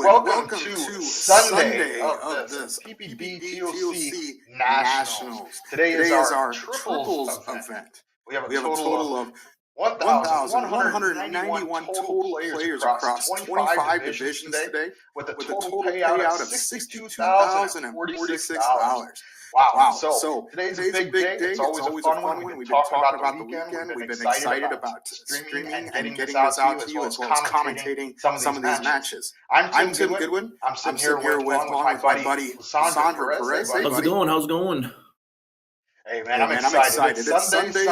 welcome to Sunday of this PPD TOC Nationals. Today is our triples event. We have a total of 1,191 total players across 25 divisions today, with a total payout of $62,046. Wow. So today's a big day. It's always a fun one. We've been talking about the weekend. We've been excited about streaming and getting this out to you, as well as commentating some of these matches. I'm Tim Goodwin. I'm sitting here with my buddy Sandra Perez. How's it going? Hey man, I'm excited. It's Sunday.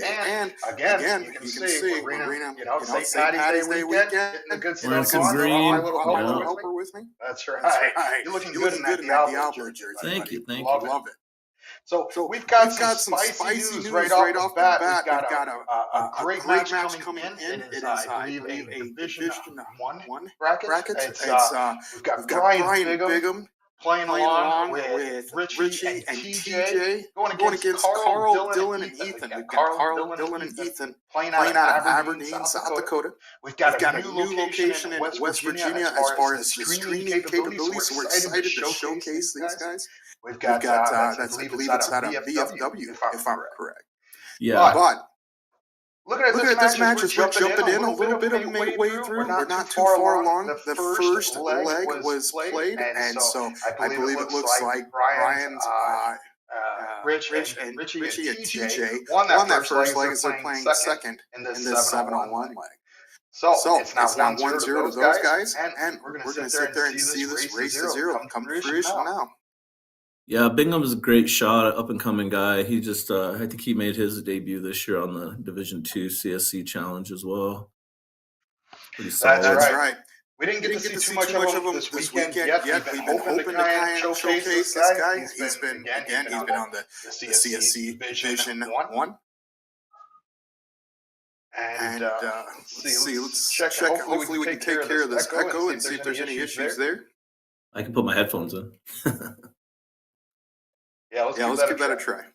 And again, you can see we're St. Patty's Day weekend, getting the good stuff on. My little helper with me. That's right. You're looking good in that Diablo jersey. Thank you. Love it. So we've got some spicy news right off the bat. We've got a great match coming in. It is, I believe, a Division 1 bracket. We've got Brian Bigham playing along with Richie and TJ, going against Carl, Dylan, and Ethan. We've got Carl, Dylan, and Ethan playing out of Aberdeen, South Dakota. We've got a new location in West Virginia as far as the streaming capabilities, so we're excited to showcase these guys. We've got I believe it's out of VFW, if I'm correct. Yeah. But looking at this match as we're jumping in a little bit of way through. We're not too far along. The first leg was played, and so I believe it looks like Brian's Richie and TJ won that first leg as they're playing second in this 7-on-1 leg. So it's now 1-0 to those guys, and we're going to sit there and see this race to zero come to fruition now. Yeah, Bingham's a great shot, up and coming guy. He just, I think he made his debut this year on the Division 2 CSC Challenge as well. Pretty solid. That's right. We didn't get to see too much of him this weekend yet. We've been hoping to kind of showcase this guy. He's been on the CSC Division 1. And let's check. Hopefully we can take care of this echo and see if there's any issues there. I can put my headphones in. Yeah, let's give that a try.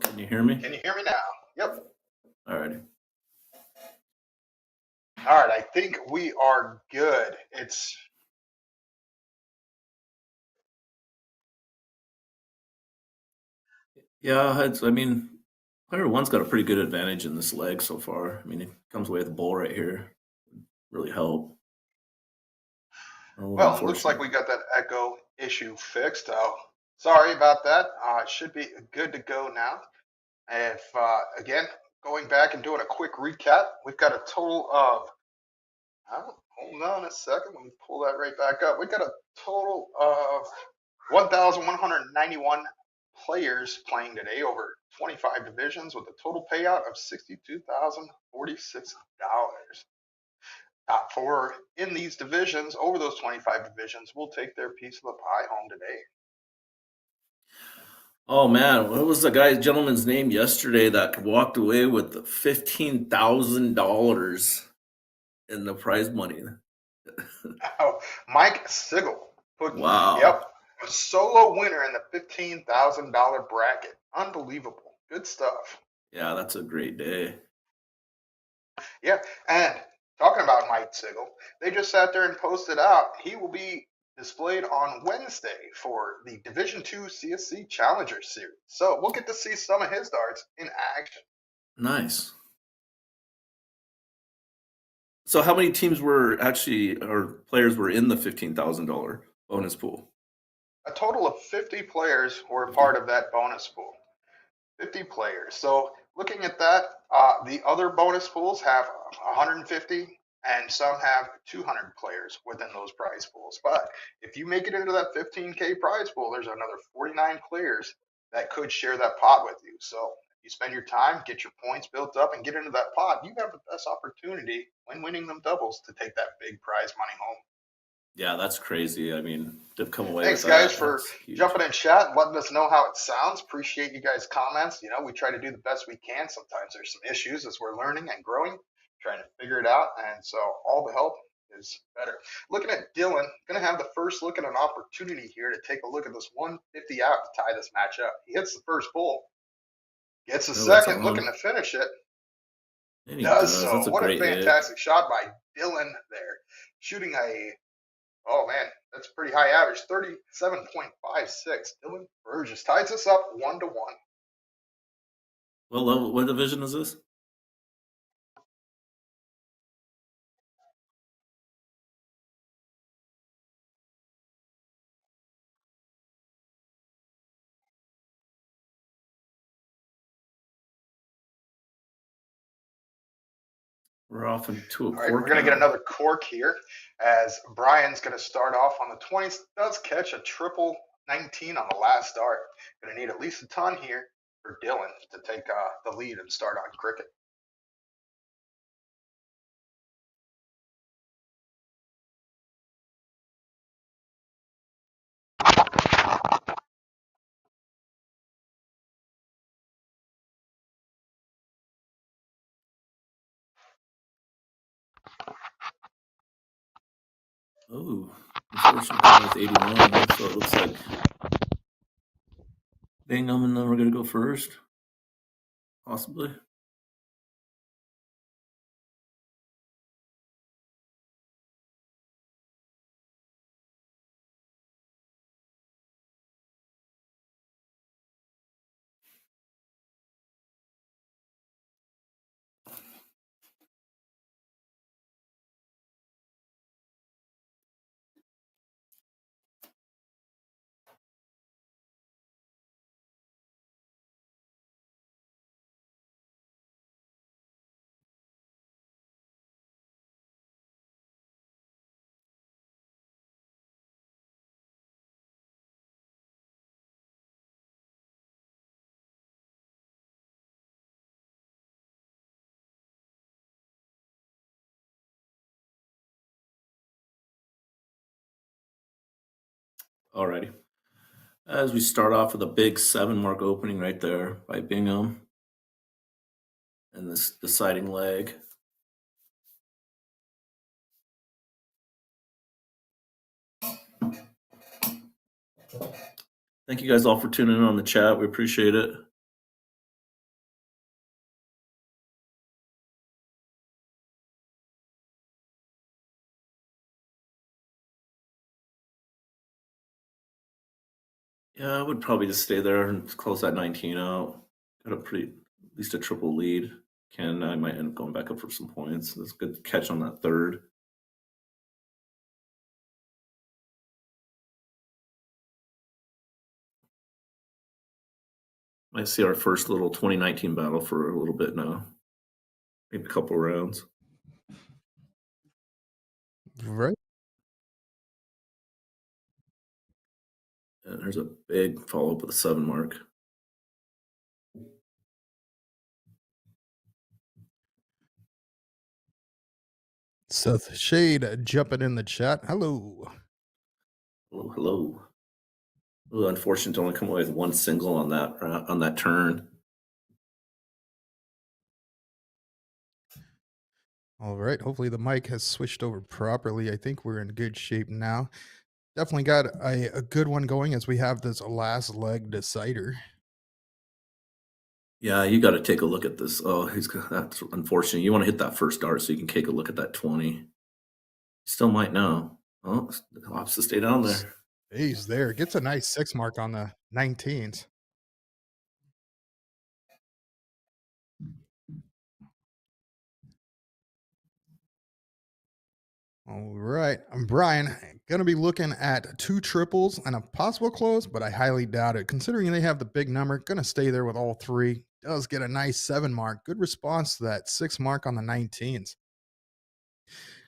Can you hear me? Can you hear me now? Yep. All righty. All right, I think we are good. Player one's got a pretty good advantage in this leg so far. I mean, it comes away with the ball right here. Really help. Well, it looks like we got that echo issue fixed. Sorry about that. It should be good to go now. If again, going back and doing a quick recap, we've got a total of hold on a second, let me pull that right back up. We've got a total of 1,191 players playing today over 25 divisions with a total payout of $62,046. For in these divisions, over those 25 divisions, will take their piece of the pie home today. Oh man, what was the gentleman's name yesterday that walked away with the $15,000 in the prize money? Mike Sigel. Wow. Yep. A solo winner in the $15,000 bracket. Unbelievable. Good stuff. Yeah, that's a great day. Yeah, and talking about Mike Sigel, they just sat there and posted out he will be displayed on Wednesday for the Division 2 CSC Challenger Series. So we'll get to see some of his darts in action. Nice. So how many teams players were in the $15,000 bonus pool? A total of 50 players were a part of that bonus pool. 50 players. So looking at that, the other bonus pools have 150 and some have 200 players within those prize pools. But if you make it into that 15K prize pool, there's another 49 players that could share that pot with you. So if you spend your time, get your points built up, and get into that pot, you have the best opportunity when winning them doubles to take that big prize money home. Yeah, that's crazy. I mean, to come away Thanks, with that, guys, for jumping in chat and letting us know how it sounds. Appreciate you guys' comments. We try to do the best we can. Sometimes there's some issues as we're learning and growing, trying to figure it out. And so all the help is better. Looking at Dylan, going to have the first look at an opportunity here to take a look at this 150 out to tie this match up. He hits the first bull, gets the Oh, that's second, looking on. to finish it. And he Does does. That's so. a What a great hit. fantastic shot by Dylan there. Shooting a, oh man, that's a pretty high average, 37.56. Dylan Burgess ties us up 1-1. What level? What division is this? We're off into a All right, we're cork going to get now. another cork here as Brian's going to start off on the 20s. Does catch a triple 19 on the last start. Going to need at least a ton here for Dylan to take the lead and start on cricket. Oh, unfortunate call with 81. So it looks like Bingham, and then we're going to go first, possibly. Alrighty. As we start off with a big 7-mark opening right there by Bingham. And this deciding leg. Thank you guys all for tuning in on the chat. We appreciate it. Yeah, I would probably just stay there and close that 19 out. Got a pretty, at least a triple lead. I might end up going back up for some points. That's a good catch on that third. Might see our first little 2019 battle for a little bit now. Maybe a couple rounds. Right. And there's a big follow up with a 7-mark. Seth Shade jumping in the chat. Hello. Hello, hello. Ooh, unfortunate to only come away with one single on that turn. All right. Hopefully the mic has switched over properly. I think we're in good shape now. Definitely got a good one going as we have this last leg decider. Yeah, you got to take a look at this. Oh, that's unfortunate. You want to hit that first dart so you can take a look at that 20. Still might know. Oh, opts to stay down there. He's there. Gets a nice 6 mark on the 19s. All right. I'm Brian. Going to be looking at 2 triples and a possible close, but I highly doubt it. Considering they have the big number, going to stay there with all 3. Does get a nice 7 mark. Good response to that 6 mark on the 19s.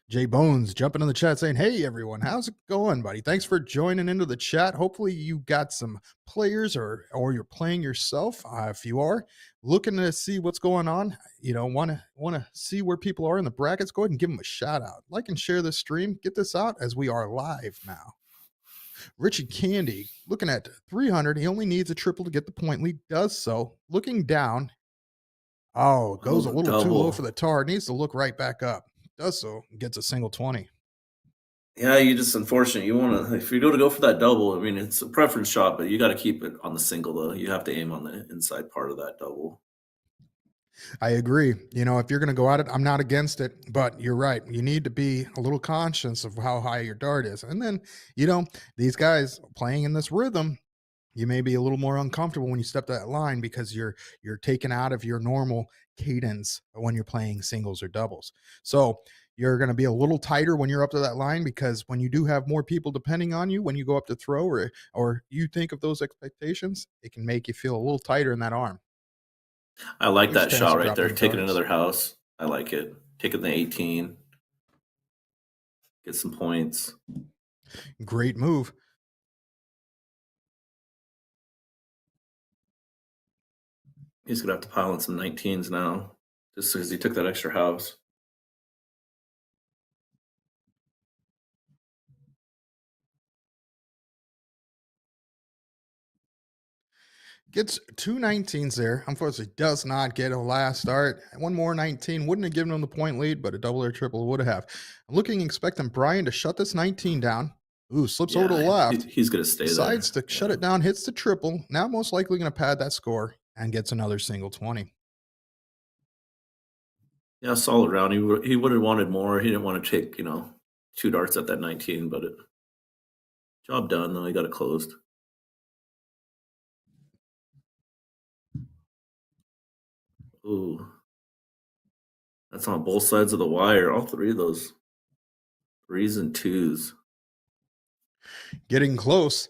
Jay Bones jumping in the chat saying, "Hey everyone, how's it going, buddy? Thanks for joining into the chat. Hopefully you got some players or you're playing yourself. If you are looking to see what's going on, want to see where people are in the brackets, go ahead and give them a shout out. Like and share this stream. Get this out as we are live now." Richard Candy looking at 300. He only needs a triple to get the point lead. Does so. Looking down. Oh, goes a the little too low double. for the tar. Needs to look right back up. Does so. Gets a single 20. Yeah, you just unfortunate. You want to if you go for that double. I mean, it's a preference shot, but you got to keep it on the single though. You have to aim on the inside part of that double. I agree. If you're going to go at it, I'm not against it, but you're right. You need to be a little conscious of how high your dart is. And then, you know, these guys playing in this rhythm, you may be a little more uncomfortable when you step that line because you're taken out of your normal cadence when you're playing singles or doubles. So you're going to be a little tighter when you're up to that line because when you do have more people depending on you when you go up to throw or you think of those expectations, it can make you feel a little tighter in that arm. I like Gives you a that chance shot to right drop there. them Taking darts. another house. I like it. Taking the 18. Get some points. Great move. He's gonna have to pile in some 19s now, just because he took that extra house. Gets two 19s there. Unfortunately, does not get a last start. One more 19 wouldn't have given him the point lead, but a double or triple would have. I'm looking, expecting Brian to shut this 19 down. Ooh, slips over to the Yeah, left. he's gonna stay Decides there. to shut it down, hits the triple. Now, most likely going to pad that score and gets another single 20. Yeah, solid round. He would have wanted more. He didn't want to take 2 darts at that 19, but job done though. He got it closed. Ooh, that's on both sides of the wire. All three of those 3s and 2s. Getting close.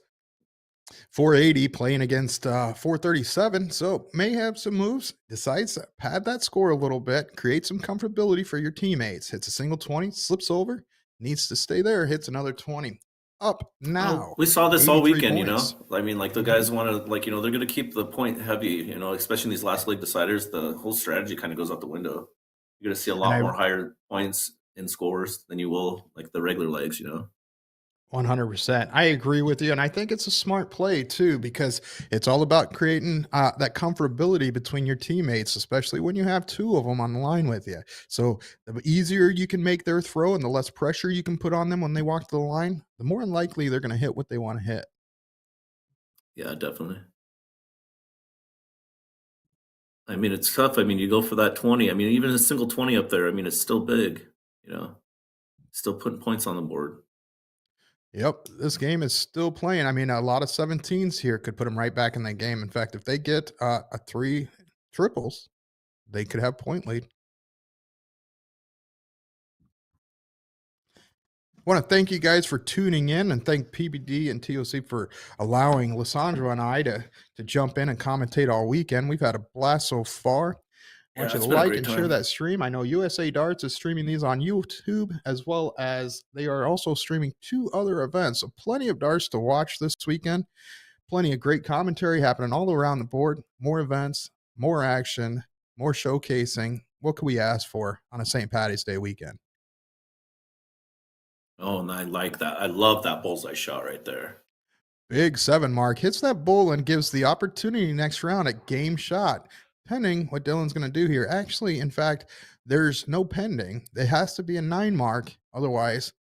480 playing against 437. So may have some moves. Decides to pad that score a little bit, create some comfortability for your teammates. Hits a single 20, slips over, needs to stay there, hits another 20. Up Well, now. we saw this all 83 weekend. points. I mean, like the Mhm. guys want to they're going to keep the point heavy. Especially in these last leg deciders. The whole strategy kind of goes out the window. You're going to see a And lot I more higher points in scores than you will like the regular legs. 100%. I agree with you. And I think it's a smart play too, because it's all about creating that comfortability between your teammates, especially when you have two of them on the line with you. So the easier you can make their throw and the less pressure you can put on them when they walk to the line, the more likely they're going to hit what they want to hit. Yeah, definitely. I mean, it's tough. I mean, you go for that 20. I mean, even a single 20 up there, I mean, it's still big, you know, still putting points on the board. Yep, this game is still playing. I mean, a lot of 17s here could put them right back in that game. In fact, if they get a three triples, they could have point lead. Want to thank you guys for tuning in and thank PPD and TOC for allowing Lissandro and I to jump in and commentate all weekend. We've had a blast so far. I want Yeah, you to it's been a like great and share time. that stream. I know USA Darts is streaming these on YouTube as well as they are also streaming two other events. So plenty of darts to watch this weekend. Plenty of great commentary happening all around the board. More events, more action, more showcasing. What could we ask for on a St. Patty's Day weekend? Oh, and I like that. I love that bullseye shot right there. Big 7 mark hits that bull and gives the opportunity next round at game shot. Pending what Dylan's going to do here. Actually, in fact, there's no pending. It has to be a 9 mark. Otherwise,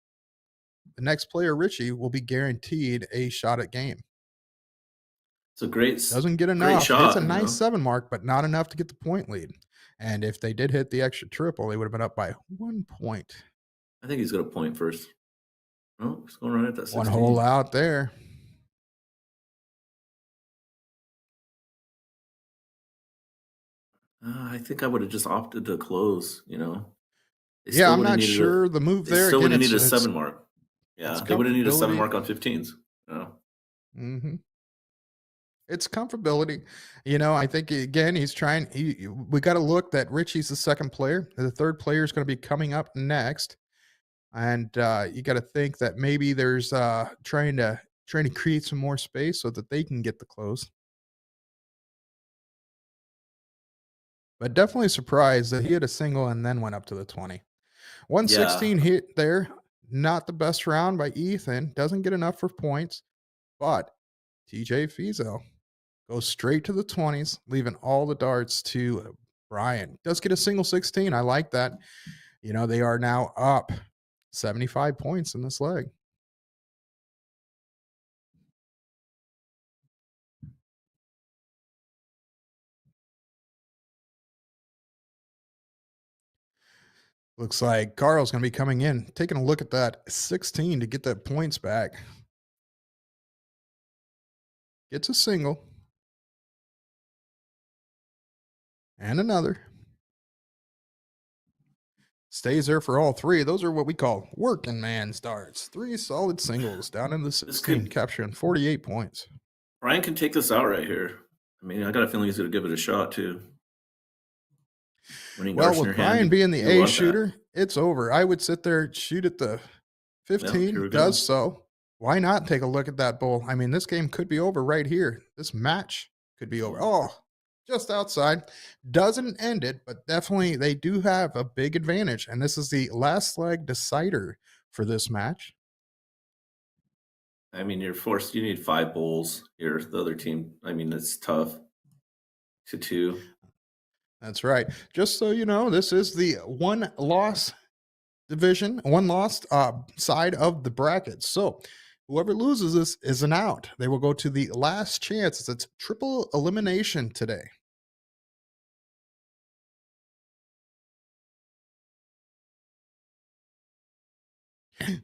the next player, Richie, will be guaranteed a shot at game. It's a great, Doesn't get great enough. Hits a shot. nice 7 mark, but not enough to get the point lead. And if they did hit the extra triple, they would have been up by 1 point. I think he's going to point first. Oh, he's going right at that 16. One hole out there. I think I would have just opted to close. They Yeah, still I'm would have not needed sure the move They there. still Again, would have needed a it's 7 mark. Yeah, it's they would have needed a 7 comfortability. mark on 15s. Mm-hmm. It's comfortability. I think again he's trying. We got to look that Richie's the second player. The third player is going to be coming up next, and you got to think that maybe there's trying to create some more space so that they can get the close. But definitely surprised that he hit a single and then went up to the 20. Yeah, 116 hit there. Not the best round by Ethan. Doesn't get enough for points, but TJ Fizo goes straight to the 20s, leaving all the darts to Brian. Does get a single 16. I like that. They are now up 75 points in this leg. Looks like Carl's going to be coming in, taking a look at that 16 to get the points back. Gets a single. And another. Stays there for all three. Those are what we call working man starts. 3 solid singles down in the 16, capturing 48 points. Brian can take this out right here. I mean, I got a feeling he's going to give it a shot too. Well, with Brian being the A shooter, it's over. I would sit there, shoot at the 15, does so. Why not take a look at that bull? I mean, this game could be over right here. This match could be over. Oh, just outside. Doesn't end it, but definitely they do have a big advantage. And this is the last leg decider for this match. I mean, you're forced, you need 5 bulls here. The other team, I mean, it's tough to 2. That's right. Just so you know, this is the one loss division, one lost side of the bracket. So whoever loses this is an out. They will go to the last chance. It's triple elimination today.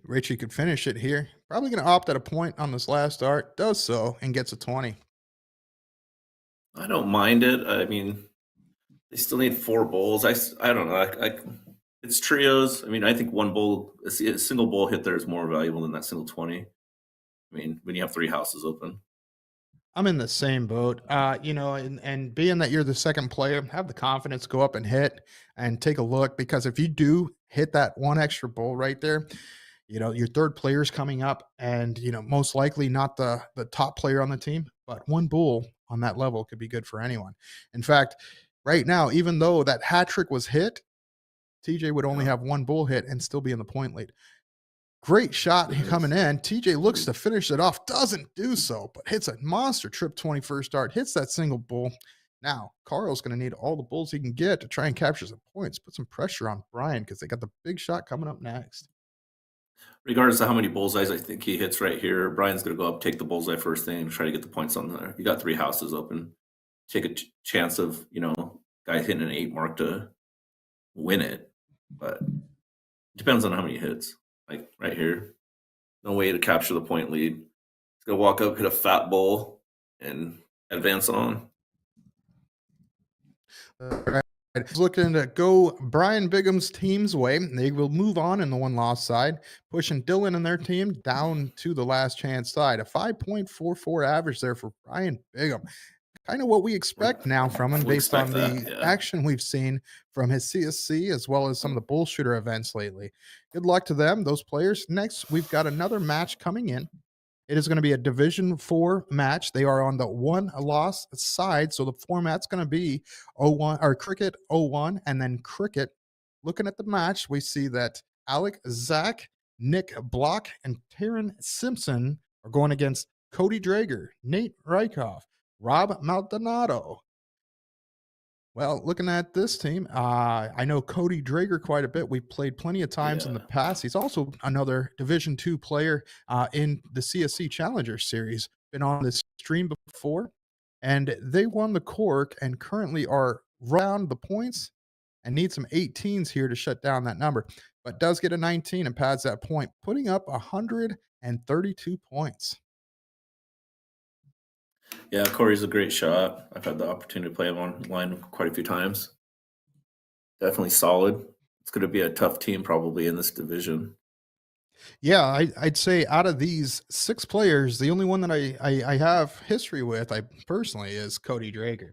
Richie could finish it here. Probably going to opt at a point on this last start. Does so and gets a 20. I don't mind it. I mean, they still need 4 bulls. I don't know. It's trios. I mean, I think one bull, a single bull hit there is more valuable than that single 20. I mean, when you have 3 houses open. I'm in the same boat. And being that you're the second player, have the confidence, go up and hit and take a look, because if you do hit that one extra bull right there, your third player is coming up, and most likely not the top player on the team, but one bull on that level could be good for anyone. In fact, right now, even though that hat trick was hit, TJ would only have one bull hit and still be in the point lead. Great shot coming in. TJ looks to finish it off, doesn't do so, but hits a monster trip 21st start, hits that single bull. Now, Carl's going to need all the bulls he can get to try and capture some points, put some pressure on Brian, because they got the big shot coming up next. Regardless of how many bullseyes I think he hits right here, Brian's going to go up, take the bullseye first thing, and try to get the points on there. You got 3 houses open. Take a chance of, guy hitting an 8 mark to win it. But it depends on how many hits. Like right here, no way to capture the point lead. He's going to walk up, hit a fat bull, and advance on. Looking to go Brian Bigham's team's way. They will move on in the one loss side, pushing Dylan and their team down to the last chance side. A 5.44 average there for Brian Bigham. Kind of what we expect now from him based on the action we've seen from his CSC as well as some of the bullshooter events lately. Good luck to them, those players. Next, we've got another match coming in. It is going to be a Division 4 match. They are on the one loss side, so the format's going to be 0-1 or cricket 0-1 and then cricket. Looking at the match, we see that Alec Zach, Nick Block, and Taryn Simpson are going against Cody Drager, Nate Rykoff, Rob Maldonado. Well, looking at this team, I know Cody Drager quite a bit. We played plenty of times in the past. He's also another Division 2 player in the CSC Challenger Series. Been on this stream before, and they won the cork and currently are around the points and need some 18s here to shut down that number, but does get a 19 and pads that point, putting up 132 points. Yeah, Corey's a great shot. I've had the opportunity to play him online quite a few times. Definitely solid. It's going to be a tough team probably in this division. Yeah, I'd say out of these 6 players, the only one that I have history with, I personally, is Cody Drager.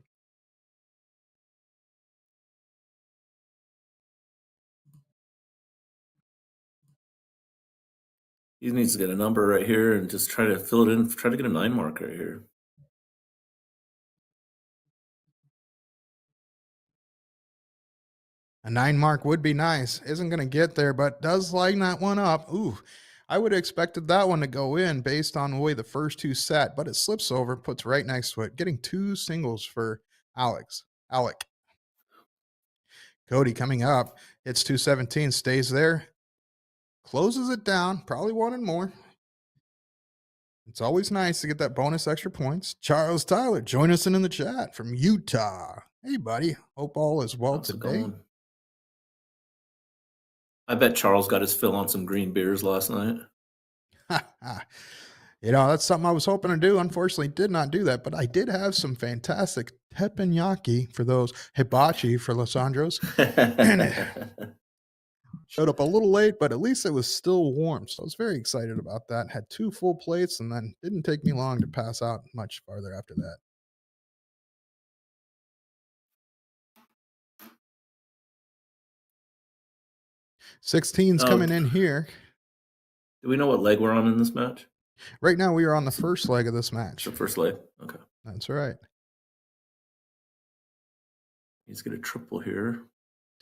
He needs to get a number right here and just try to fill it in, try to get a 9 mark right here. A 9 mark would be nice. Isn't going to get there, but does line that one up. Ooh, I would have expected that one to go in based on the way the first 2 sat, but it slips over, puts right next to it, getting 2 singles for Alec. Cody coming up, hits 217, stays there. closes it down. Probably wanted more. It's always nice to get that bonus extra points. Charles Tyler, join us in the chat from Utah. Hey, buddy. Hope all is well How's it today. going? I bet Charles got his fill on some green beers last night. That's something I was hoping to do. Unfortunately, did not do that, but I did have some fantastic teppanyaki for those, hibachi for Losandros. Showed up a little late, but at least it was still warm. So I was very excited about that. Had 2 full plates, and then didn't take me long to pass out much farther after that. Sixteen's coming in here. Do we know what leg we're on in this match? Right now, we are on the first leg of this It's match. the first leg. Okay. That's right. He's going to triple here.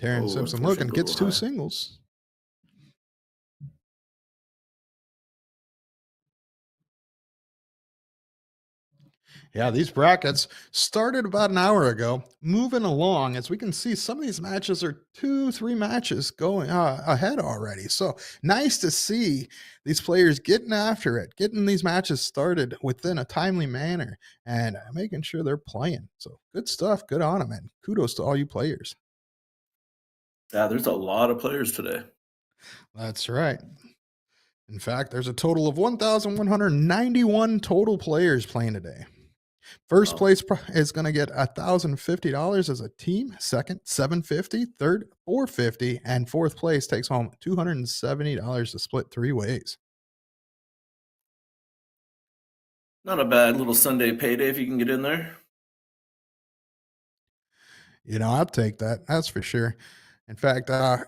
Taryn Simpson looking, gets 2 singles. Yeah, these brackets started about an hour ago, moving along. As we can see, some of these matches are 2-3 matches going ahead already. So nice to see these players getting after it, getting these matches started within a timely manner and making sure they're playing. So good stuff. Good on them, and kudos to all you players. Yeah, there's a lot of players today. That's right. In fact, there's a total of 1,191 total players playing today. First place is going to get $1,050 as a team. Second, $750. Third, $450, and fourth place takes home $270 to split 3 ways. Not a bad little Sunday payday if you can get in there. I'll take that. That's for sure. In fact, I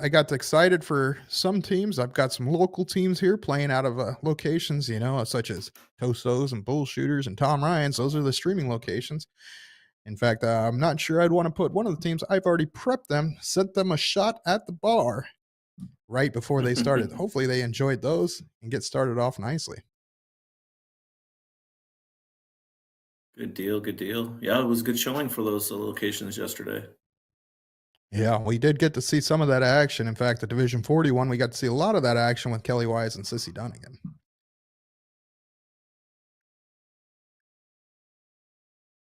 got excited for some teams. I've got some local teams here playing out of locations, such as Tosos and Bull Shooters and Tom Ryan's. Those are the streaming locations. In fact, I'm not sure I'd want to put one of the teams. I've already prepped them, sent them a shot at the bar right before they started. Hopefully they enjoyed those and get started off nicely. Good deal. Good deal. Yeah, it was a good showing for those locations yesterday. Yeah, we did get to see some of that action. In fact, the Division 41, we got to see a lot of that action with Kelly Wise and Sissy Dunnigan.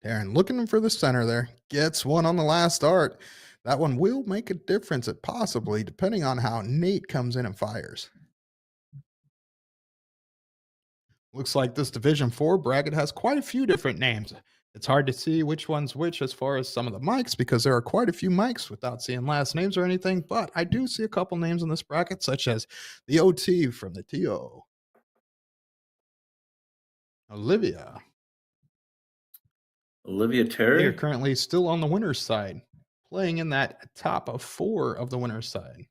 Darren looking for the center there. Gets one on the last start. That one will make a difference, possibly, depending on how Nate comes in and fires. Looks like this Division 4 bracket has quite a few different names. It's hard to see which one's which as far as some of the mics because there are quite a few mics without seeing last names or anything, but I do see a couple names in this bracket, such as the OT from the TO. Olivia Terry. They are currently still on the winner's side, playing in that top of 4 of the winner's side.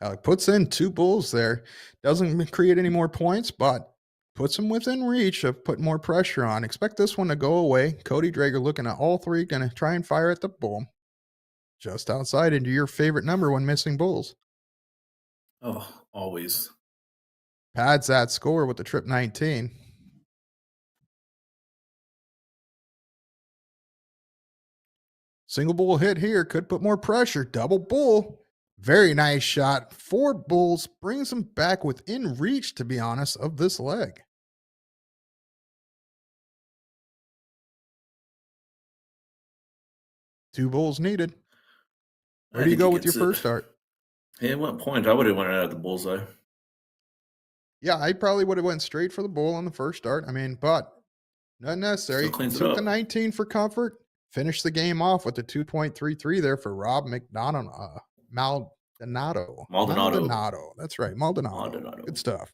Alec puts in 2 bulls there. Doesn't create any more points, but puts him within reach of putting more pressure on. Expect this one to go away. Cody Drager looking at all 3, going to try and fire at the bull. Just outside into your favorite number when missing bulls. Oh, always. Pads that score with the trip 19. Single bull hit here. Could put more pressure. Double bull. Very nice shot. 4 bulls brings him back within reach, to be honest, of this leg. Two bulls needed. Where do you go with your first start? Hey, at what point? I would have went out of the bullseye. Yeah, I probably would have went straight for the bull on the first start. But not necessary. Took the 19 for comfort. Finished the game off with the 2.33 there for Rob Maldonado. That's right, Maldonado. Good stuff.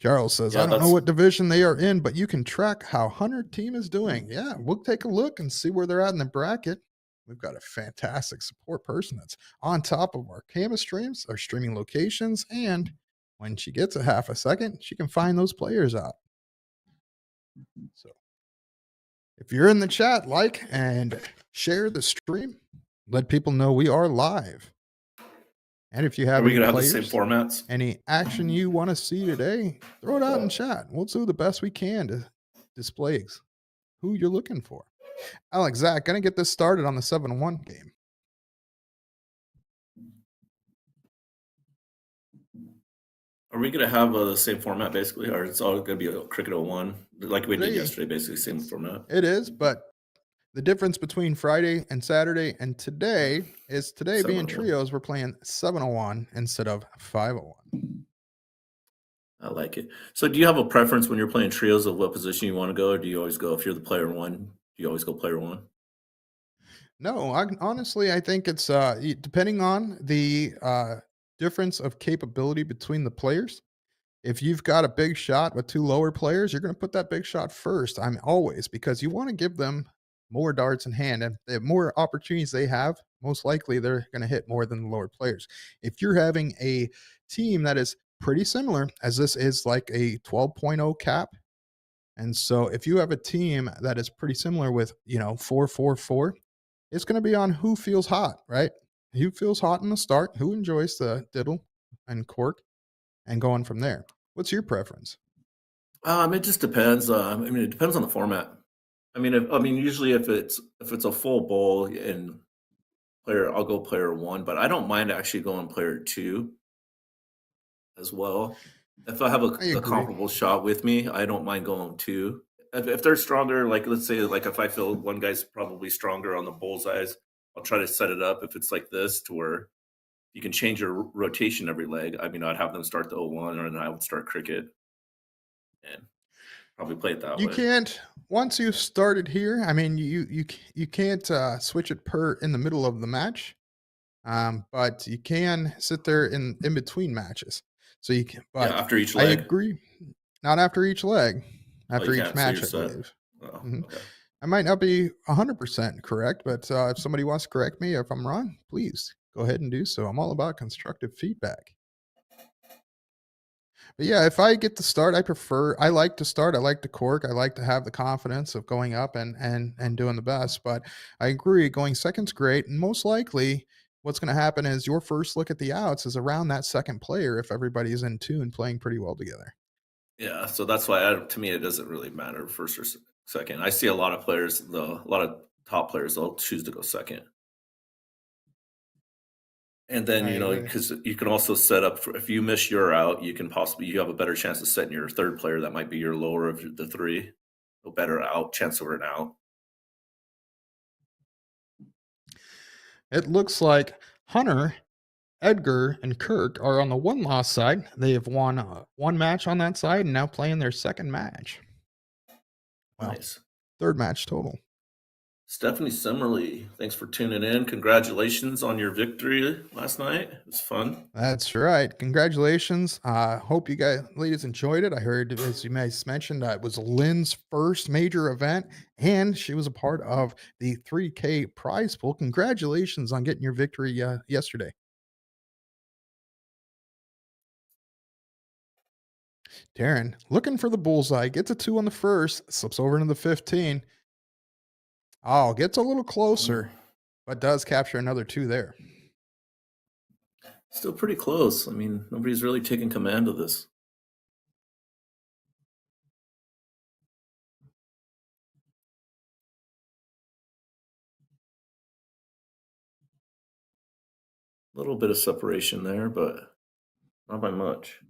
Charles says, I don't know what division they are in, but you can track how Hunter team is doing. Yeah, we'll take a look and see where they're at in the bracket. We've got a fantastic support person that's on top of our camera streams, our streaming locations, and when she gets a half a second, she can find those players out. So if you're in the chat, like and share the stream. Let people know we are live. And if you have any players, have the same formats? Any action you want to see today, throw it out in chat. We'll do the best we can to display who you're looking for. Alex, Zach, going to get this started on the 7-1 game. Are we gonna have the same format basically, or it's all gonna be a Cricket 01 like we did Today, yesterday? Basically, same format. it is, but the difference between Friday and Saturday and today is today being 701. trios, we're playing 701 instead of 501. I like it. So, do you have a preference when you're playing trios of what position you want to go, or do you always go if you're the player one? Do you always go player one? No, honestly, I think it's depending on the difference of capability between the players. If you've got a big shot with two lower players, you're going to put that big shot first. I'm always because you want to give them more darts in hand, and the more opportunities they have, most likely they're going to hit more than the lower players. If you're having a team that is pretty similar, as this is like a 12.0 cap, and so if you have a team that is pretty similar with 4-4-4, it's going to be on who feels hot, right? Who feels hot in the start? Who enjoys the diddle and cork, and going from there. What's your preference? It just depends. I mean, it depends on the format. Usually if it's a full bowl and player, I'll go player one, but I don't mind actually going player two as well. If I have I a agree. comparable shot with me, I don't mind going two. If they're stronger, like let's say, like if I feel one guy's probably stronger on the bullseyes, I'll try to set it up if it's like this to where you can change your rotation every leg. I mean, I'd have them start the 01 and then I would start cricket and probably play it that You way. can't once you started here. I mean, you can't switch it per in the middle of the match, but you can sit there in between matches. So you can. Yeah, But after each I leg. agree. Not after each leg, Oh, you after each can't. So you're match, I set. believe. Oh, Mhm. okay. I might not be 100% correct, but if somebody wants to correct me if I'm wrong, please go ahead and do so. I'm all about constructive feedback. But yeah, if I get to start, I like to start. I like to cork. I like to have the confidence of going up and doing the best. But I agree, going second's great. And most likely what's going to happen is your first look at the outs is around that second player if everybody's in tune playing pretty well together. Yeah, so that's why to me it doesn't really matter first or second. I see a lot of players, though, a lot of top players, they'll choose to go second. And then, I agree. because you can also set up for if you miss your out, you have a better chance of setting your third player that might be your lower of the three, a better out chance of an out. It looks like Hunter, Edgar, and Kirk are on the one loss side. They have won one match on that side and now playing their second match. Well, Nice. third match total. Stephanie Simmerly, thanks for tuning in. Congratulations on your victory last night. It was fun. That's right. Congratulations. Hope you guys, ladies, enjoyed it. I heard, as you guys mentioned, it was Lynn's first major event, and she was a part of the 3K prize pool. Congratulations on getting your victory yesterday. Darren, looking for the bullseye, gets a 2 on the first, slips over into the 15. Oh, gets a little closer, but does capture another 2 there. Still pretty close. I mean, nobody's really taken command of this. A little bit of separation there, but not by much.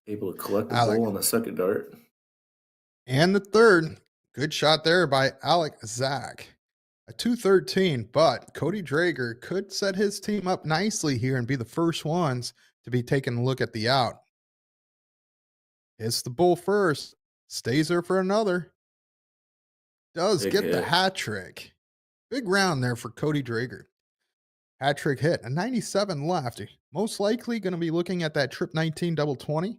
Able to collect the Alec. bull on the second dart. And the third, good shot there by Alec Zach. A 213, but Cody Drager could set his team up nicely here and be the first ones to be taking a look at the out. Hits the bull first, stays there for another. Does Big get the hit. hat trick. Big round there for Cody Drager. Hat trick hit, a 97 left. Most likely going to be looking at that trip 19 double 20.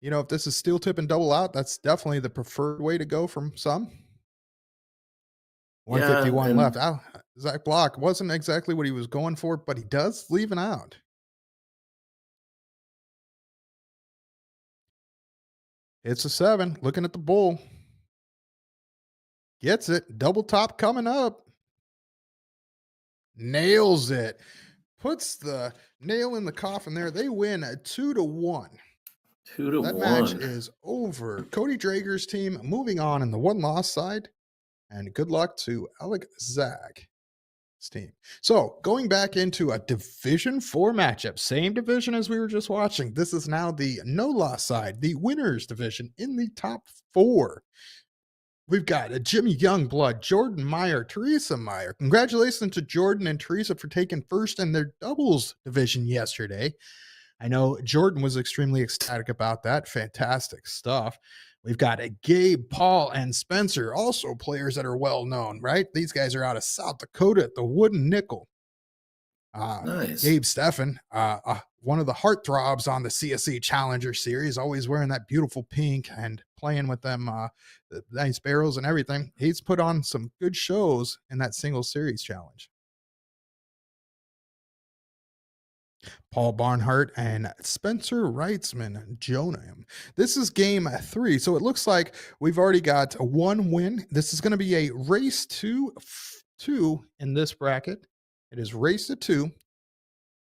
If this is steel tip and double out, that's definitely the preferred way to go from some. Yeah, 151 left. and Zach Block wasn't exactly what he was going for, but he does leave an out. It's a 7. Looking at the bull. Gets it. Double top coming up. Nails it. Puts the nail in the coffin there. They win a 2-1. That match 2-1. is over. Cody Drager's team moving on in the one loss side. And good luck to Alec Zach. Team. So going back into a Division 4 matchup, same division as we were just watching. This is now the no loss side, the winners division in the top 4. We've got a Jimmy Youngblood, Jordan Meyer, Teresa Meyer. Congratulations to Jordan and Teresa for taking first in their doubles division yesterday. I know Jordan was extremely ecstatic about that. Fantastic stuff. We've got a Gabe, Paul, and Spencer, also players that are well known, right? These guys are out of South Dakota at the Wooden Nickel. Nice. Gabe Steffen, one of the heartthrobs on the CSE Challenger Series, always wearing that beautiful pink and playing with them the nice barrels and everything. He's put on some good shows in that single series challenge. Paul Barnhart and Spencer Reitzman join him. This is game 3. So it looks like we've already got a 1 win. This is going to be a race to 2 in this bracket. It is race to 2.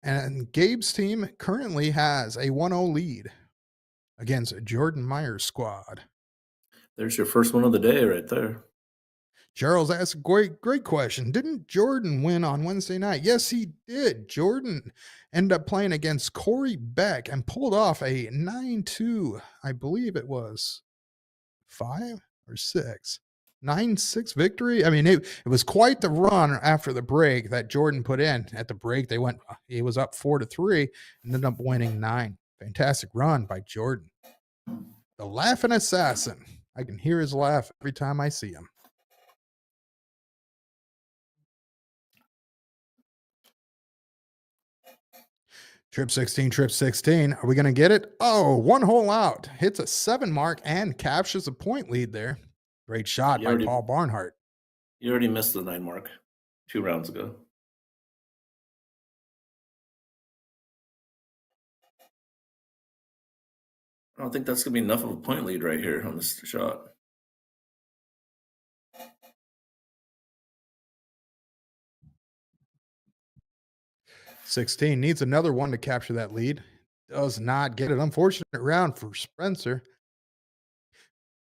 And Gabe's team currently has a 1-0 lead against Jordan Meyer's squad. There's your first one of the day right there. Charles asked a great question. Didn't Jordan win on Wednesday night? Yes, he did. Jordan ended up playing against Corey Beck and pulled off a 9-2, I believe it was 5 or 6. 9-6 victory. I mean, it was quite the run after the break that Jordan put in. At the break, he was up 4-3 and ended up winning 9. Fantastic run by Jordan. The laughing assassin. I can hear his laugh every time I see him. Trip 16. Are we going to get it? Oh, 1 hole out. Hits a 7 mark and captures a point lead there. Great shot by Paul Barnhart. You already missed the 9 mark 2 rounds ago. I don't think that's going to be enough of a point lead right here on this shot. $16 needs another one to capture that lead. Does not get it. Unfortunate round for Spencer.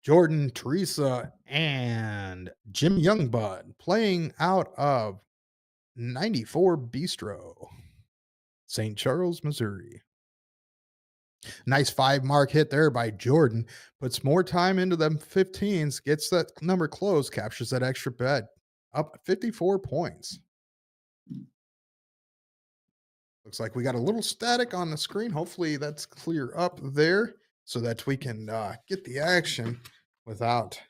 Jordan, Teresa, and Jim Youngblood playing out of 94 Bistro, St. Charles, Missouri. Nice 5 mark hit there by Jordan. Puts more time into them 15s, gets that number close, captures that extra bet. Up 54 points. Looks like we got a little static on the screen. Hopefully that's clear up there so that we can get the action without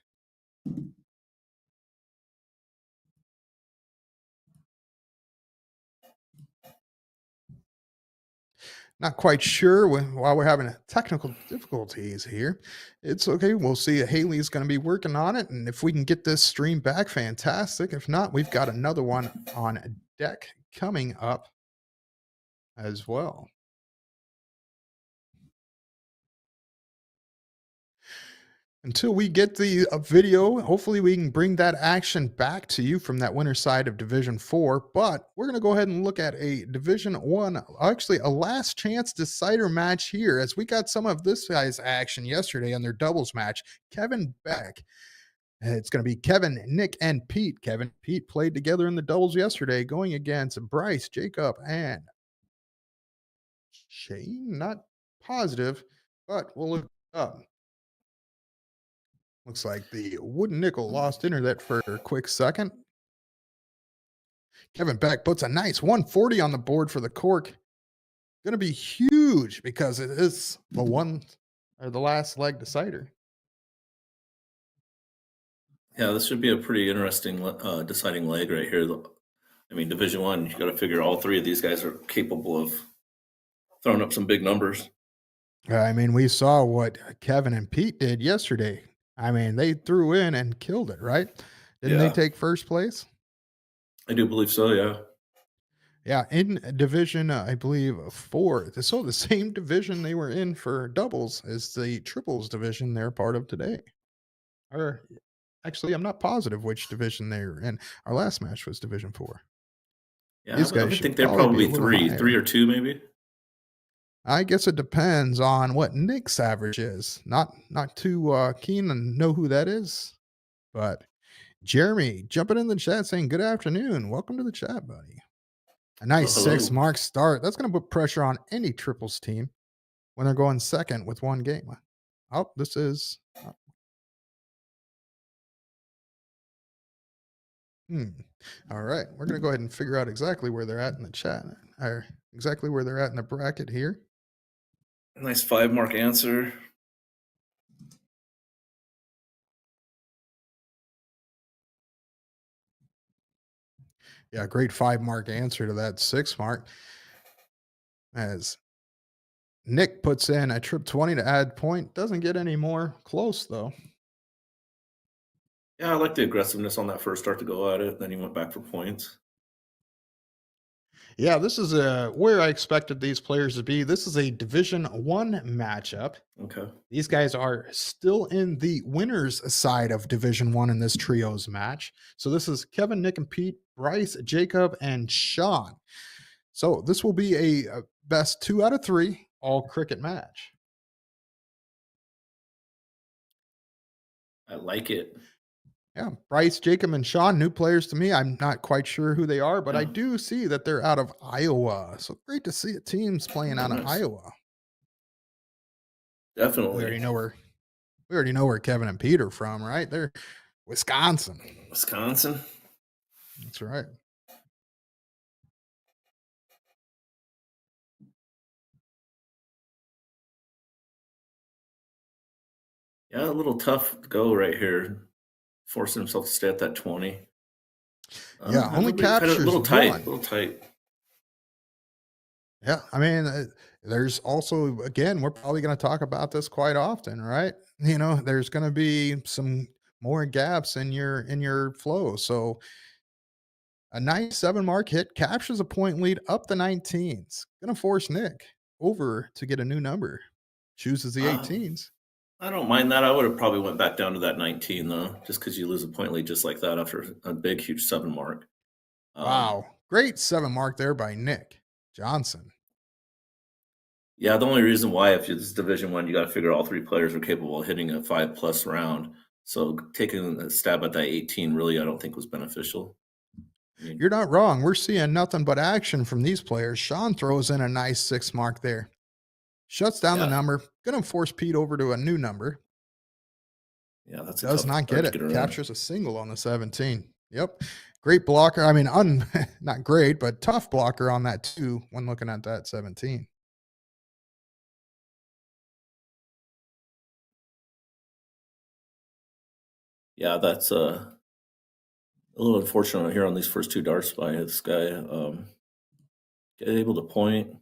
not quite sure while we're having technical difficulties here. It's okay. We'll see. Haley's going to be working on it. And if we can get this stream back, fantastic. If not, we've got another one on deck coming up as well. Until we get the video, hopefully we can bring that action back to you from that winner side of Division 4. But we're going to go ahead and look at a Division 1, actually a last chance decider match here, as we got some of this guy's action yesterday on their doubles match. Kevin Beck. It's going to be Kevin, Nick, and Pete. Kevin and Pete played together in the doubles yesterday, going against Bryce, Jacob, and Shane. Not positive, but we'll look up. Looks like the Wooden Nickel lost internet for a quick second. Kevin Beck puts a nice 140 on the board for the cork. Going to be huge because it is the last leg decider. Yeah, this should be a pretty interesting deciding leg right here. I mean, Division 1, you got to figure all 3 of these guys are capable of throwing up some big numbers. I mean, we saw what Kevin and Pete did yesterday. I mean, they threw in and killed it, right? Didn't they take first place? I do believe so, yeah. Yeah, in Division, I believe, 4. So the same division they were in for doubles as the triples division they're part of today. Or actually, I'm not positive which division they're in. Our last match was Division 4. Yeah, I think they're be probably a little 3 higher. or 2 maybe. I guess it depends on what Nick's average is. Not too keen to know who that is, but Jeremy jumping in the chat saying good afternoon. Welcome to the chat, buddy. A nice Well, 6 hello. mark start. That's going to put pressure on any triples team when they're going second with 1 game. Oh, this is. Hmm. All right. We're going to go ahead and figure out exactly where they're at in the chat, or exactly where they're at in the bracket here. Nice 5 mark answer. Yeah, great 5 mark answer to that 6 mark. As Nick puts in a trip 20 to add point. Doesn't get any more close, though. Yeah, I like the aggressiveness on that first start to go at it. Then he went back for points. Yeah, this is where I expected these players to be. This is a Division 1 matchup. Okay. These guys are still in the winners side of Division 1 in this trios match. So this is Kevin, Nick, and Pete, Bryce, Jacob, and Sean. So this will be a best 2 out of 3 all cricket match. I like it. Yeah, Bryce, Jacob, and Sean, new players to me. I'm not quite sure who they are, but I Yeah. do see that they're out of Iowa. So great to see it, teams playing out of Nice. Iowa. Definitely. We already know where Kevin and Pete are from, right? They're Wisconsin. Wisconsin. That's right. Yeah, a little tough go right here. Forcing himself to stay at that 20. Yeah, only Kind of a captures little tight. A one. little tight. Yeah, I mean, there's also again, we're probably going to talk about this quite often, right? You know, there's going to be some more gaps in your flow. So a nice 7 mark hit captures a point lead up the 19s. Going to force Nick over to get a new number. Chooses the 18s. I don't mind that. I would have probably went back down to that 19 though, just because you lose a point lead just like that after a big, huge 7 mark. Wow, great 7 mark there by Nick Johnson. Yeah, the only reason why, if it's Division 1, you got to figure all 3 players are capable of hitting a 5+ round. So taking a stab at that 18 really, I don't think was beneficial. I mean, You're not wrong. We're seeing nothing but action from these players. Sean throws in a nice 6 mark there. Shuts down the Yeah. number. Gonna force Pete over to a new number. yeah, that's a Does tough not start get to it. get around. Captures a single on the 17. Yep. Great blocker. I mean, not great, but tough blocker on that 2 when looking at that 17. Yeah, that's a little unfortunate here on these first 2 darts by this guy. Get able to point.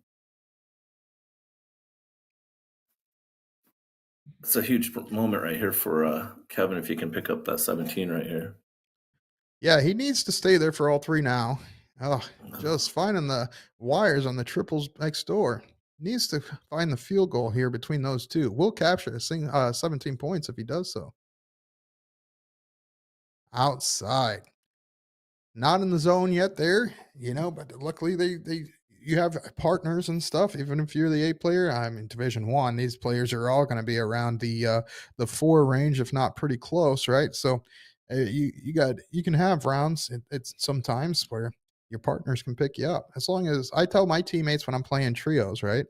It's a huge moment right here for Kevin if he can pick up that 17 right here. Yeah, he needs to stay there for all 3 now. Oh, just finding the wires on the triples next door. Needs to find the field goal here between those 2. Will capture 17 points if he does so. Outside. Not in the zone yet there, but luckily they you have partners and stuff. Even if you're the 8 player, I'm in Division 1. These players are all going to be around the 4 range, if not pretty close, right? So you can have rounds. It's sometimes where your partners can pick you up. As long as I tell my teammates when I'm playing trios, right,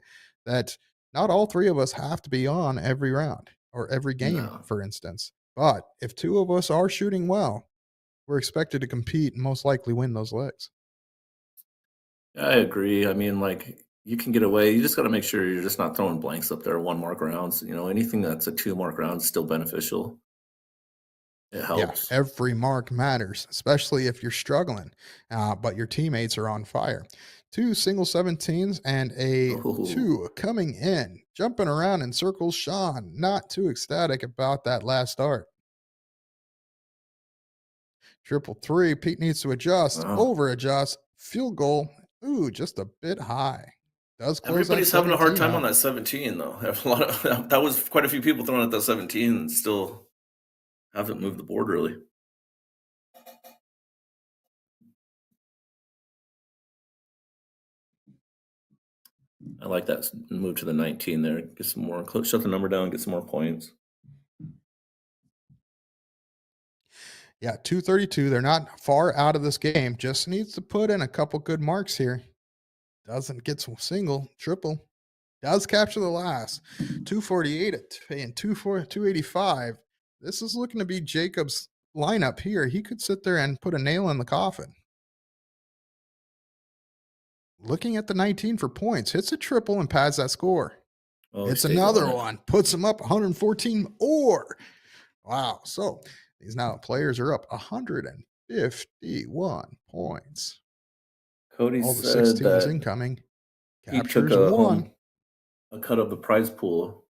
that not all 3 of us have to be on every round or every game, No. for instance. But if 2 of us are shooting well, we're expected to compete and most likely win those legs. I agree. I mean, like, you can get away. You just got to make sure you're just not throwing blanks up there, 1 mark rounds. Anything that's a 2 mark round is still beneficial. It Yeah, helps. every mark matters, especially if you're struggling, but your teammates are on fire. 2 single 17s and a Ooh. 2 coming in, jumping around in circles. Sean, not too ecstatic about that last start. Triple 3. Pete needs to adjust, Wow. over adjust, field goal. Ooh, just a bit high. Does close that Everybody's having a hard 17 time on out. that 17, though. That was quite a few people throwing at that 17 and still haven't moved the board really. I like that move to the 19 there. Get some more, shut the number down, get some more points. Yeah, 232. They're not far out of this game. Just needs to put in a couple good marks here. Doesn't get some single, triple. Does capture the last. 248 and 285. This is looking to be Jacob's lineup here. He could sit there and put a nail in the coffin. Looking at the 19 for points, hits a triple and pads that score. Oh, it's another one, puts him up 114 or. Wow. So these now players are up 151 points. Cody All the said 16s that incoming. he took Captures one. a cut of the prize pool.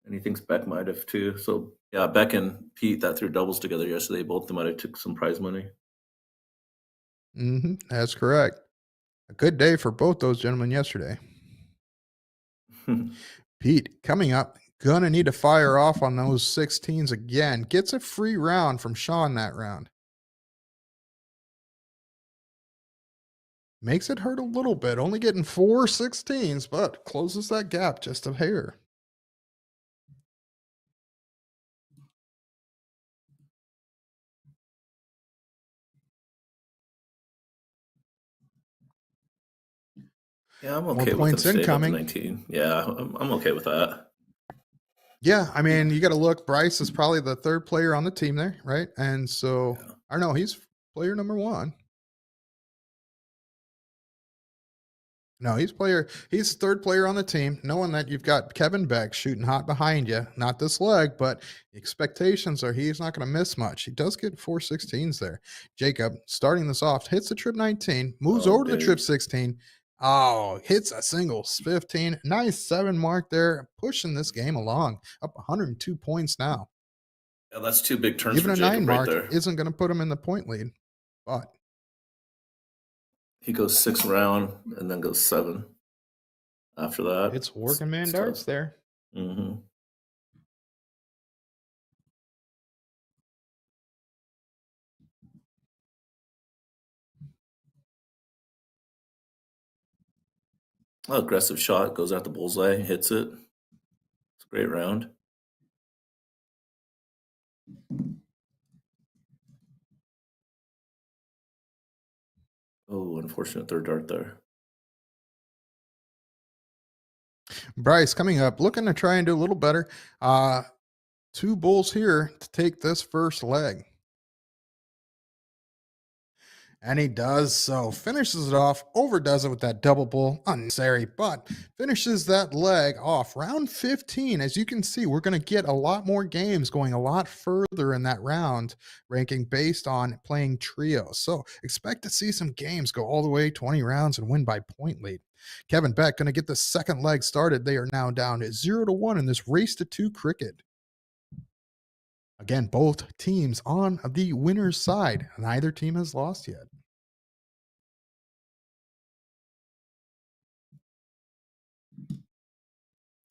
And he thinks Beck might have too. So yeah, Beck and Pete that threw doubles together yesterday. Both of them might have took some prize money. That's correct. A good day for both those gentlemen yesterday. Pete coming up, gonna need to fire off on those 16s again. Gets a free round from Sean that round. Makes it hurt a little bit, only getting 4 16s, but closes that gap just a hair. Yeah, I'm More okay with points him staying up to incoming. 19. Yeah, I'm okay with that. Yeah, I mean, you got to look. Bryce is probably the third player on the team there, right? And so, Yeah. I don't know, he's player number 1. No, he's third player on the team, knowing that you've got Kevin Beck shooting hot behind you. Not this leg, but the expectations are he's not going to miss much. He does get 4 16s there. Jacob, starting this off, hits the trip 19, moves over to the trip 16. Oh, hits a singles 15. Nice 7 mark there, pushing this game along, up 102 points now. Yeah, that's 2 big turns Even for a Jacob 9 right mark there. isn't going to put him in the point lead, but he goes 6 round and then goes 7 after that. it's working man darts tough. there. Mm-hmm. Aggressive shot, goes out the bullseye, hits it. It's a great round. Oh, unfortunate third dart there. Bryce coming up, looking to try and do a little better. 2 bulls here to take this first leg. And he does so. Finishes it off, overdoes it with that double bull. Unnecessary, but finishes that leg off. Round 15, as you can see, we're going to get a lot more games going a lot further in that round ranking based on playing trios. So expect to see some games go all the way 20 rounds and win by point lead. Kevin Beck going to get the second leg started. They are now down at 0-1 in this race to 2 cricket. Again, both teams on the winner's side. Neither team has lost yet.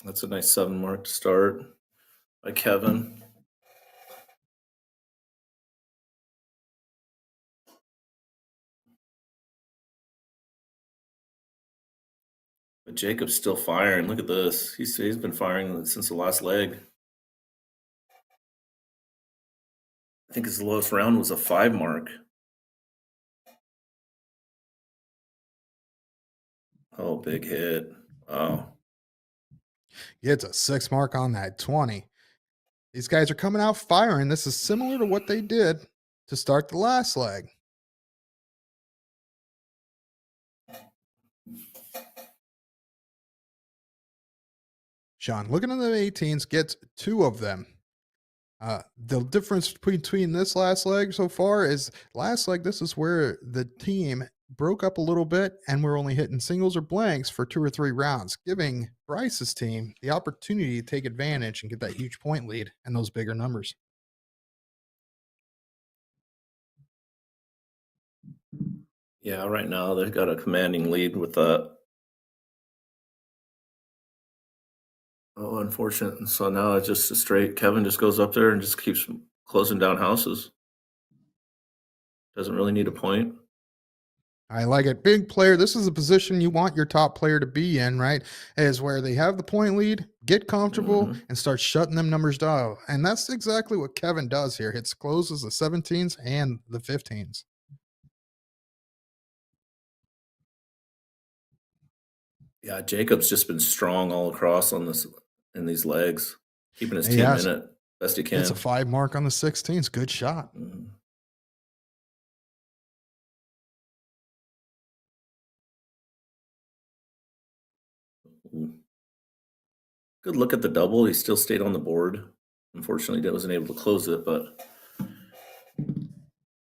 That's a nice 7 mark to start by Kevin. But Jacob's still firing. Look at this. He's been firing since the last leg. I think his lowest round was a 5 mark. Oh, big hit. Wow. Gets a 6 mark on that 20. These guys are coming out firing. This is similar to what they did to start the last leg. Sean, looking at the 18s, gets 2 of them. The difference between this last leg so far is last leg, this is where the team broke up a little bit and we're only hitting singles or blanks for 2 or 3 rounds, giving Bryce's team the opportunity to take advantage and get that huge point lead and those bigger numbers. Yeah, right now they've got a commanding lead with that. Oh, unfortunate. So now it's just a straight. Kevin just goes up there and just keeps closing down houses. Doesn't really need a point. I like it. Big player. This is a position you want your top player to be in, right? Is where they have the point lead, get comfortable, Mhm. and start shutting them numbers down. And that's exactly what Kevin does here. Hits closes the 17s and the 15s. Yeah, Jacob's just been strong all across on this in these legs, keeping his He team has in it best he hits a can. 5 mark on the 16s. Good shot. Mhm. Ooh. Good look at the double. He still stayed on the board. Unfortunately, he wasn't able to close it, but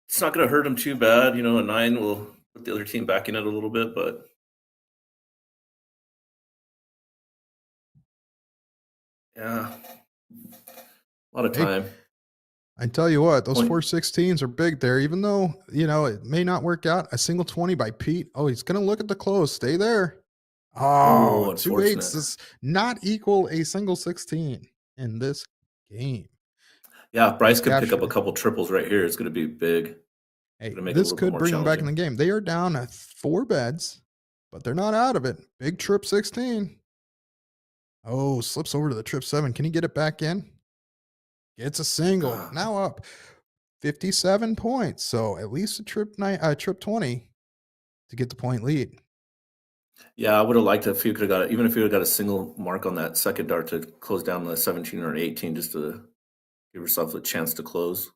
it's not going to hurt him too bad. You know, a 9 will put the other team back in it a little bit, but yeah, a lot of Hey, time. I tell you what, those Point. 416s are big there, even though, it may not work out. A single 20 by Pete. Oh, he's going to look at the close. Stay there. Oh, Oh, two eights unfortunate. does not equal a single 16 in this game. Yeah, if Bryce Nice could pick up a capture. couple triples right here, it's going to be big. It's Hey, going to make it a this little bit could more bring them back in the challenging. game. They are down at 4 beds, but they're not out of it. Big trip 16. Oh, slips over to the trip 7. Can he get it back in? Gets a single. Ah, Now up 57 points. So at least a trip 20 to get the point lead. yeah, I would have liked if you could have got it, even if you would have got a single mark on that second dart to close down the 17 or an 18, just to give yourself a chance to close.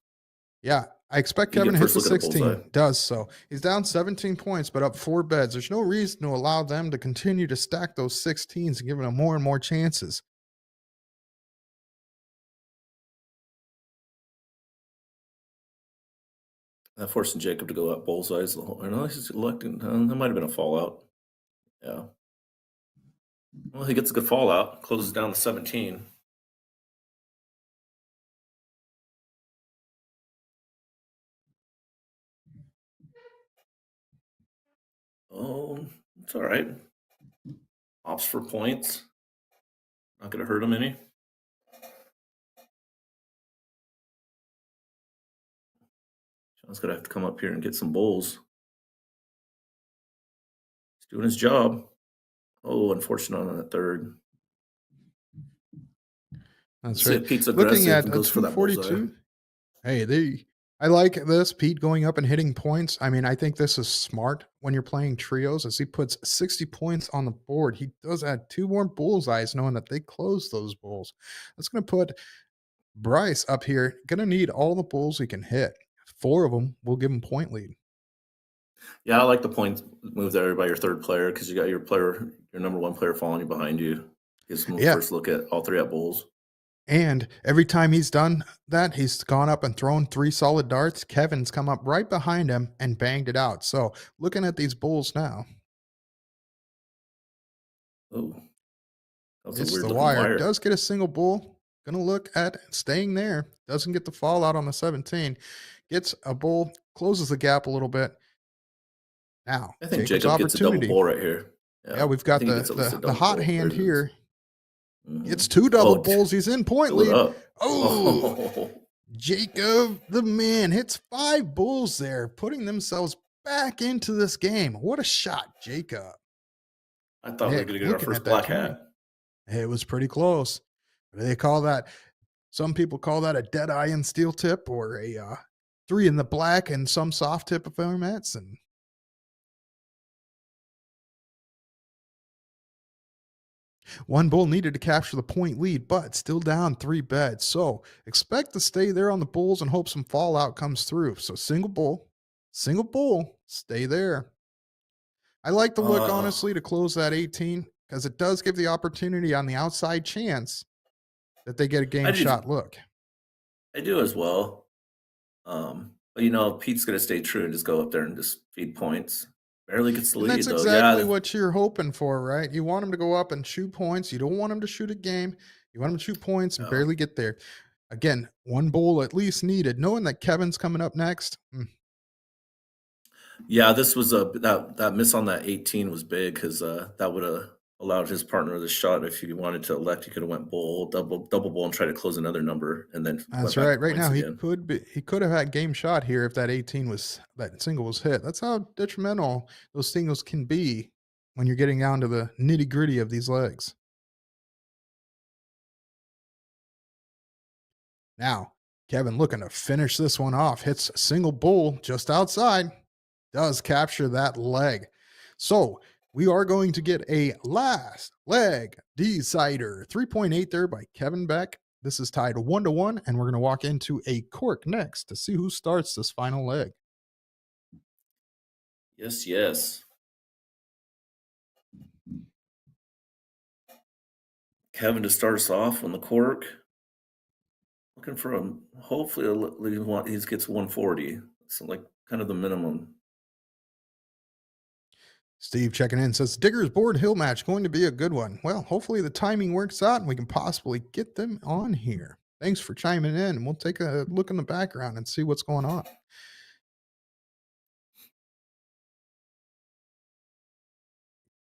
Yeah, I expect You Kevin get to hit first the look at a bullseye. 16. Does so. He's down 17 points, but up 4 beds. There's no reason to allow them to continue to stack those 16s and giving them more and more chances. That forcing Jacob to go up bullseyes the whole. I know he's electing. That might have been a fallout. Yeah. Well, he gets a good fallout. Closes down to 17. Oh, it's all right. Opts for points. Not going to hurt him any. John's going to have to come up here and get some bowls. He's doing his job. Oh, unfortunate on that third. That's Let's see right. if Pete's Looking aggressive at and a goes for that bullseye. 242. Hey, I like this. Pete going up and hitting points. I mean, I think this is smart when you're playing trios as he puts 60 points on the board. He does add 2 more bullseyes, knowing that they close those bulls. That's going to put Bryce up here. Going to need all the bulls he can hit. 4 of them will give him point lead. Yeah, I like the point move there by your third player because you got your player, your number 1 player following behind you. Gives him a Yeah. first look at all 3 at bulls. And every time he's done that, he's gone up and thrown 3 solid darts. Kevin's come up right behind him and banged it out. So looking at these bulls now, Oh, that was a it's weird the looking wire. wire. Does get a single bull. Gonna look at staying there. Doesn't get the fallout on the 17. Gets a bull, closes the gap a little bit. Now, I think Jacob's Jacob gets a double opportunity. bull right here. Yeah, we've I got think he gets at least a the double hot bull. hand There it is. here. It's Mhm. 2 double Oh, bulls. He's in point fill it lead. up. Oh, Oh, Jacob, the man, hits 5 bulls there, putting themselves back into this game. What a shot, Jacob. I thought we were Nick, going to get our looking first at that black 20. hat. It was pretty close. They call that, some people call that a dead eye and steel tip or a 3 in the black and some soft tip formats. And one bull needed to capture the point lead, but still down 3 beds. So expect to stay there on the bulls and hope some fallout comes through. So single bull, stay there. I like the look, honestly, to close that 18 because it does give the opportunity on the outside chance that they get a I game do, shot look. I do as well. But Pete's going to stay true and just go up there and just feed points. Barely gets the And lead that's though. exactly Yeah, what you're hoping for, right? You want him to go up and shoot points. You don't want him to shoot a game. You want him to shoot points and yeah. barely get there. Again, 1 bowl at least needed. Knowing that Kevin's coming up next, Yeah, this was that miss on that 18 was big because that would have allowed his partner the shot. If he wanted to elect, he could have went bull, double bull, and try to close another number, and then That's went back right. to Right points now, again. he could have had game shot here if that 18 was that single was hit. That's how detrimental those singles can be when you're getting down to the nitty gritty of these legs. Now, Kevin looking to finish this one off, hits a single bull just outside, does capture that leg. So we are going to get a last leg decider. 3.8 there by Kevin Beck. This is tied 1-1, and we're going to walk into a cork next to see who starts this final leg. Yes. Kevin to start us off on the cork. Looking for him. Hopefully, he gets 140. So, like, kind of the minimum. Steve checking in says Digger's board hill match going to be a good one. Well, hopefully the timing works out and we can possibly get them on here. Thanks for chiming in, and we'll take a look in the background and see what's going on.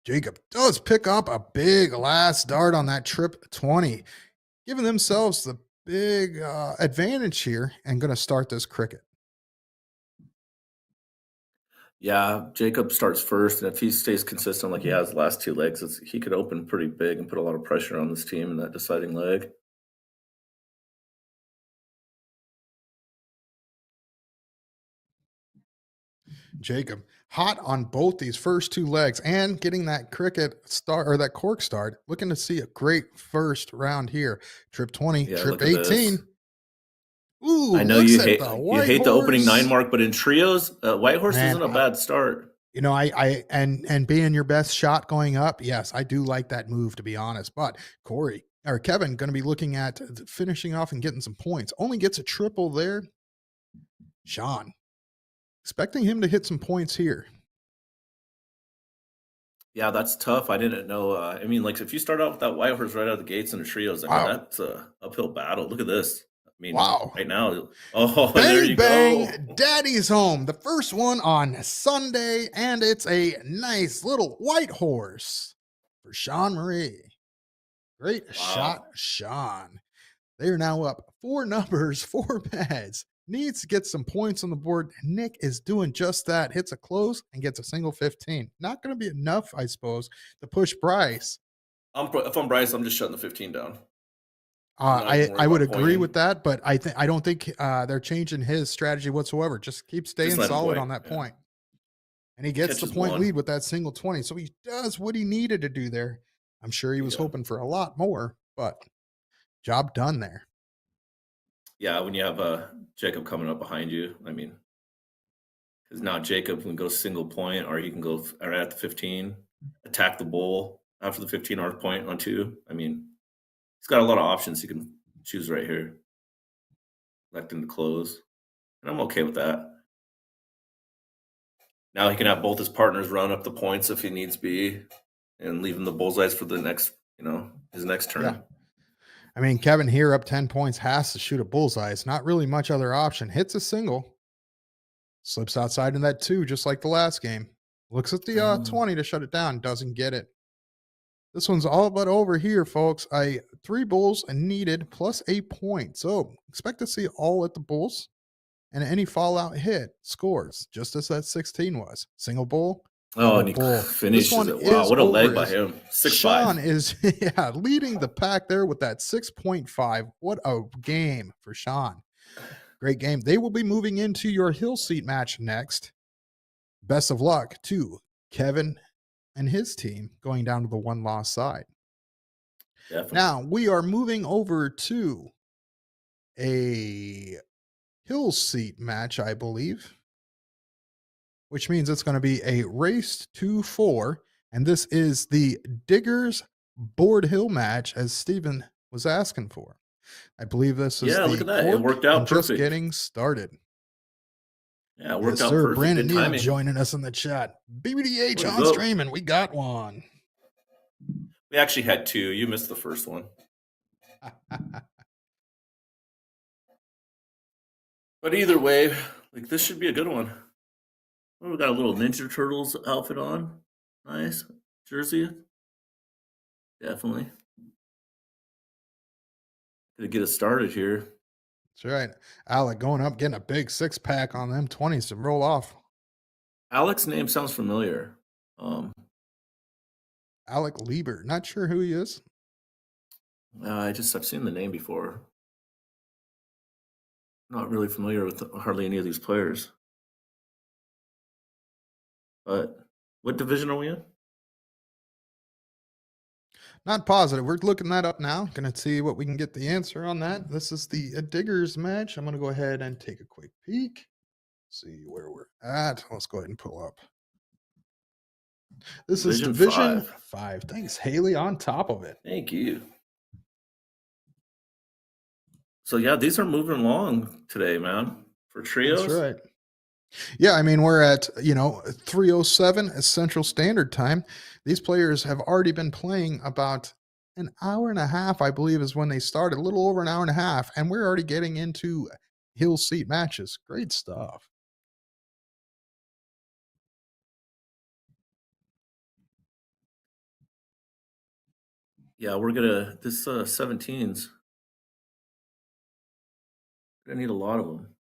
Jacob does pick up a big last dart on that trip 20, giving themselves the big advantage here and going to start this cricket. Yeah, Jacob starts first, and if he stays consistent like he has the last two legs, he could open pretty big and put a lot of pressure on this team in that deciding leg. Jacob hot on both these first two legs and getting that cricket start or that cork start. Looking to see a great first round here. Trip 20, Yeah, trip look at 18. this. Ooh, I know looks you at hate the you white hate the opening 9 horse. mark, but in trios, white horse Man, isn't a bad start. You know, and being your best shot going up, yes, I do like that move, to be honest. But Corey or Kevin going to be looking at finishing off and getting some points. Only gets a triple there. Sean, expecting him to hit some points here. Yeah, that's tough. I didn't know. I mean, like, if you start out with that white horse right out of the gates in the trios, I mean, Wow. that's a uphill battle. Look at this. I mean, Wow. right now, oh, Bang, there you bang, go. Daddy's home. The first one on Sunday, and it's a nice little white horse for Sean Marie. Great shot, Wow. Sean. They are now up 4 numbers, 4 pads. Needs to get some points on the board. Nick is doing just that. Hits a close and gets a single 15. Not going to be enough, I suppose, to push Bryce. If I'm Bryce, I'm just shutting the 15 down. I'm not even worried I would about agree pointing. with that, but I don't think they're changing his strategy whatsoever. Just keep staying Just let him solid point, on that yeah. point. And he gets Catches the point one. lead with that single 20. So he does what he needed to do there. I'm sure he was hoping for a lot more, but job done there. Yeah, when you have Jacob coming up behind you, I mean, because now Jacob can go single point, or he can go right at the 15, attack the bull after the 15 or point on 2. I mean, he's got a lot of options he can choose right here. Electing to close, and I'm okay with that. Now he can have both his partners run up the points if he needs be, and leave him the bullseyes for the next, his next turn. Yeah. I mean, Kevin here up 10 points has to shoot a bullseye. It's not really much other option. Hits a single, slips outside in that 2, just like the last game. Looks at the 20 to shut it down. Doesn't get it. This one's all but over here, folks. 3 bulls needed plus a point. So expect to see all at the bulls, and any fallout hit scores, just as that 16 was. Single bull, Oh, and he bull. finishes This one it. Wow, is what a leg over by as him. 6'5". Sean is leading the pack there with that 6.5. What a game for Sean. Great game. They will be moving into your hill seat match next. Best of luck to Kevin and his team going down to the 1-loss side. Definitely. Now we are moving over to a hill seat match, I believe, which means it's going to be a race to 4. And this is the Diggers Board Hill match, as Steven was asking for. I believe this is Look the at that. It cork worked out and just perfect. getting started. Yeah, it worked Yes, out sir. perfect. Brandon Good Neal timing. joining us in the chat. BBDH What is on up? streaming. We got one. We actually had 2. You missed the first one. But either way, like, this should be a good one. Oh, we got a little Ninja Turtles outfit on. Nice jersey. Definitely. Gonna get us started here. That's right. Alec going up, getting a big 6-pack on them 20s to roll off. Alex's name sounds familiar. Alec Lieber. Not sure who he is. I've seen the name before. Not really familiar with hardly any of these players. But what division are we in? Not positive. We're looking that up now. Going to see what we can get the answer on that. This is the Diggers match. I'm going to go ahead and take a quick peek. See where we're at. Let's go ahead and pull up. This is Division 5. Thanks, Haley, on top of it. Thank you. So, yeah, these are moving along today, man, for trios. That's right. Yeah, I mean, we're at, 3:07 Central Standard Time. These players have already been playing about an hour and a half, I believe, is when they started, a little over an hour and a half, and we're already getting into hill seat matches. Great stuff. Yeah, this 17s, gonna need a lot of them.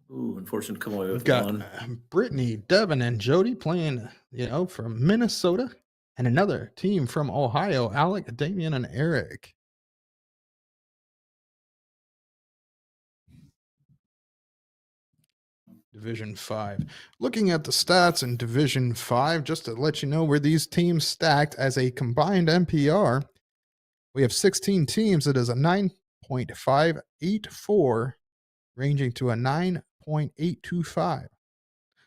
Ooh, unfortunate to come away We've with got one. Brittany, Devin, and Jody playing, from Minnesota, and another team from Ohio, Alec, Damian, and Eric. Division 5. Looking at the stats in Division 5, just to let you know where these teams stacked as a combined MPR, we have 16 teams. It is a 9.584, ranging to a 9.825.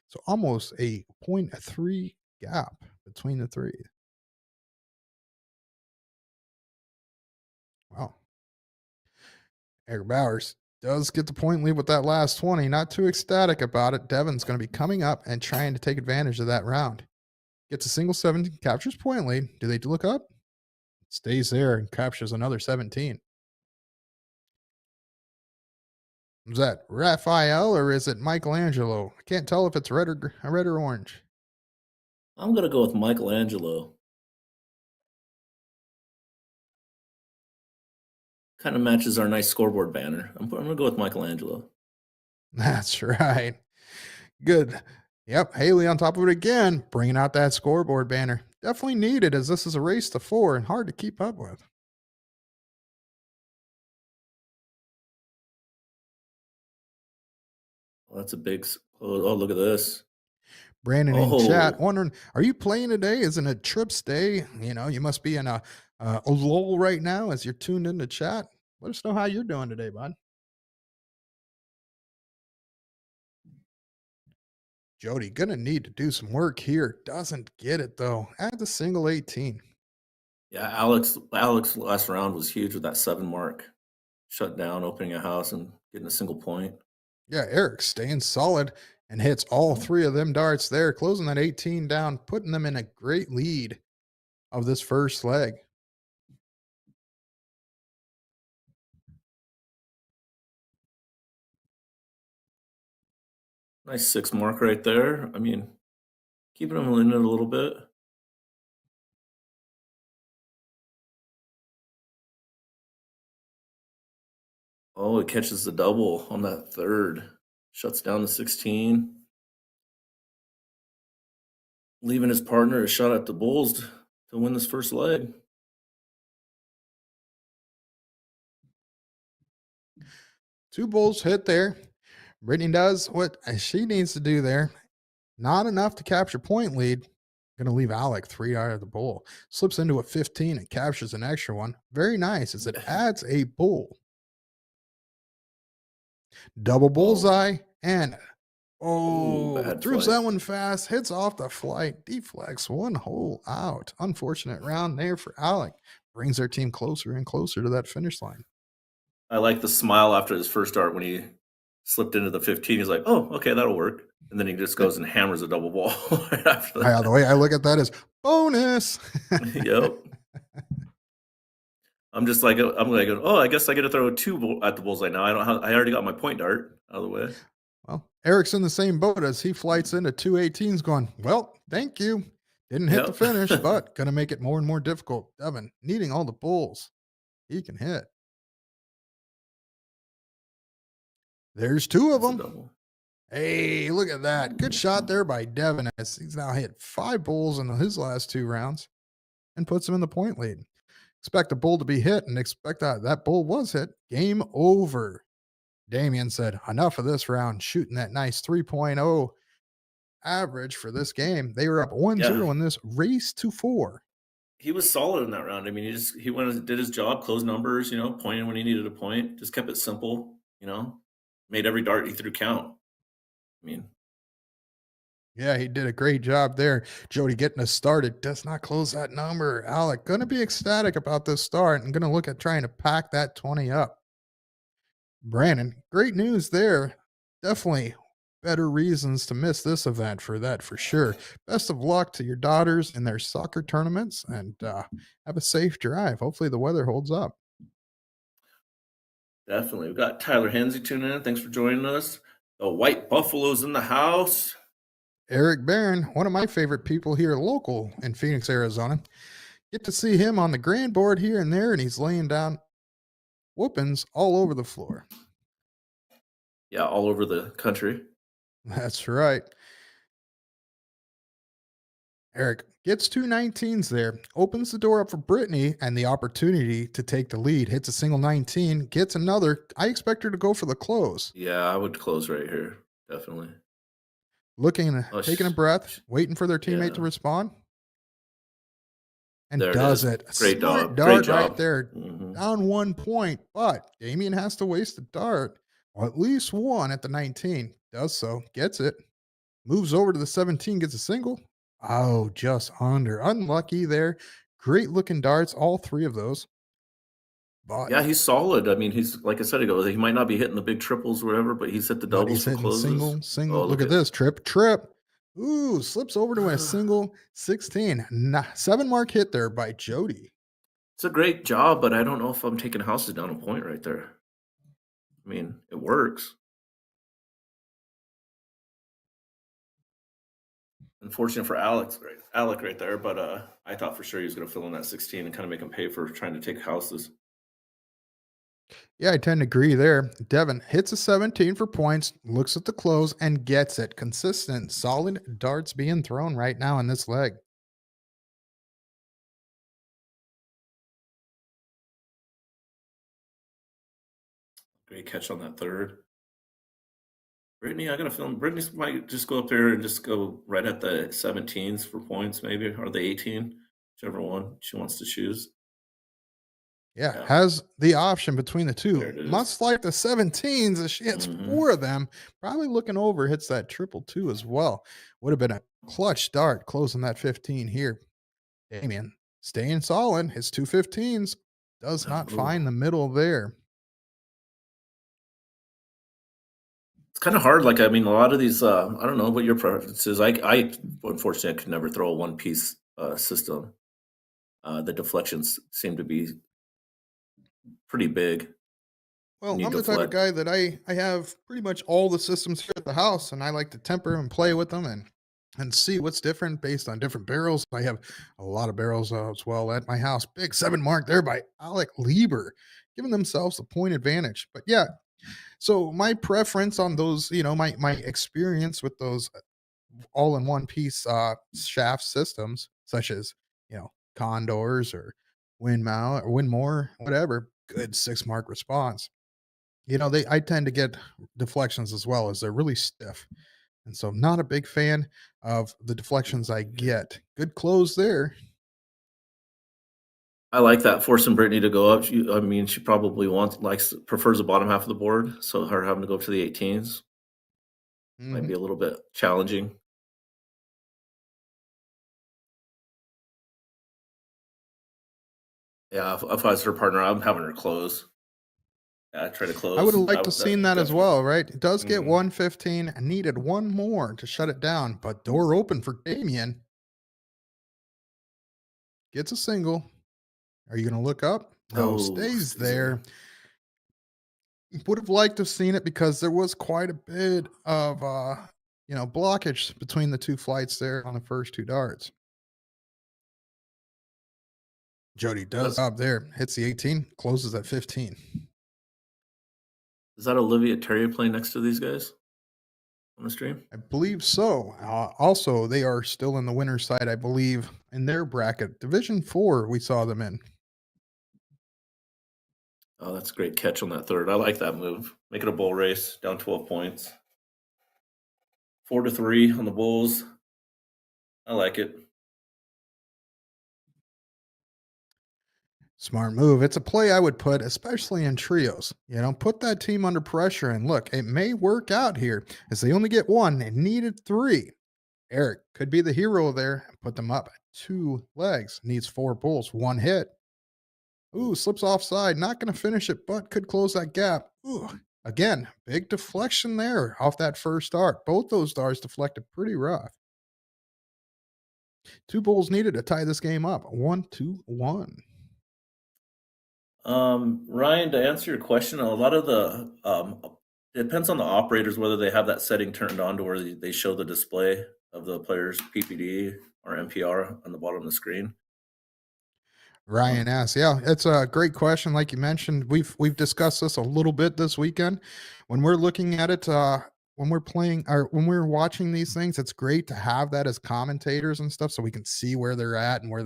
So almost a 0.3 gap between the three. Wow. Eric Bowers does get the point lead with that last 20. Not too ecstatic about it. Devin's going to be coming up and trying to take advantage of that round. Gets a single 17, captures point lead. Do they look up? Stays there and captures another 17. Is that Raphael or is it Michelangelo? I can't tell if it's red or orange. I'm gonna go with Michelangelo. Kind of matches our nice scoreboard banner. I'm gonna go with Michelangelo. That's right. Good. Yep. Haley on top of it again, bringing out that scoreboard banner. Definitely needed as this is a race to 4 and hard to keep up with. Well, that's a big. Oh, look at this. Brandon in chat wondering, are you playing today? Isn't it Trips Day? You must be in a lull right now as you're tuned into chat. Let us know how you're doing today, bud. Jody, gonna need to do some work here. Doesn't get it though. At the single 18. Yeah, Alex last round was huge with that 7 mark. Shut down, opening a house and getting a single point. Yeah, Eric staying solid and hits all 3 of them darts there, closing that 18 down, putting them in a great lead of this first leg. Nice 6 mark right there. I mean, keeping them in it a little bit. Oh, it catches the double on that 3rd. Shuts down the 16. Leaving his partner a shot at the Bulls to win this first leg. Two Bulls hit there. Brittany does what she needs to do there. Not enough to capture point lead. Going to leave Alec 3 out of the bull. Slips into a 15 and captures an extra one. Very nice as it adds a bull. Double bullseye and throws that one fast. Hits off the flight. Deflects 1 hole out. Unfortunate round there for Alec. Brings their team closer and closer to that finish line. I like the smile after his first start when he slipped into the 15. He's like, oh, okay, that'll work. And then he just goes and hammers a double ball right after that. The way I look at that is bonus. Yep. I'm like, oh, I guess I get to throw 2 at the bullseye now. I already got my point dart out of the way. Well, Eric's in the same boat as he flights into 2 18s going, well, thank you. Didn't hit the Yep. finish, but gonna make it more and more difficult. Devin needing all the bulls he can hit. There's two of That's a them. double. Hey, look at that. Good shot there by Devin as he's now hit 5 bulls in his last 2 rounds and puts him in the point lead. Expect a bull to be hit and expect that bull was hit. Game over. Damien said, enough of this round, shooting that nice 3.0 average for this game. They were up 1-0 Yeah. in this race to 4. He was solid in that round. I mean, he went and did his job, closed numbers, pointed when he needed a point, just kept it simple, made every dart he threw count. I mean, Yeah, he did a great job there. Jody getting us started does not close that number. Alec, going to be ecstatic about this start and going to look at trying to pack that 20 up. Brandon, great news there. Definitely better reasons to miss this event for sure. Best of luck to your daughters in their soccer tournaments and have a safe drive. Hopefully the weather holds up. definitely. We've got Tyler Hensey tuning in. Thanks for joining us. The White Buffalo's in the house. Eric Barron, one of my favorite people here local in Phoenix, Arizona. Get to see him on the grand board here and there, and he's laying down whoopings all over the floor. Yeah, all over the country. That's right. Eric gets 2 19s there, opens the door up for Brittany and the opportunity to take the lead. Hits a single 19, gets another. I expect her to go for the close. Yeah, I would close right here. Definitely. Looking, Oh, taking a breath, waiting for their teammate to yeah. respond. And There it does is. it. Great Smart job. dart Great right job. there. Mhm. Down 1 point, but Damien has to waste a dart, or at least one at the 19. Does so, gets it. Moves over to the 17, gets a single. Oh, just under. Unlucky there. Great looking darts, all 3 of those. But Yeah, he's solid. I mean, he's like I said ago, he might not be hitting the big triples or whatever, but he's hit the But doubles he's for hitting closes. single. Oh, Look look at at this. Trip. Ooh, slips over to a single 16. 7 mark hit there by Jody. it's a great job, but I don't know if I'm taking houses down a point right there. I mean, it works. Unfortunate for Alec right there, but I thought for sure he was going to fill in that 16 and kind of make him pay for trying to take houses. Yeah, I tend to agree there. Devin hits a 17 for points, looks at the close, and gets it. Consistent, solid darts being thrown right now in this leg. Great catch on that third. Brittany, I got a feeling Brittany might just go up there and just go right at the 17s for points, maybe, or the 18, whichever one she wants to choose. Yeah, Yeah. has the option between the There two. it is. Much like the 17s, as she hits Mhm. 4 of them, probably looking over, hits that triple two as well. Would have been a clutch dart closing that 15 here. Damien staying solid. His 2 15s does not Ooh. find the middle there. It's kind of hard. Like, I mean, a lot of these, I don't know what your preference is. I unfortunately, I could never throw a one piece system. The deflections seem to be pretty big. Well, You I'm the type of deflect. guy that I have pretty much all the systems here at the house, and I like to temper and play with them and see what's different based on different barrels. I have a lot of barrels as well at my house. Big 7 mark there by Alec Lieber, giving themselves a point advantage. But yeah, so my preference on those, my experience with those all in one piece shaft systems, such as Condors or Windmount or Windmore, whatever, good 6 mark response. They I tend to get deflections as well as they're really stiff. And so not a big fan of the deflections I get. Good close there. I like that forcing Brittany to go up. I mean, she probably prefers the bottom half of the board, so her having to go up to the 18s might Mhm. be a little bit challenging. Yeah, if I was her partner, I'm having her close. Yeah, try to I would close. have liked to seen that as Definitely. well, right? It does get Mhm. 115, needed one more to shut it down, but door open for Damien. Gets a single. Are you going to look up? No, Oh, stays stays there. there. Would have liked to have seen it because there was quite a bit of blockage between the two flights there on the first 2 darts. Jody Is that does up there, hits the 18, closes at 15. is that Olivia Terry playing next to these guys on the stream? I believe so. Also, they are still in the winner's side, I believe, in their bracket. Division 4, we saw them in. Oh, that's a great catch on that third. I like that move. Make it a bull race, down 12 points. 4-3 on the Bulls. I like it. Smart move. It's a play I would put, especially in trios. Put that team under pressure and look, it may work out here as they only get one and needed three. Eric could be the hero there and put them up 2 legs. Needs 4 pulls, 1 hit. Ooh, slips offside. Not going to finish it, but could close that gap. Ooh, again, big deflection there off that first start. Both those stars deflected pretty rough. 2 pulls needed to tie this game up. 1-1. Ryan, to answer your question, a lot of the it depends on the operators whether they have that setting turned on to where they show the display of the player's PPD or MPR on the bottom of the screen. Ryan asks, yeah, it's a great question. Like you mentioned, we've discussed this a little bit this weekend. When we're looking at it, when we're playing or when we're watching these things, it's great to have that as commentators and stuff, so we can see where they're at and where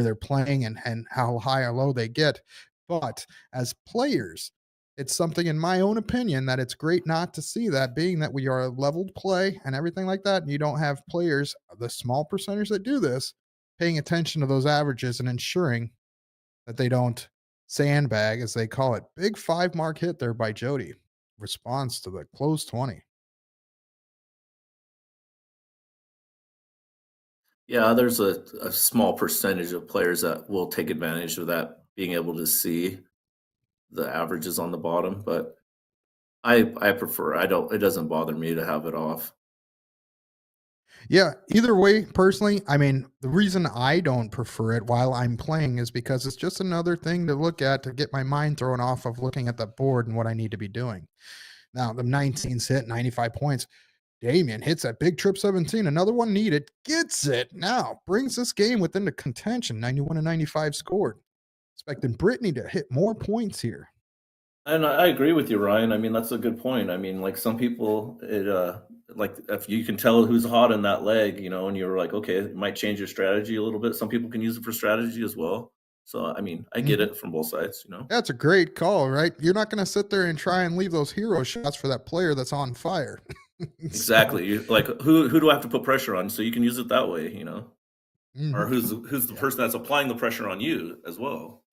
they're playing and how high or low they get. But as players, it's something, in my own opinion, that it's great not to see that, being that we are a leveled play and everything like that, and you don't have players, the small percentage that do this, paying attention to those averages and ensuring that they don't sandbag, as they call it. Big 5 mark hit there by Jody. Response to the close 20. Yeah, there's a small percentage of players that will take advantage of that, being able to see the averages on the bottom, but I prefer it doesn't bother me to have it off. Yeah, either way, personally, I mean, the reason I don't prefer it while I'm playing is because it's just another thing to look at to get my mind thrown off of looking at the board and what I need to be doing. Now, the 19's hit, 95 points. Damien hits that big trip 17. Another one needed. Gets it. Now brings this game within the contention. 91 and 95 scored. Expecting Brittany to hit more points here. And I agree with you, Ryan. I mean, that's a good point. I mean, like some people, like if you can tell who's hot in that leg, and you're like, okay, it might change your strategy a little bit. Some people can use it for strategy as well. So, I mean, I get it from both sides. That's a great call, right? You're not going to sit there and try and leave those hero shots for that player that's on fire. Exactly. Like, who do I have to put pressure on? So you can use it that way. Or Mhm. who's the Yeah. person that's applying the pressure on you as well.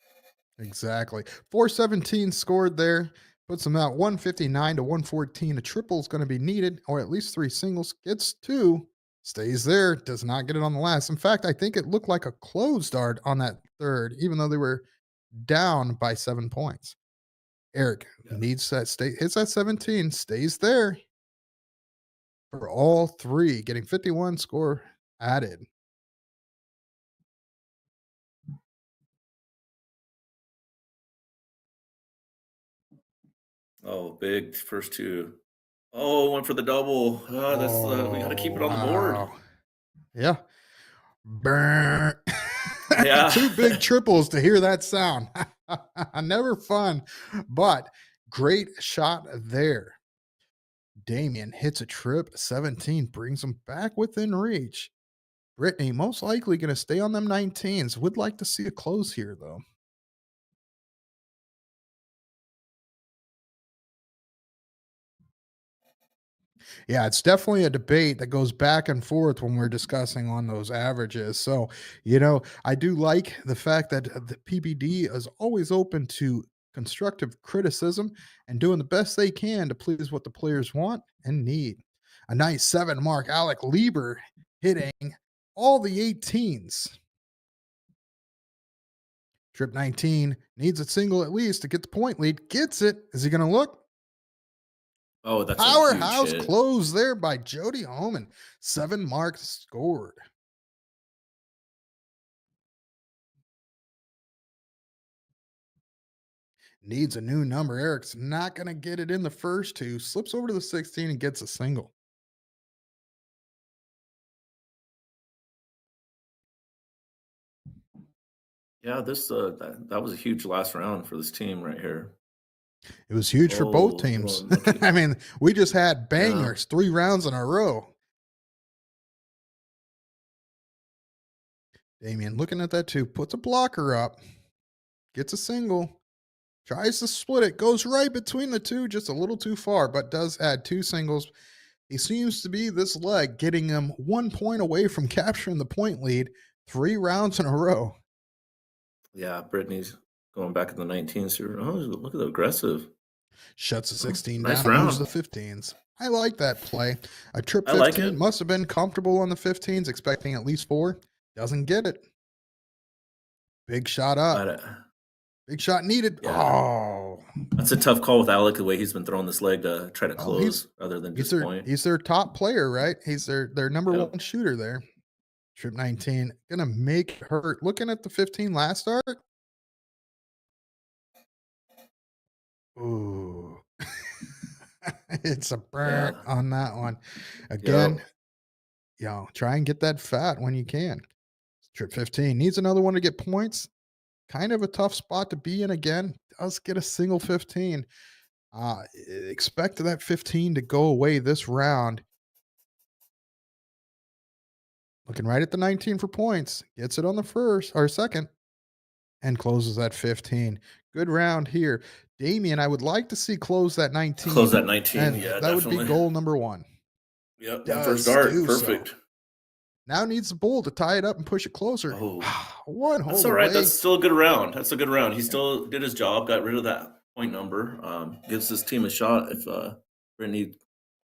Exactly. 417 scored there. Puts them out 159 to 114. A triple is going to be needed, or at least 3 singles. Gets 2. Stays there. Does not get it on the last. In fact, I think it looked like a closed dart on that third, even though they were down by 7 points. Eric Yeah. needs that stay, hits that 17, stays there for all 3, getting 51 score added. Oh, big first two. Oh, went for the double. That's we got to keep it Oh, on the board. wow. Yeah. Burn. Yeah. 2 big triples to hear that sound. Never fun, but great shot there. Damien hits a trip 17, brings him back within reach. Brittany most likely going to stay on them 19s. Would like to see a close here, though. Yeah, it's definitely a debate that goes back and forth when we're discussing on those averages. So, I do like the fact that the PPD is always open to constructive criticism and doing the best they can to please what the players want and need. A nice 7 mark, Alec Lieber hitting all the 18s. Trip 19 needs a single at least to get the point lead. Gets it. Is he going to look? Oh, that's a huge Powerhouse hit. close there by Jody Homan. 7 marks scored. Needs a new number. Eric's not going to get it in the first 2. Slips over to the 16 and gets a single. Yeah, this that was a huge last round for this team right here. It was huge for both Oh, a teams. little unlucky. I mean, we just had Yeah, bangers 3 rounds in a row. Damien looking at that too, puts a blocker up, gets a single, tries to split it, goes right between the two, just a little too far, but does add 2 singles. He seems to be this leg getting him 1 point away from capturing the point lead 3 rounds in a row. yeah. Brittany's going back in the 19s here. Oh, look at the aggressive. Shuts the Oh, 16 nice down and moves round. the 15s. I like that play. A trip I like 15 it. must have been comfortable on the 15s, expecting at least 4. Doesn't get it. Big shot But up. Big shot needed. yeah, Oh, that's a tough call with Alec the way he's been throwing this leg to try to well, he's close rather than he's just their point. he's their top player, right? He's their number Yep. one shooter there. Trip 19 gonna make it hurt. Looking at the 15 last start. Ooh, it's a burn Yeah. on that one. Again, Yep. try and get that fat when you can. Trip 15 needs another one to get points. Kind of a tough spot to be in again. Does get a single 15. Expect that 15 to go away this round. Looking right at the 19 for points. Gets it on the first or second and closes at 15. Good round here. Damien, I would like to see close that Close 19, that 19. and Yeah, that would be definitely. goal number 1. Yep. One first Does dart. do so. Perfect. Now needs the bull to tie it up and push it closer. Oh, One that's hole all right. That's away. still a good round. That's a good round. He still did his job. Got rid of that point number. Gives his team a shot if Brittany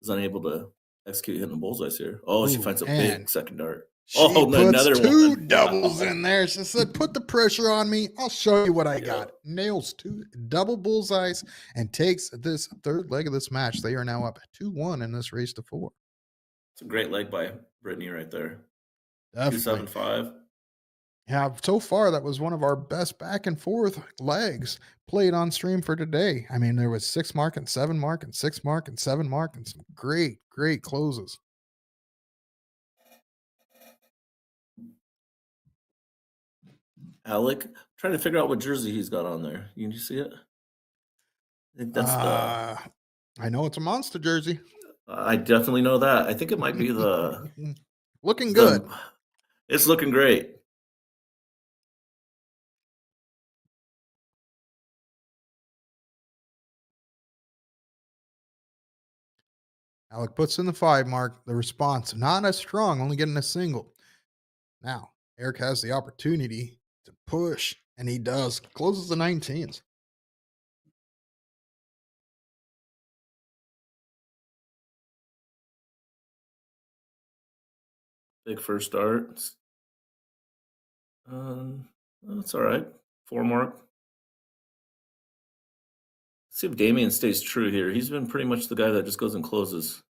is unable to execute hitting the bullseyes here. Oh, she Ooh, finds a and big second dart. she Oh, puts another 2 one. doubles Wow. in there. She said, "Put the pressure on me. I'll show you what I got." Yep. Nails 2 double bullseyes and takes this third leg of this match. They are now up 2-1 in this race to 4. It's a great leg by Brittany right there. Definitely. 275. Yeah, so far that was one of our best back and forth legs played on stream for today. I mean, there was 6 mark and 7 mark and 6 mark and 7 mark and some great, great closes. Alec, trying to figure out what jersey he's got on there. You see it? I think that's the. Uh, I know it's a monster jersey. I definitely know that. I think it might be the. Looking good. the it's looking great. Alec puts in the 5 mark. The response not as strong, only getting a single. Now, Eric has the opportunity to push, and he does. Closes the 19s. Big first start. That's all right. 4 mark. See if Damien stays true here. He's been pretty much the guy that just goes and closes.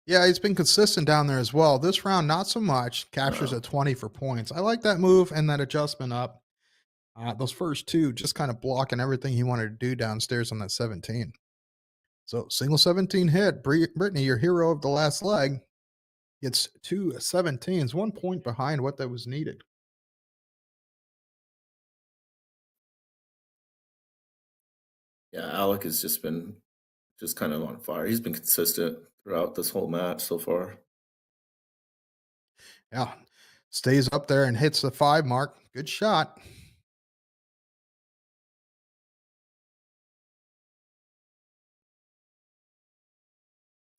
Yeah, he's been consistent down there as well. This round, not so much. Captures at 20 for points. I like that move and that adjustment up. Those first 2 just kind of blocking everything he wanted to do downstairs on that 17. So single 17 hit. Brittany, your hero of the last leg, gets 2 17s, 1 point behind what that was needed. Yeah, Alec has just been just kind of on fire. He's been consistent throughout this whole match so far. Yeah, stays up there and hits the 5 mark. Good shot.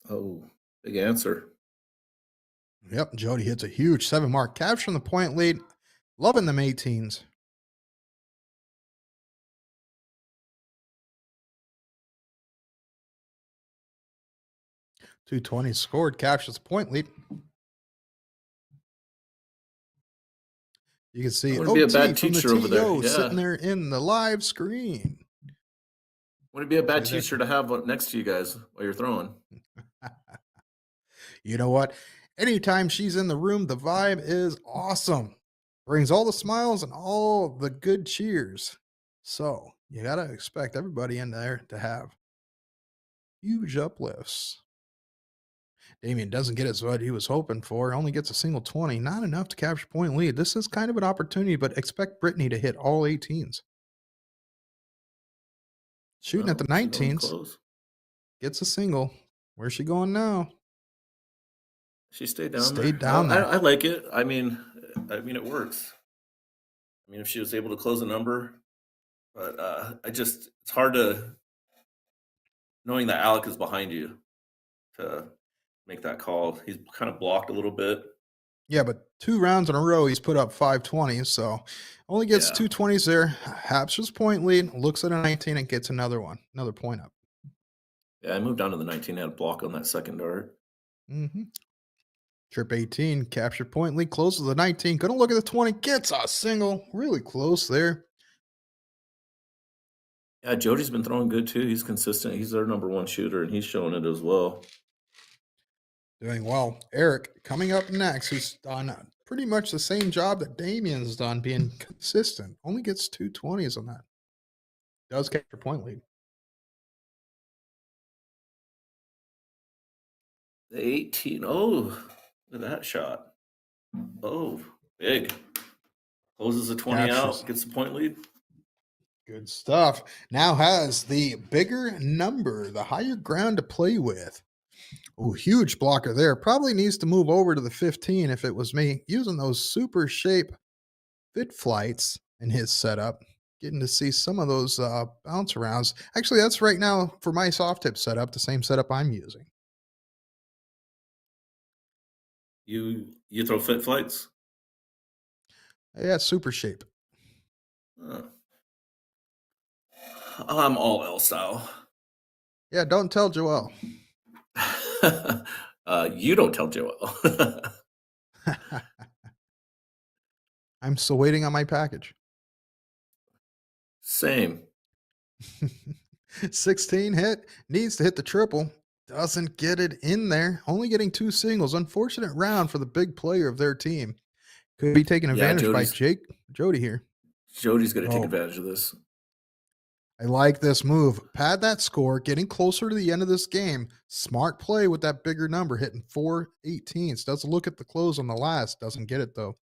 Oh, big answer. Yep, Jody hits a huge 7 mark. Capturing the point lead. Loving them 18s. 220 scored. Captures the point lead. You can see Wouldn't be a OT bad from the teacher over there. TO sitting Yeah. there in the live screen. Would it be a bad See that? teacher to have next to you guys while you're throwing? You know what? Anytime she's in the room, the vibe is awesome. Brings all the smiles and all the good cheers. So you got to expect everybody in there to have huge uplifts. Damien doesn't get what he was hoping for. Only gets a single 20. Not enough to capture point lead. This is kind of an opportunity, but expect Brittany to hit all 18s. Shooting at the Well, she's going 19s. close. Gets a single. Where's she going now? She stayed down Stayed there. down there. I like it. I mean, it works. I mean, if she was able to close a number, but it's hard to knowing that Alec is behind you to make that call. He's kind of blocked a little bit. Yeah, but 2 rounds in a row, he's put up 520s, so only gets Yeah. 2 20s there. Captures point lead, looks at a 19 and gets another one, another point up. Yeah, I moved down to the 19, had a block on that second dart. Mm-hmm. Trip 18, capture point lead, closes the 19. Gonna look at the 20, gets a single. Really close there. Yeah, Jody's been throwing good too. He's consistent. He's their number one shooter, and he's showing it as well. Doing well. Eric coming up next, who's done pretty much the same job that Damien's done, being consistent. Only gets 2 20s on that. Does capture point lead. The 18. Oh, look at that shot. Oh, big. Closes the 20 Captures. out, gets the point lead. Good stuff. Now has the bigger number, the higher ground to play with. Oh, huge blocker there. Probably needs to move over to the 15 if it was me. Using those super shape fit flights in his setup. Getting to see some of those bounce arounds. Actually, that's right now for my soft tip setup, the same setup I'm using. You throw fit flights? Yeah, super shape. I'm all L style. Yeah, don't tell Joel. You don't tell Joel. I'm still waiting on my package. Same. 16 hit. Needs to hit the triple. Doesn't get it in there. Only getting 2 singles. Unfortunate round for the big player of their team. Could be taken advantage by Jody here. Jody's going to take advantage of this. I like this move. Pad that score, getting closer to the end of this game. Smart play with that bigger number, hitting 4 18s. Doesn't look at the close on the last. Doesn't get it, though.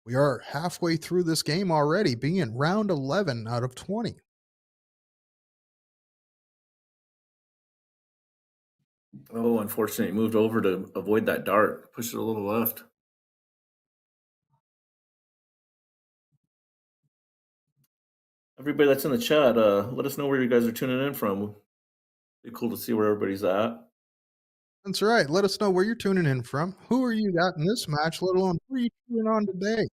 We are halfway through this game already, being in round 11 out of 20. Oh, unfortunately, moved over to avoid that dart. Pushed it a little left. Everybody that's in the chat, let us know where you guys are tuning in from. Be cool to see where everybody's at. That's right. Let us know where you're tuning in from. Who are you got in this match, let alone who are you tuning on today? If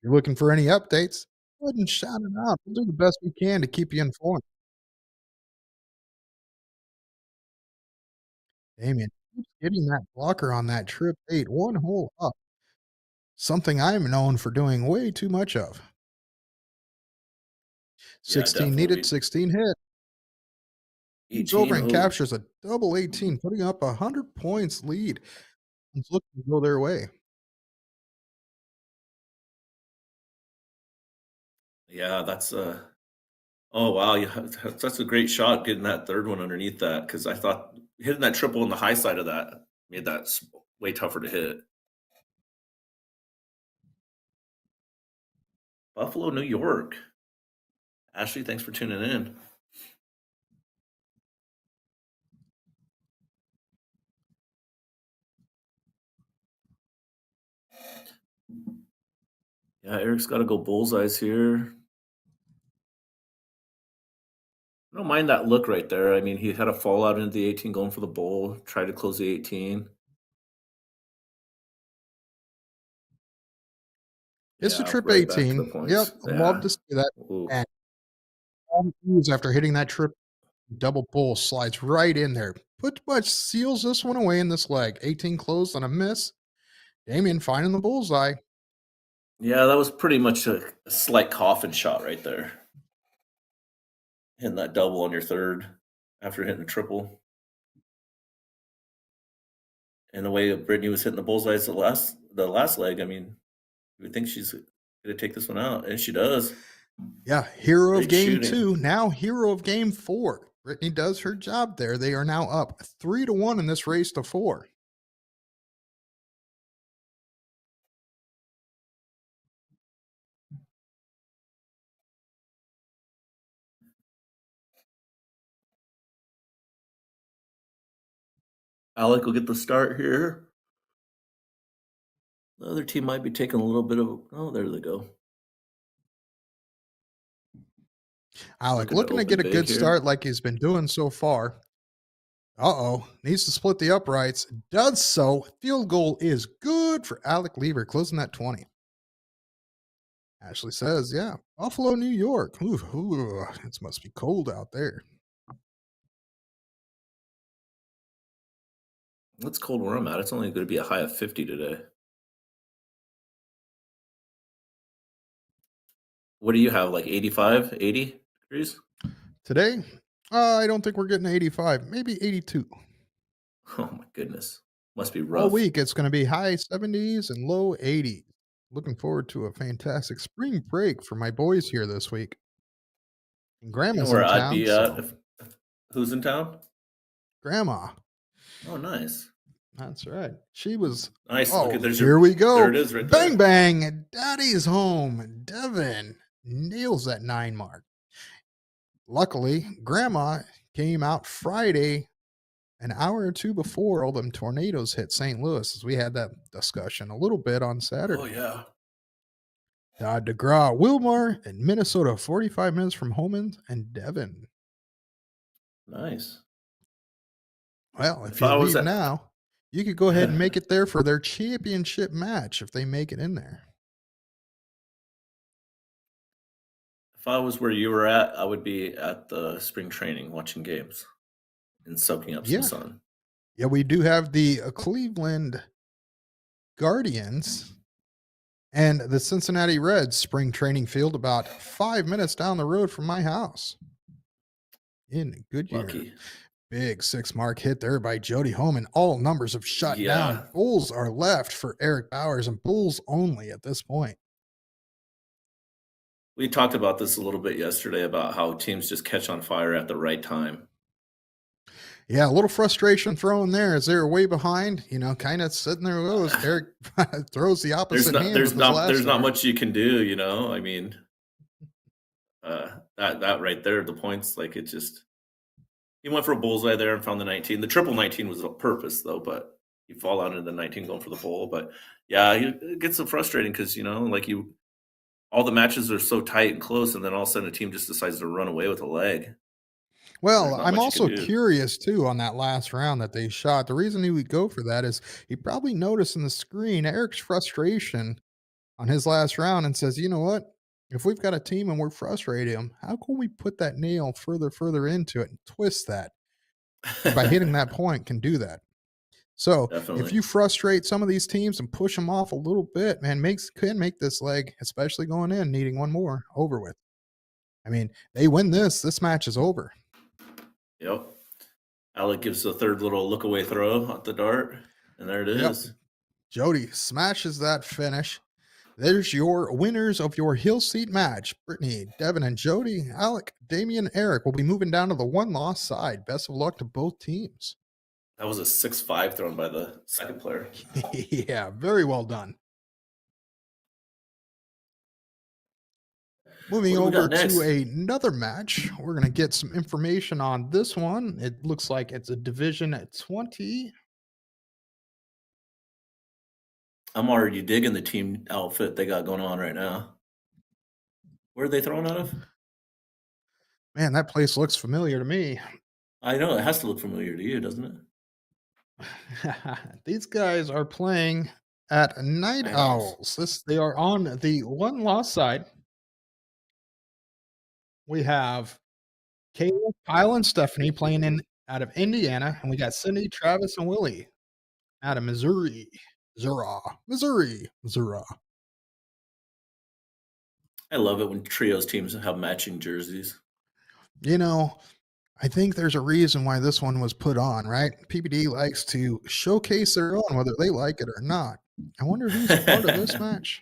you're looking for any updates, go ahead and shout it out. We'll do the best we can to keep you informed. Damien keeps getting that blocker on that trip 8, 1 hole up. Something I'm known for doing way too much of. 16 needed, 16 hit. He's over and captures a double 18, putting up 100 points lead. It's looking to go their way. Yeah, that's oh wow, that's a great shot getting that third one underneath that, because I thought hitting that triple on the high side of that made that way tougher to hit. Buffalo, New York. Ashley, thanks for tuning in. Yeah, Eric's got to go bullseyes here. I don't mind that look right there. I mean, he had a fallout into the 18 going for the bowl, tried to close the 18. It's the trip 18. Yep, I'd love to see that. And after hitting that trip, double bull slides right in there. Pretty much seals this one away in this leg. 18 closed on a miss. Damien finding the bullseye. Yeah, that was pretty much a slight coffin shot right there. Hitting that double on your third after hitting a triple. And the way Brittany was hitting the bullseyes the last leg, I mean, you would think she's going to take this one out, and she does. Yeah, hero of game 2, now hero of game 4. Brittany does her job there. They are now up 3-1 in this race to 4. Alec will get the start here. The other team might be taking a little bit of. Oh, there they go. Alec Looking looking to to open get a big good here. start like he's been doing so far. Uh-oh, needs to split the uprights. Does so. Field goal is good for Alec Lever, closing that 20. Ashley says, yeah, Buffalo, New York. Ooh, it must be cold out there. It's cold where I'm at. It's only going to be a high of 50 today. What do you have, like 85, 80 degrees? Today, I don't think we're getting 85, maybe 82. Oh my goodness. Must be All rough. week, it's going to be high 70s and low 80s. Looking forward to a fantastic spring break for my boys here this week. And You know Grandma's where in I'd town, be so at if who's in town? Grandma. Oh, nice. That's right. She was. Nice. Look Oh, at there's here your. we go. There it is right Bang, there. bang. Daddy's home. Devin nails that 9 mark. Luckily, Grandma came out Friday, an hour or two before all them tornadoes hit St. Louis, as we had that discussion a little bit on Saturday. Oh yeah. DeGraw, Wilmar, and Minnesota, 45 minutes from Holman and Devon. Nice. Well, if If you I was leave at- now, you could go ahead and make it there for their championship match if they make it in there. If I was where you were at, I would be at the spring training watching games and soaking up Yeah. some sun. Yeah, we do have the Cleveland Guardians and the Cincinnati Reds spring training field about 5 minutes down the road from my house in Goodyear. Lucky. Big 6 mark hit there by Jody Homan. All numbers have shut down. Bulls are left for Eric Bowers and Bulls only at this point. We talked about this a little bit yesterday about how teams just catch on fire at the right time. Yeah, a little frustration thrown there as they were way behind, kind of sitting there goes. Eric throws the opposite hand. There's not much you can do, I mean, that right there, the points, like it just. He went for a bullseye there and found the 19. The triple 19 was on purpose though, but you fall out into the 19 going for the bull. But yeah, it gets so frustrating because all the matches are so tight and close, and then all of a sudden a team just decides to run away with a leg. Well, I'm also curious too on that last round that they shot. The reason he would go for that is he probably noticed in the screen Eric's frustration on his last round and says, you know what? If we've got a team and we're frustrating them, how can we put that nail further into it and twist that? And by hitting that point can do that. So Definitely. if you frustrate some of these teams and push them off a little bit, man, can make this leg, especially going in, needing one more, over with. I mean, they win this match is over. Yep. Alec gives the third little look away throw at the dart, and there it is. Jody smashes that finish. There's your winners of your Hill Seat match. Brittany, Devin, and Jody. Alec, Damian, Eric will be moving down to the 1-loss side. Best of luck to both teams. That was a 6-5 thrown by the second player. Yeah, very well done. Moving over to another match, we're going to get some information on this one. It looks like it's a Division 20. I'm already digging the team outfit they got going on right now. Where are they throwing out of? Man, that place looks familiar to me. I know. It has to look familiar to you, doesn't it? These guys are playing at Night Owls. They are on the 1-loss side. We have Caleb, Kyle, and Stephanie playing out of Indiana, and we got Cindy, Travis, and Willie out of Missouri. Missouri. I love it when trios teams have matching jerseys. I think there's a reason why this one was put on, right? PPD likes to showcase their own, whether they like it or not. I wonder who's part of this match.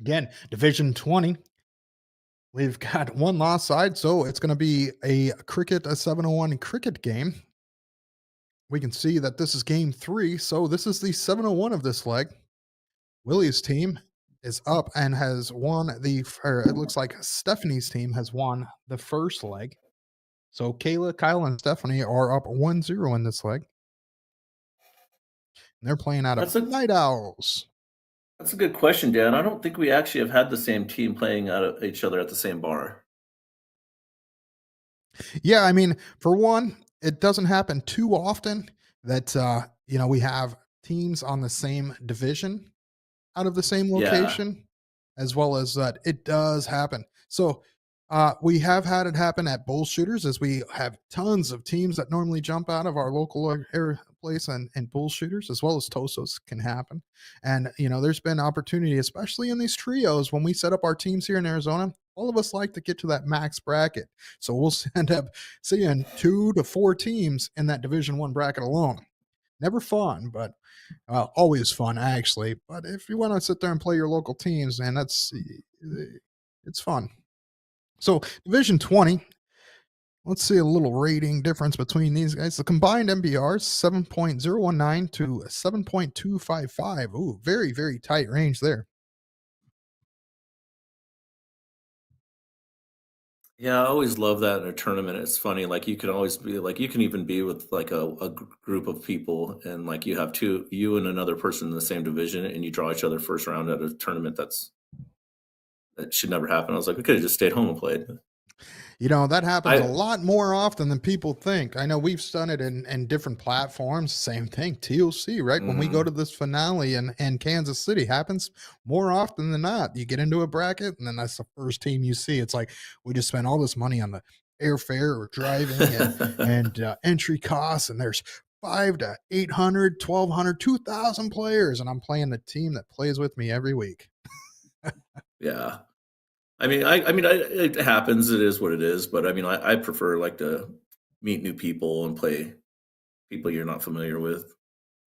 Again, Division 20. We've got one lost side, so it's going to be a 701 cricket game. We can see that this is game 3, so this is the 701 of this leg. Willie's team is up and has won or it looks like Stephanie's team has won the first leg. So Kayla, Kyle, and Stephanie are up 1-0 in this leg. And they're playing out of That's a Night Owls. that's a good question, Dan. I don't think we actually have had the same team playing at each other at the same bar. Yeah, I mean, for one, it doesn't happen too often that we have teams on the same division out of the same Yeah, location, as well as that it does happen. So we have had it happen at bull shooters, as we have tons of teams that normally jump out of our local area place and bull shooters, as well as tosos can happen. And there's been opportunity, especially in these trios, when we set up our teams here in Arizona. All of us like to get to that max bracket, so we'll end up seeing 2 to 4 teams in that Division 1 bracket alone. Never fun, but always fun actually. But if you want to sit there and play your local teams, man, it's fun. So Division 20, let's see a little rating difference between these guys. The combined MBRs 7.019 to 7.255. Ooh, very, very tight range there. yeah. I always love that in a tournament. It's funny, like you can always be like you can even be with like a group of people, and like you and another person in the same division, and you draw each other first round at a tournament that should never happen. I was like, we could have just stayed home and played. That happens a I lot more often than people think. I know we've done it in different platforms. Same thing, TOC, right? When we go to mhm. this finale in Kansas City, happens more often than not. You get into a bracket, and then that's the first team you see. It's like we just spent all this money on the airfare or driving and entry costs, and there's 5 to 800, 1,200, 2,000 players, and I'm playing the team that plays with me every week. Yeah. It happens. It is what it is. But I mean, I prefer like to meet new people and play people you're not familiar with.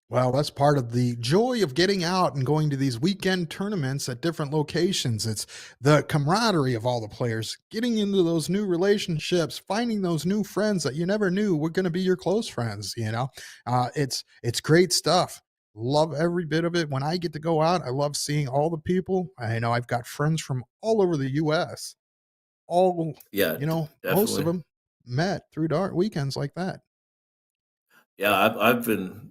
Well, that's part of the joy of getting out and going to these weekend tournaments at different locations. It's the camaraderie of all the players, getting into those new relationships, finding those new friends that you never knew were going to be your close friends. It's great stuff. Love every bit of it. When I get to go out, I love seeing all the people. I know I've got friends from all over the U.S. All Yeah, most of definitely. them met through dark weekends like that. Yeah, I've been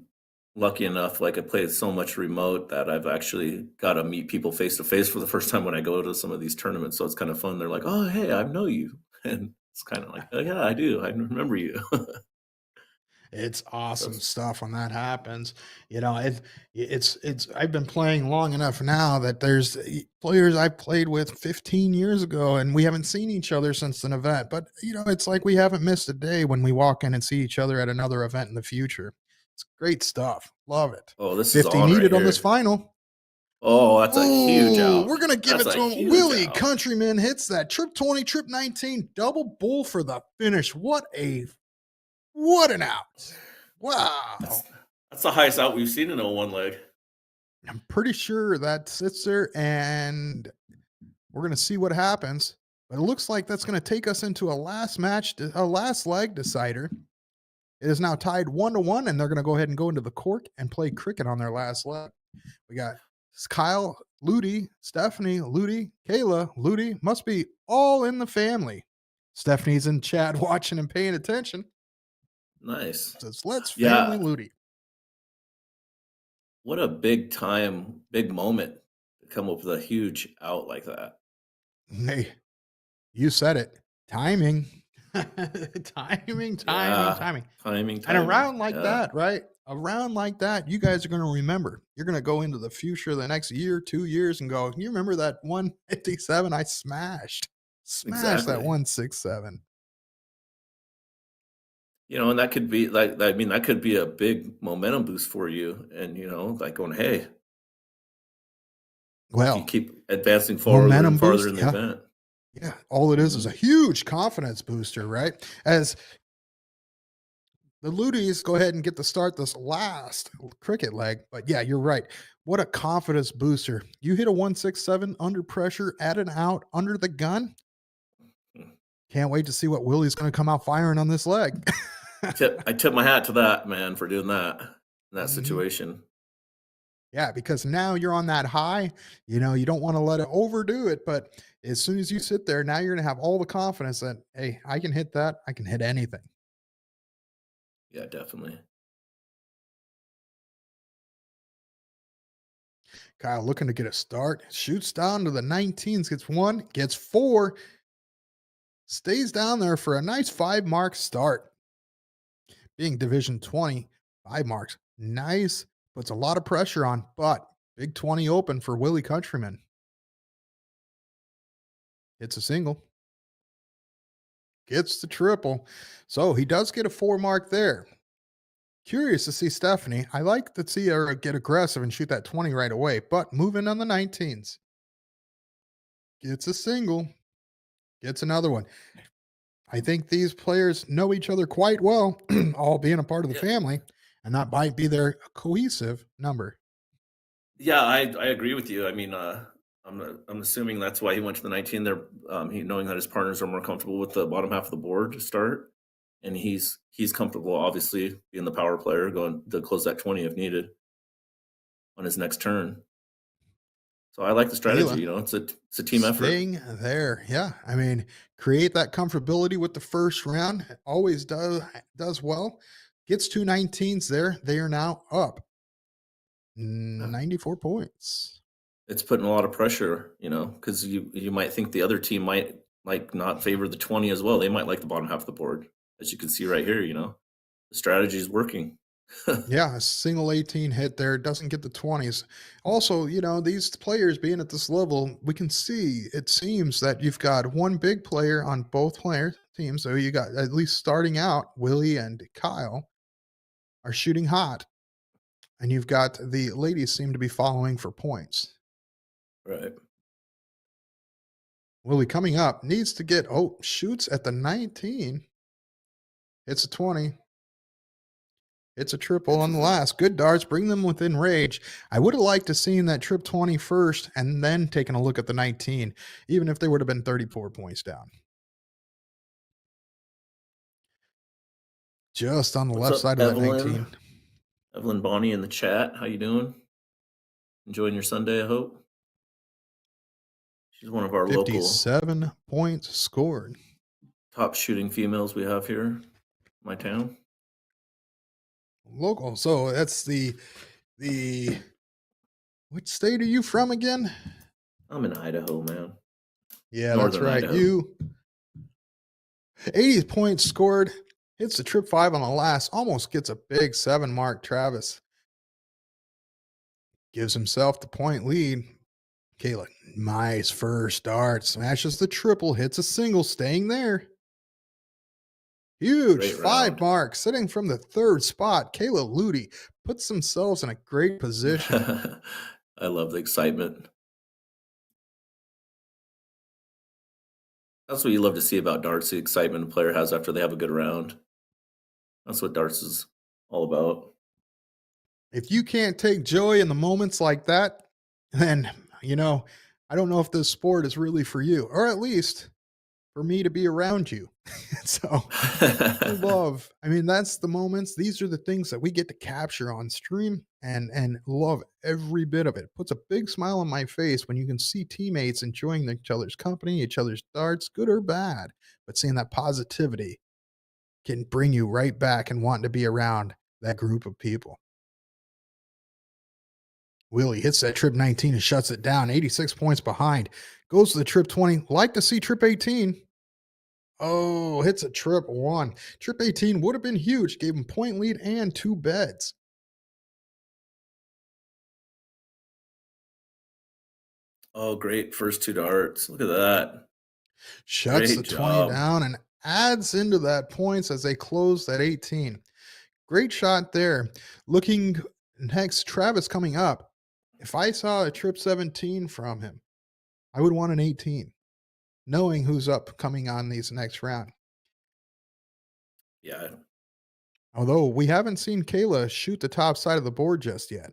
lucky enough. Like I played so much remote that I've actually got to meet people face to face for the first time when I go to some of these tournaments. So it's kind of fun. They're like, "Oh, hey, I know you," and it's kind of like, "Oh yeah, I do. I remember you." It's So awesome it's, stuff when that happens. It's I've been playing long enough now that there's players I played with 15 years ago, and we haven't seen each other since an event. But it's like we haven't missed a day when we walk in and see each other at another event in the future. It's great stuff. Love it. oh, this is 50 on right needed on this here. final. Oh, that's a huge Oh, out. we're gonna give That's it a to him. huge Willie out. Countryman hits that trip 20, trip 19, double bull for the finish. What an out. That's Wow. that's the highest out we've seen in a one leg. I'm pretty sure that sits there, and we're going to see what happens. But it looks like that's going to take us into a last match, a last leg decider. It is now tied 1-1, and they're going to go ahead and go into the court and play cricket on their last leg. We got Kyle, Ludi, Stephanie, Ludi, Kayla, Ludi. Must be all in the family. Stephanie's in chat watching and paying attention. Nice. Says, let's family Yeah. Ludi. What a big moment to come up with a huge out like that. Hey, you said it. Timing. Timing, timing, Yeah. timing. And Timing. around like Yeah. that, right? Around like that, you guys are going to remember. You're going to go into the future the next year, 2 years, and go, you remember that 157 I smashed? Smashed that Exactly. 167. And that could be like that could be a big momentum boost for you. And like going, hey, if you Well, keep advancing farther and momentum farther boost. in the Yeah. event. Yeah. All it is a Mhm. huge confidence booster, right? As the Ludis go ahead and get to start this last cricket leg. But yeah, you're right. What a confidence booster. You hit a 167 under pressure, at an out, under the gun. Can't wait to see what Willie's going to come out firing on this leg. I tip my hat to that man for doing that in that Mhm. situation. Yeah, because now you're on that high. You don't want to let it overdo it. But as soon as you sit there, now you're going to have all the confidence that, hey, I can hit that. I can hit anything. Yeah, definitely. Kyle looking to get a start. Shoots down to the 19s, gets one, gets four, stays down there for a nice 5 mark start. Being Division 20, 5 marks. Nice. Puts a lot of pressure on, but big 20 open for Willie Countryman. Hits a single, gets the triple. So he does get a 4 mark there. Curious to see Stephanie. I like to see her get aggressive and shoot that 20 right away, but moving on the 19s. Gets a single, gets another one. I think these players know each other quite well, all being a part of the Yeah, family, and that might be their cohesive number. yeah, I agree with you. I mean, I'm assuming that's why he went to the 19 there. He knowing that his partners are more comfortable with the bottom half of the board to start, and he's comfortable, obviously, being the power player, going to close that 20 if needed on his next turn. So I like the strategy. Kayla You know, it's a team effort. staying there. Yeah. I mean, create that comfortability with the first round. Always does well. Gets 2 19s there. They are now up Yeah. 94 points. It's putting a lot of pressure, you know, because you might think the other team might like not favor the 20 as well. They might like the bottom half of the board, as you can see right here. You know, the strategy is working. Yeah, a single 18 hit there doesn't get the 20s. Also, these players being at this level, we can see it seems that you've got one big player on both player teams. So you got, at least starting out, Willie and Kyle are shooting hot, and you've got the ladies seem to be following for points. Right. Willie coming up needs to get, oh, shoots at the 19. It's a 20. It's a triple on the Interesting. last. Good darts. Bring them within range. I would have liked to seen that trip 20 first and then taking a look at the 19, even if they would have been 34 points down. Just on the What's left up, side of that Evelyn? 19. Evelyn Bonnie in the chat. How you doing? Enjoying your Sunday, I hope. She's one of our local 57 points scored. top shooting females we have here in my town. Local. So that's the which state are you from again? I'm in Idaho, man. Yeah, that's Northern right. Idaho. You 80 points scored. Hits the trip 5 on the last. Almost gets a big 7 mark. Travis gives himself the point lead. Kayla, nice first start. Smashes the triple, hits a single, staying there. Huge Great 5 round. mark, sitting from the third spot. Kayla Ludi puts themselves in a great position. I love the excitement. That's what you love to see about darts, the excitement a player has after they have a good round. That's what darts is all about. If you can't take joy in the moments like that, then, I don't know if this sport is really for you, or at least for me to be around you. So I mean, that's the moments. These are the things that we get to capture on stream and love every bit of it. Puts a big smile on my face when you can see teammates enjoying each other's company, each other's darts, good or bad. But seeing that positivity can bring you right back and wanting to be around that group of people. Willie hits that trip 19 and shuts it down, 86 points behind. Goes to the trip 20. Like to see trip 18. Oh, hits a trip 1. Trip 18 would have been huge. Gave him point lead and 2 beds. Oh, great first two darts. Look at that. Shuts the Great 20 job. down and adds into that points as they close that 18. Great shot there. Looking next, Travis coming up. If I saw a trip 17 from him, I would want an 18, knowing who's up coming on these next round. Yeah. Although we haven't seen Kayla shoot the top side of the board just yet.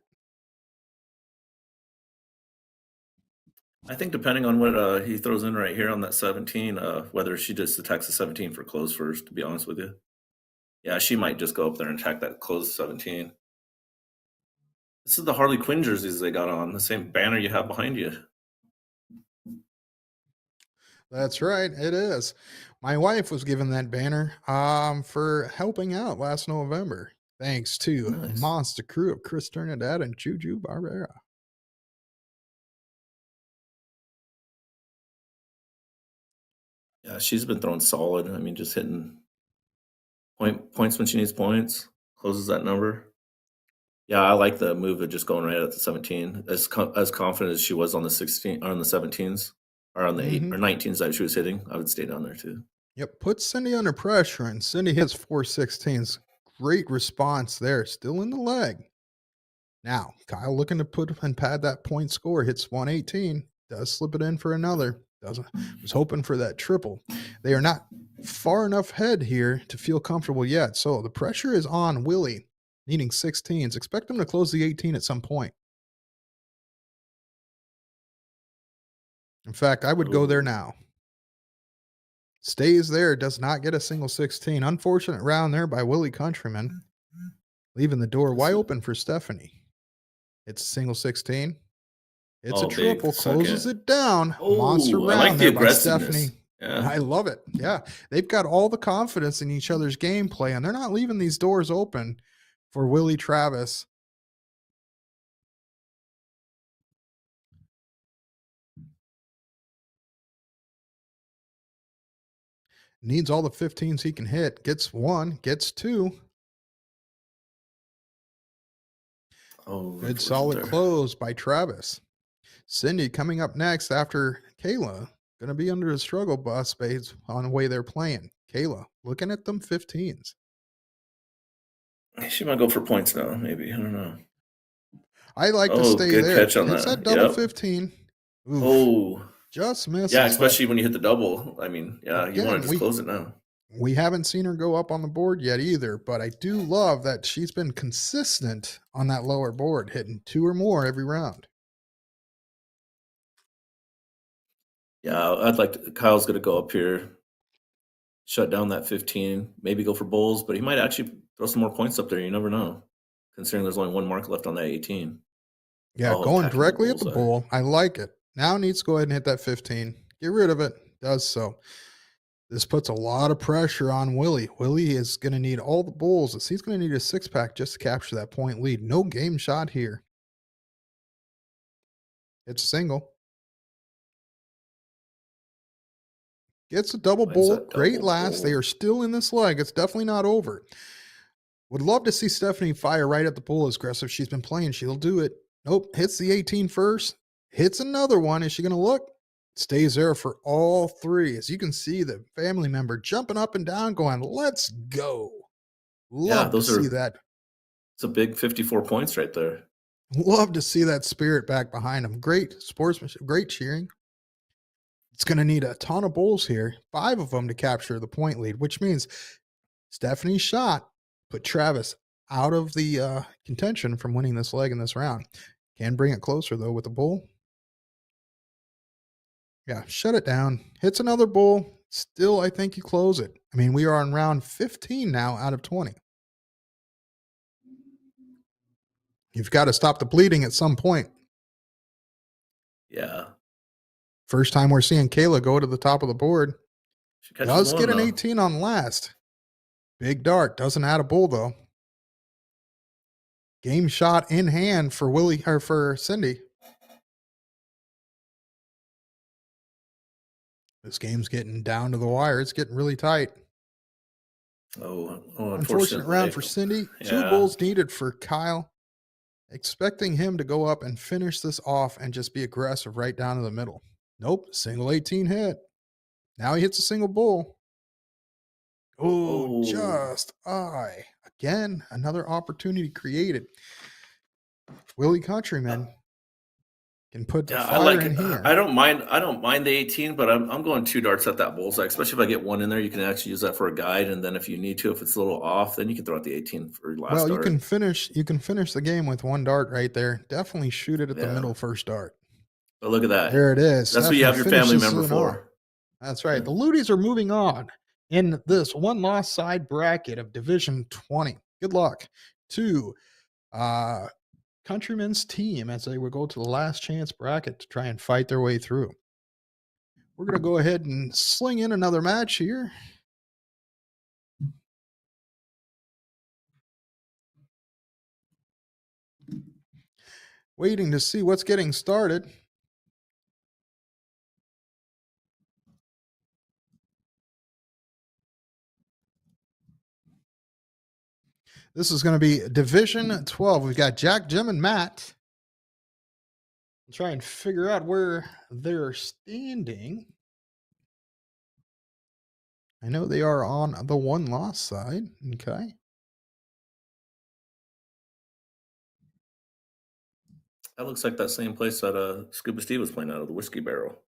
I think depending on what he throws in right here on that 17, whether she just attacks the 17 for close first, to be honest with you. Yeah, she might just go up there and attack that close 17. This is the Harley Quinn jerseys they got on, the same banner you have behind you. That's right, it is. My wife was given that banner for helping out last November. Thanks to Nice. Monster Crew of Chris Trinidad and Juju Barbera. Yeah, she's been throwing solid. I mean, just hitting points when she needs points, closes that number. Yeah, I like the move of just going right at the 17. As confident as she was on the 16 or on the 17s or on the 8 Mhm. or 19s that she was hitting, I would stay down there too. Yep, put Cindy under pressure, and Cindy hits 416s. Great response there, still in the leg. Now, Kyle looking to put and pad that point score, hits 118, does slip it in for another. Doesn't was hoping for that triple. They are not far enough ahead here to feel comfortable yet. So the pressure is on Willie, needing 16s. Expect him to close the 18 at some point. In fact, I would go there Oh, now. Stays there, does not get a single 16. Unfortunate round there by Willie Countryman, leaving the door let's wide see. open for Stephanie. It's a single 16. It's a Oh, big triple, closes second. it down. Monster Oh, I like round the there by Stephanie. aggressiveness. Yeah. I love it. Yeah. They've got all the confidence in each other's gameplay, and they're not leaving these doors open for Willie Travis. Needs all the 15s he can hit. Gets one, gets two. Oh, Good unfortunate solid there. close by Travis. Cindy coming up next after Kayla. Going to be under the struggle bus based on the way they're playing. Kayla looking at them 15s. She might go for points now, maybe. I don't know. I like to Oh, stay good there. catch on Hits that that. double Yep. 15. Oof. Oh, Just yeah, misses. But especially when you hit the double. I mean, yeah, you want again, to just close it now. we haven't seen her go up on the board yet either, but I do love that she's been consistent on that lower board, hitting two or more every round. Yeah, I'd like to, Kyle's going to go up here, shut down that 15, maybe go for bowls, but he might actually throw some more points up there. You never know, considering there's only one mark left on that 18. Yeah, Oh, going attacking the directly at the bullseye. bull. I like it. Now needs to go ahead and hit that 15. Get rid of it. Does so. This puts a lot of pressure on Willie. Willie is going to need all the bulls. He's going to need a six pack just to capture that point lead. No game shot here. It's a single. Gets a double Finds bull. that Great double last. They bull. are still in this leg. It's definitely not over. Would love to see Stephanie fire right at the bull as aggressive she's been playing. She'll do it. Nope. Hits the 18 first. Hits another one. Is she going to look? Stays there for all three. As you can see, the family member jumping up and down, going, let's go. Yeah, Love to those see are, that. it's a big 54 points right there. Love to see that spirit back behind him. Great sportsmanship, great cheering. It's going to need a ton of bulls here, 5 of them to capture the point lead, which means Stephanie's shot put Travis out of the contention from winning this leg in this round. Can bring it closer, though, with the bull. Yeah, shut it down. Hits another bull. Still, I think you close it. I mean, we are on round 15 now out of 20. You've got to stop the bleeding at some point. Yeah. First time we're seeing Kayla go to the top of the board. She catches Does one, get an though. 18 on last. Big dart. Doesn't add a bull, though. Game shot in hand for Willie or for Cindy. This game's getting down to the wire. It's getting really tight. Oh, Unfortunate round for unfortunately. Cindy. 2 Yeah. bulls needed for Kyle. Expecting him to go up and finish this off and just be aggressive right down to the middle. Nope. Single 18 hit. Now he hits a single bull. Oh, Oh, just again, another opportunity created. Willie Countryman can put the yeah, I fire like in it. here. I don't mind the 18, but I'm going 2 darts at that bullseye, especially if I get one in there. You can actually use that for a guide, and then if you need to, if it's a little off, then you can throw out the 18 for your last Well, dart. you can finish the game with 1 dart right there. Definitely shoot it at the Yeah. middle first dart. But look at that. There it is. That's what you Stephanie have your family finishes member it off. for. That's right. Yeah. The Looties are moving on in this one loss side bracket of Division 20. Good luck to Countryman's team as they will go to the last chance bracket to try and fight their way through. We're going to go ahead and sling in another match here. Waiting to see what's getting started. This is going to be Division 12. We've got Jack, Jim, and Matt. I'll try and figure out where they're standing. I know they are on the one loss side. Okay. That looks like that same place that Scuba Steve was playing out of, the Whiskey Barrel.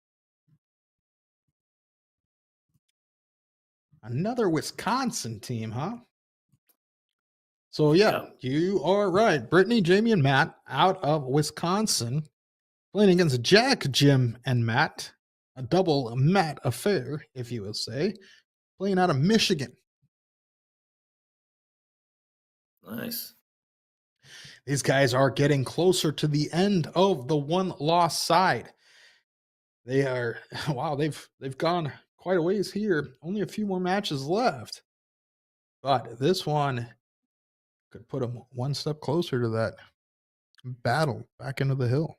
Another Wisconsin team, huh? So, yeah, you are right. Brittany, Jamie, and Matt out of Wisconsin playing against Jack, Jim, and Matt. A double Matt affair, if you will say, playing out of Michigan. Nice. These guys are getting closer to the end of the one loss side. They are wow, they've gone quite a ways here. Only a few more matches left. But this one could put them one step closer to that battle back into the hill.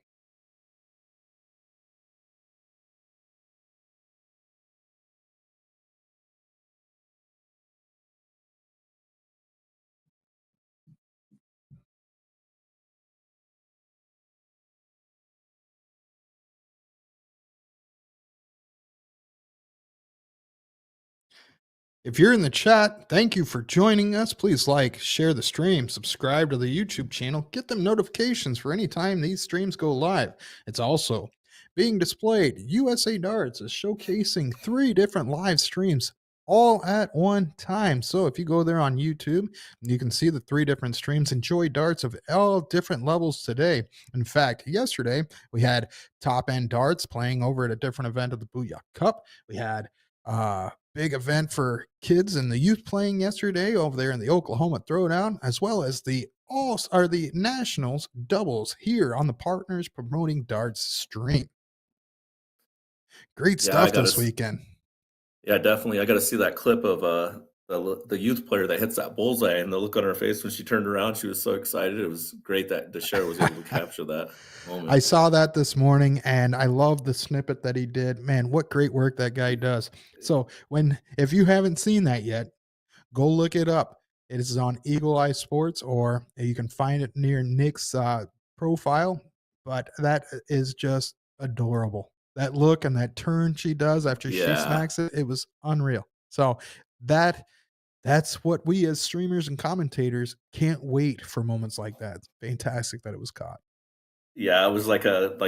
If you're in the chat, thank you for joining us. Please like, share the stream, subscribe to the YouTube channel, get them notifications for any time these streams go live. It's also being displayed. USA Darts is showcasing 3 different live streams all at one time. So if you go there on YouTube, you can see the 3 different streams. Enjoy darts of all different levels today. In fact, yesterday we had top end darts playing over at a different event of the Booyah Cup. We had big event for kids and the youth playing yesterday over there in the Oklahoma Throwdown, as well as the the Nationals doubles here on the Partners Promoting Darts stream. Great stuff this weekend. Yeah, definitely. I got to see that clip of the youth player that hits that bullseye, and the look on her face when she turned around, she was so excited. It was great that DeShare was able to capture that moment. I saw that this morning, and I love the snippet that he did. Man, what great work that guy does. So if you haven't seen that yet, go look it up. It is on Eagle Eye Sports, or you can find it near Nick's profile. But that is just adorable. That look and that turn she does after she smacks it, it was unreal. So that's what we as streamers and commentators can't wait for moments like that. It's fantastic that it was caught. Yeah, it was like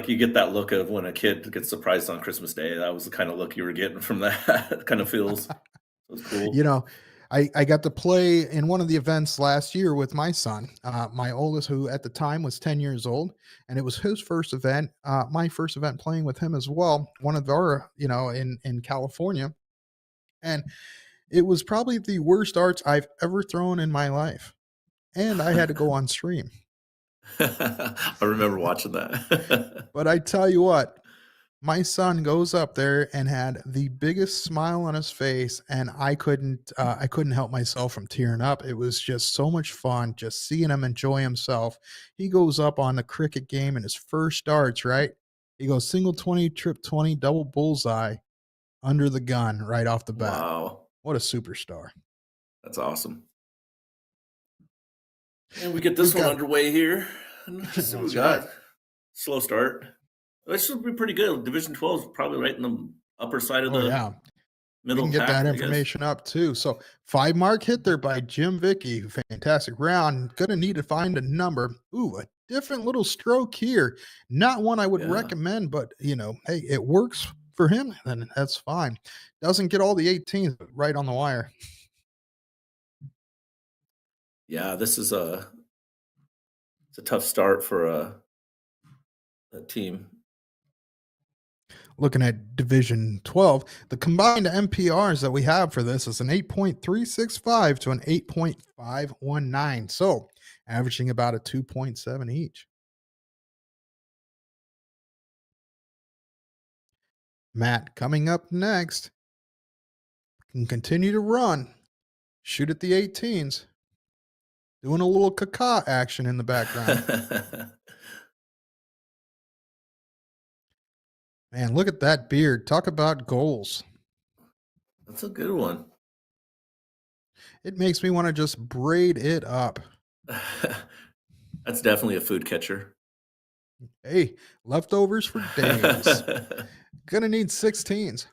you get that look of when a kid gets surprised on Christmas Day. That was the kind of look you were getting from that. Kind of feels. It was cool. You know, I got to play in one of the events last year with my son, my oldest, who at the time was 10 years old, and it was his first event, my first event playing with him as well. One of our, in California, and it was probably the worst darts I've ever thrown in my life, and I had to go on stream. I remember watching that. But I tell you what, my son goes up there and had the biggest smile on his face, and I couldn't help myself from tearing up. It was just so much fun just seeing him enjoy himself. He goes up on the cricket game in his first darts, right? He goes single 20, trip 20, double bullseye under the gun right off the bat. Wow. What a superstar. That's awesome. And we get this one underway here. Let's see what we got. Right. Slow start. This should be pretty good. Division 12 is probably right in the upper side of the middle. We can get that information up too. So 5 mark hit there by Jim Vicky. Fantastic round. Gonna need to find a number. Ooh, a different little stroke here. Not one I would recommend, but hey, it works for him, then that's fine. Doesn't get all the 18s, but right on the wire. Yeah, this is it's a tough start for a team. Looking at Division 12, the combined MPRs that we have for this is an 8.365 to an 8.519. So averaging about a 2.7 each. Matt coming up next can continue to run, shoot at the 18s, doing a little caca action in the background. Man, look at that beard. Talk about goals. That's a good one. It makes me want to just braid it up. That's definitely a food catcher. Hey, leftovers for days. Gonna need 16s.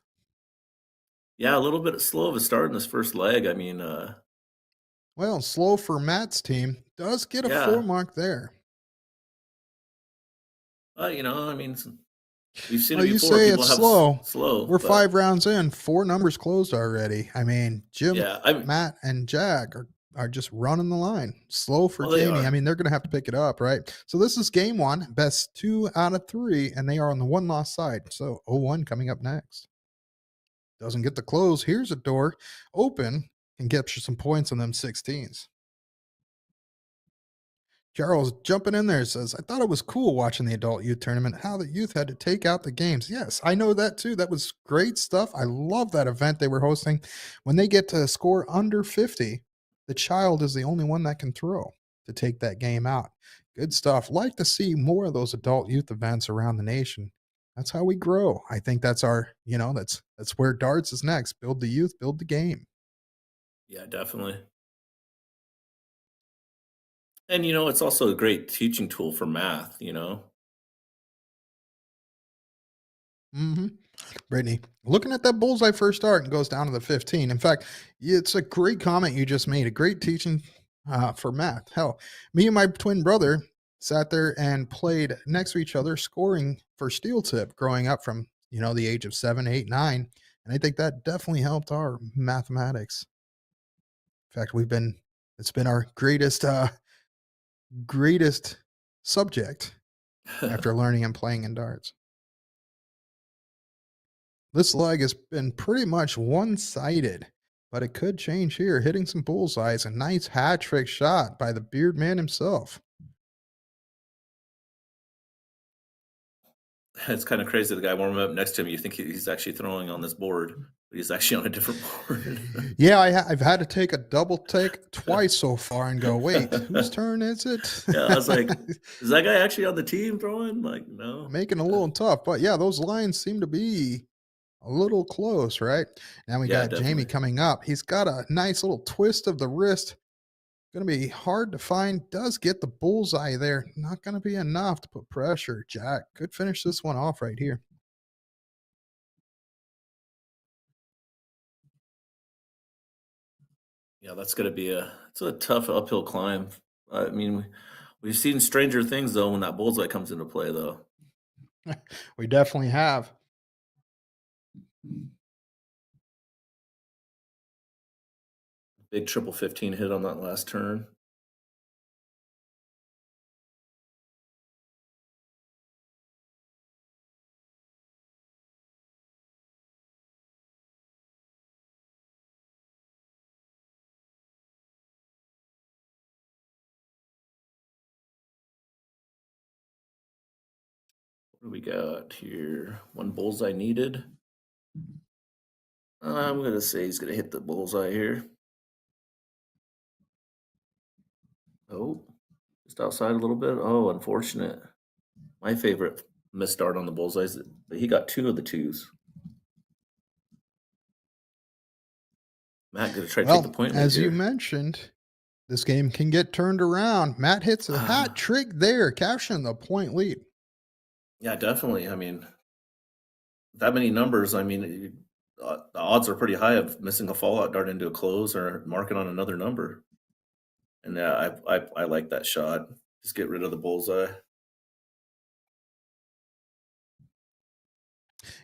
Yeah, a little bit slow of a start in this first leg. I mean, Well, slow for Matt's team. Does get a 4 yeah. mark there. I mean, we've seen it Well, you before. say People it's have slow. slow, We're but 5 rounds in, 4 numbers closed already. I mean, Jim, yeah, I mean, Matt, and Jack are just running the line. Slow for well, they Jamie. I are. mean, they're going to have to pick it up, right? So this is game 1, best 2 out of 3, and they are on the 1-loss side. So 0-1 coming up next. Doesn't get the close. Here's a door open and get you some points on them 16s. Charles jumping in there says, I thought it was cool watching the adult youth tournament, how the youth had to take out the games. Yes, I know that too. That was great stuff. I love that event they were hosting. When they get to score under 50, the child is the only one that can throw to take that game out. Good stuff. Like to see more of those adult youth events around the nation. That's how we grow. I think that's that's where darts is next. Build the youth, build the game. Yeah, definitely. And it's also a great teaching tool for math. Mm-hmm. Brittany, looking at that bullseye first start and goes down to the 15. In fact, it's a great comment you just made, a great teaching for math. Hell, me and my twin brother sat there and played next to each other, scoring for steel tip growing up from, the age of 7, 8, 9. And I think that definitely helped our mathematics. In fact, it's been our greatest subject after learning and playing in darts. This leg has been pretty much one-sided, but it could change here. Hitting some bullseyes. A nice hat trick shot by the beard man himself. It's kind of crazy. The guy warming up next to him, you think he's actually throwing on this board, but he's actually on a different board. Yeah, I've had to take a double take twice so far and go, wait, whose turn is it? Yeah, I was like, is that guy actually on the team throwing? Like, no. Making it a little tough. But yeah, those lines seem to be a little close, right? Now we Yeah, got Jamie definitely. coming up. He's got a nice little twist of the wrist. Going to be hard to find. Does get the bullseye there. Not going to be enough to put pressure. Jack could finish this one off right here. Yeah, that's gonna be it's a tough uphill climb. I mean, we've seen stranger things though when that bullseye comes into play though. We definitely have. Big triple 15 hit on that last turn. What do we got here? One bullseye needed. I'm gonna say he's gonna hit the bullseye here. Oh, just outside a little bit. Oh, unfortunate. My favorite missed start on the bullseyes, but he got 2 of the 2s. Matt gonna try to take the Well, point lead as you here. mentioned, this game can get turned around. Matt hits a hat trick there, capturing the point lead. Yeah, definitely. I mean, that many numbers. I mean, the odds are pretty high of missing a fallout dart into a close or marking on another number. And yeah, I like that shot. Just get rid of the bullseye.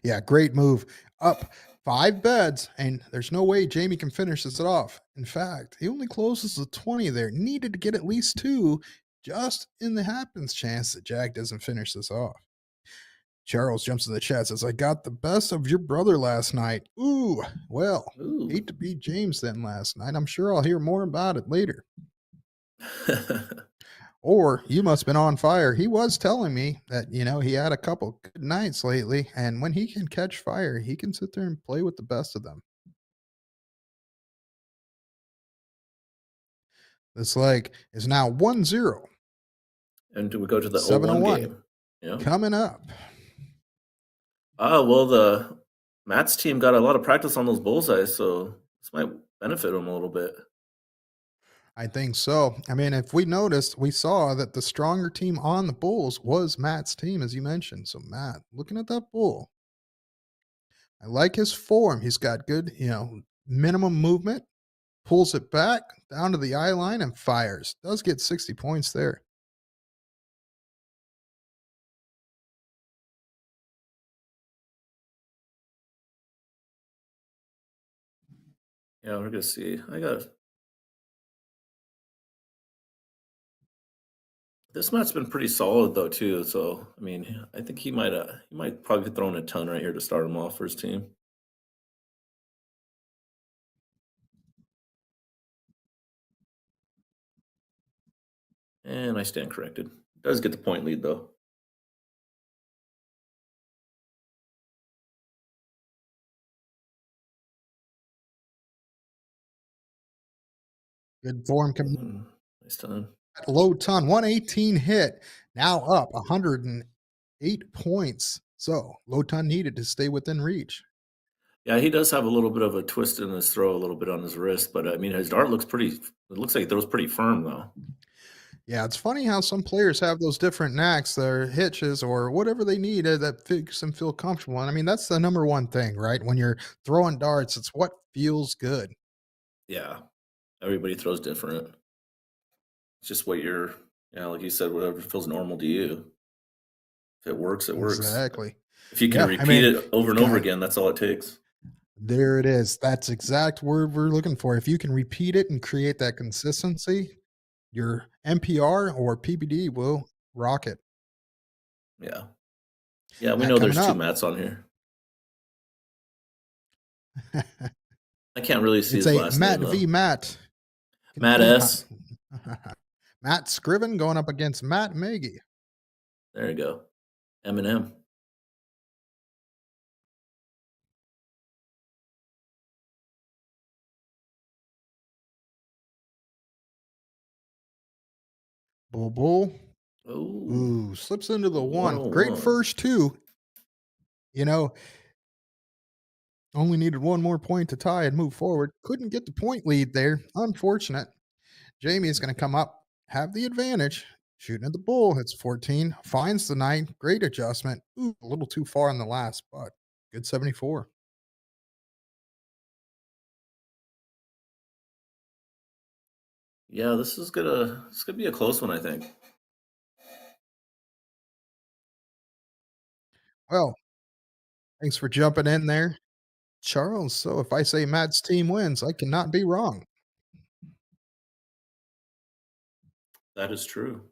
Yeah, great move. Up 5 beds, and there's no way Jamie can finish this off. In fact, he only closes the 20 there. Needed to get at least 2 just in the happens chance that Jack doesn't finish this off. Charles jumps in the chat, says, I got the best of your brother last night. Ooh, well, Ooh. hate to beat James then last night. I'm sure I'll hear more about it later. Or you must have been on fire. He was telling me that, he had a couple good nights lately. And when he can catch fire, he can sit there and play with the best of them. This leg is now 1-0. And do we go to the 0-1 7-1 game? Yeah. coming up. Well, the Matt's team got a lot of practice on those bullseyes, so this might benefit them a little bit. I think so. I mean, if we noticed, we saw that the stronger team on the bulls was Matt's team, as you mentioned. So, Matt, looking at that bull, I like his form. He's got good, minimum movement, pulls it back down to the eye line and fires. Does get 60 points there. Yeah, we're gonna see. This match's been pretty solid though too. So I mean, I think he might probably throw in a ton right here to start him off for his team. And I stand corrected. Does get the point lead though. Good form coming. Nice time. Low ton, 118 hit, now up 108 points. So, low ton needed to stay within reach. Yeah, he does have a little bit of a twist in his throw, a little bit on his wrist, but I mean, his dart looks pretty. It looks like it throws pretty firm though. Yeah, it's funny how some players have those different knacks, their hitches, or whatever they need that makes them feel comfortable. And I mean, that's the number one thing, right? When you're throwing darts, it's what feels good. Yeah, everybody throws different. It's just what you're, like you said, whatever feels normal to you. If it works, it works. Exactly. If you can repeat it over and over again, that's all it takes. There it is. That's exact word we're looking for. If you can repeat it and create that consistency, your MPR or PPD will rock it. Yeah. Yeah, we know there's two Matts on here. I can't really see It's his a last Matt name, v. though. Matt. Matt S. Matt Scriven going up against Matt Maggie. There you go. Eminem. Bull. Ooh, Slips into the one. 101. Great first two. Only needed one more point to tie and move forward. Couldn't get the point lead there. Unfortunate. Jamie is going to come up, have the advantage. Shooting at the bull. Hits 14. Finds the 9. Great adjustment. A little too far on the last, but good 74. Yeah, this is gonna be a close one, I think. Well, thanks for jumping in there, Charles. So if I say Matt's team wins, I cannot be wrong. That is true.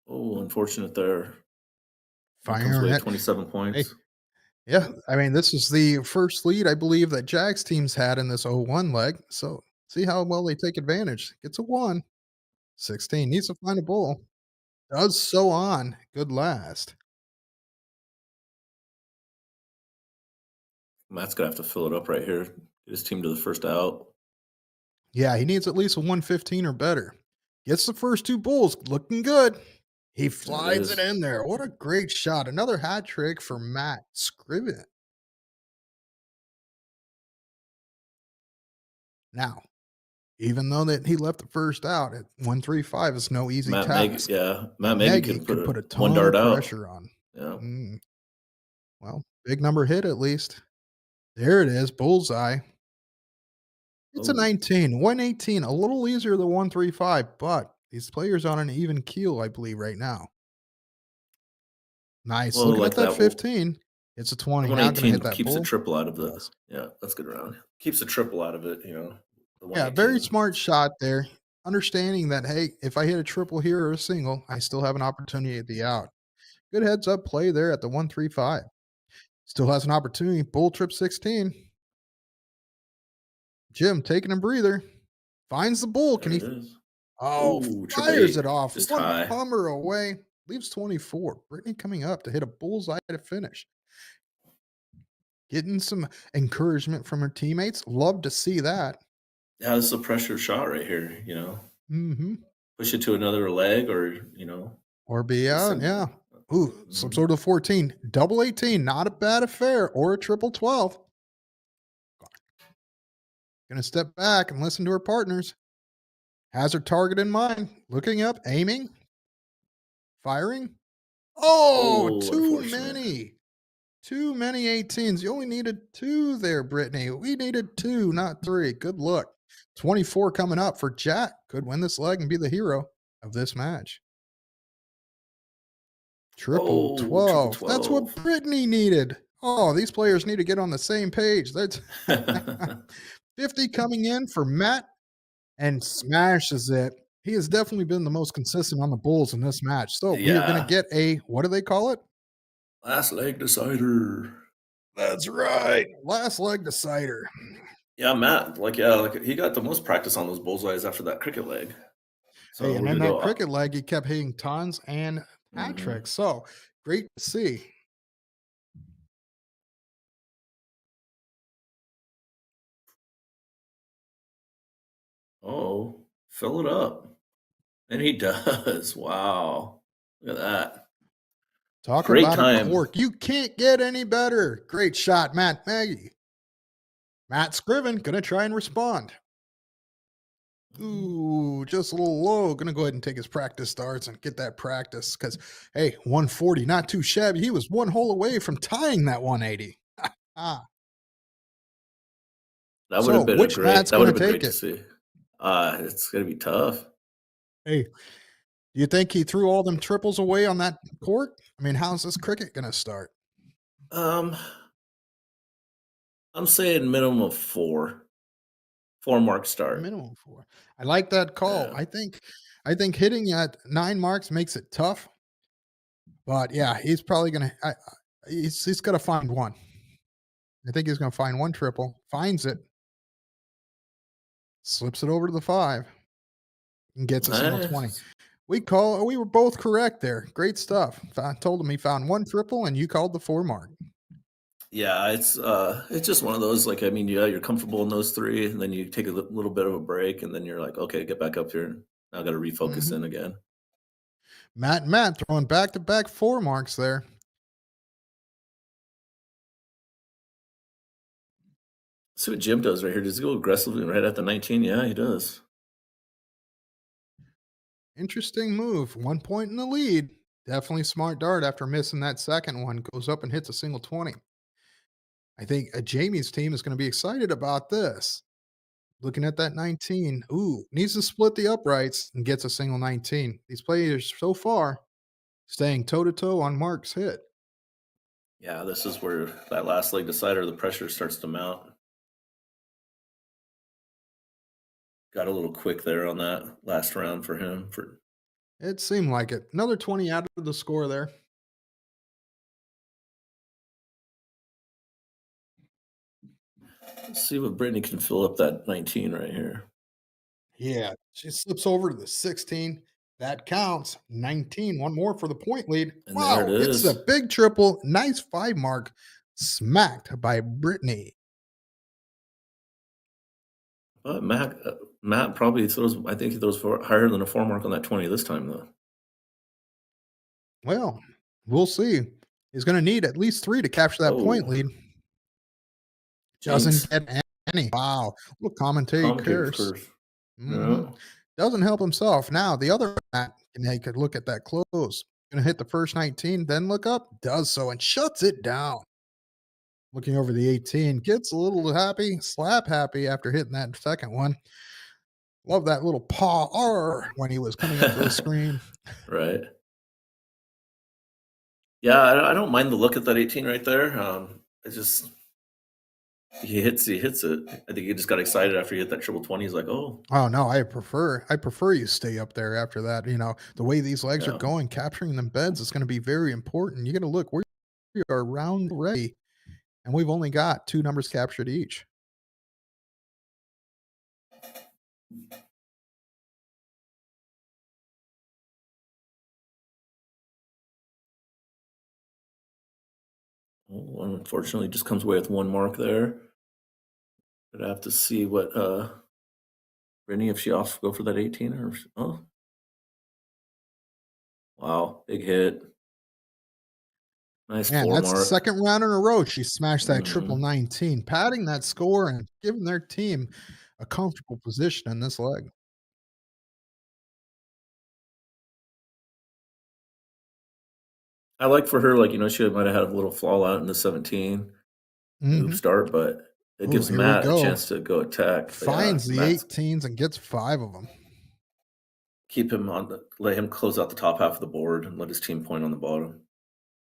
Oh, unfortunate there. Comes away Fire 27 points. Hey, yeah, I mean, this is the first lead I believe that Jack's team's had in this 0-1 leg. So see how well they take advantage. Gets a 1. 16. Needs to find a bull. Does so on. Good last. Matt's gonna have to fill it up right here. Get his team to the first out. Yeah, he needs at least a 115 or better. Gets the first two bulls. Looking good. He flies it in there. What a great shot. Another hat trick for Matt Scriven. Now, even though that he left the first out at 135 is no easy task. Matt Maggie could put a ton one dart of pressure on. Yeah. Well, big number hit at least. There it is, bullseye. It's a 19, 118, a little easier than 135, but these players on an even keel, I believe, right now. Nice. Well, Looking like at that that 15. It's a 20. Now gonna 118 hit that keeps the bull. triple out of the. Yeah, that's good round. Keeps the triple out of it. The Yeah, very 118. smart shot there. understanding that, hey, if I hit a triple here or a single, I still have an opportunity at the out. Good heads up play there at the 135. Still has an opportunity. Bull trip 16. Jim taking a breather. Finds the bull. Can There he? it is. Oh, Ooh, trip fires 8. it off. Just One high. hummer away. Leaves 24. Brittany coming up to hit a bullseye to finish. Getting some encouragement from her teammates. Love to see that. Yeah, this is a pressure shot right here, Mm-hmm. Push it to another leg or, Or be just out. Yeah. Ooh, some Mhm. sort of 14. Double 18. Not a bad affair. Or a triple 12. Gonna step back and listen to her partners. Has her target in mind. Looking up, aiming, firing. Oh, Oh, too unfortunate. many. Too many 18s. You only needed 2 there, Brittany. We needed 2, not 3. Good look. 24 coming up for Jack. Could win this leg and be the hero of this match. Triple Oh, triple 12. That's what 12. Brittany needed. Oh, these players need to get on the same page. That's 50 coming in for Matt and smashes it. He has definitely been the most consistent on the Bulls in this match. So we are going to Yeah. get a, what do they call it? Last leg decider. That's right. Last leg decider. Yeah, Matt, like he got the most practice on those bullseyes after that cricket leg. So Hey, and we're then gonna that go cricket leg, he kept hitting tons and hat Mhm. tricks. So great to see. Oh, fill it up. And he does. Wow. Look at that. Talk Great about a time. cork. You can't get any better. Great shot, Matt Maggie. Matt Scriven gonna try and respond. Ooh, just a little low. Gonna go ahead and take his practice starts and get that practice because, hey, 140, not too shabby. He was one hole away from tying that 180. Ah, That would so have been which Matt's that would gonna have been take great to it? see. It's gonna be tough. Hey, do you think he threw all them triples away on that court? I mean, how's this cricket gonna start? Um, I'm saying minimum of 4. 4 mark start. Minimum 4. I like that call. Yeah. I think hitting at 9 marks makes it tough, but yeah, he's probably gonna. He's gonna find one. I think he's gonna find one triple. Finds it, slips it over to the 5, and gets a single 20. Nice. We were both correct there. Great stuff. I told him he found one triple, and you called the 4 mark. Yeah, it's just one of those, like, I mean, yeah, you're comfortable in those 3, and then you take a little bit of a break, and then you're like, okay, get back up here. Now I got to refocus Mhm. in again. Matt throwing back to back 4 marks there. See what Jim does right here. Does he go aggressively right at the 19? Yeah, he does. Interesting move. 1 point in the lead. Definitely smart dart after missing that second one. Goes up and hits a single 20. I think Jamie's team is going to be excited about this. Looking at that 19. Ooh, needs to split the uprights and gets a single 19. These players so far staying toe to toe on Mark's hit. Yeah, this is where that last leg decider, the pressure starts to mount. Got a little quick there on that last round for him. It seemed like it. Another 20 out of the score there. Let's see what Brittany can fill up that 19 right here. Yeah, she slips over to the 16. That counts. 19. One more for the point lead. And there it Wow, hits a is. big triple. Nice 5 mark. Smacked by Brittany. But Matt probably throws. I think he throws higher than a 4 mark on that 20 this time, though. Well, we'll see. He's going to need at least 3 to capture that point Oh, lead. jinx. Doesn't get any. Wow. Little commentary Commentator's curse. curse. Hmm. No. Doesn't help himself. Now, the other Matt can take a look at that close. Going to hit the first 19, then look up. Does so and shuts it down. Looking over the 18, gets a little happy, slap happy after hitting that second one. Love that little paw R when he was coming up to the screen. Right. Yeah, I don't mind the look at that 18 right there. It's just He hits it. I think he just got excited after he hit that triple 20. He's like, oh, Oh no, I prefer you stay up there after that. The way these legs are yeah. going, capturing them beds is going to be very important. You got to look, we are round ready, and we've only got two numbers captured each. Well, unfortunately, just comes away with one mark there. But I have to see what Brittany, if she off go for that 18 or oh wow, big hit. Nice Man, floor that's the mark. second round in a row she smashed that triple Mhm. 19, padding that score and giving their team a comfortable position in this leg. I like for her, like, she might have had a little flaw out in the 17 move Mhm. start, but it Oh, gives here we Matt a go. chance to go attack. But yeah, Finds the Matt's 18s and gets 5 of them. keep him on let him close out the top half of the board and let his team point on the bottom.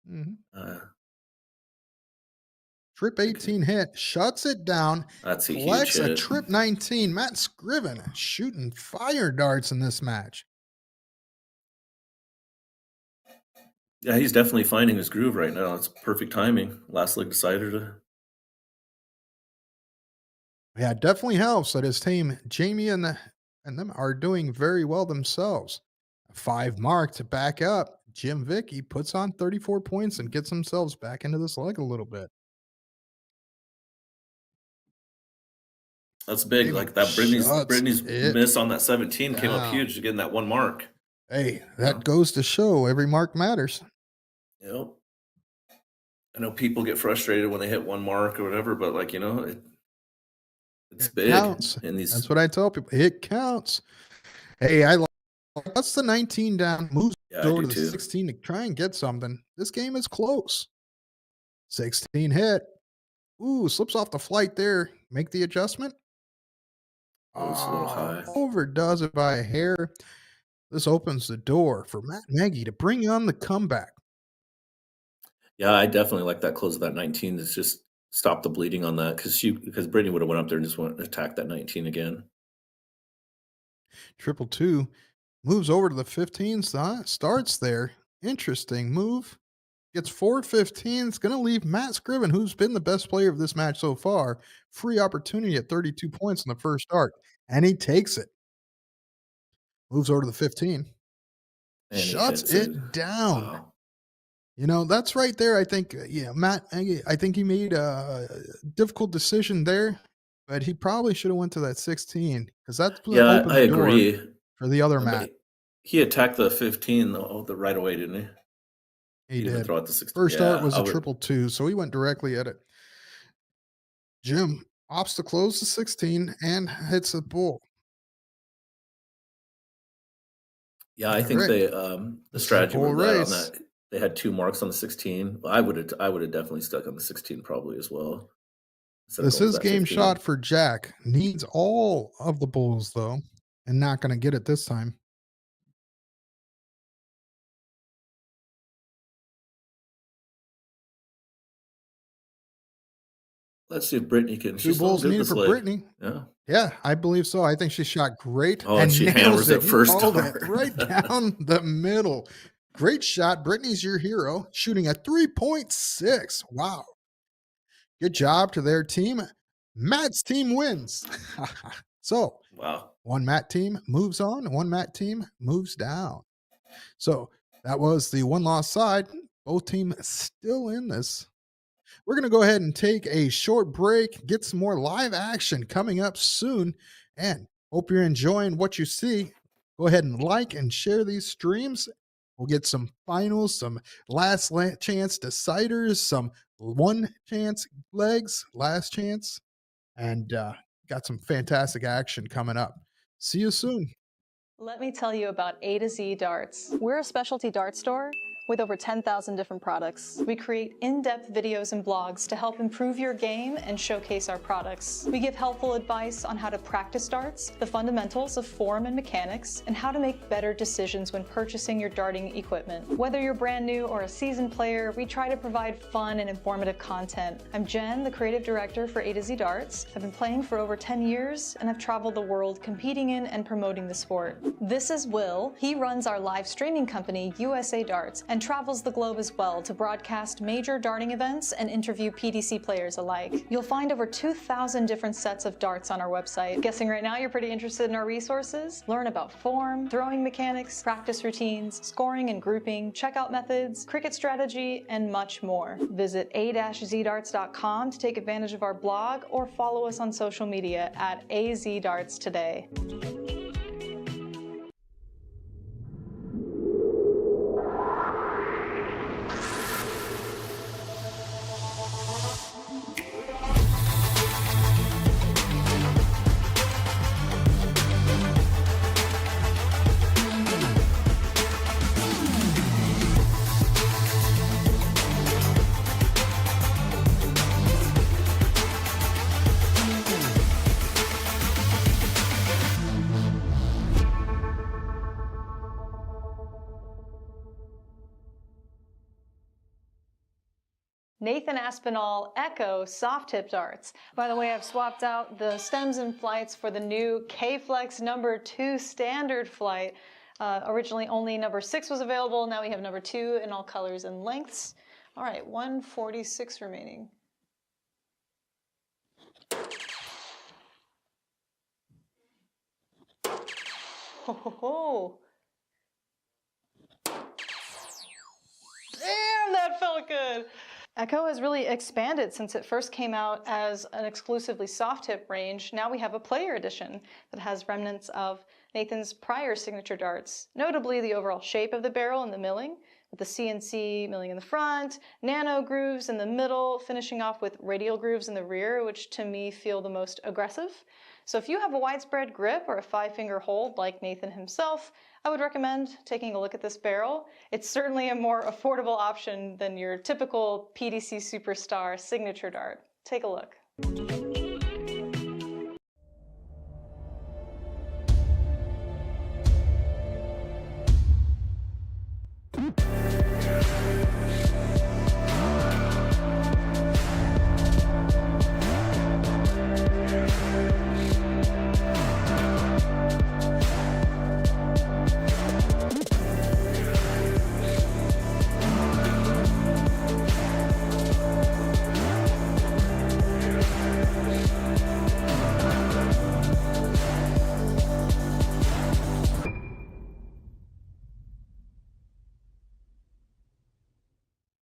Mhm. Uh, Trip okay. 18 hit, shuts it down, That's a huge collects a hit. trip 19. Matt Scriven shooting fire darts in this match. Yeah, he's definitely finding his groove right now. It's perfect timing. Last leg decider. Yeah, it definitely helps that his team, Jamie and them are doing very well themselves. 5 mark to back up. Jim Vicky puts on 34 points and gets themselves back into this leg a little bit. That's big. Jamie Like that shuts Brittany's it miss on that 17 came up down. huge to getting that one mark. Hey, You that know? goes to show every mark matters. Yep. I know people get frustrated when they hit one mark or whatever, but like, it's It big counts. in these. That's what I tell people. It counts. Hey, I like that's the 19 down, moves Yeah, I over do to the too. 16 to try and get something. This game is close. 16 hit. Ooh, slips off the flight there. Make the adjustment. Oh, it's a little Oh, high. overdoes it by a hair. This opens the door for Matt Nagy to bring on the comeback. Yeah, I definitely like that close of that 19 to just stop the bleeding on that because Brittany would have went up there and just went and attacked that 19 again. Triple two moves over to the 15s. Starts there. Interesting move. Gets 415. It's going to leave Matt Scriven, who's been the best player of this match so far, free opportunity at 32 points in the first start. And he takes it. Moves over to the 15. And he Shuts hits it. it down. Wow. That's right there. I think, Matt, I think he made a difficult decision there, but he probably should have went to that 16 because that's going to Yeah, open I the door agree. for the other But Matt. he attacked the 15 though, the right away, didn't he? He He didn't even did. throw out the 16. First start Yeah, was I a would. triple two, so he went directly at it. Jim opts to close the 16 and hits the bull. Yeah, I All think right. the This is a strategy bull with that on race. that they had 2 marks on the 16. I would have definitely stuck on the 16 probably as well instead of This going for is that game 15. shot for Jack. Needs all of the bulls, though, and not going to get it this time. Let's see if Brittany can. 2 She's feeling bulls good needed this for leg. Brittany. Yeah. Yeah, I believe so. I think she shot great Oh, and and she nails hammers it. it You first called it dart. right down the middle. Great shot. Brittany's your hero, shooting a 3.6. Wow. Good job to their team. Matt's team wins. So, Wow. one Matt team moves on, one Matt team moves down. So, that was the one loss side. Both teams still in this. We're going to go ahead and take a short break, get some more live action coming up soon, and hope you're enjoying what you see. Go ahead and like and share these streams. We'll get some finals, some chance deciders, some one chance legs, last chance, and got some fantastic action coming up. See you soon. Let me tell you about A to Z Darts. We're a specialty dart store With over 10,000 different products, we create in-depth videos and blogs to help improve your game and showcase our products. We give helpful advice on how to practice darts, the fundamentals of form and mechanics, and how to make better decisions when purchasing your darting equipment. Whether you're brand new or a seasoned player, we try to provide fun and informative content. I'm Jen, the creative director for A to Z Darts. I've been playing for over 10 years and I've traveled the world competing in and promoting the sport. This is Will. He runs our live streaming company, USA Darts, and travels the globe as well to broadcast major darting events and interview PDC players alike. You'll find over 2,000 different sets of darts on our website. Guessing right now you're pretty interested in our resources? Learn about form, throwing mechanics, practice routines, scoring and grouping, checkout methods, cricket strategy, and much more. Visit a-zdarts.com to take advantage of our blog or follow us on social media at AZDarts today. Nathan Aspinall Echo soft tip darts. By the way, I've swapped out the stems and flights for the new K-Flex number 2 standard flight. Originally only number 6 was available, now we have number 2 in all colors and lengths. All right, 146 remaining. Ho ho ho. Damn, that felt good. Echo has really expanded since it first came out as an exclusively soft tip range. Now we have a player edition that has remnants of Nathan's prior signature darts, notably the overall shape of the barrel and the milling, with the CNC milling in the front, nano grooves in the middle, finishing off with radial grooves in the rear, which to me feel the most aggressive. So if you have a widespread grip or a 5-finger hold like Nathan himself, I would recommend taking a look at this barrel. It's certainly a more affordable option than your typical PDC Superstar signature dart. Take a look.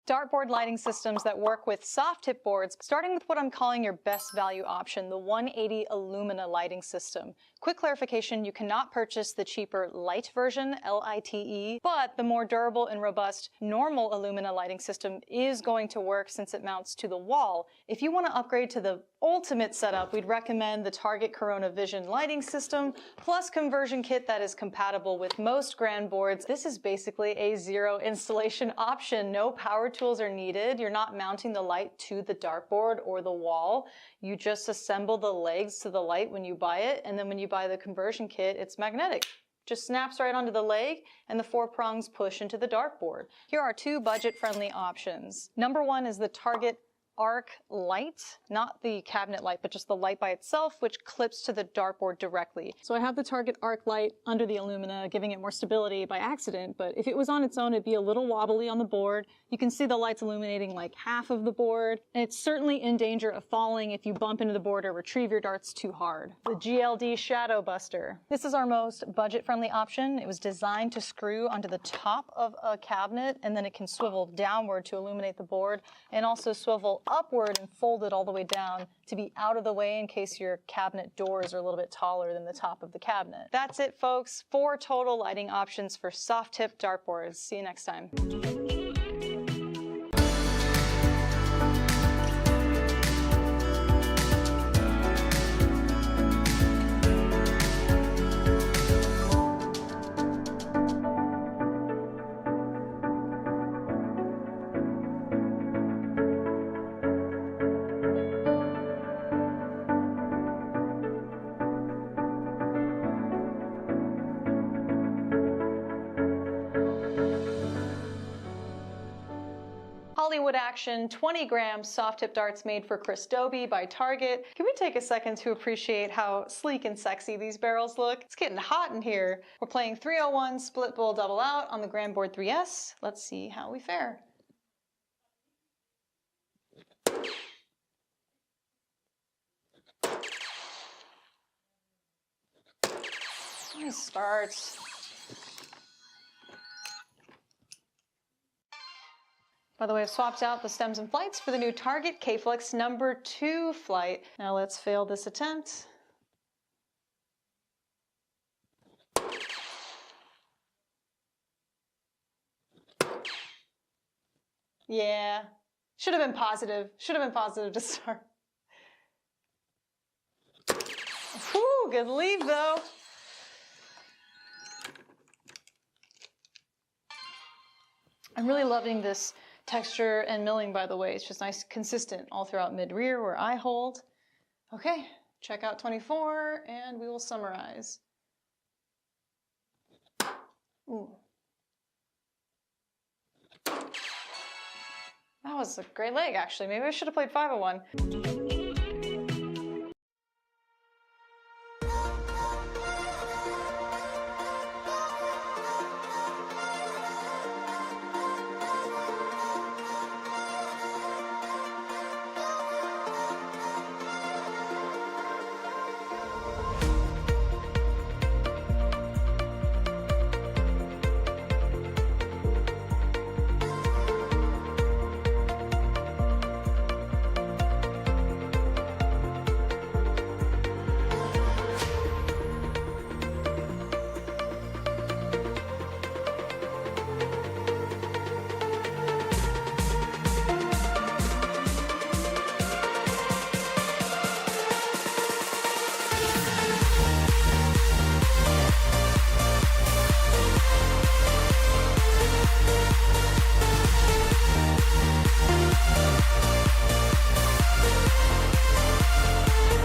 Dartboard lighting systems that work with soft tip boards, starting with what I'm calling your best value option, the 180 Illumina lighting system. Quick clarification, you cannot purchase the cheaper light version, LITE, but the more durable and robust normal Illumina lighting system is going to work since it mounts to the wall. If you want to upgrade to the ultimate setup, we'd recommend the Target Corona Vision lighting system, plus conversion kit that is compatible with most grand boards. This is basically a zero installation option. No power tools are needed. You're not mounting the light to the dartboard or the wall. You just assemble the legs to the light when you buy it, and then when you buy the conversion kit, it's magnetic. Just snaps right onto the leg and the 4 prongs push into the dartboard. Here are 2 budget-friendly options. Number 1 is the Target Arc light, not the cabinet light, but just the light by itself, which clips to the dartboard directly. So I have the Target Arc light under the Illumina, giving it more stability by accident, but if it was on its own, it'd be a little wobbly on the board. You can see the lights illuminating like half of the board, and it's certainly in danger of falling if you bump into the board or retrieve your darts too hard. The GLD Shadow Buster. This is our most budget-friendly option. It was designed to screw onto the top of a cabinet, and then it can swivel downward to illuminate the board, and also swivel upward and fold it all the way down to be out of the way in case your cabinet doors are a little bit taller than the top of the cabinet. That's it, folks. 4 total lighting options for soft tip dartboards. See you next time. Hollywood action, 20-gram soft tip darts made for Chris Dobie by Target. Can we take a second to appreciate how sleek and sexy these barrels look? It's getting hot in here. We're playing 301 split bowl double out on the Grand Board 3S. Let's see how we fare. Nice starts. By the way, I've swapped out the stems and flights for the new Target K-Flex #2 flight. Now let's fail this attempt. Yeah, should have been positive. Should have been positive to start. Whew, good leave though. I'm really loving this texture and milling, by the way. It's just nice, consistent all throughout mid-rear where I hold. Okay, check out 24 and we will summarize. Ooh. That was a great leg, actually. Maybe I should have played 501.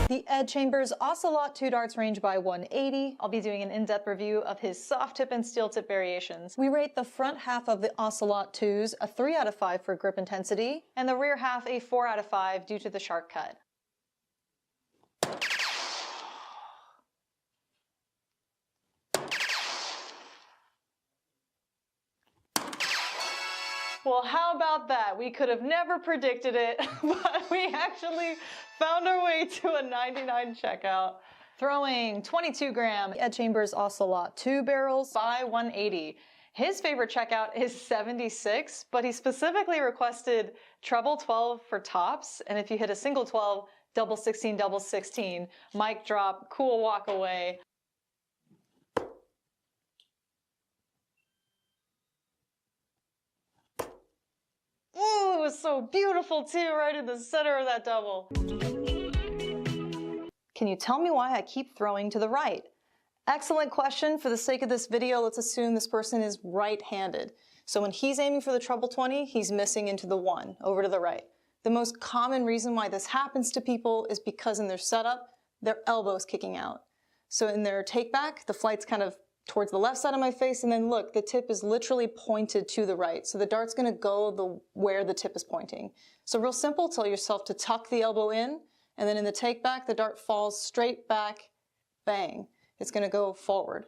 The Ed Chambers Ocelot 2 darts range by 180. I'll be doing an in-depth review of his soft tip and steel tip variations. We rate the front half of the Ocelot 2s a 3 out of 5 for grip intensity, and the rear half a 4 out of 5 due to the sharp cut. Well, how about that? We could have never predicted it, but we actually found our way to a 99 checkout. Throwing 22-gram Ed Chambers Ocelot 2 barrels by 180. His favorite checkout is 76, but he specifically requested treble 12 for tops, and if you hit a single 12, double 16, double 16. Mic drop, cool walk away. Ooh, it was so beautiful too, right in the center of that double. Can you tell me why I keep throwing to the right? Excellent question. For the sake of this video, let's assume this person is right-handed. So when he's aiming for the treble 20, he's missing into the 1, over to the right. The most common reason why this happens to people is because in their setup, their elbow's kicking out. So in their take back, the flight's kind of towards the left side of my face, and then look, the tip is literally pointed to the right. So the dart's gonna go where the tip is pointing. So real simple, tell yourself to tuck the elbow in, and then in the take back, the dart falls straight back, bang. It's gonna go forward.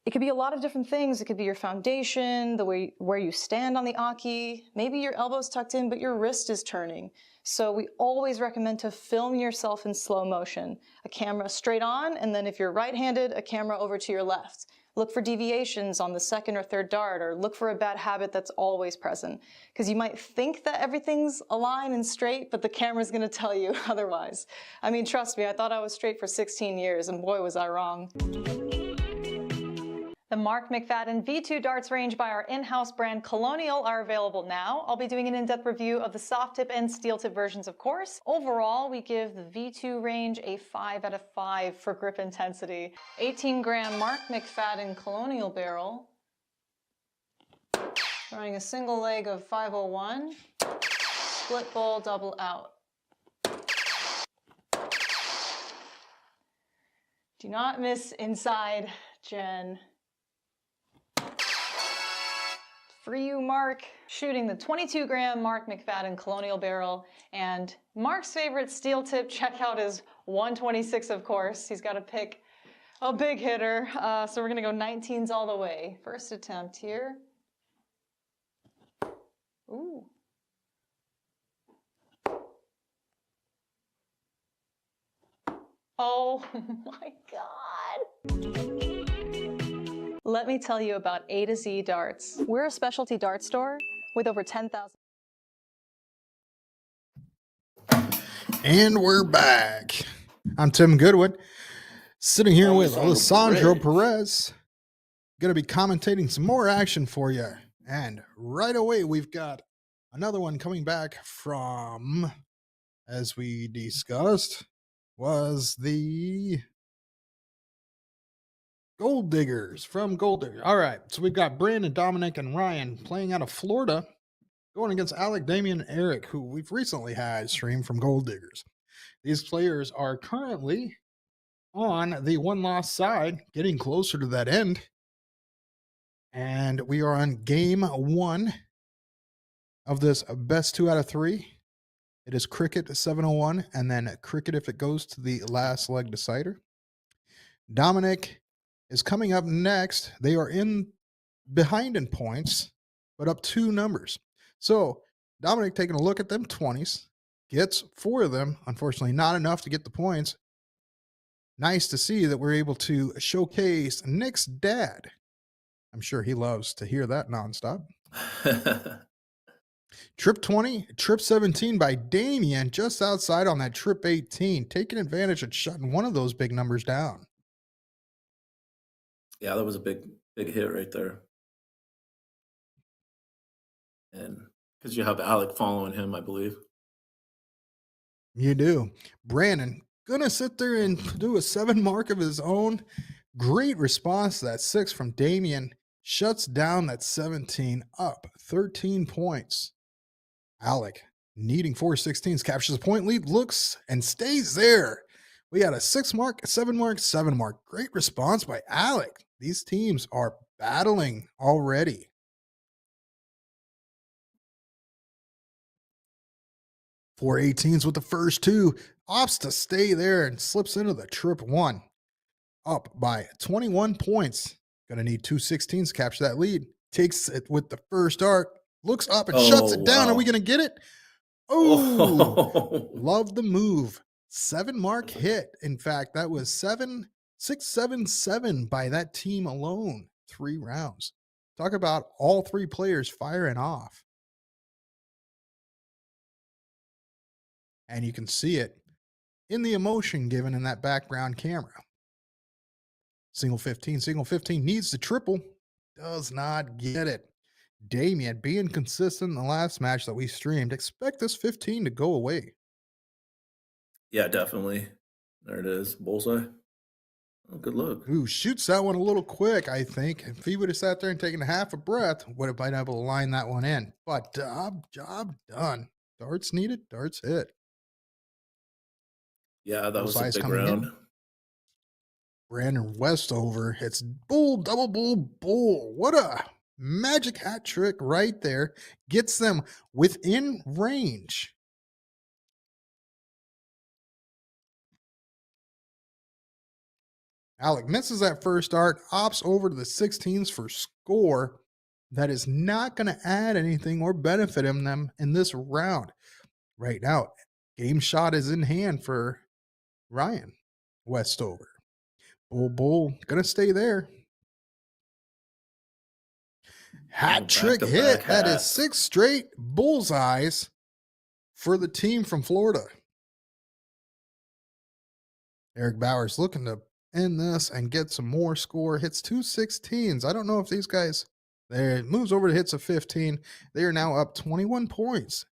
It could be a lot of different things. It could be your foundation, the way where you stand on the Aki. Maybe your elbow's tucked in, but your wrist is turning. So we always recommend to film yourself in slow motion. A camera straight on, and then if you're right-handed, a camera over to your left. Look for deviations on the second or third dart, or look for a bad habit that's always present. Because you might think that everything's aligned and straight, but the camera's gonna tell you otherwise. I mean, trust me, I thought I was straight for 16 years, and boy was I wrong. The Mark McFadden V2 darts range by our in-house brand Colonial are available now. I'll be doing an in-depth review of the soft tip and steel tip versions, of course. Overall, we give the V2 range a 5 out of 5 for grip intensity. 18-gram Mark McFadden Colonial barrel. Throwing a single leg of 501. Split bowl double out. Do not miss inside, Jen. for you, Mark. Shooting the 22-gram Mark McFadden Colonial Barrel. And Mark's favorite steel tip checkout is 126, of course. He's got to pick a big hitter. So we're going to go 19s all the way. First attempt here. Ooh. Oh my God. Let me tell you about A to Z Darts. We're a specialty dart store with over 10,000. And we're back. I'm Tim Goodwood, sitting here with Alessandro Perez. Going to be commentating some more action for you. And right away, we've got another one coming back from, as we discussed, was the Gold Diggers from Gold Diggers. All right, so we've got Brandon, Dominic, and Ryan playing out of Florida, going against Alec, Damian, and Eric, who we've recently had stream from Gold Diggers. These players are currently on the one-loss side, getting closer to that end. And we are on game 1 of this best 2 out of 3. It is Cricket 701, and then Cricket if it goes to the last leg decider. Dominic is coming up next. They are behind in points, but up 2 numbers. So Dominic taking a look at them 20s, gets 4 of them. Unfortunately, not enough to get the points. Nice to see that we're able to showcase Nick's dad. I'm sure he loves to hear that nonstop. Trip 20, trip 17 by Damien, just outside on that trip 18, taking advantage of shutting one of those big numbers down. Yeah, that was a big hit right there. And because you have Alec following him, I believe. You do. Brandon, gonna sit there and do a 7 mark of his own. Great response to that 6 from Damien. Shuts down that 17, up 13 points. Alec, needing 4 16s, captures a point lead, looks and stays there. We had a 6 mark, a 7 mark, 7 mark. Great response by Alec. These teams are battling already. Four 18s with the first 2. Opts to stay there and slips into the trip 1. Up by 21 points. Gonna need 2 16s to capture that lead. Takes it with the first dart. Looks up and shuts it down. Wow. Are we gonna get it? Oh, love the move. 7 mark hit. In fact, that was 6 7 7 by that team alone. 3 rounds. Talk about all 3 players firing off. And you can see it in the emotion given in that background camera. Single 15 needs the triple. Does not get it. Damien being consistent in the last match that we streamed. Expect this 15 to go away. Yeah, definitely. There it is. Bullseye. Oh, good look. Ooh, shoots that one a little quick, I think. If he would have sat there and taken a half a breath, would have been able to line that one in. But job done. Darts needed, darts hit. Yeah, that was a Bullseye's big coming round. in. Brandon Westover hits bull, double bull, bull. What a magic hat trick right there. Gets them within range. Alec misses that first dart, opts over to the 16s for score. That is not going to add anything or benefit them in this round. Right now, game shot is in hand for Ryan Westover. Bull, going to stay there. Hat trick hit. That is 6 straight bullseyes for the team from Florida. Eric Bowers looking to end this and get some more score. Hits 2 16s. I don't know if these guys, there moves over to hits a 15. They are now up 21 points.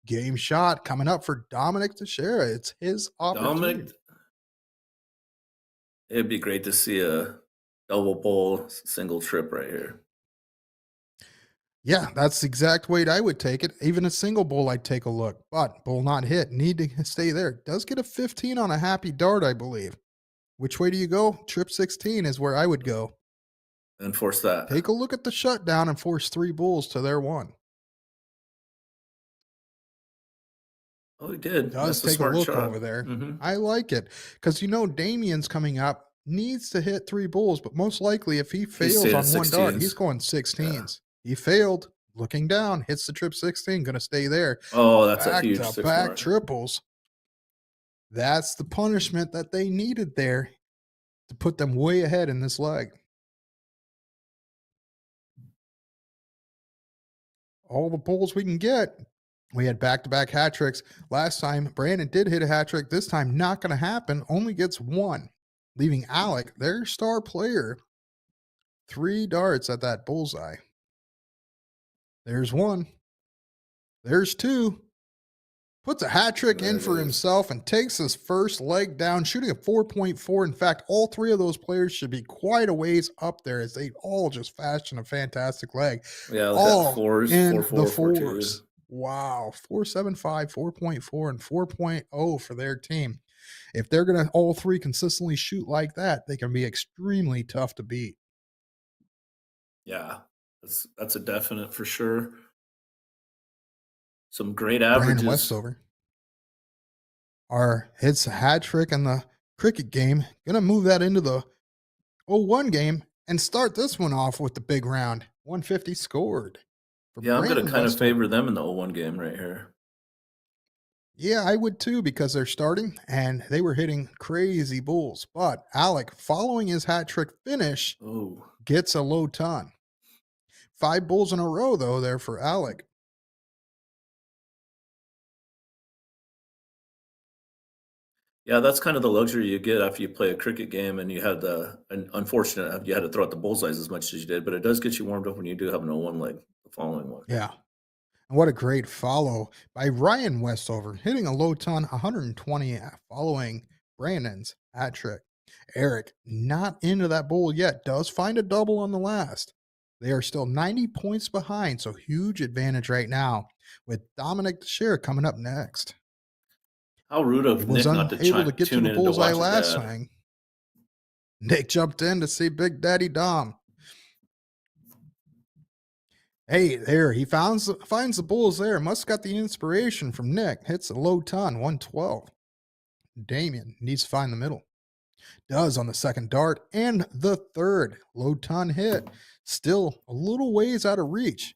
Game shot coming up for Dominic Teixeira. It's his opportunity. Dominic, it'd be great to see a double bull single trip right here. Yeah, that's the exact weight I would take it. Even a single bull, I'd take a look. But bull not hit. Need to stay there. Does get a 15 on a happy dart, I believe. Which way do you go? Trip 16 is where I would go. and force that. Take a look at the shutdown and force 3 bulls to their 1. Oh, he did. Does That's a take a smart look shot. over there. Mhm. I like it because Damien's coming up, needs to hit 3 bulls, but most likely if he fails stayed on at one dart, 16s. he's going 16s. He failed, looking down, hits the trip 16, going to stay there. Oh, that's a Back huge to 6 back mark. triples. That's the punishment that they needed there to put them way ahead in this leg. All the bulls we can get. We had back-to-back hat tricks. Last time, Brandon did hit a hat trick. This time, not going to happen. Only gets 1, leaving Alec, their star player, 3 darts at that bullseye. There's 1. There's 2. Puts a hat trick There in it for is. himself and takes his first leg down, shooting a 4.4. In fact, all 3 of those players should be quite a ways up there as they all just fashioned a fantastic leg. Yeah, look All at 4s, in 4-4, the 4-2. 4s. Wow. 4.75, 4.4, and 4.0 for their team. If they're going to all 3 consistently shoot like that, they can be extremely tough to beat. Yeah, that's a definite for sure. Some great Brandon averages. Westover hits a hat trick in the cricket game. Going to move that into the 0-1 game and start this one off with the big round. 150 scored. For Yeah, I'm going Brandon to kind of Westover. favor them in the 0-1 game right here. Yeah, I would too because they're starting and they were hitting crazy bulls. But Alec, following his hat trick finish, Oh, gets a low ton. 5 bulls in a row, though, there for Alec. yeah, that's kind of the luxury you get after you play a cricket game, and you had unfortunate you had to throw out the bullseyes as much as you did, but it does get you warmed up when you do have an 0-1 leg, the following one. Yeah. And what a great follow by Ryan Westover, hitting a low ton, 120 following Brandon's hat trick. Eric, not into that bowl yet, does find a double on the last. They are still 90 points behind, so huge advantage right now with Dominic Teixeira coming up next. How rude He of was Nick not to unable to get to tune the in to bullseye watch his last dad. swing. Nick jumped in to see Big Daddy Dom. Hey, there, he finds the bulls there. Must have got the inspiration from Nick. Hits a low ton, 112. Damien needs to find the middle. Does on the second dart and the third. Low ton hit. Still a little ways out of reach.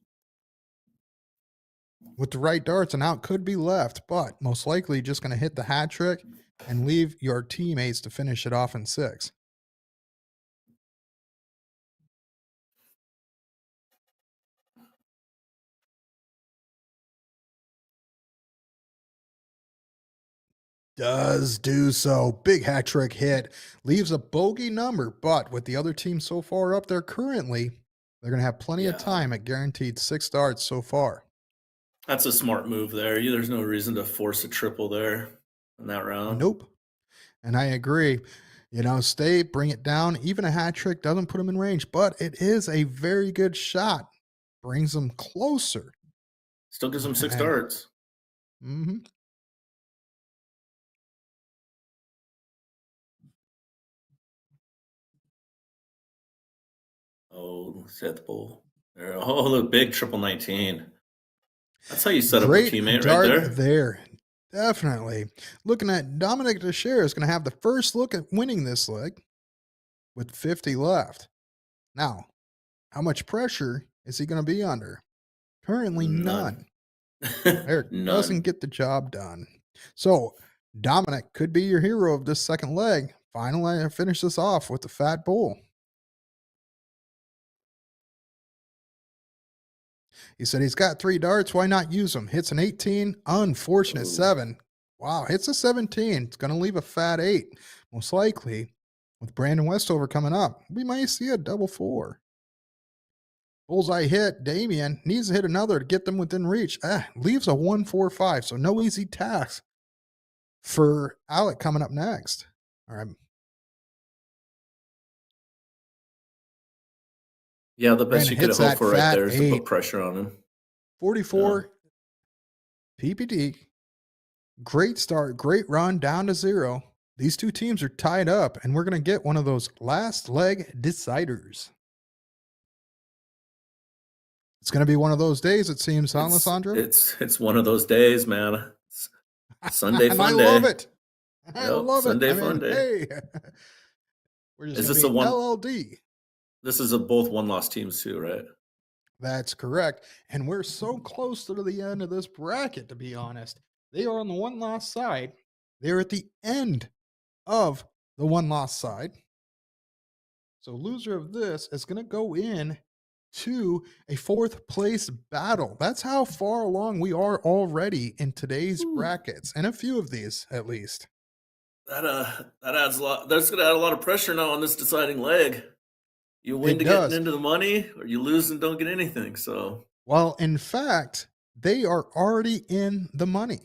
With the right darts, an out could be left, but most likely just going to hit the hat trick and leave your teammates to finish it off in 6. Does do so. Big hat trick hit. Leaves a bogey number, but with the other team so far up there currently, they're going to have plenty of Yeah. time at guaranteed 6 darts so far. That's a smart move there. There's no reason to force a triple there in that round. Nope. And I agree. Stay, bring it down. Even a hat trick doesn't put him in range, but it is a very good shot. Brings them closer. Still gives them 6 And- darts. Mm-hmm. Oh, set the bull. There. Oh, the big triple 19. That's how you set Great up a teammate dart right there. there. Definitely. Looking at Dominic Teixeira is going to have the first look at winning this leg with 50 left. Now, how much pressure is he going to be under? Currently, none. Eric doesn't get the job done. So, Dominic could be your hero of this second leg. Finally, finish this off with the fat bull. He said he's got 3 darts. Why not use them? Hits an 18. Unfortunate Ooh. 7. Wow, hits a 17. It's going to leave a fat 8. Most likely, with Brandon Westover coming up, we might see a double 4. Bullseye hit. Damien needs to hit another to get them within reach. Leaves a 1-4-5. So no easy task for Alec coming up next. All right. Yeah, the best Brandon you could hits hope that for right fat there is to 8. put pressure on him. 44 PPD. Great start. Great run down to 0. These two teams are tied up, and we're going to get one of those last leg deciders. It's going to be one of those days, it seems, huh, Alessandro? It's one of those days, man. It's Sunday And fun I day. love it. I Yep, love Sunday it. fun day. Hey, we're just Is going this to a be one? LLD. This is a both one-loss teams too, right? That's correct. And we're so close to the end of this bracket, to be honest. They are on the one-loss side. They're at the end of the one-loss side. So loser of this is going to go in to a fourth place battle. That's how far along we are already in today's brackets, and a few of these at least. That adds a lot. That's going to add a lot of pressure now on this deciding leg. You win It to does. get into the money, or you lose and don't get anything. So, Well, in fact, they are already in the money.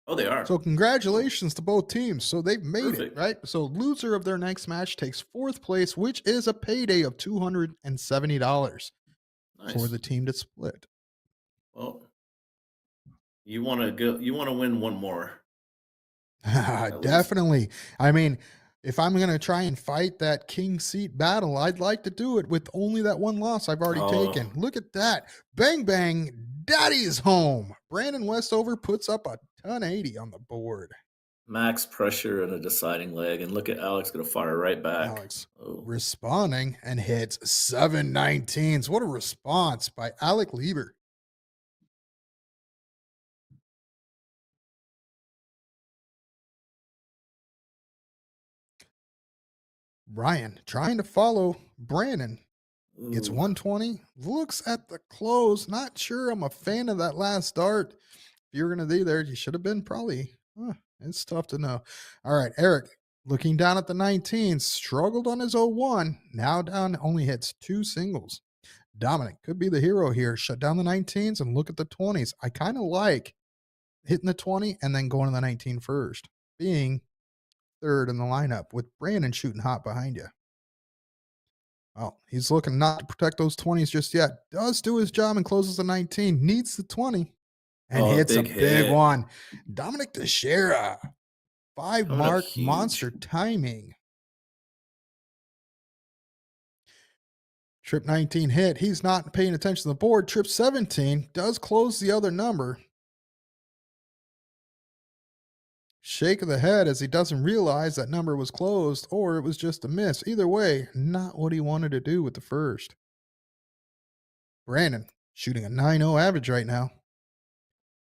oh, they are. So congratulations to both teams. So they've made Perfect. it, right? So loser of their next match takes fourth place, which is a payday of $270 Nice. for the team to split. Well, you want to go. You want to win one more. Definitely. I mean, if I'm going to try and fight that king seat battle, I'd like to do it with only that one loss I've already taken. Look at that. Bang, bang. Daddy's home. Brandon Westover puts up a 1080 on the board. Max pressure and a deciding leg. And look at Alex going to fire right back. Alex responding and hits 719s. What a response by Alec Lieber. Brian trying to follow Brandon. Gets 120. Looks at the close. Not sure I'm a fan of that last start. If you're going to be there, you should have been probably. It's tough to know. All right, Eric looking down at the 19s. Struggled on his 01. Now down, only hits 2 singles. Dominic could be the hero here. Shut down the 19s and look at the 20s. I kind of like hitting the 20 and then going to the 19 first. Being third in the lineup with Brandon shooting hot behind you. Well, he's looking not to protect those 20s just yet. Does do his job and closes the 19. Needs the 20 and hits a big one. Dominic Teixeira. 5 mark monster timing. Trip 19 hit. He's not paying attention to the board. Trip 17 does close the other number. Shake of the head as he doesn't realize that number was closed or it was just a miss. Either way, not what he wanted to do with the first. Brandon shooting a 9.0 average right now.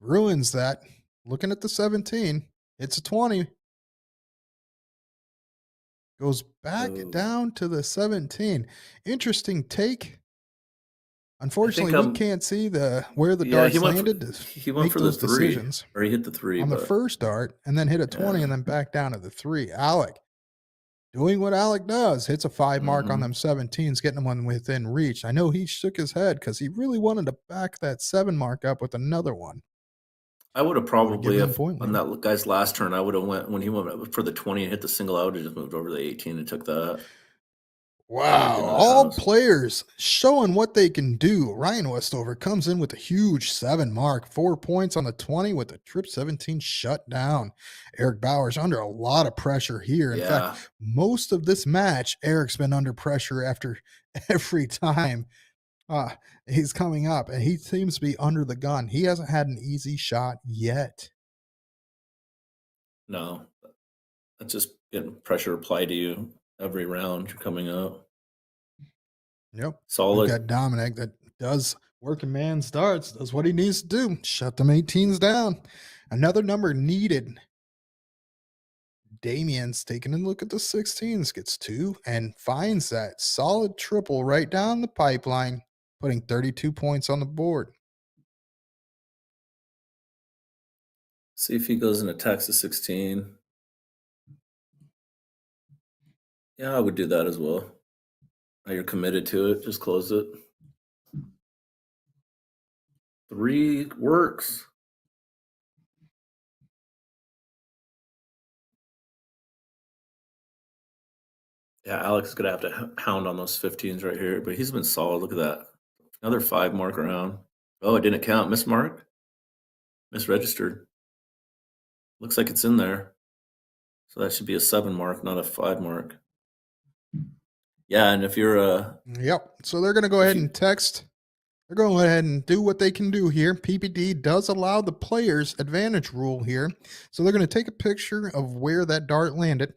Ruins that. Looking at the 17. Hits a 20. Goes back down to the 17. Interesting take. Unfortunately, we can't see where the darts landed. He went for the 3, decisions. Or he hit the 3 on the first dart, and then hit a 20, and then back down to the 3. Alec doing what Alec does, hits a 5 mark on them 17s, getting them within reach. I know he shook his head because he really wanted to back that 7 mark up with another one. I would have probably, on that guy's last turn, I would have went, when he went for the 20 and hit the single, I would have just moved over to the 18 and took that. Wow. All players showing what they can do. Ryan Westover comes in with a huge 7 mark, 4 points on the 20 with the trip 17 shut down. Eric Bowers under a lot of pressure here. In fact, most of this match, Eric's been under pressure after every time he's coming up, and he seems to be under the gun. He hasn't had an easy shot yet. No, that's just getting pressure applied to you every round you're coming up. Yep. Solid. We've got Dominic that does working man starts, does what he needs to do. Shut them 18s down. Another number needed. Damien's taking a look at the 16s, gets 2, and finds that solid triple right down the pipeline, putting 32 points on the board. See if he goes and attacks the 16. Yeah, I would do that as well. Now you're committed to it. Just close it. 3 works. Yeah, Alex is going to have to hound on those 15s right here, but he's been solid. Look at that. Another 5 mark around. Oh, it didn't count. Mismarked. Misregistered. Looks like it's in there. So that should be a 7 mark, not a 5 mark. Yeah, and if you're Yep. So they're going to go ahead and text They're going to go ahead and do what they can do here. PPD does allow the player's advantage rule here. So they're going to take a picture of where that dart landed.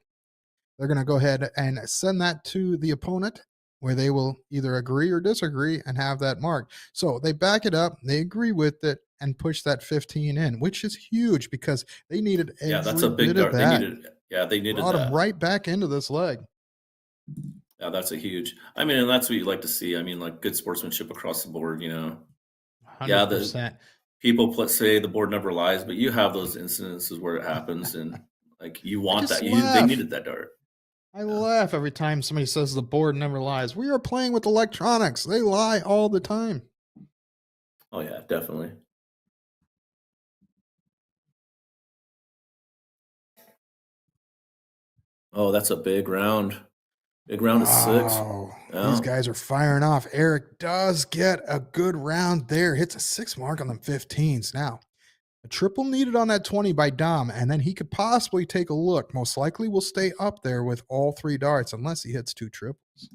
They're going to go ahead and send that to the opponent where they will either agree or disagree and have that marked. So they back it up, they agree with it, and push that 15 in, which is huge because they needed every Yeah, that's a big bit of dart. They that. needed. Yeah, they needed Brought them that. right back into this leg. Yeah, that's a huge. I mean, and that's what you like to see. I mean, like good sportsmanship across the board. You know, 100%. yeah, the people say the board never lies, but you have those incidences where it happens, and like you want that. They needed that dart. I laugh every time somebody says the board never lies. We are playing with electronics. They lie all the time. Oh yeah, definitely. Oh, that's a big round. Big round of 6. These guys are firing off. Eric does get a good round there. Hits a 6 mark on them 15s. Now, a triple needed on that 20 by Dom, and then he could possibly take a look. Most likely will stay up there with all 3 darts unless he hits 2 triples.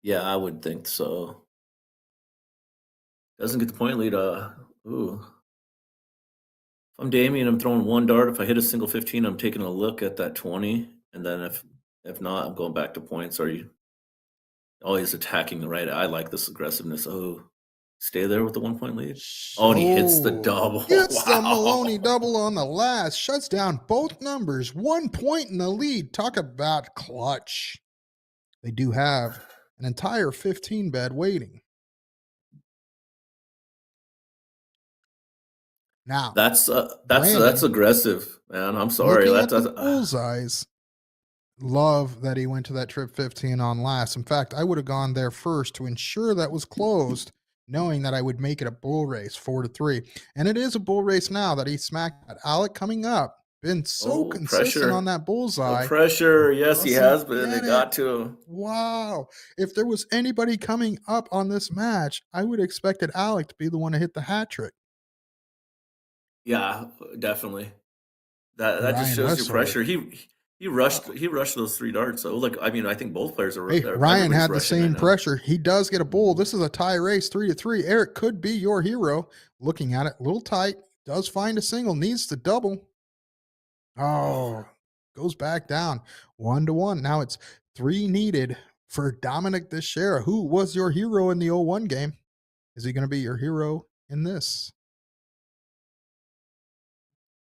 Yeah, I would think so. Doesn't get the point lead. Ooh. If I'm Damien, I'm throwing 1 dart. If I hit a single 15, I'm taking a look at that 20. And then if not, I'm going back to points. Are you always attacking the right? I like this aggressiveness. Oh, stay there with the 1 point lead. Oh, and he hits the double. Gets the Maloney double on the last. Shuts down both numbers. 1 point in the lead. Talk about clutch. They do have an entire 15 bed waiting. Now that's aggressive, man. I'm sorry. Looking That's at the bullseyes. Love that he went to that trip 15 on last. In fact, I would have gone there first to ensure that was closed, knowing that I would make it a bull race 4-3. And it is a bull race now that he smacked at. Alec coming up. Been so consistent on that bullseye. The pressure, yes, he has, but it got to him. Wow. If there was anybody coming up on this match, I would have expected Alec to be the one to hit the hat trick. Yeah, definitely. That just shows you pressure. He rushed those 3 darts. So like, I mean, I think both players are. Ryan had the same pressure. He does get a bull. This is a tie race, 3-3. Eric could be your hero. Looking at it, a little tight. Does find a single. Needs to double. Oh, goes back down 1-1. Now it's 3 needed for Dominic Teixeira. Who was your hero in the 0-1 game? Is he going to be your hero in this?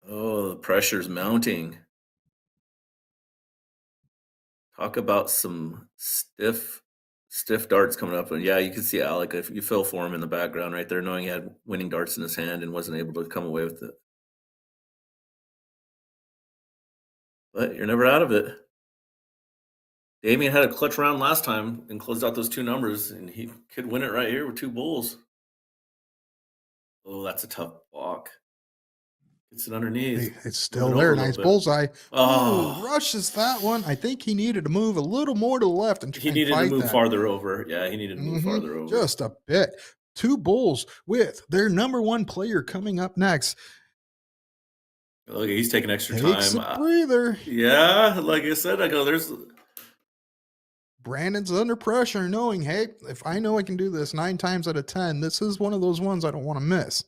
Oh, the pressure's mounting. Talk about some stiff darts coming up. And yeah, you can see Alec, if you feel for him in the background right there, knowing he had winning darts in his hand and wasn't able to come away with it. But you're never out of it. Damien had a clutch round last time and closed out those 2 numbers, and he could win it right here with 2 bulls. Oh, that's a tough block. It's an underneath. It's still there. Nice bullseye. Oh, rushes that one. I think he needed to move a little more to the left and he needed to move farther over. Yeah, he needed to move farther over. Just a bit. 2 bulls with their number 1 player coming up next. Look, he's taking extra time. Takes a breather. Yeah, like I said, there's. Brandon's under pressure, knowing, hey, if I know I can do this 9 times out of 10, this is one of those ones I don't want to miss.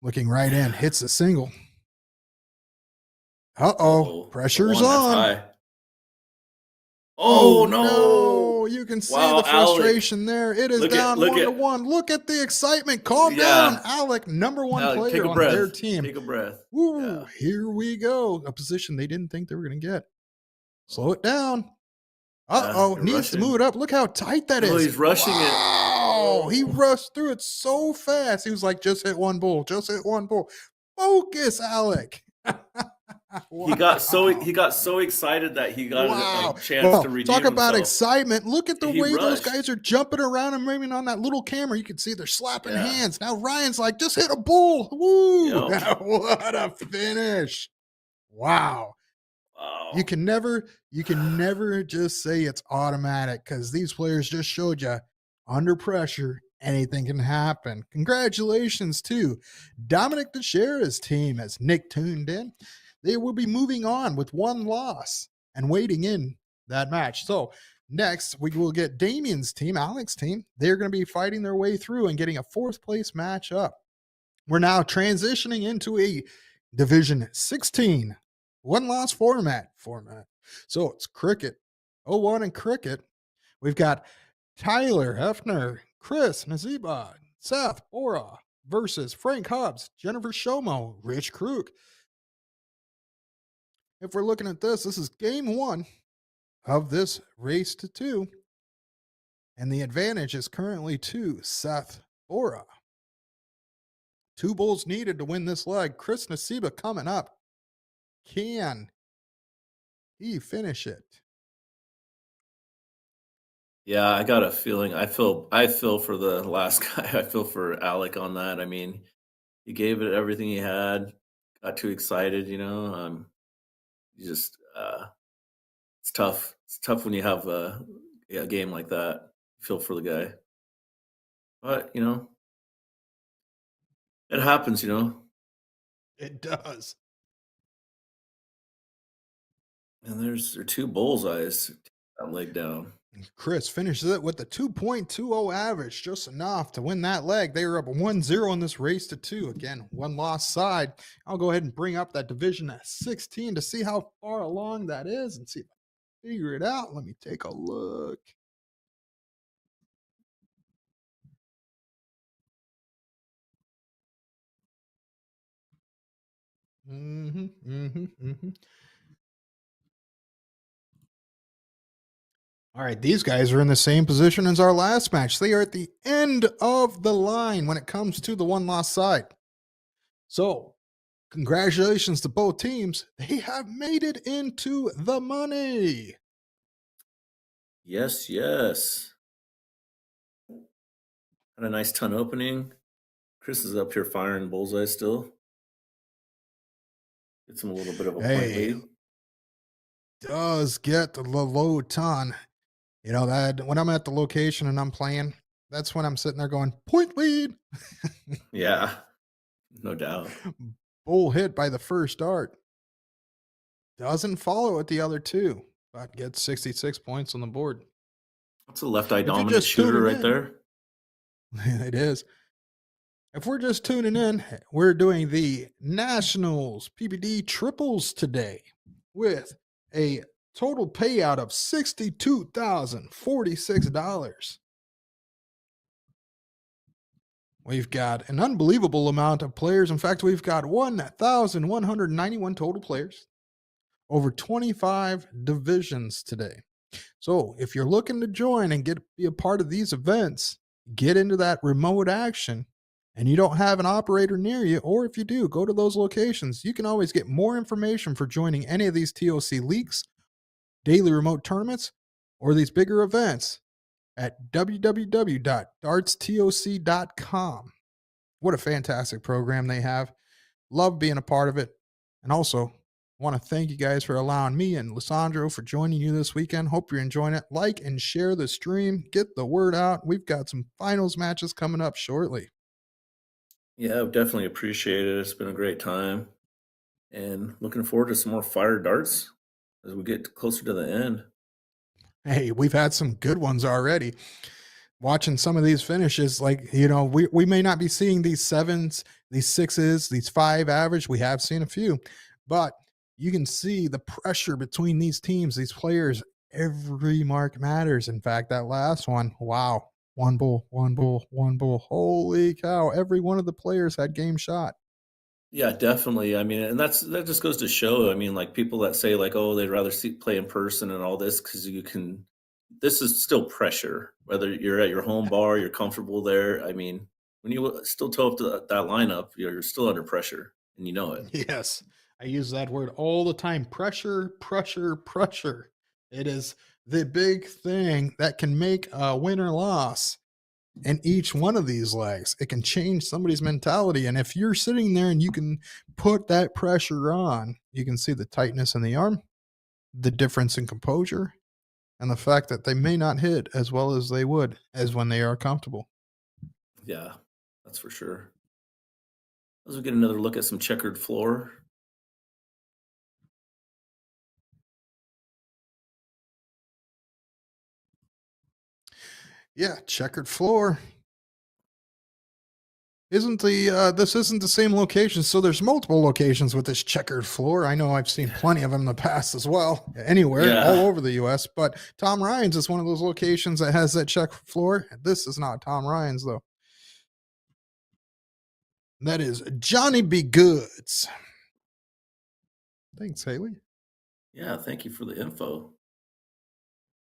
Looking right in, hits a single. Pressure's on. Oh, no. You can see the frustration there. It is down 1-1. Look at the excitement. Calm down, Alec, number 1 player on their team. Take a breath. Ooh, here we go. A position they didn't think they were going to get. Slow it down. Needs to move it up. Look how tight that is. He's rushing it. Wow, he rushed through it so fast. He was like, just hit 1 bull. Just hit 1 bull. Focus, Alec. Wow. He got so excited that he got a chance to redeem talk about himself. Excitement. Look at the way those guys are jumping around and moving on that little camera. You can see they're slapping hands. Now Ryan's like, just hit a bull. Woo! What a finish. Wow. You can never just say it's automatic because these players just showed you under pressure, anything can happen. Congratulations to Dominic Teixeira's team as Nick tuned in. They will be moving on with 1 loss and waiting in that match. So Next, we will get Damien's team, Alex's team. They're going to be fighting their way through and getting a fourth place matchup. We're now transitioning into a Division 16 one-loss format. So it's cricket, 0-1 and cricket. We've got Tyler Hefner, Chris Naziba, Seth Bora versus Frank Hobbs, Jennifer Shomo, Rich Krug. If we're looking at this is game 1 of this race to 2. And the advantage is currently to Seth Bora. 2 bulls needed to win this leg. Chris Nasiba coming up. Can he finish it? Yeah, I got a feeling. I feel for the last guy. I feel for Alec on that. I mean, he gave it everything he had. Got too excited, you know. You just it's tough. It's tough when you have a game like that. Feel for the guy, but you know, it happens. You know, It does. and there's 2 bullseyes. That leg down. Chris finishes it with a 2.20 average, just enough to win that leg. They were up 1-0 in this race to 2. Again, one loss side. I'll go ahead and bring up that Division 16 to see how far along that is and see if I can figure it out. Let me take a look. All right, these guys are in the same position as our last match. They are at the end of the line when it comes to the one-loss side. So, congratulations to both teams. They have made it into the money. Yes, yes. Had a nice ton opening. Chris is up here firing bullseye still. Gets him a little bit of a point lead. Does get the low ton. You know, that when I'm at the location and I'm playing, that's when I'm sitting there going, point lead. Yeah, no doubt. Bull hit by the first dart. Doesn't follow it the other 2, but gets 66 points on the board. That's a left eye If you're dominant just shooter tuning right in- there. It is. If we're just tuning in, we're doing the Nationals PPD triples today with a total payout of $62,046. We've got an unbelievable amount of players. In fact, we've got 1,191 total players, over 25 divisions today. So if you're looking to join and be a part of these events, get into that remote action, and you don't have an operator near you, or if you do, go to those locations. You can always get more information for joining any of these TOC leagues, daily remote tournaments, or these bigger events at www.dartstoc.com. What a fantastic program they have. Love being a part of it. And also, want to thank you guys for allowing me and Lissandro for joining you this weekend. Hope you're enjoying it. Like and share the stream. Get the word out. We've got some finals matches coming up shortly. Yeah, definitely appreciate it. It's been a great time. And looking forward to some more fire darts as we get closer to the end. Hey, we've had some good ones already. Watching some of these finishes, like, you know, we may not be seeing these 7s, these 6s, these 5 average. We have seen a few, but you can see the pressure between these teams, these players. Every mark matters. In fact, that last one, wow. One bull, one bull, one bull. Holy cow. Every one of the players had game shot. Yeah, definitely. I mean, and that just goes to show. I mean, like people that say like, oh, they'd rather play in person and all this because you can. This is still pressure. Whether you're at your home bar, you're comfortable there. I mean, when you still toe up to that lineup, you're still under pressure, and you know it. Yes, I use that word all the time. Pressure, pressure, pressure. It is the big thing that can make a win or loss in each one of these legs. It can change somebody's mentality. And if you're sitting there and you can put that pressure on, you can see the tightness in the arm, the difference in composure, and the fact that they may not hit as well as they would as when they are comfortable. Yeah, that's for sure. As we get another look at some checkered floor. Yeah, checkered floor. Isn't the this isn't the same location? So there's multiple locations with this checkered floor. I know I've seen plenty of them in the past as well, anywhere, all Yeah. over the U.S. But Tom Ryan's is one of those locations that has that checkered floor. This is not Tom Ryan's though. That is Johnny B. Goods. Thanks, Haley. Yeah, thank you for the info.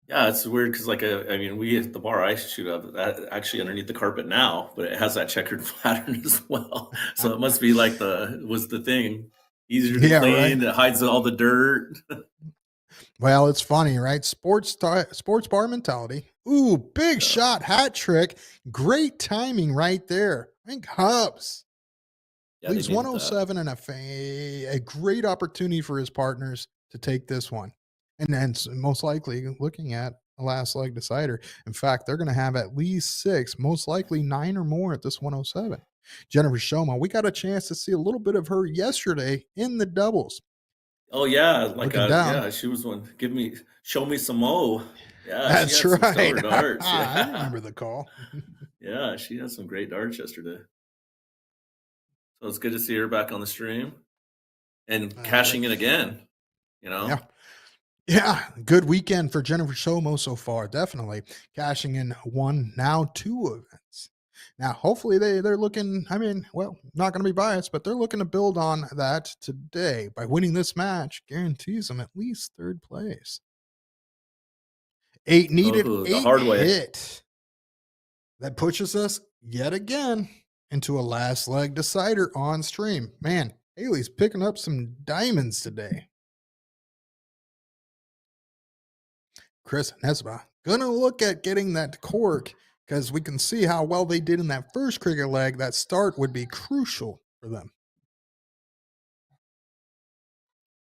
Yeah, it's weird because, like, I mean, we at the bar I shoot up that actually underneath the carpet now, but it has that checkered pattern as well. So it must be like the thing easier to Yeah, right. clean. It hides all the dirt. Well, it's funny, right? Sports bar mentality. Ooh, big Yeah, shot, hat trick. Great timing right there. I think Hubs yeah, they leaves nailed that. 107 and a great opportunity for his partners to take this one. And then most likely looking at a last leg decider. In fact, they're going to have at least 6, most likely 9 or more at this 107. Jennifer Shoma, we got a chance to see a little bit of her yesterday in the doubles. Oh yeah, like Looking down. yeah, she was one. Show me some mo. Yeah, she That's had some right. stellar darts. I Yeah, remember the call. yeah, she had some great darts yesterday. So it's good to see her back on the stream and That's right. cashing in again. You Yeah. know, Yeah. Good weekend for Jennifer Shomo so far. Definitely cashing in 1, now 2 events. Now, hopefully they're looking, I mean, well, not going to be biased, but they're looking to build on that today by winning this match guarantees them at least 3rd place. 8 needed, oh, the 8 hard way. hit. That pushes us yet again into a last leg decider on stream. Man, Haley's picking up some diamonds today. Chris Nesba gonna look at getting that cork because we can see how well they did in that first cricket leg. That start would be crucial for them.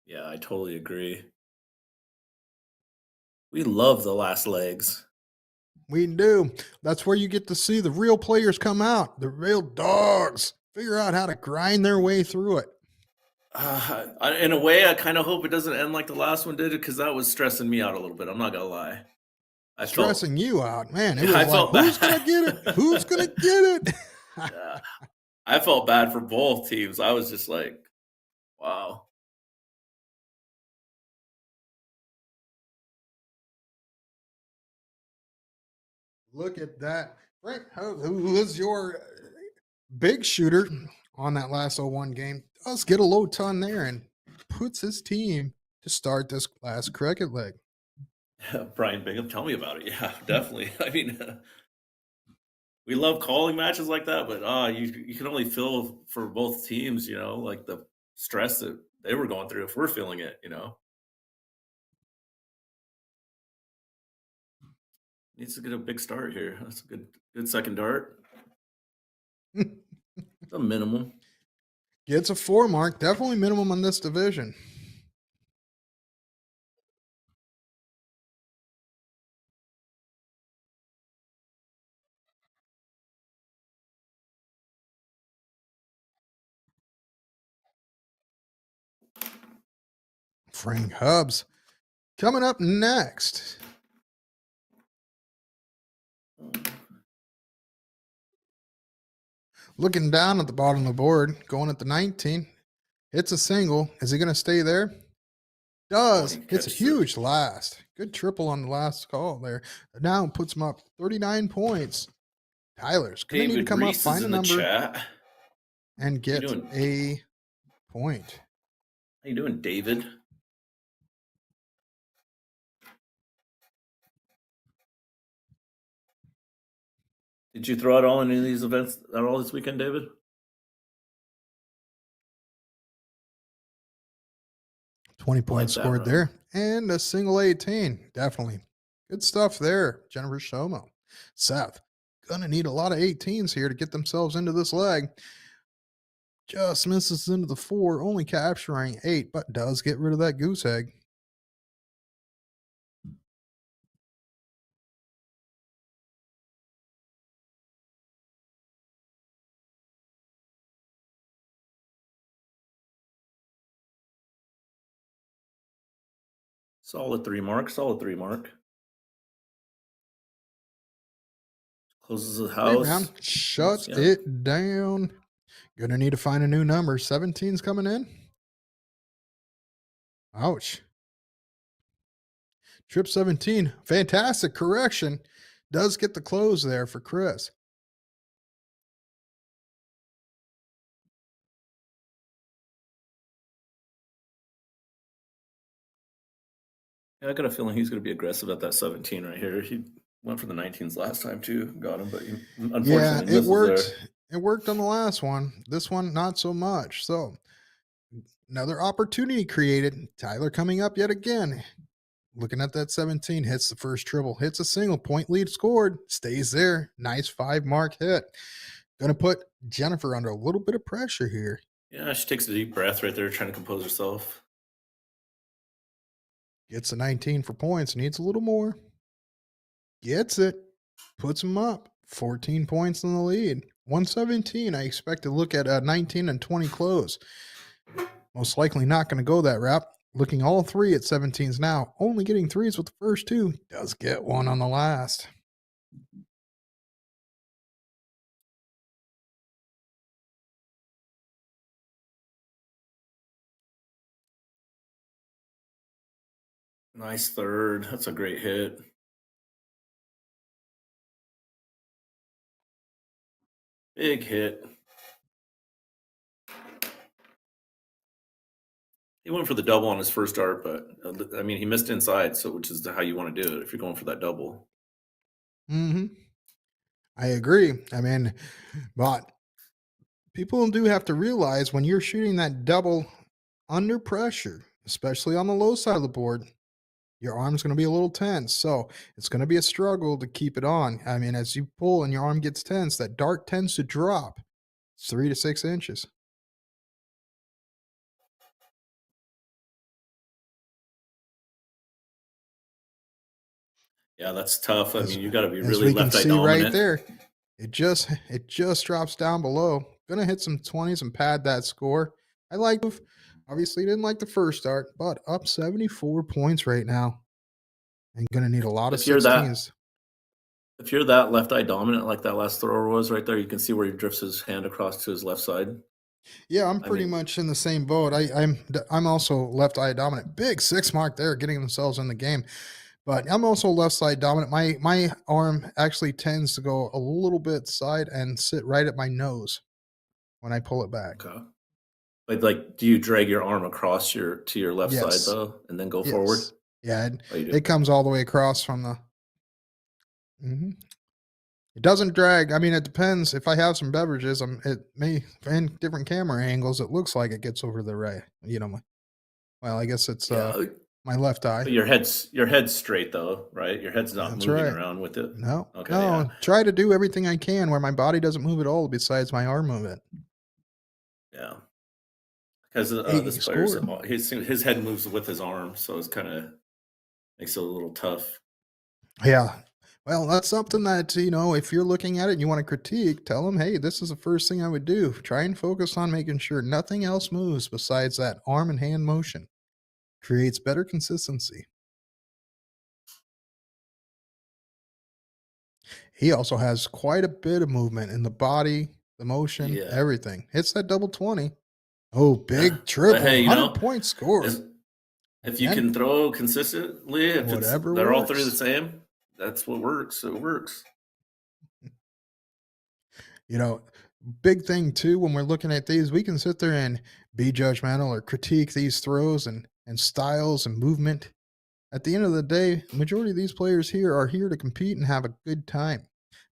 Yeah, I totally agree. We love the last legs. We do. That's where you get to see the real players come out, the real dogs, figure out how to grind their way through it. In a way, I kind of hope it doesn't end like the last one did, because that was stressing me out a little bit. I'm not gonna lie. I felt, Stressing you out, man. It yeah, I was like, felt who's bad. gonna get it? Who's gonna get it? Yeah, I felt bad for both teams. I was just like, wow. Look at that. Frank, who was your big shooter on that last 0-1 game, does get a low ton there and puts his team to start this last cricket leg. Brian Bingham, tell me about it. Yeah, definitely. I mean, we love calling matches like that, but you can only feel for both teams. You know, like the stress that they were going through. If we're feeling it, you know, needs to get a big start here. That's a good second dart. The minimum. Gets a 4 mark, definitely minimum on this division. Frank Hubs coming up next. Looking down at the bottom of the board, going at the 19. Hits a single. Is he going to stay there? Does. Hits a huge last. Good triple on the last call there. Now puts him up 39 points. Tyler's going to need to come up, find a number, chat. and get a point. How you doing, David? Did you throw out all any of these events at all this weekend, David? 20 points scored there. And a single 18. Definitely. Good stuff there, Jennifer Shomo. Seth, gonna need a lot of 18s here to get themselves into this leg. Just misses into the 4, only capturing 8, but does get rid of that goose egg. Solid 3 mark. Solid 3 mark. Closes the house. Rebound. Shuts Yeah. it down. Gonna need to find a new number. 17's coming in. Ouch. Trip 17. Fantastic correction. Does get the close there for Chris. Yeah, I got a feeling he's going to be aggressive at that 17 right here. He went for the 19s last time too, got him, but he unfortunately It misses worked. there. It worked on the last one. This one, not so much. So another opportunity created. Tyler coming up yet again. Looking at that 17, hits the first triple, hits a single, point lead scored, stays there. Nice 5-mark hit. Going to put Jennifer under a little bit of pressure here. Yeah, she takes a deep breath right there, trying to compose herself. Gets a 19 for points, needs a little more. Gets it, puts him up. 14 points in the lead. 117. I expect to look at a 19 and 20 close. Most likely not going to go that route. Looking all three at 17s now. Only getting threes with the first two. Does get one on the last. Nice third. That's a great hit. Big hit. He went for the double on his first dart, but I mean, he missed inside, so which is how you want to do it if you're going for that double. Mm-hmm. I agree. I mean, but people do have to realize when you're shooting that double under pressure, especially on the low side of the board, your arm's going to be a little tense. So it's going to be a struggle to keep it on. I mean, as you pull and your arm gets tense, that dart tends to drop. It's 3 to 6 inches. Yeah, that's tough. I As- mean, you got to be As really we can left eye see dominant. right there, it just drops down below. Gonna hit some 20s and pad that score. I like, obviously didn't like the first start, but up 74 points right now. And gonna need a lot of If you're that 16s. If you're that left eye dominant like that last thrower was right there, you can see where he drifts his hand across to his left side. Yeah, I'm I pretty mean- much in the same boat. I'm also left eye dominant. Big 6 mark there, getting themselves in the game. But I'm also left side dominant. My arm actually tends to go a little bit side and sit right at my nose when I pull it back. Okay. Like, do you drag your arm across to your left Yes. side though, and then go forward? Yes. Yeah, Oh, you do. it comes all the way across from the. Mhm. It doesn't drag. I mean, it depends. If I have some beverages, it may in different camera angles. It looks like it gets over the right. Well, I guess it's Yeah, my left eye. but your head's straight though, right? Your head's not That's moving right. around with it. No, Okay, no. yeah. Try to do everything I can where my body doesn't move at all, besides my arm movement. Yeah. Because Hey, this he player's scored. his head moves with his arm, so it's kind of makes it a little tough. Yeah. Well, that's something that, if you're looking at it and you want to critique, tell them, hey, this is the first thing I would do. Try and focus on making sure nothing else moves besides that arm and hand motion. Creates better consistency. He also has quite a bit of movement in the body, the motion, Yeah. everything. Hits that double 20. Oh, big But triple. hey, 100-point score. If you Again, can throw consistently, if whatever they're all three the works. same, that's what works. It works. Big thing too, when we're looking at these, we can sit there and be judgmental or critique these throws and styles and movement. At the end of the day, majority of these players here are here to compete and have a good time,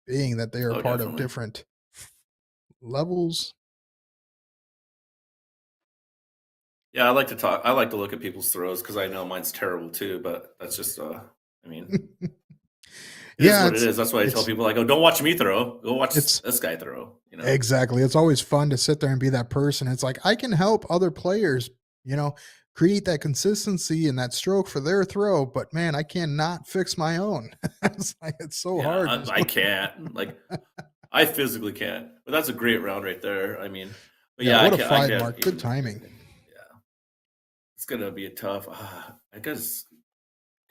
being that they are Oh, part of definitely. different levels. Yeah, I like to talk. I like to look at people's throws because I know mine's terrible too. But that's just, I mean, it is Yeah, what it is. That's why I tell people, I go, don't watch me throw. Go watch it's this guy throw. exactly. It's always fun to sit there and be that person. It's like I can help other players, create that consistency and that stroke for their throw, but man, I cannot fix my own. It's so Yeah, hard. I can't. Like, I physically can't. But that's a great round right there. I mean, but yeah, What I a can't. 5-mark. Good Even, timing. yeah, it's gonna be a tough. I guess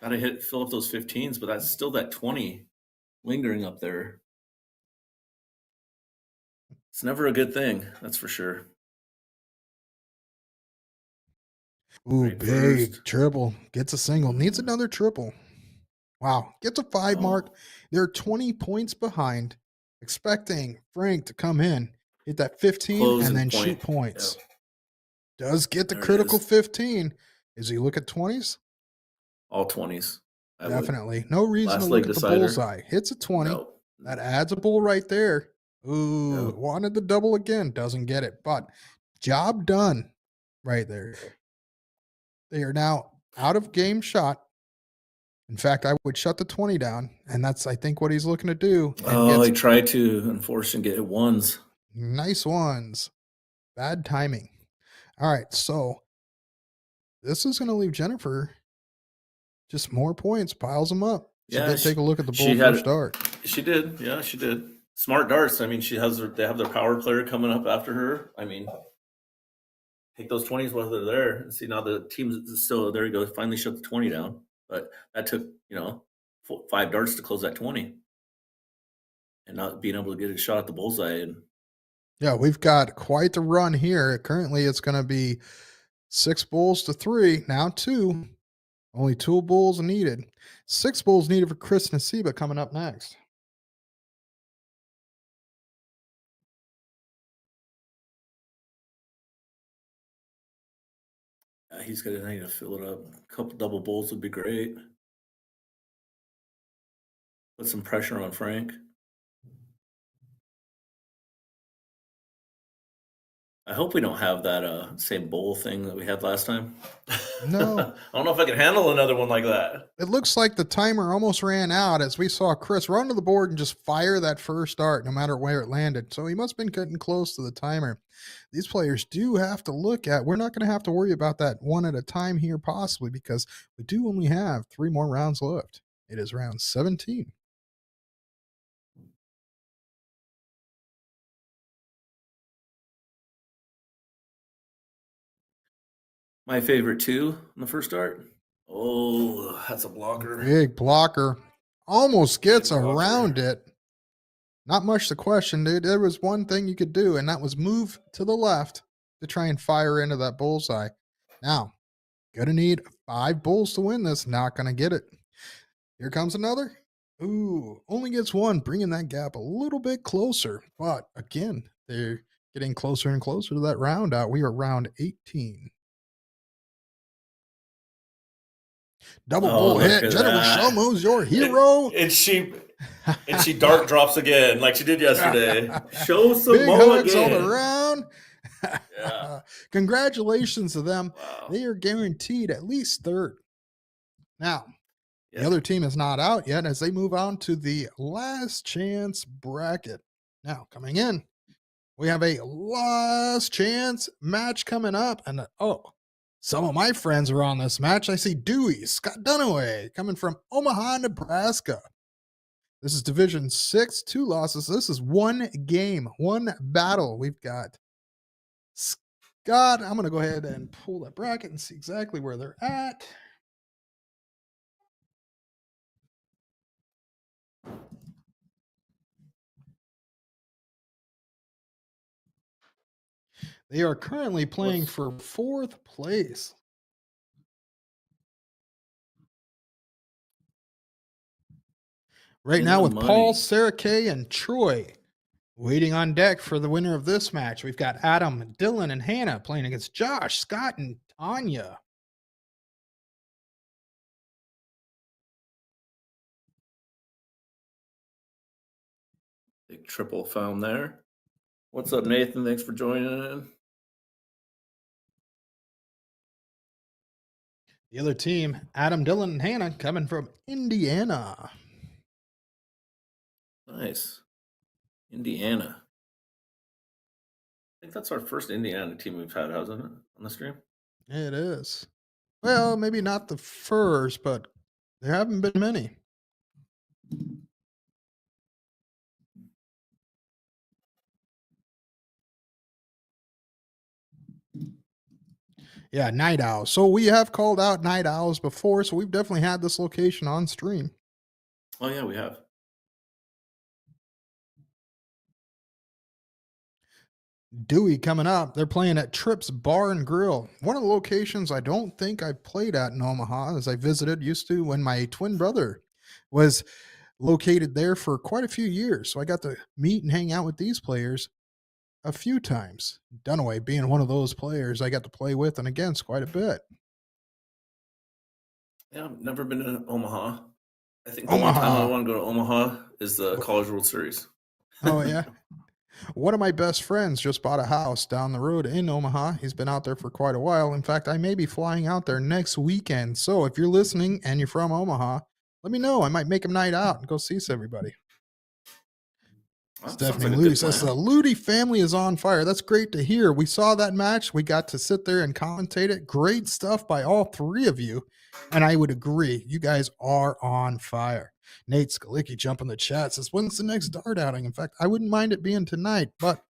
gotta fill up those 15s, but that's still that 20 lingering up there. It's never a good thing, that's for sure. Ooh, Right big first. triple. Gets a single. Needs another triple. Wow. Gets a 5 Oh. mark. They're 20 points behind. Expecting Frank to come in, hit that 15, Close and and then point. shoot points. Yep. Does get the There it critical is. 15. Is he look at 20s? All 20s. I would. Definitely. No reason Last to leg look at the decider. bullseye. Hits a 20. No. That adds a bull right there. Ooh, Yep. wanted the double again. Doesn't get it. But job done right there. They are now out of game shot. In fact, I would shut the 20 down, and that's, I think, what he's looking to do. And Oh, gets he tried to enforce and get ones. nice ones. Bad timing. All right, so this is going to leave Jennifer just more points, piles them up. She Yeah, did take a look at the she bull had- first start. She did. Yeah, she did. Smart darts. I mean, they have their power player coming up after her. I mean, take those 20s while they're there and see now the team's still there. You go, finally shut the 20 down. But that took, 5 darts to close that 20 and not being able to get a shot at the bullseye. And Yeah, we've got quite the run here. Currently, it's going to be 6 bulls to 3. Now 2. Only 2 bulls needed. 6 bulls needed for Chris Nasiba coming up next. he's going to need to fill it up. A couple double bulls would be great. Put some pressure on Frank. I hope we don't have that same bowl thing that we had last time. No. I don't know if I can handle another one like that. It looks like the timer almost ran out as we saw Chris run to the board and just fire that first dart no matter where it landed. So he must have been getting close to the timer. These players do have to look at, we're not going to have to worry about that one at a time here possibly because we do only have 3 more rounds left. It is round 17. My favorite 2 on the first dart. Oh, that's a blocker. Big blocker. Almost gets Big blocker. around it. Not much to question, dude. There was one thing you could do, and that was move to the left to try and fire into that bullseye. Now, gonna need 5 bulls to win this. Not gonna get it. Here comes another. Ooh, only gets 1, bringing that gap a little bit closer. But again, they're getting closer and closer to that round out. We are round 18. Double bull hit. Jennifer Shomo's your hero. And she dart drops again like she did yesterday. Show some Big mo hugs all again. around. Yeah. Congratulations to them. Wow. They are guaranteed at least third. Now, Yeah. the other team is not out yet as they move on to the last chance bracket. Now, coming in, we have a last chance match coming up. And some of my friends are on this match. I see Dewey, Scott Dunaway, coming from Omaha, Nebraska. This is Division 6, 2 losses. This is 1 game, 1 battle. We've got Scott. I'm going to go ahead and pull that bracket and see exactly where they're at. They are currently playing for 4th place. Right In now the with money. Paul, Sarah Kay, and Troy waiting on deck for the winner of this match. We've got Adam, Dylan, and Hannah playing against Josh, Scott, and Tanya. Big triple found there. What's up, Nathan? Thanks for joining in. The other team, Adam, Dylan, and Hannah, coming from Indiana. Nice. Indiana. I think that's our first Indiana team we've had, hasn't it, on the stream? It is. Well, maybe not the first, but there haven't been many. Yeah, Night Owls. So we have called out Night Owls before, so we've definitely had this location on stream. Oh, yeah, we have. Dewey coming up. They're playing at Trips Bar and Grill, one of the locations I don't think I played at in Omaha, as I used to when my twin brother was located there for quite a few years. So I got to meet and hang out with these players a few times. Dunaway being one of those players I got to play with and against quite a bit. Yeah, I've never been to Omaha. I think the only time I want to go to Omaha is the College World Series. Oh, yeah. One of my best friends just bought a house down the road in Omaha. He's been out there for quite a while. In fact, I may be flying out there next weekend. So if you're listening and you're from Omaha, let me know. I might make a night out and go see everybody. Well, Stephanie like Ludi says the Ludi family is on fire. That's great to hear. We saw that match. We got to sit there and commentate it. Great stuff by all three of you. And I would agree. You guys are on fire. Nate Skalicki jump in the chat says, when's the next dart outing? In fact, I wouldn't mind it being tonight, but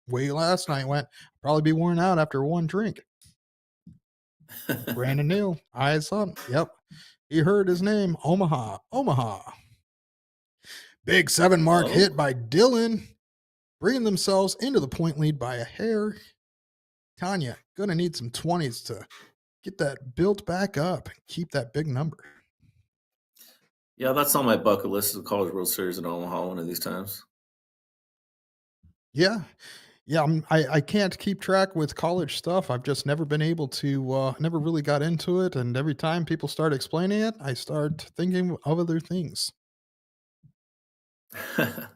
way last night went, probably be worn out after one drink. Brandon Neal, eyes up. Yep. He heard his name. Omaha. Big 7 mark hit by Dylan, bringing themselves into the point lead by a hair. Tanya, gonna need some 20s to get that built back up and keep that big number. Yeah, that's on my bucket list, the College World Series in Omaha one of these times. Yeah. I can't keep track with college stuff. I've just never been able to, never really got into it. And every time people start explaining it, I start thinking of other things. In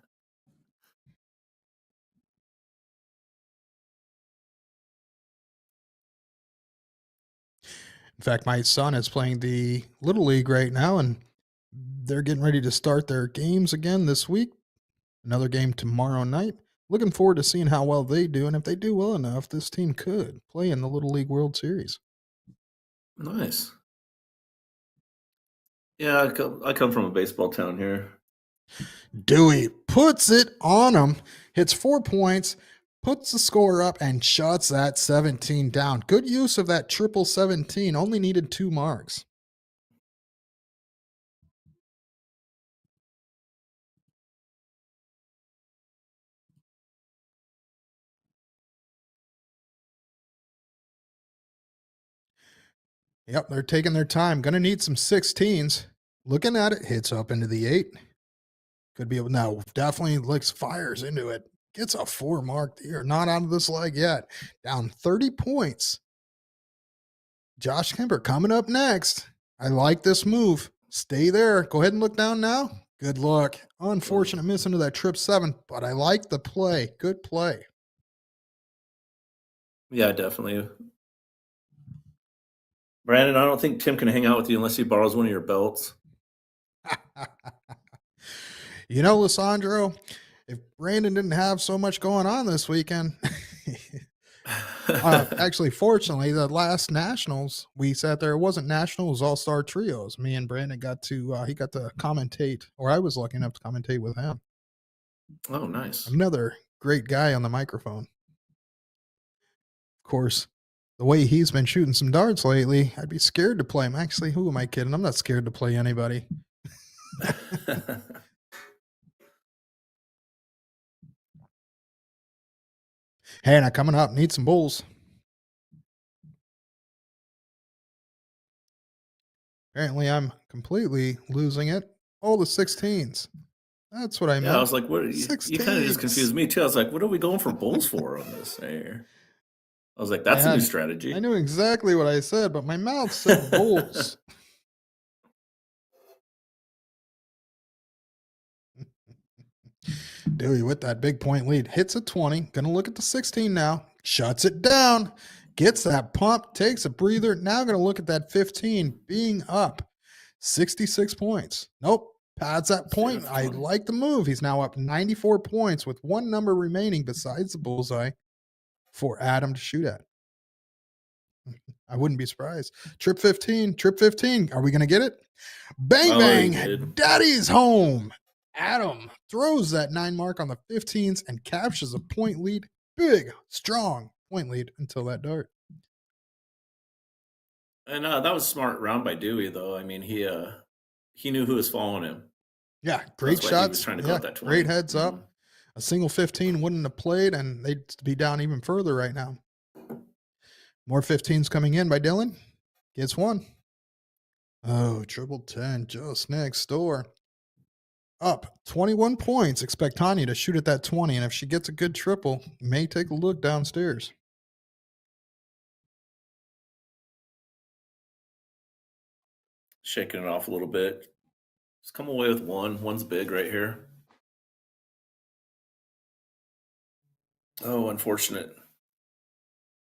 fact, my son is playing the Little League right now, and they're getting ready to start their games again this week. Another game tomorrow night. Looking forward to seeing how well they do, and if they do well enough, this team could play in the Little League World Series. Nice. Yeah, I come from a baseball town here. Dewey puts it on him, hits 4 points, puts the score up, and shuts that 17 down. Good use of that triple 17. Only needed 2 marks. Yep, they're taking their time. Going to need some 16s. Looking at it, hits up into the 8. Could be able, no, definitely fires into it. Gets a 4 mark here. Not out of this leg yet. Down 30 points. Josh Kemper coming up next. I like this move. Stay there. Go ahead and look down now. Good luck. Unfortunate miss into that trip 7, but I like the play. Good play. Yeah, definitely. Brandon, I don't think Tim can hang out with you unless he borrows one of your belts. You know, Lissandro, if Brandon didn't have so much going on this weekend, actually, fortunately, the last Nationals, we sat there. It wasn't Nationals, All-Star Trios. Me and Brandon got to, he got to commentate, or I was lucky enough to commentate with him. Oh, nice. Another great guy on the microphone. Of course, the way he's been shooting some darts lately, I'd be scared to play him. Actually, who am I kidding? I'm not scared to play anybody. Hannah coming up, need some bulls. Apparently, I'm completely losing it. All the 16s. That's what I meant. Yeah, I was like, what? You kind of just confused me too. I was like, what are we going for bulls for on this here? I was like, that's a new strategy. I knew exactly what I said, but my mouth said bulls. Dewey with that big point lead. Hits a 20. Gonna look at the 16 now. Shuts it down. Gets that pump. Takes a breather. Now gonna look at that 15 being up. 66 points. Nope. Pads that point. I like the move. He's now up 94 points with one number remaining besides the bullseye for Adam to shoot at. I wouldn't be surprised. Trip 15. Are we going to get it? Bang, bang. Daddy's home. Adam throws that 9 mark on the 15s and captures a point lead. Big, strong point lead until that dart. And that was a smart round by Dewey, though. I mean, he knew who was following him. Yeah, great shots. He was trying to go with that 20. Great heads up. A single 15 wouldn't have played, and they'd be down even further right now. More 15s coming in by Dylan. Gets one. Oh, triple 10 just next door. Up 21 points. Expect Tanya to shoot at that 20, and if she gets a good triple, may take a look downstairs. Shaking it off a little bit. Just come away with one. One's big right here. Oh, unfortunate.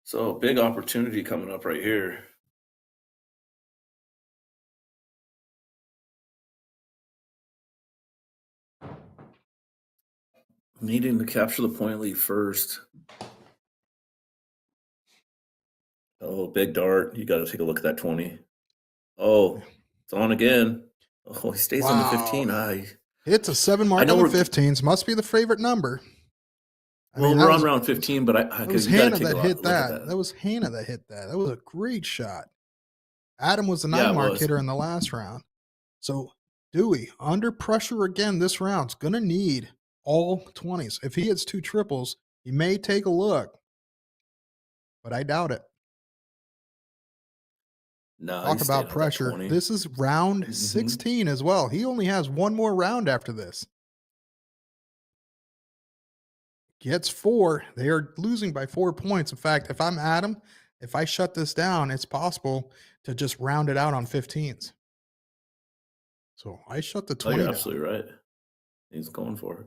So big opportunity coming up right here. Needing to capture the point lead first. Oh, big dart. You got to take a look at that 20. Oh, it's on again. Oh, he stays on the 15. It's a 7 mark I know on the we're- 15s. Must be the favorite number. Well, we're on round 15, but it was you got to Hannah take a that hit look at that. That was Hannah that hit that. That was a great shot. Adam was the Yeah, 9 it mark was. hitter in the last round. So Dewey, under pressure again this round, is going to need all 20s. If he hits 2 triples, he may take a look, but I doubt it. No, Talk about pressure. This is round 16 as well. He only has one more round after this. Gets 4. They are losing by 4 points. In fact, if I'm Adam, if I shut this down, it's possible to just round it out on 15s. So I shut the 20 you're down. absolutely right. He's going for it.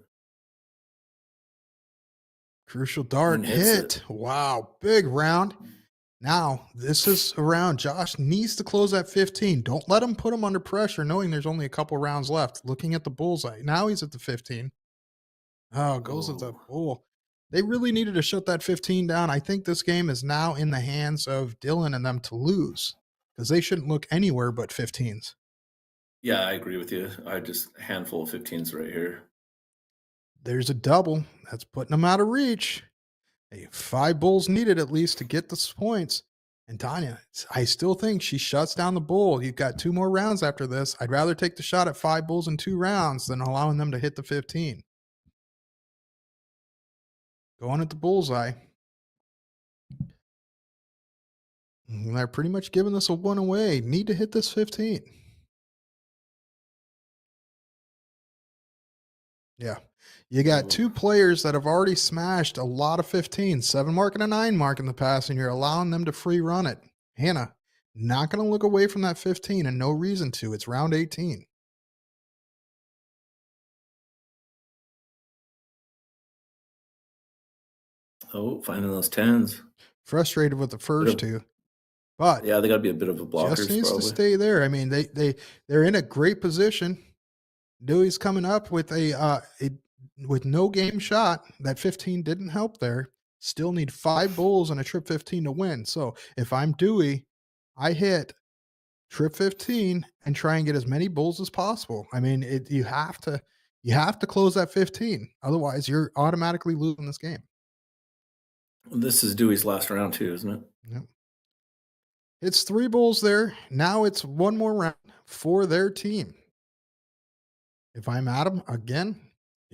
Crucial dart And hits hit. Wow, big round. Now, this is a round Josh needs to close at 15. Don't let him put him under pressure, knowing there's only a couple rounds left. Looking at the bullseye. Now he's at the 15. Oh, goes at the bull. They really needed to shut that 15 down. I think this game is now in the hands of Dylan and them to lose because they shouldn't look anywhere but 15s. Yeah, I agree with you. I just a handful of 15s right here. There's a double. That's putting them out of reach. Hey, 5 bulls needed at least to get the points. And Tanya, I still think she shuts down the bull. You've got 2 more rounds after this. I'd rather take the shot at 5 bulls in 2 rounds than allowing them to hit the 15. Going at the bullseye. And they're pretty much giving this a 1 away. Need to hit this 15. Yeah. You got 2 players that have already smashed a lot of 15s, 7 mark and a 9 mark in the past, and you're allowing them to free run it. Hannah, not going to look away from that 15 and no reason to. It's round 18. Oh, finding those 10s. Frustrated with the first 2. But yeah, they got to be a bit of a blockers. just needs probably to stay there. I mean, they're in a great position. Dewey's coming up with with no game shot. That 15 didn't help there. Still need 5 bulls and a trip 15 to win. So if I'm Dewey, I hit trip 15 and try and get as many bulls as possible. I mean, you have to close that 15. Otherwise, you're automatically losing this game. This is Dewey's last round too, isn't it? Yep. It's 3 bulls there. Now it's 1 more round for their team. If I'm Adam, again,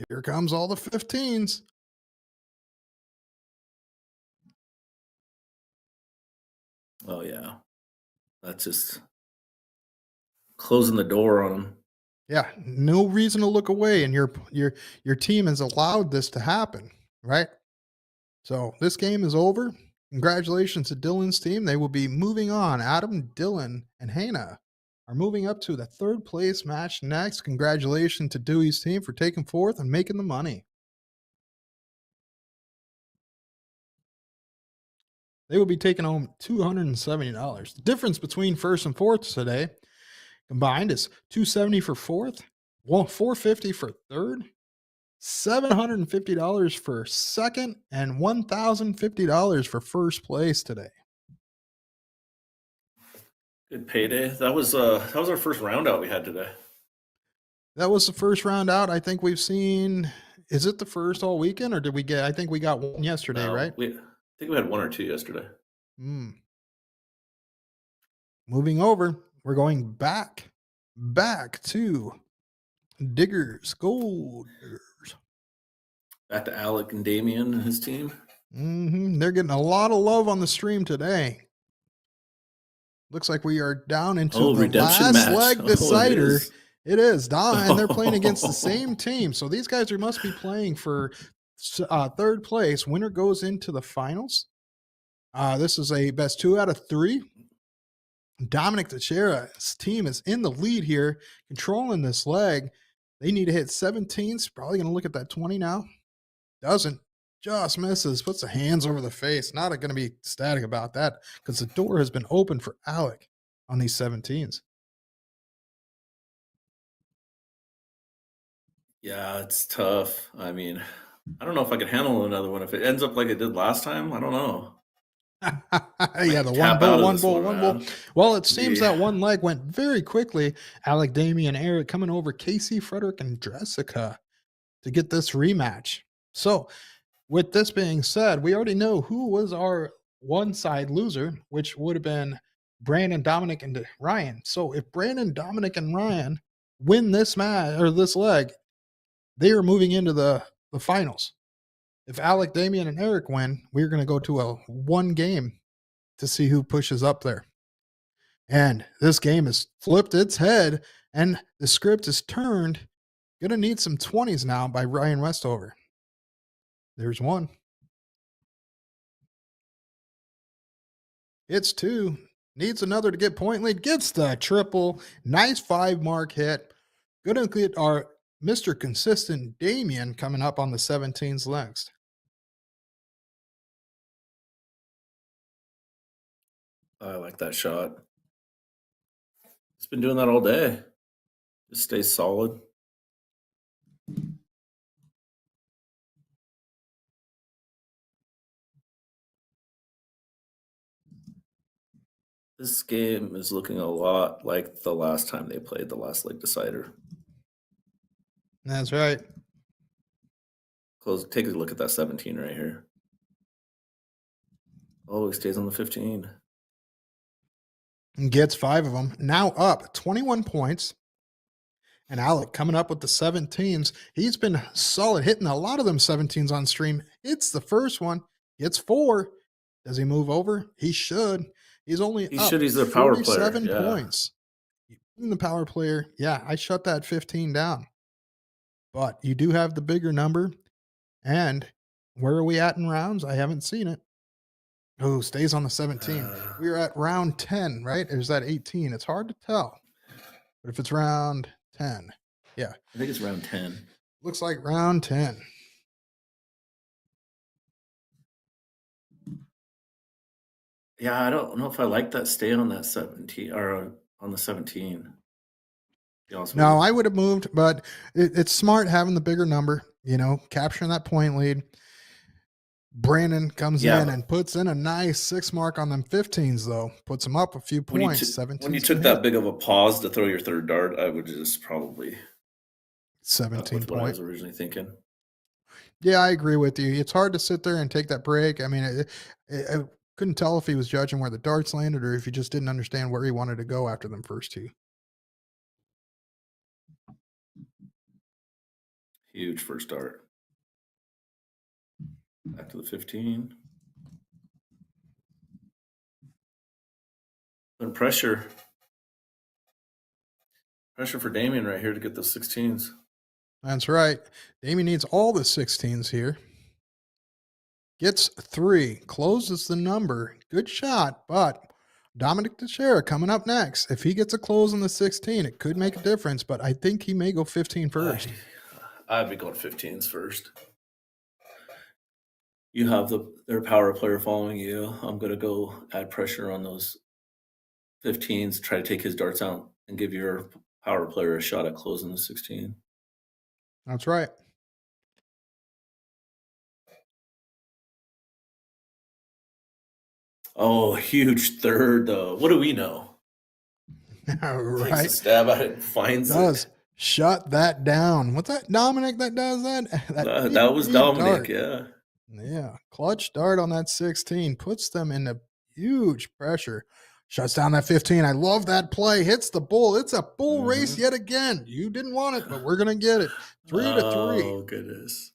here comes all the 15s. Oh yeah, that's just closing the door on them. Yeah, no reason to look away, and your team has allowed this to happen, right? So this game is over. Congratulations to Dylan's team. They will be moving on. Adam, Dylan, and Hannah are moving up to the 3rd place match next. Congratulations to Dewey's team for taking 4th and making the money. They will be taking home $270. The difference between 1st and 4th today combined is $270 for 4th, $450 for 3rd, $750 for 2nd, and $1,050 for 1st place today. Good payday. That was our first round out we had today. That was the first round out. I think we've seen. Is it the first all weekend, or did we get? I think we got one yesterday, No, right? I think we had 1 or 2 yesterday. Moving over, we're going back to Diggers Gold. Back to Alec and Damien and his team. They're getting a lot of love on the stream today. Looks like we are down into the redemption last match. leg decider. It is. And they're playing against the Oh. same team. So these guys must be playing for third place. Winner goes into the finals. This is a best 2 out of 3. Dominic Teixeira's team is in the lead here, controlling this leg. They need to hit 17s. Probably going to look at that 20 now. Doesn't. Just misses. Puts the hands over the face. Not going to be ecstatic about that because the door has been open for Alec on these 17s. Yeah, it's tough. I mean, I don't know if I could handle another one. If it ends up like it did last time, I don't know. Yeah, the tap out of one this bull. man. Well, it seems Yeah. that one leg went very quickly. Alec, Damien, Eric coming over Casey, Frederick, and Jessica to get this rematch. So, with this being said, we already know who was our one side loser, which would have been Brandon, Dominic, and Ryan. So, if Brandon, Dominic, and Ryan win this match or this leg, they are moving into the finals. If Alec, Damien, and Eric win, we're going to go to a one game to see who pushes up there. And this game has flipped its head, and the script is turned. Going to need some 20s now by Ryan Westover. There's one. It's 2. Needs another to get point lead. Gets the triple. Nice 5-mark hit. Going to get our Mr. Consistent Damien coming up on the 17s next. I like that shot. It's been doing that all day. Just stays solid. This game is looking a lot like the last time they played the last leg decider. That's right. Take a look at that 17 right here. Oh, he stays on the 15. And gets 5 of them. Now up 21 points. And Alec coming up with the 17s. He's been solid, hitting a lot of them 17s on stream. Hits the first one, gets 4. Does he move over? He should. He's only He up should. He's their power player. 47 Yeah. points. Being the power player, yeah, I shut that 15 down. But you do have the bigger number. And where are we at in rounds? I haven't seen it. Oh, stays on the 17. We're at round 10, right? Or is that 18? It's hard to tell. But if it's round 10, yeah. I think it's round 10. Looks like round 10. Yeah, I don't know if I like that stay on that 17 or on the 17. No, I would have moved, but it's smart having the bigger number, capturing that point lead. Brandon comes in and puts in a nice 6 mark on them 15s, though. Puts them up a few points. 17. When you took that big of a pause to throw your third dart, I would just probably 17 with what I was originally thinking. Yeah, I agree with you. It's hard to sit there and take that break. I mean, I couldn't tell if he was judging where the darts landed or if he just didn't understand where he wanted to go after them first 2. Huge first dart. Back to the 15. And pressure. Pressure for Damien right here to get those 16s. That's right. Damien needs all the 16s here. Gets 3. Closes the number. Good shot, but Dominic Teixeira coming up next. If he gets a close on the 16, it could make a difference, but I think he may go 15 first. I'd be going 15s first. You have their power player following you. I'm going to go add pressure on those 15s, try to take his darts out and give your power player a shot at closing the 16. That's right. Oh, huge third, though. What do we know? Right. Takes a stab at it and finds it. Shut that down. What's that, Dominic, that does that? That was Dominic, dart. Yeah. Clutch dart on that 16. Puts them into huge pressure. Shuts down that 15. I love that play. Hits the bull. It's a bull race yet again. You didn't want it, but we're going to get it. 3-3. Oh, goodness.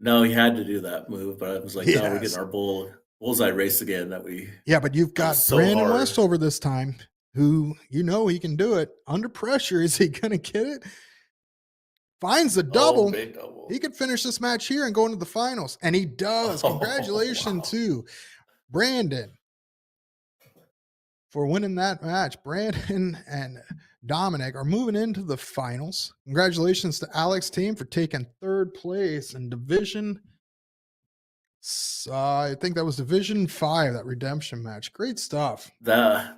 No, he had to do that move, but I was like, no, we're Yes. getting our bullseye race again. But you've that was got so Brandon hard. Westover this time, who he can do it. Under pressure, is he going to get it? Finds the double. Oh, big double. He could finish this match here and go into the finals, and he does. Congratulations to Brandon for winning that match. Brandon and Dominic are moving into the finals. Congratulations to Alex's team for taking third place in Division. I think that was Division 5, that redemption match. Great stuff. That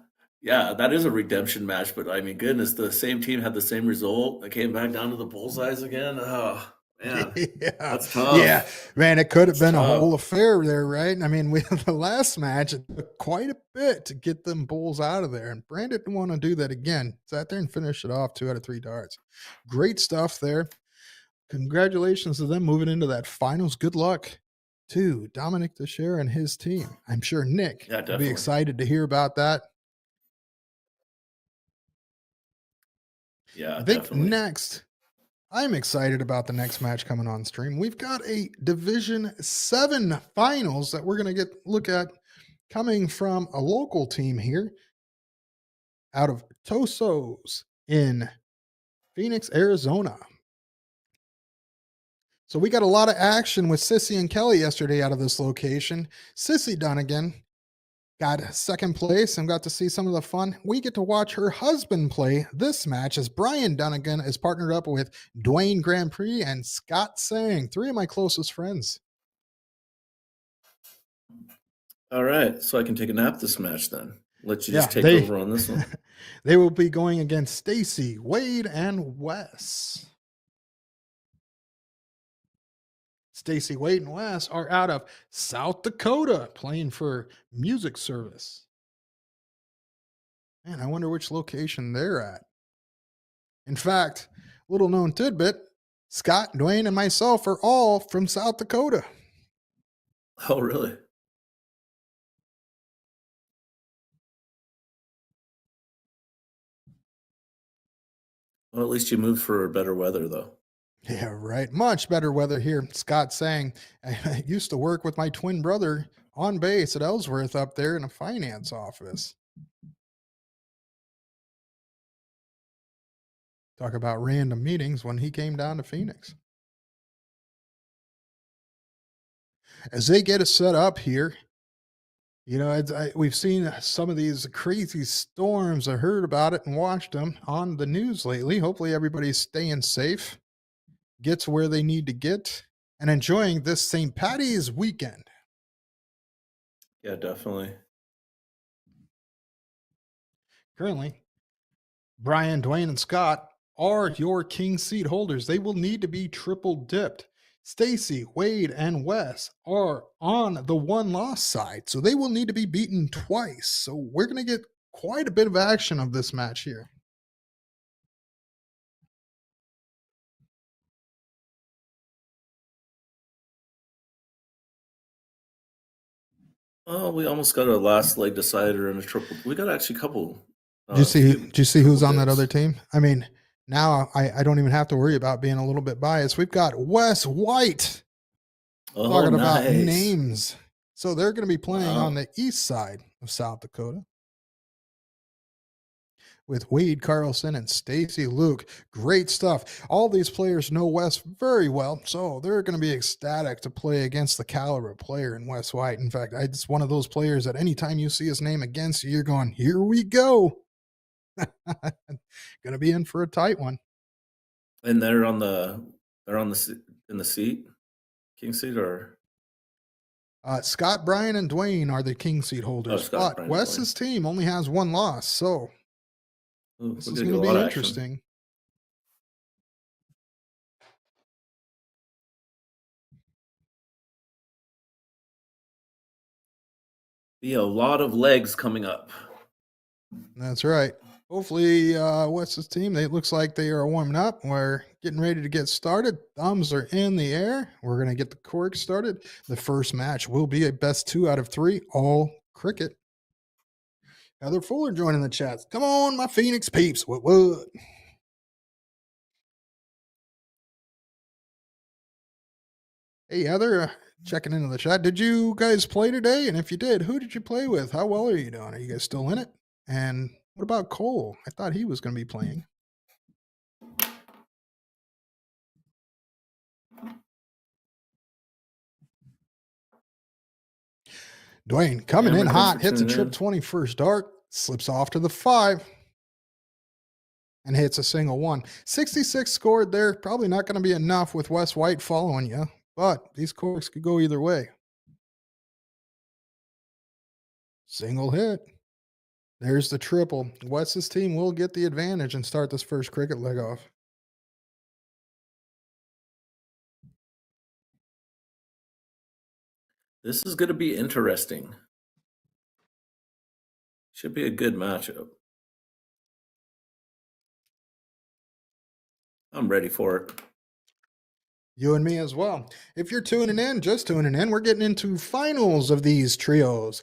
is a redemption match, but I mean, goodness, the same team had the same result. They came back down to the bullseyes again. Oh, man. Yeah. That's tough. Yeah, man, it could have been tough. a whole affair there, right? I mean, with the last match, it took quite a bit to get them bulls out of there, and Brandon didn't want to do that again. Sat there and finished it off 2 out of 3 darts. Great stuff there. Congratulations to them moving into that finals. Good luck to Dominic Teixeira and his team. I'm sure Nick will be excited to hear about that. Yeah, I think definitely. next, I'm excited about the next match coming on stream. We've got a Division 7 finals that we're going to look at coming from a local team here out of Tosos in Phoenix, Arizona. So we got a lot of action with Sissy and Kelly yesterday out of this location. Sissy Dunnigan got second place and got to see some of the fun. We get to watch her husband play this match as Brian Dunnigan is partnered up with Dwayne Grand Prix and Scott Sang, 3 of my closest friends. All right, so I can take a nap this match then. Let you just take over on this one. They will be going against Stacy, Wade, and Wes. Stacy, Wade, and Wes are out of South Dakota playing for Music Service. Man, I wonder which location they're at. In fact, little known tidbit, Scott, Dwayne, and myself are all from South Dakota. Oh, really? Well, at least you moved for better weather, though. Yeah, right. Much better weather here. Scott saying, I used to work with my twin brother on base at Ellsworth up there in a finance office. Talk about random meetings when he came down to Phoenix. As they get it set up here, we've seen some of these crazy storms. I heard about it and watched them on the news lately. Hopefully everybody's staying safe, gets where they need to get, and enjoying this St. Patty's weekend. Yeah, definitely. Currently, Brian, Dwayne, and Scott are your king seat holders. They will need to be triple dipped. Stacy, Wade, and Wes are on the one-loss side, so they will need to be beaten twice. So we're going to get quite a bit of action of this match here. Oh, we almost got a last leg decider and a triple. We got actually a couple. Did you see who's on that other team? I mean, now I don't even have to worry about being a little bit biased. We've got Wes White talking about names. So they're going to be playing on the east side of South Dakota with Wade Carlson and Stacy Luke. Great stuff. All these players know Wes very well, so they're going to be ecstatic to play against the caliber player in Wes White. In fact, it's one of those players that anytime you see his name against you, you're going, here we go. Going to be in for a tight one. And they're in the seat, king seat, or Scott, Brian, and Dwayne are the king seat holders. Scott, but Brian, Wes's team only has 1 loss, so this is going to be interesting. Be a lot of legs coming up. That's right. Hopefully, Wes's team, it looks like they are warming up. We're getting ready to get started. Thumbs are in the air. We're going to get the cork started. The first match will be a best 2 out of 3, all cricket. Heather Fuller joining the chat. Come on, my Phoenix peeps. What? Hey, Heather, checking into the chat. Did you guys play today? And if you did, who did you play with? How well are you doing? Are you guys still in it? And what about Cole? I thought he was going to be playing. Dwayne coming in Cameron, thanks hot, for hits a tuning trip in. 21st dart, slips off to the 5, and hits a single one. 66 scored there. Probably not going to be enough with Wes White following you, but these corks could go either way. Single hit. There's the triple. Wes's team will get the advantage and start this first cricket leg off. This is going to be interesting. Should be a good matchup. I'm ready for it. You and me as well. If you're tuning in, just tuning in, we're getting into finals of these trios.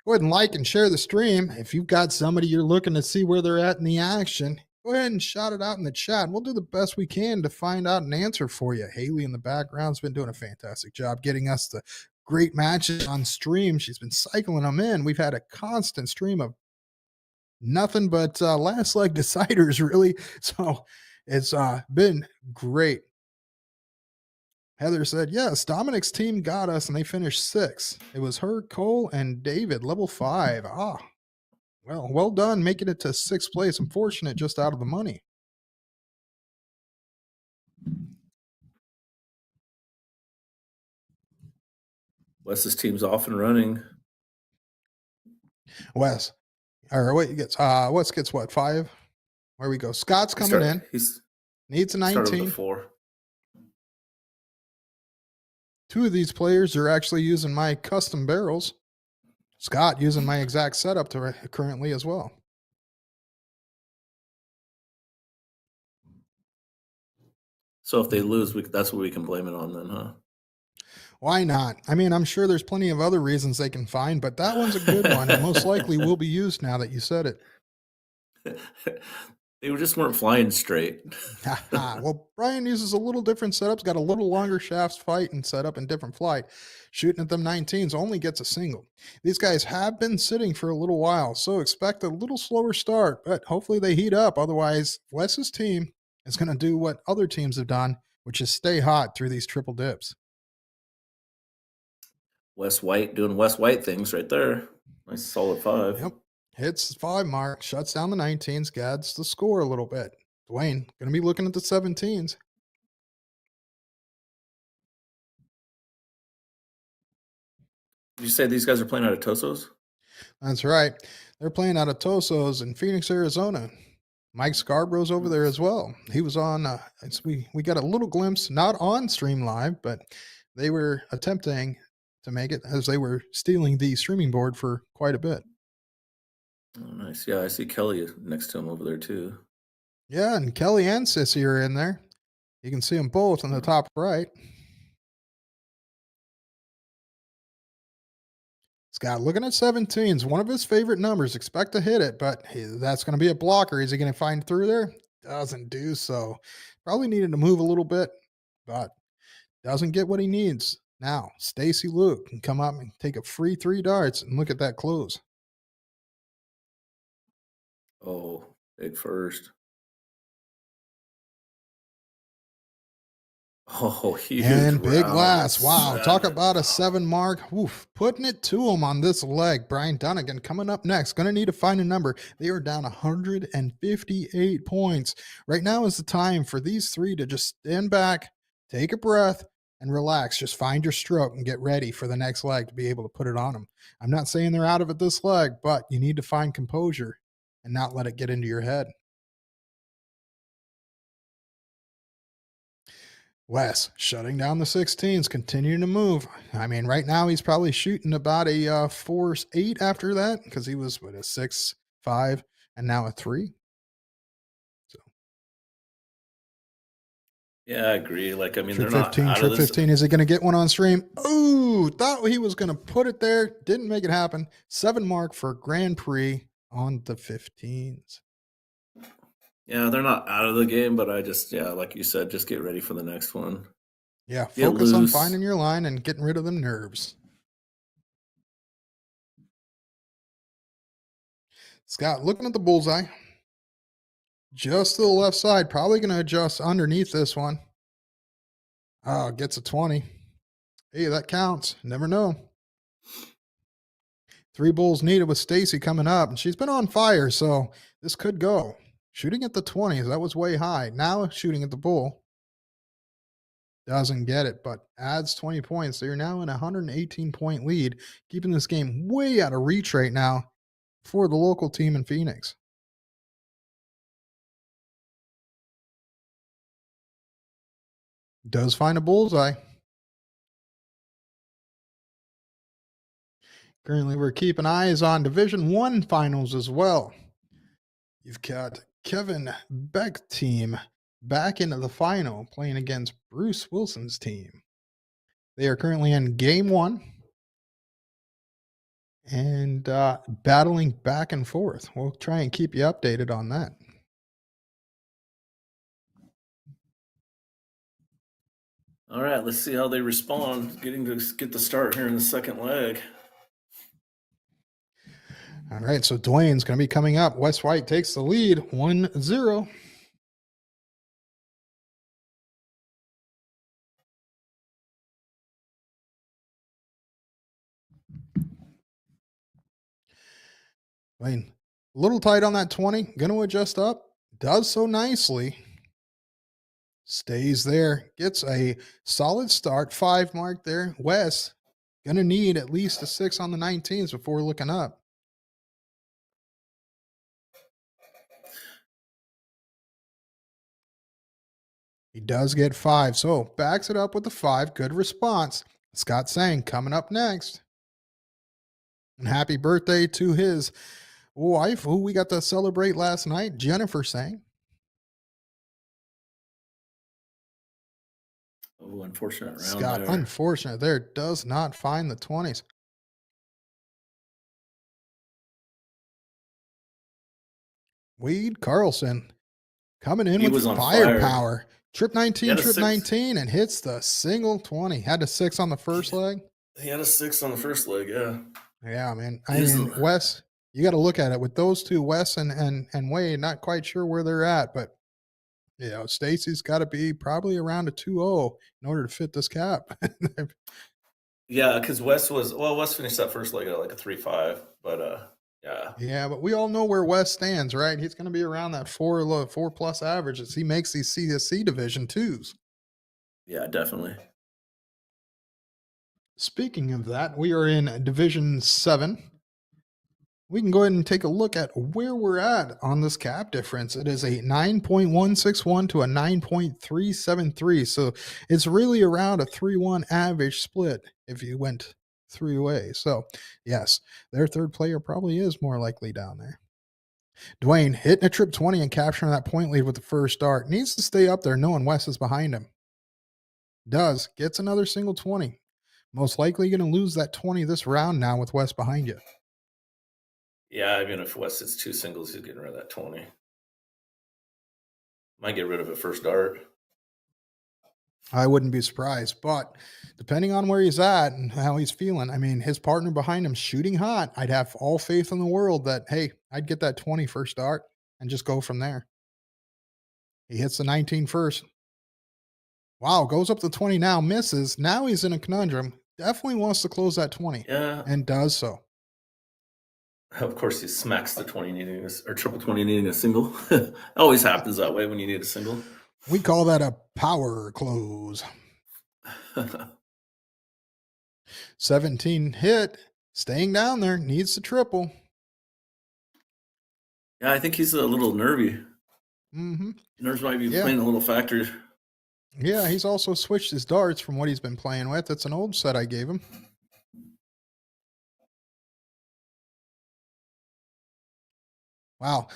Go ahead and like and share the stream. If you've got somebody you're looking to see where they're at in the action, go ahead and shout it out in the chat. We'll do the best we can to find out an answer for you. Haley in the background's been doing a fantastic job getting us the great matches on stream. She's been cycling them in. We've had a constant stream of nothing but last leg deciders, really. So it's been great. Heather said, yes, Dominic's team got us and they finished 6th. It was her, Cole, and David, level 5. Well done making it to 6th place. Unfortunate, just out of the money. Wes's team's off and running. Wes, or what gets Wes gets what, 5? Where we go? Scott's coming in. He's Needs a started with 19. a 4. 2 of these players are actually using my custom barrels. Scott using my exact setup to currently as well. So if they lose, that's what we can blame it on then, huh? Why not? I mean, I'm sure there's plenty of other reasons they can find, but that one's a good one and most likely will be used now that you said it. They just weren't flying straight. Well, Brian uses a little different setups, got a little longer shafts fight and setup and different flight. Shooting at them 19s only gets a single. These guys have been sitting for a little while, so expect a little slower start, but hopefully they heat up. Otherwise, Wes's team is going to do what other teams have done, which is stay hot through these triple dips. Wes White doing Wes White things right there. Nice solid 5. Yep. Hits the 5 mark, shuts down the 19s, adds the score a little bit. Dwayne, going to be looking at the 17s. Did you say these guys are playing out of Tosos? That's right. They're playing out of Tosos in Phoenix, Arizona. Mike Scarborough's over there as well. He was on, we got a little glimpse, not on Stream Live, but they were attempting to make it as they were stealing the streaming board for quite a bit. Oh, nice. Yeah, I see Kelly next to him over there too. Yeah, and Kelly and Sissy are in there. You can see them both on the top right. Scott looking at 17s, one of his favorite numbers. Expect to hit it, but that's going to be a blocker. Is he going to find through there? Doesn't do so. Probably needed to move a little bit, but doesn't get what he needs. Now, Stacy Luke can come up and take a free 3 darts and look at that close. Oh, big first. Oh, huge And big round. glass. Wow. 7. Talk about a 7 mark. Oof. Putting it to him on this leg. Brian Dunnigan coming up next. Going to need to find a number. They are down 158 points. Right now is the time for these 3 to just stand back, take a breath, and relax. Just find your stroke and get ready for the next leg to be able to put it on them. I'm not saying they're out of it this leg, but you need to find composure and not let it get into your head. Wes shutting down the 16s, continuing to move. I mean, right now he's probably shooting about a 4-8 after that because he was a 6-5 and now a 3. So Yeah, I agree. Like, I mean, trip they're not 15, out trip of this. 15. Is he going to get one on stream? Ooh, thought he was going to put it there. Didn't make it happen. 7 mark for Grand Prix on the 15s. Yeah, they're not out of the game, but I just, like you said, just get ready for the next one. Yeah, Get focus on loose. finding your line and getting rid of them nerves. Scott, looking at the bullseye. Just to the left side, probably going to adjust underneath this one. Oh, gets a 20. Hey, that counts. Never know. 3 bulls needed with Stacy coming up, and she's been on fire, so this could go. Shooting at the 20s, that was way high. Now shooting at the bull. Doesn't get it, but adds 20 points. So you're now in a 118-point lead, keeping this game way out of reach right now for the local team in Phoenix. Does find a bullseye. Currently, we're keeping eyes on Division 1 finals as well. You've got Kevin Beck team back into the final, playing against Bruce Wilson's team. They are currently in game 1 and battling back and forth. We'll try and keep you updated on that. All right, let's see how they respond. Getting to get the start here in the second leg. All right, so Dwayne's going to be coming up. West White takes the lead 1-0. Dwayne, a little tight on that 20. Going to adjust up. Does so nicely. Stays there. Gets a solid start. 5 mark there. Wes going to need at least a 6 on the 19s before looking up. He does get 5. So backs it up with the 5. Good response. Scott Sang coming up next. And happy birthday to his wife, who we got to celebrate last night, Jennifer Sang. Oh, unfortunate round Scott, there. unfortunate there. Does not find the 20s. Wade Carlson coming in He with was on firepower. Trip He 19, had a trip 6. 19, and hits the single 20. Had a 6 on the first leg. He had a 6 on the first leg, yeah. Yeah, man. Isn't- Wes, you got to look at it with those two, Wes and Wade, not quite sure where they're at, but you know, Stacy's got to be probably around a 2-0 in order to fit this cap. Yeah, because Wes finished that first leg at like a 3-5, but yeah. Yeah, but we all know where Wes stands, right? He's going to be around that 4 plus average as he makes these CSC Division 2s. Yeah, definitely. Speaking of that, we are in Division 7. We can go ahead and take a look at where we're at on this cap difference. It is a 9.161 to a 9.373. So it's really around a 3-1 average split if you went 3 ways. So, yes, their third player probably is more likely down there. Dwayne hitting a trip 20 and capturing that point lead with the first start. Needs to stay up there knowing Wes is behind him. Does. Gets another single 20. Most likely going to lose that 20 this round now with Wes behind you. Yeah, even if Wes hits 2 singles, he's getting rid of that 20. Might get rid of it first dart. I wouldn't be surprised, but depending on where he's at and how he's feeling, I mean, his partner behind him shooting hot, I'd have all faith in the world that, hey, I'd get that 20 first dart and just go from there. He hits the 19 first. Wow, goes up to 20 now, misses. Now he's in a conundrum. Definitely wants to close that 20 Yeah. and does so. Of course, he smacks the 20 needing or triple 20 needing a single. It always happens that way when you need a single. We call that a power close. 17 hit, staying down there, needs to triple. Yeah, I think he's a little nervy. Mm-hmm. Nerves might be playing a little factor. Yeah, he's also switched his darts from what he's been playing with. It's an old set I gave him. Wow.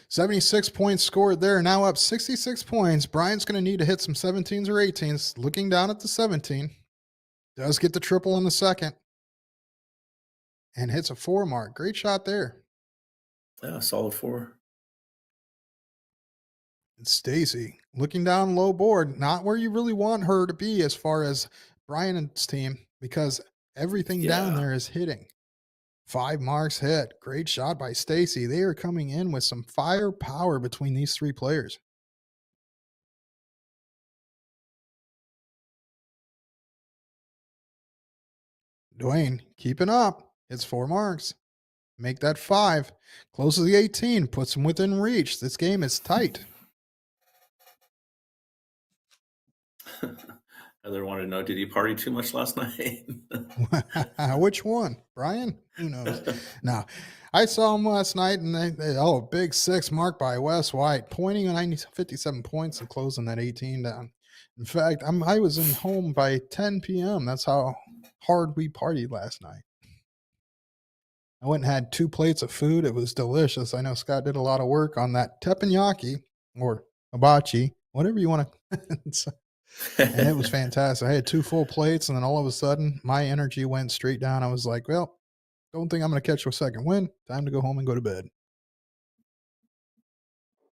76 points scored there. Now up 66 points. Brian's going to need to hit some 17s or 18s. Looking down at the 17. Does get the triple in the second. And hits a 4 mark. Great shot there. Yeah, solid 4. And Stacy looking down low board, not where you really want her to be as far as Brian's team, because everything down Yeah. there is hitting. 5 marks hit. Great shot by Stacy. They are coming in with some firepower between these 3 players. Dwayne keeping up. It's 4 marks. Make that 5. Closes the 18. Puts him within reach. This game is tight. Heather wanted to know, did he party too much last night? Which one? Brian? Who knows? No. I saw him last night, and big 6 mark by Wes White, pointing on 57 points and closing that 18 down. In fact, I was in home by 10 p.m. That's how hard we partied last night. I went and had 2 plates of food. It was delicious. I know Scott did a lot of work on that teppanyaki or hibachi, whatever you want to. And it was fantastic. I had 2 full plates, and then all of a sudden, my energy went straight down. I was like, well, don't think I'm going to catch a second win. Time to go home and go to bed.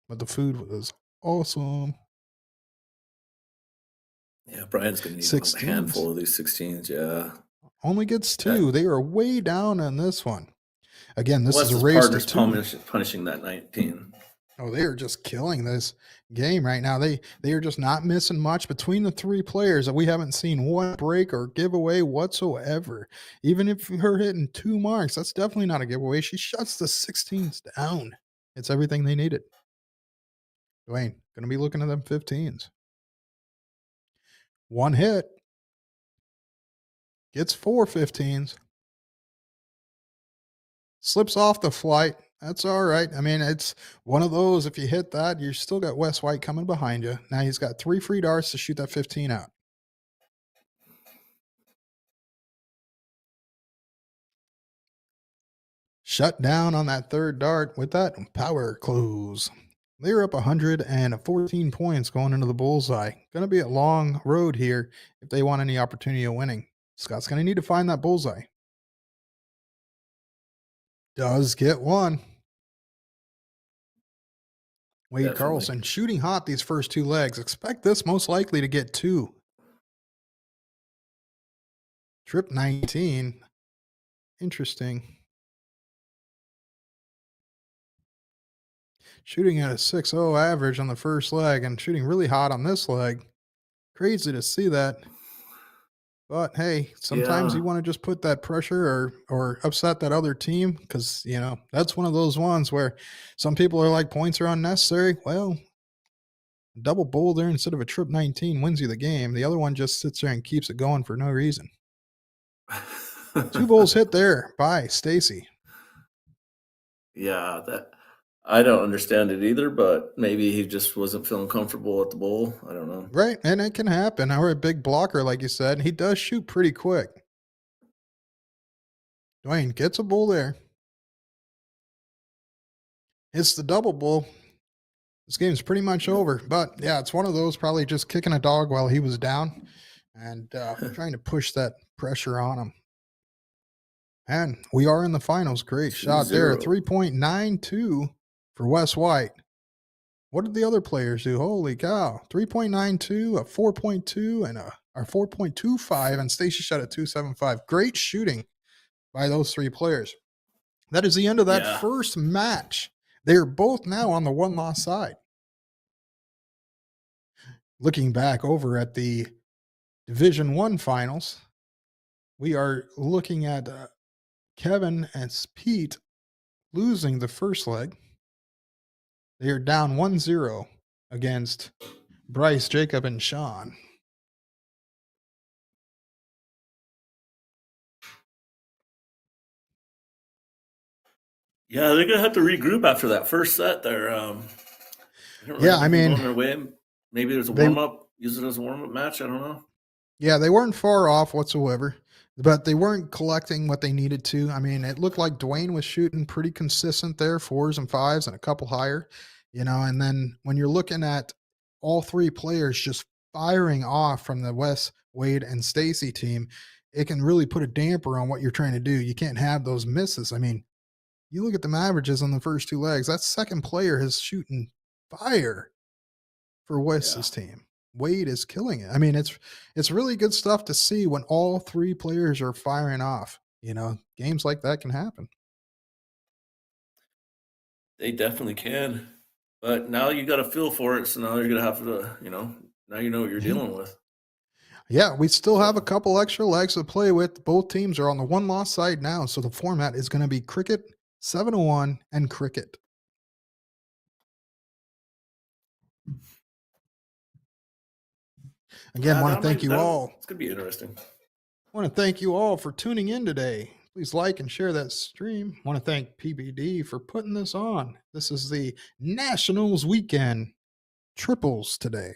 But the food was awesome. Yeah, Brian's going to need 16s. a handful of these 16s. Yeah. Only gets 2. They are way down on this one. Again, this is a race to 2. Punishing that 19. Oh, they are just killing this game right now. They are just not missing much between the 3 players. We haven't seen one break or giveaway whatsoever. Even if her hitting 2 marks, that's definitely not a giveaway. She shuts the 16s down. It's everything they needed. Dwayne, going to be looking at them 15s. 1 hit. Gets 4 15s. Slips off the flight. That's all right. I mean, it's one of those. If you hit that, you still got Wes White coming behind you. Now he's got 3 free darts to shoot that 15 out. Shut down on that 3rd dart with that power close. They're up 114 points going into the bullseye. Going to be a long road here if they want any opportunity of winning. Scott's going to need to find that bullseye. Does get 1. Wade Definitely. Carlson shooting hot these first 2 legs. Expect this most likely to get 2. Trip 19. Interesting. Shooting at a 6.0 average on the first leg and shooting really hot on this leg. Crazy to see that. But hey, sometimes you want to just put that pressure or upset that other team because, that's one of those ones where some people are like points are unnecessary. Well, double bowl there instead of a trip 19 wins you the game. The other one just sits there and keeps it going for no reason. 2 bowls hit there by Stacy. Yeah, I don't understand it either, but maybe he just wasn't feeling comfortable at the bowl. I don't know. Right, and it can happen. Or a big blocker, like you said. He does shoot pretty quick. Dwayne gets a bowl there. It's the double bowl. This game's pretty much over. But, yeah, it's one of those probably just kicking a dog while he was down and trying to push that pressure on him. And we are in the finals. Great shot there. 3.92 for Wes White. What did the other players do? Holy cow. 3.92, a 4.2, and a 4.25, and Stacy shot at 2.75. Great shooting by those 3 players. That is the end of that first match. They are both now on the 1-loss side. Looking back over at the Division 1 finals, we are looking at Kevin and Pete losing the first leg. They are down 1-0 against Bryce, Jacob, and Sean. Yeah, they're gonna have to regroup after that first set. They're Yeah, I mean, on their way. Maybe there's a warm up. Use it as a warm up match. I don't know. Yeah, they weren't far off whatsoever, but they weren't collecting what they needed to. I mean, it looked like Dwayne was shooting pretty consistent there, 4s and 5s and a couple higher, and then when you're looking at all 3 players just firing off from the Wes, Wade, and Stacy team, it can really put a damper on what you're trying to do. You can't have those misses. I mean, you look at the averages on the first 2 legs, that second player is shooting fire. for Wes's team. Wade is killing it. I mean, it's really good stuff to see when all three players are firing off. Games like that can happen. They definitely can. But now you got a feel for it, so now you're gonna have to, now you know what you're dealing with. Yeah, we still have a couple extra legs to play with. Both teams are on the one-loss side now, so the format is going to be cricket, 7-1, and cricket. Again, want to thank you all. It's gonna be interesting. Want to thank you all for tuning in today. Please like and share that stream. Want to thank PPD for putting this on. This is the Nationals weekend triples today.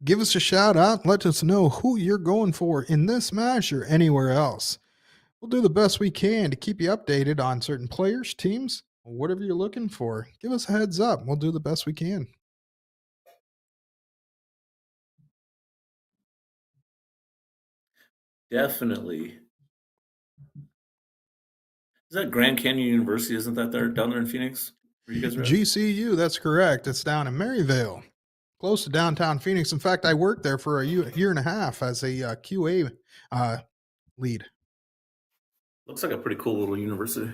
Give us a shout out. Let us know who you're going for in this match or anywhere else. We'll do the best we can to keep you updated on certain players, teams, whatever you're looking for. Give us a heads up. We'll do the best we can. Definitely. Is that Grand Canyon University? Isn't that down there in Phoenix? Where you guys are at? GCU, that's correct. It's down in Maryvale, close to downtown Phoenix. In fact, I worked there for a year and a half as a QA lead. Looks like a pretty cool little university.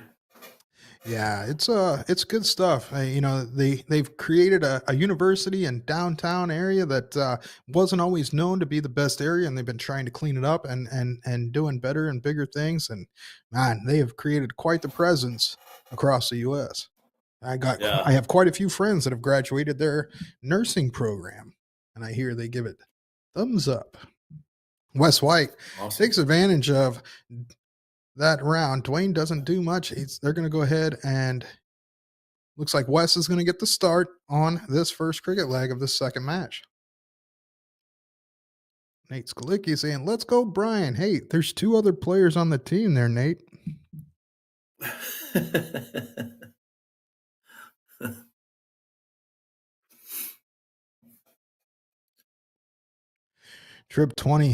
Yeah, it's good stuff. They've created a university in downtown area that wasn't always known to be the best area, and they've been trying to clean it up and doing better and bigger things. And man, they have created quite the presence across the U.S. I have quite a few friends that have graduated their nursing program, and I hear they give it thumbs up. Wes White takes advantage of that round. Dwayne doesn't do much. They're going to go ahead, and looks like Wes is going to get the start on this first cricket leg of the second match. Nate Skalicki saying, "Let's go, Brian." Hey, there's two other players on the team there, Nate. Trip 20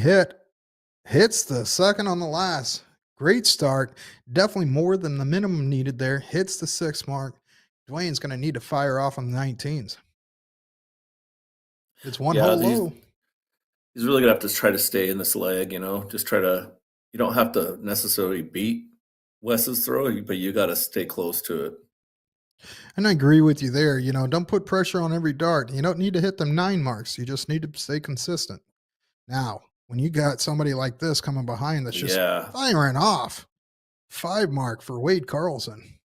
hits the second on the last. Great start. Definitely more than the minimum needed there. Hits the 6 mark. Dwayne's going to need to fire off on the 19s. It's one hole low. He's really going to have to try to stay in this leg, just you don't have to necessarily beat Wes's throw, but you got to stay close to it. And I agree with you there. Don't put pressure on every dart. You don't need to hit them 9 marks. You just need to stay consistent. Now, when you got somebody like this coming behind that's just firing off, 5 mark for Wade Carlson.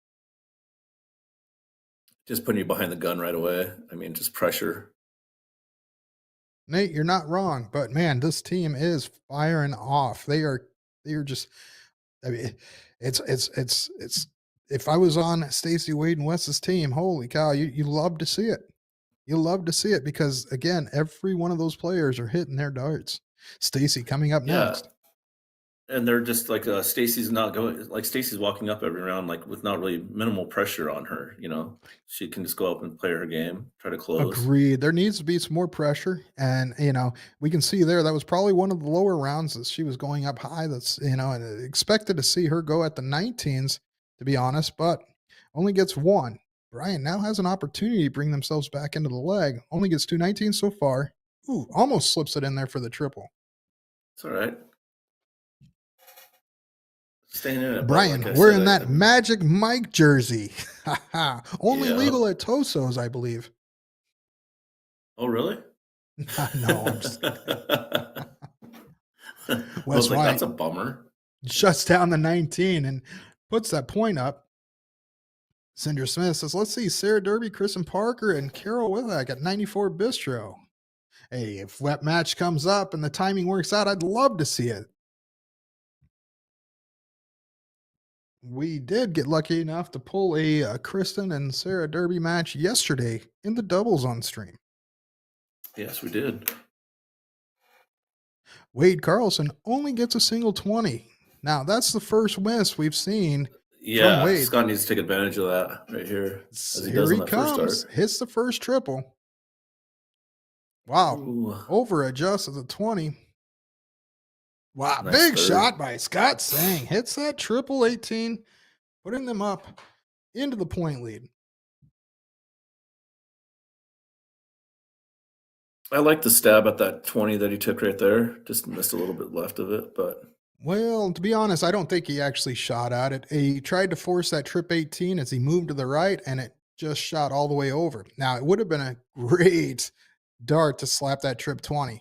Just putting you behind the gun right away. I mean, just pressure. Nate, you're not wrong, but man, this team is firing off. They are just, I mean, it's if I was on Stacey Wade and Wes's team, holy cow, you love to see it. You love to see it because, again, every one of those players are hitting their darts. Stacey coming up next. And they're just like Stacey's not going, like Stacey's walking up every round, like with not really minimal pressure on her. She can just go up and play her game, try to close. Agreed. There needs to be some more pressure. And, we can see there that was probably one of the lower rounds that she was going up high. That's, and expected to see her go at the 19s, to be honest, but only gets 1. Brian now has an opportunity to bring themselves back into the leg. Only gets 2 19s so far. Ooh, almost slips it in there for the triple. It's all right. Staying in it. Brian, we're in that Magic Mike jersey. Only legal at Toso's, I believe. Oh, really? No, I'm just kidding. Wes White, that's a bummer. Shuts down the 19 and puts that point up. Cinder Smith says, let's see, Sarah Derby, Kristen Parker, and Carol Withak at 94 Bistro. Hey, if that match comes up and the timing works out, I'd love to see it. We did get lucky enough to pull a Kristen and Sarah Derby match yesterday in the doubles on stream. Yes, we did. Wade Carlson only gets a single 20. Now, that's the first miss we've seen. Yeah, Scott needs to take advantage of that right here. Here he comes. Hits the first triple. Wow. Over adjusted the 20. Wow, Nice big third. shot by Scott Sang. Hits that triple 18, putting them up into the point lead. I like the stab at that 20 that he took right there. Just missed a little bit left of it, but Well, to be honest, I don't think he actually shot at it. He tried to force that trip 18 as he moved to the right, and it just shot all the way over. Now, it would have been a great dart to slap that trip 20,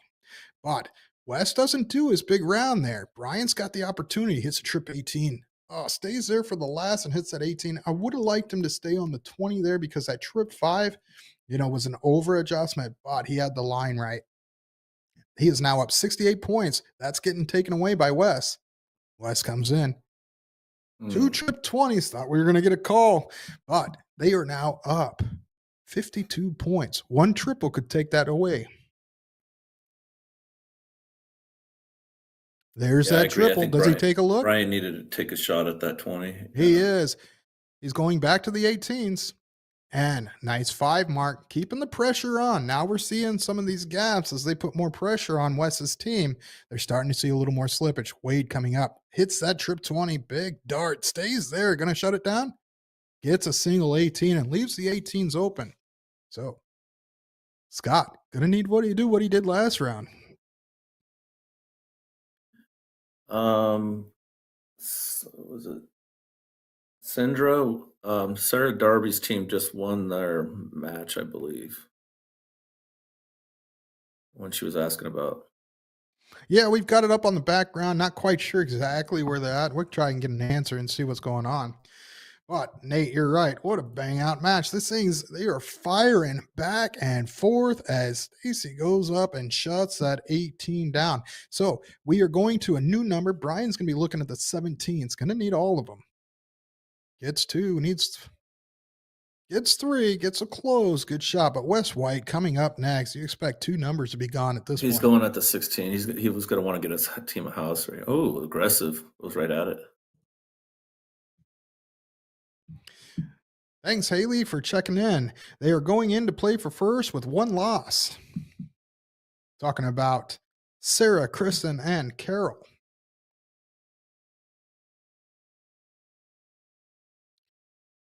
but West doesn't do his big round there. Brian's got the opportunity, hits a trip 18. Oh, stays there for the last and hits that 18. I would have liked him to stay on the 20 there because that trip 5, was an over adjustment, but he had the line right. He is now up 68 points. That's getting taken away by Wes. Wes comes in. Two trip 20s. Thought we were going to get a call, but they are now up 52 points. One triple could take that away. There's yeah, I that agree. I triple. think Does he take a look? Brian needed to take a shot at that 20. He Yeah. is. He's going back to the 18s. And nice 5 mark, keeping the pressure on. Now we're seeing some of these gaps as they put more pressure on Wes's team. They're starting to see a little more slippage. Wade coming up, hits that trip 20, big dart, stays there, going to shut it down. Gets a single 18 and leaves the 18s open. So Scott, going to need what he did last round. Was it Sandra? Sarah Darby's team just won their match, I believe. When she was asking about. Yeah, we've got it up on the background. Not quite sure exactly where they're at. We'll try and get an answer and see what's going on. But Nate, you're right. What a bang out match. They are firing back and forth as Stacy goes up and shuts that 18 down. So we are going to a new number. Brian's going to be looking at the 17s. Going to need all of them. Gets 2, gets 3, gets a close. Good shot. But Wes White coming up next. You expect 2 numbers to be gone at this point. He's going at the 16. He was going to want to get his team a house. Right? Oh, aggressive. Goes right at it. Thanks, Haley, for checking in. They are going in to play for first with 1 loss. Talking about Sarah, Kristen, and Carol.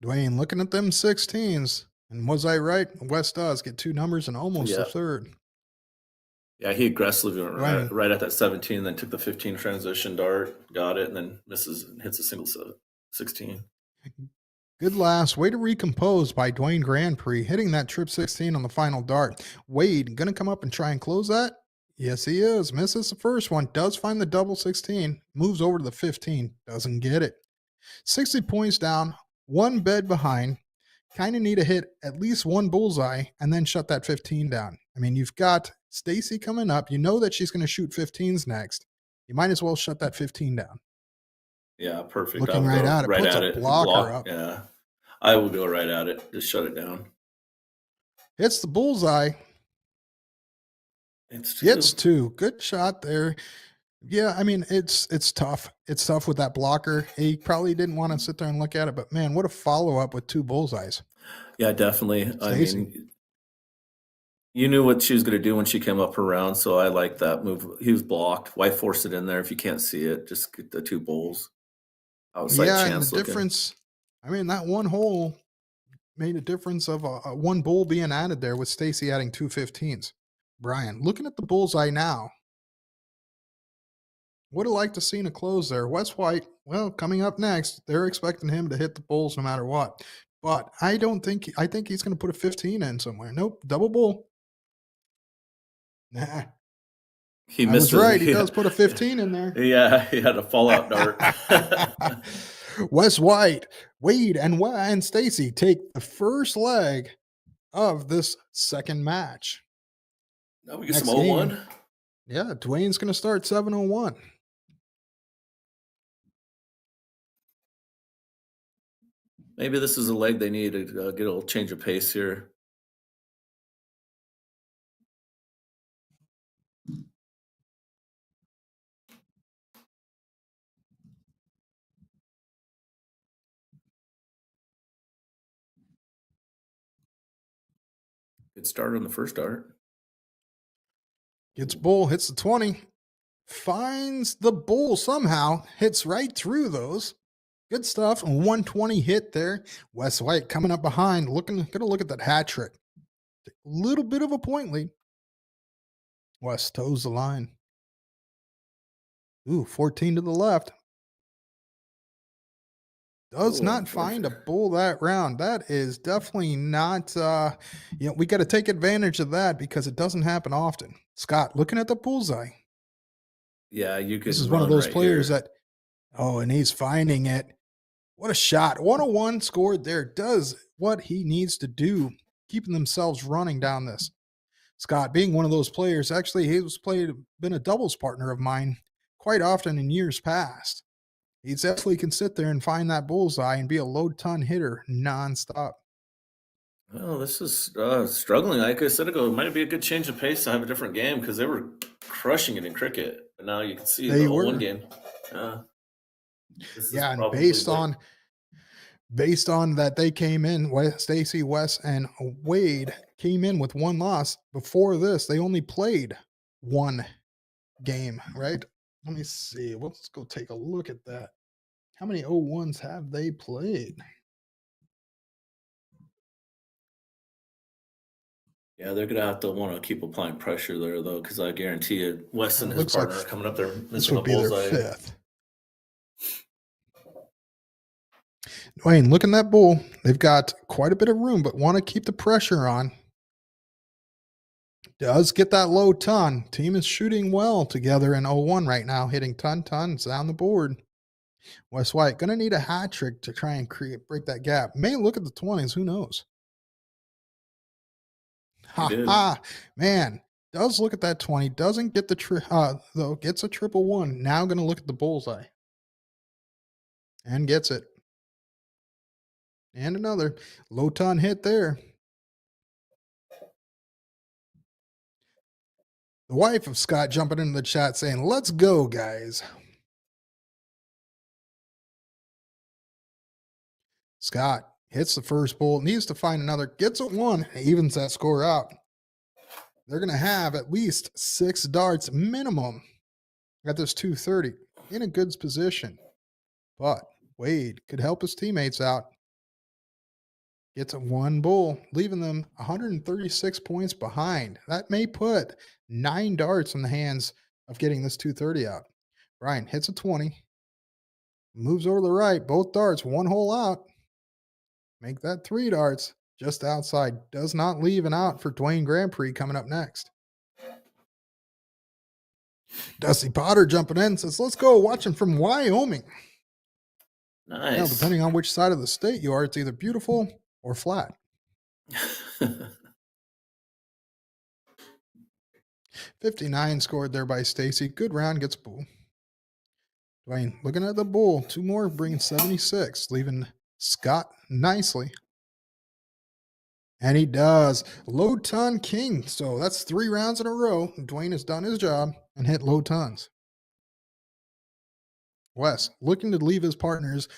Dwayne looking at them 16s. And was I right? West does get 2 numbers and almost a third. Yeah, he aggressively went right at that 17, then took the 15 transition dart, got it, and then misses and hits a single 16. Good last. Way to recompose by Dwayne Grand Prix, hitting that trip 16 on the final dart. Wade going to come up and try and close that? Yes, he is. Misses the first one. Does find the double 16. Moves over to the 15. Doesn't get it. 60 points down. 1 bed behind. Kind of need to hit at least 1 bullseye and then shut that 15 down. I mean, you've got Stacy coming up. You know that she's going to shoot 15s next. You might as well shut that 15 down. Yeah, perfect. Looking right at it. Puts a blocker up. Yeah, I will go right at it. Just shut it down. Hits the bullseye. It's 2. Good shot there. Yeah, I mean, it's tough. It's tough with that blocker. He probably didn't want to sit there and look at it, but man, what a follow-up with 2 bullseyes. Yeah, definitely. Stacey. I mean, you knew what she was going to do when she came up her round, so I like that move. He was blocked. Why force it in there if you can't see it? Just get the 2 bowls. Outside Yeah, and chance the looking. difference, I mean, that 1 hole made a difference of a 1 bull being added there with Stacy adding 2 15s. Brian, looking at the bullseye now, would have liked to seen a close there. Wes White, well, coming up next, they're expecting him to hit the bulls no matter what. But I think he's going to put a 15 in somewhere. Nope, double bull. Nah. He I missed was right. He does put a 15 in there. Yeah, he had a fallout dart. Wes White, Wade, and Stacy take the first leg of this second match. Now we get Next some 0-1. game. Yeah, Dwayne's going to start 7-01. Maybe this is a leg they need to get a little change of pace here. Good start on the first dart. Gets bull, hits the 20. finds the bull somehow, hits right through those. Good stuff. 120 hit there. Wes White coming up behind, gonna look at that hat trick. A little bit of a point lead. Wes toes the line. Ooh, 14 to the left. Does not find a bull that round. That is definitely not, we got to take advantage of that because it doesn't happen often. Scott, looking at the bullseye. Yeah, you could. This is one of those right players here. that, and he's finding it. What a shot. 101 scored there. Does what he needs to do, keeping themselves running down this. Scott, being one of those players, actually, been a doubles partner of mine quite often in years past. He definitely can sit there and find that bullseye and be a low ton hitter nonstop. Well, this is struggling. Like I said ago, it might be a good change of pace to have a different game because they were crushing it in cricket. But now you can see They the were. 0-1 game. This is And probably based on that, they came in. Stacy, Wes, and Wade came in with one loss. Before this, they only played one game. Right? Let me see. Let's go take a look at that. How many 0-1s have they played? Yeah, they're gonna have to want to keep applying pressure there though, because I guarantee you, Wes and his Looks like partner are coming up there this missing a would be their bullseye. fifth. Dwayne, look in that bull. They've got quite a bit of room, but want to keep the pressure on. Does get that low ton. Team is shooting well together in 0-1 right now, hitting tons down the board. Wes White going to need a hat trick to try and break that gap. May look at the 20s. Who knows? Ha. Man, does look at that 20. Doesn't get the though. Gets a 111. Now going to look at the bullseye. And gets it. And another low ton hit there. The wife of Scott jumping into the chat saying, "Let's go, guys." Scott hits the first bull, needs to find another, gets a 1, evens that score out. They're going to have at least 6 darts minimum at this 230 in a good position. But Wade could help his teammates out. Gets a 1 bull, leaving them 136 points behind. That may put 9 darts in the hands of getting this 230 out. Brian hits a 20, moves over to the right, both darts, 1 hole out. Make that 3 darts just outside. Does not leave an out for Dwayne Grand Prix coming up next. Dusty Potter jumping in says, "Let's go." Watching from Wyoming. Nice. Now, depending on which side of the state you are, it's either beautiful or flat. 59 scored there by Stacy. Good round, gets bull. Dwayne looking at the bull. 2 more, bringing 76, leaving Scott nicely. And he does. Low ton king. So that's 3 rounds in a row. Dwayne has done his job and hit low tons. Wes looking to leave his partners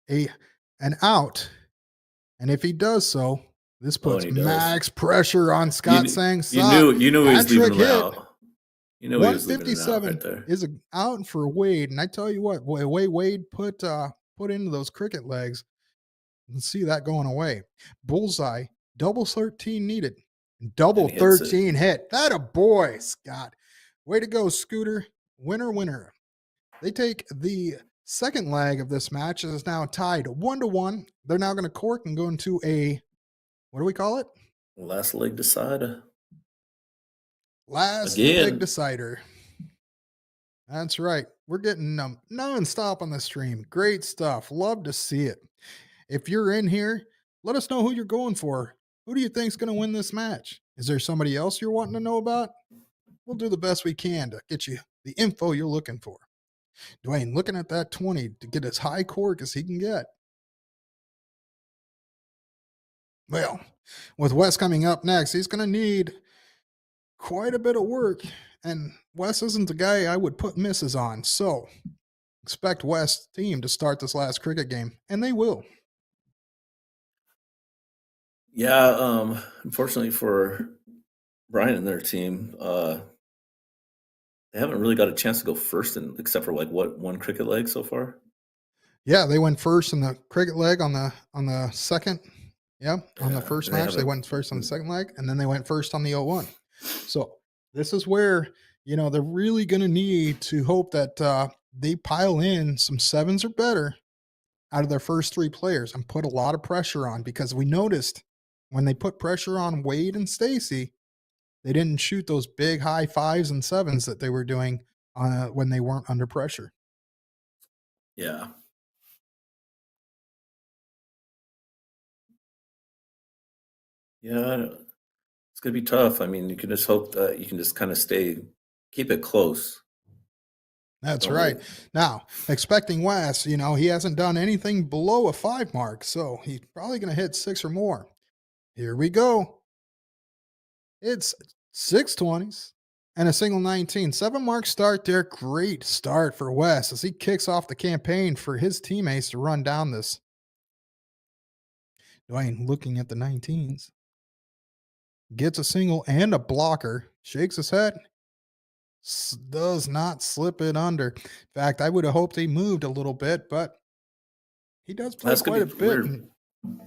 an out. And if he does so, this puts max pressure on Scott saying, you knew he was leaving it out. You know he was leaving it out right there. Is an out for Wade. And I tell you what, the way Wade put into those cricket legs, you can see that going away. Bullseye, double 13 needed. Double 13 hit. That a boy, Scott. Way to go, Scooter. Winner. They take the second leg of this match. It is now tied 1-1. They're now going to cork and go into a, what do we call it? Last leg decider. Last leg decider. That's right. We're getting non-stop on the stream. Great stuff. Love to see it. If you're in here, let us know who you're going for. Who do you think is going to win this match? Is there somebody else you're wanting to know about? We'll do the best we can to get you the info you're looking for. Dwayne looking at that 20 to get as high cork as he can get. Well, with Wes coming up next, he's going to need quite a bit of work. And Wes isn't the guy I would put misses on. So expect Wes' team to start this last cricket game. And they will. Yeah, unfortunately for Brian and their team, They haven't really got a chance to go first, except for like what, one cricket leg so far. Yeah, they went first in the cricket leg on the second. Yeah, on the Yeah, first they match, they haven't. went first on the second leg, and then they went first on the 0-1. So this is where they're really going to need to hope that they pile in some sevens or better out of their first three players and put a lot of pressure on, because we noticed when they put pressure on Wade and Stacy, they didn't shoot those big high fives and sevens that they were doing when they weren't under pressure. Yeah. Yeah, it's gonna be tough. I mean, you can just hope that you can just kind of keep it close. That's Don't right. let Now, expecting Wes, he hasn't done anything below a 5 mark, so he's probably going to hit 6 or more. Here we go. It's 6 20s and a single 19. 7 mark start there. Great start for Wes as he kicks off the campaign for his teammates to run down this. Dwayne looking at the 19s. Gets a single and a blocker. Shakes his head. Does not slip it under. In fact, I would have hoped he moved a little bit, but he does play that's gonna quite a be bit. weird.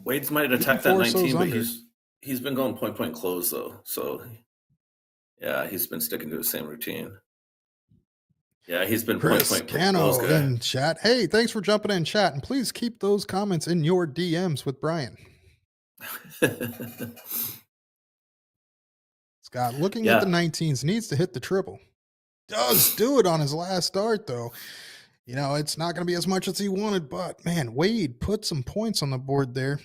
Wade's might He can attack that force those 19, but under. he's been going point close though. So yeah, he's been sticking to the same routine. Yeah, he's been Chris point close Cano guy. in chat. Hey, thanks for jumping in chat. And please keep those comments in your DMs with Brian. Scott looking at the Yeah. 19s, needs to hit the triple. Does do it on his last start, though. It's not going to be as much as he wanted, but man, Wade put some points on the board there.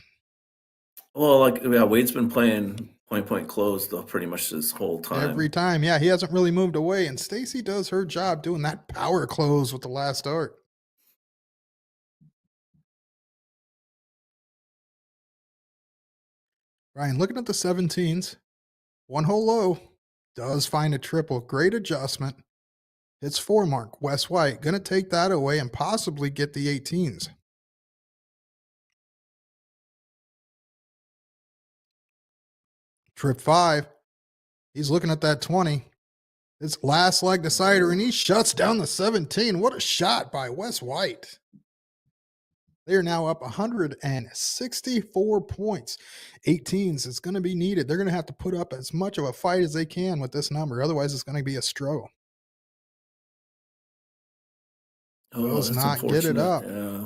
Well, Wade's been playing point close though pretty much this whole time. Every time. Yeah, he hasn't really moved away. And Stacy does her job doing that power close with the last start. Ryan, looking at the 17s, one hole low, does find a triple. Great adjustment. Hits 4 mark. Wes White going to take that away and possibly get the 18s. Trip 5. He's looking at that 20. It's last leg decider, and he shuts down the 17. What a shot by Wes White. They are now up 164 points. 18s is going to be needed. They're going to have to put up as much of a fight as they can with this number. Otherwise, it's going to be a struggle. Does not get it up. Yeah.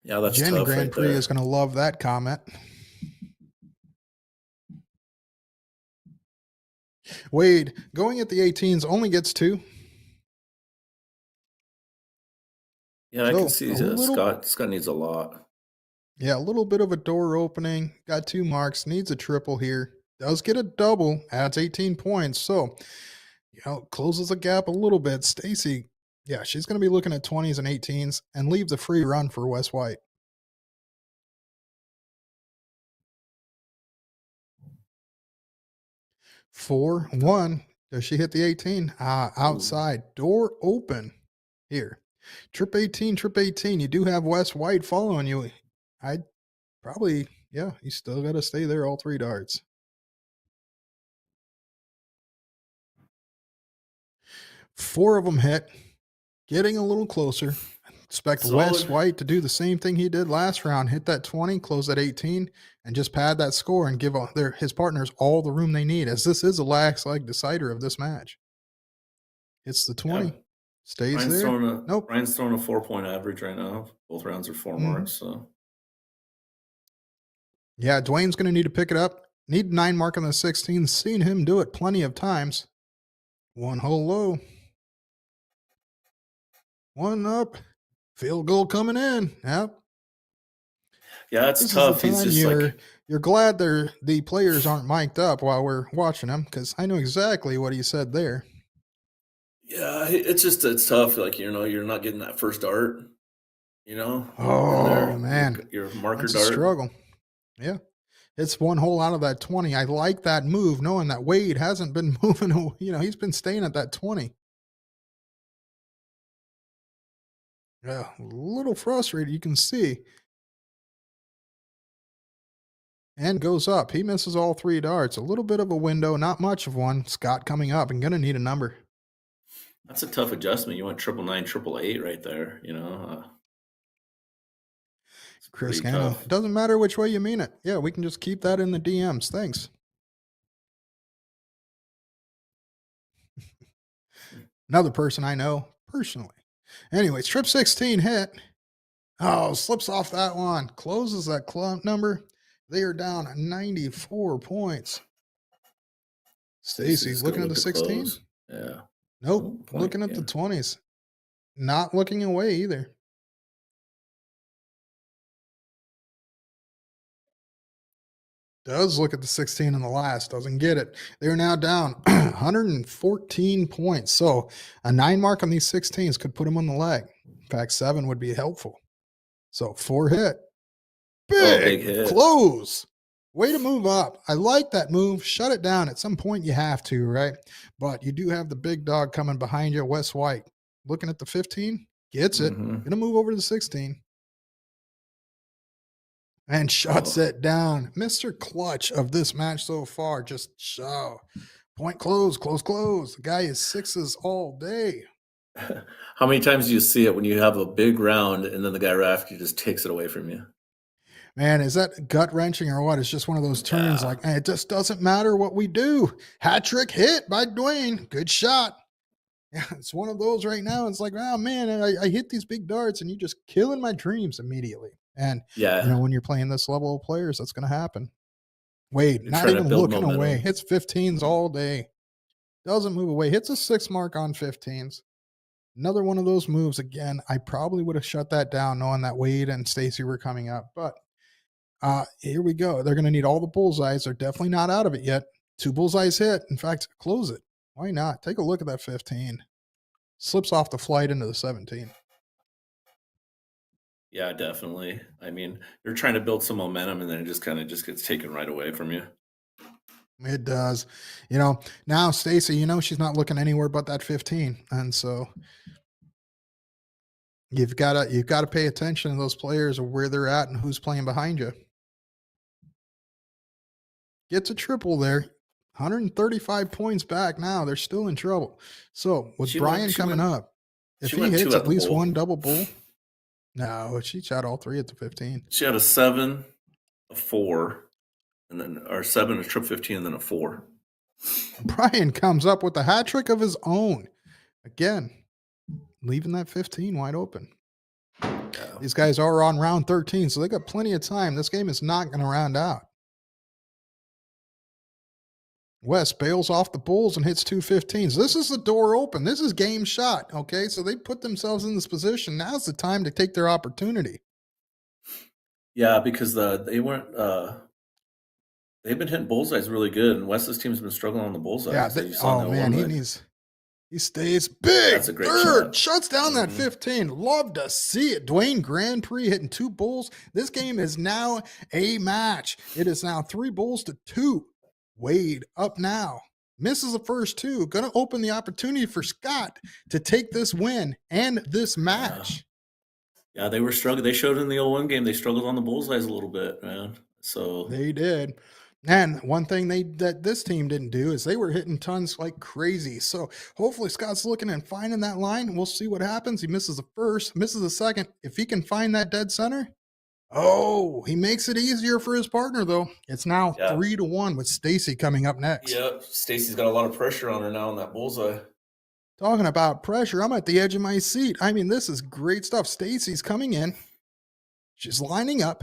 Yeah, that's Jen tough Grand right Prix there. is going to love that comment. Wade going at the 18s only gets 2. Yeah, I So, can see Scott needs a lot. Yeah, a little bit of a door opening. Got 2 marks. Needs a triple here. Does get a double. Adds 18 points. So, closes the gap a little bit. Stacy, yeah, she's going to be looking at 20s and 18s and leaves a free run for Wes White. Four, 1. Does she hit the 18? Outside. Ooh. Door open here. Trip 18, trip 18. You do have Wes White following you. I'd probably, yeah, you still got to stay there all 3 darts. 4 of them hit. Getting a little closer. Expect Wes White to do the same thing he did last round. Hit that 20, close at 18, and just pad that score and give his partners all the room they need, as this is the last leg decider of this match. It's the 20. Yep. Stays Brian's there. Nope. Brian's throwing a 4-point average right now. Both rounds are 4 marks. So yeah, Dwayne's going to need to pick it up. Need 9 mark on the 16. Seen him do it plenty of times. 1 hole low. 1 up. Field goal coming in. Yep. Yeah, it's tough. He's just you're glad the players aren't mic'd up while we're watching them, because I know exactly what he said there. Yeah, it's tough. You're not getting that first dart. Oh man, your marker that's dart. A struggle. Yeah, it's 1 hole out of that 20. I like that move, knowing that Wade hasn't been moving. He's been staying at that 20. Yeah, a little frustrated. You can see. and goes up. He misses all 3 darts. A little bit of a window, not much of one. Scott coming up and going to need a number. That's a tough adjustment. You went 999, 888 right there. It's Chris pretty Cano, tough. it doesn't matter which way you mean it. Yeah, we can just keep that in the DMs. Thanks. Another person I know personally. Anyways, trip 16 hit. Oh, slips off that one. Closes that club number. They are down 94 points. Stacy's looking at the 16. Yeah. Nope. Looking at the 20s. Not looking away either. Does look at the 16 in the last. Doesn't get it. They're now down 114 points. So a 9 mark on these 16s could put them on the leg. In fact, 7 would be helpful. So 4 hit. Big hit. Close. Way to move up. I like that move. Shut it down. At some point, you have to, right? But you do have the big dog coming behind you, Wes White. Looking at the 15. Gets it. Gonna move over to the 16. And shuts it down. Mr. Clutch of this match so far. Just show. Point close. The guy is 6s all day. How many times do you see it when you have a big round and then the guy right after you just takes it away from you? Man, is that gut wrenching or what? It's just one of those turns like, it just doesn't matter what we do. Hat trick hit by Dwayne. Good shot. Yeah, it's one of those right now. It's like, oh man, I hit these big darts and you're just killing my dreams immediately. And when you're playing this level of players, that's going to happen. Wade, You're not even looking away. Hits 15s all day. Doesn't move away. Hits a 6 mark on 15s. Another one of those moves. Again, I probably would have shut that down knowing that Wade and Stacy were coming up. But here we go. They're going to need all the bullseyes. They're definitely not out of it yet. 2 bullseyes hit. In fact, close it. Why not? Take a look at that 15. Slips off the flight into the 17. Yeah, definitely. I mean, you're trying to build some momentum and then it just kind of just gets taken right away from you. It does. Now Stacy, she's not looking anywhere but that 15. And so you've got to pay attention to those players or where they're at and who's playing behind you. Gets a triple there. 135 points back now. They're still in trouble. So with Brian coming up, if he hits at least one double bull. No, she shot all 3 at the 15. She had a 7, a 4, and then or 7, a trip 15, and then a 4. Brian comes up with a hat trick of his own. Again, leaving that 15 wide open. Yeah. These guys are on round 13, so they got plenty of time. This game is not going to round out. West bails off the bulls and hits 2 15s. This is the door open. This is game shot. Okay, so they put themselves in this position. Now's the time to take their opportunity. Yeah, because they weren't. They've been hitting bullseyes really good, and Wes's team's been struggling on the bullseyes. Yeah, he stays big. That's a great third. Shuts down that 15. Love to see it. Dwayne Grand Prix hitting 2 bulls. This game is now a match. It is now 3 bulls to 2. Wade up now. Misses the first 2. Going to open the opportunity for Scott to take this win and this match. Yeah, they were struggling. They showed in the 0-1 game. They struggled on the bullseyes a little bit, man. So they did. And one thing that this team didn't do is they were hitting tons like crazy. So hopefully Scott's looking and finding that line. We'll see what happens. He misses the first, misses the second. If he can find that dead center, he makes it easier for his partner, though. It's now 3-1 with Stacy coming up next. Yep, Stacy's got a lot of pressure on her now on that bullseye. Talking about pressure, I'm at the edge of my seat. I mean, this is great stuff. Stacy's coming in. She's lining up.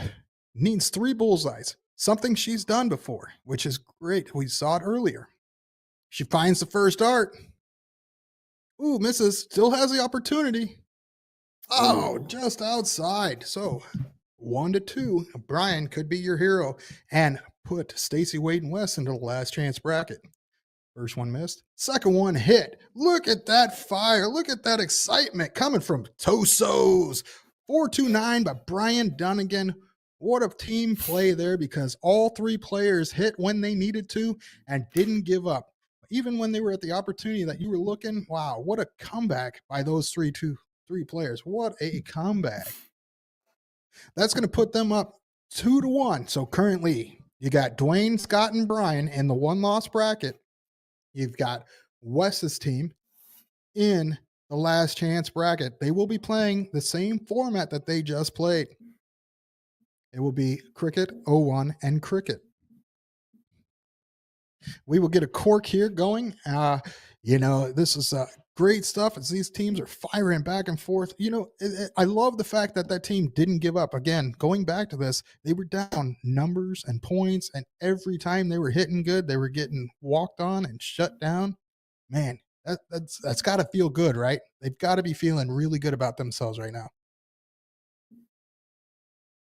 Needs 3 bullseyes. Something she's done before, which is great. We saw it earlier. She finds the first dart. Ooh, misses. Still has the opportunity. Just outside. So 1-2. Brian could be your hero and put Stacy, Wade, and West into the last chance bracket. First one missed. Second one hit. Look at that fire. Look at that excitement coming from Tosos. 4-2-9 by Brian Dunnigan. What a team play there, because all 3 players hit when they needed to and didn't give up. Even when they were at the opportunity that you were looking, wow, what a comeback by those 3 players. What a comeback. That's going to put them up 2-1. So currently You got Dwayne, Scott, and Brian in the one-loss bracket. You've got Wes's team in the last chance bracket. They will be playing the same format that they just played. It will be Cricket, 01, and Cricket. We will get a cork here going. This is great stuff as these teams are firing back and forth. I love the fact that team didn't give up. Again, going back to this, they were down numbers and points, and every time they were hitting good, they were getting walked on and shut down. Man, that's got to feel good, right? They've got to be feeling really good about themselves right now.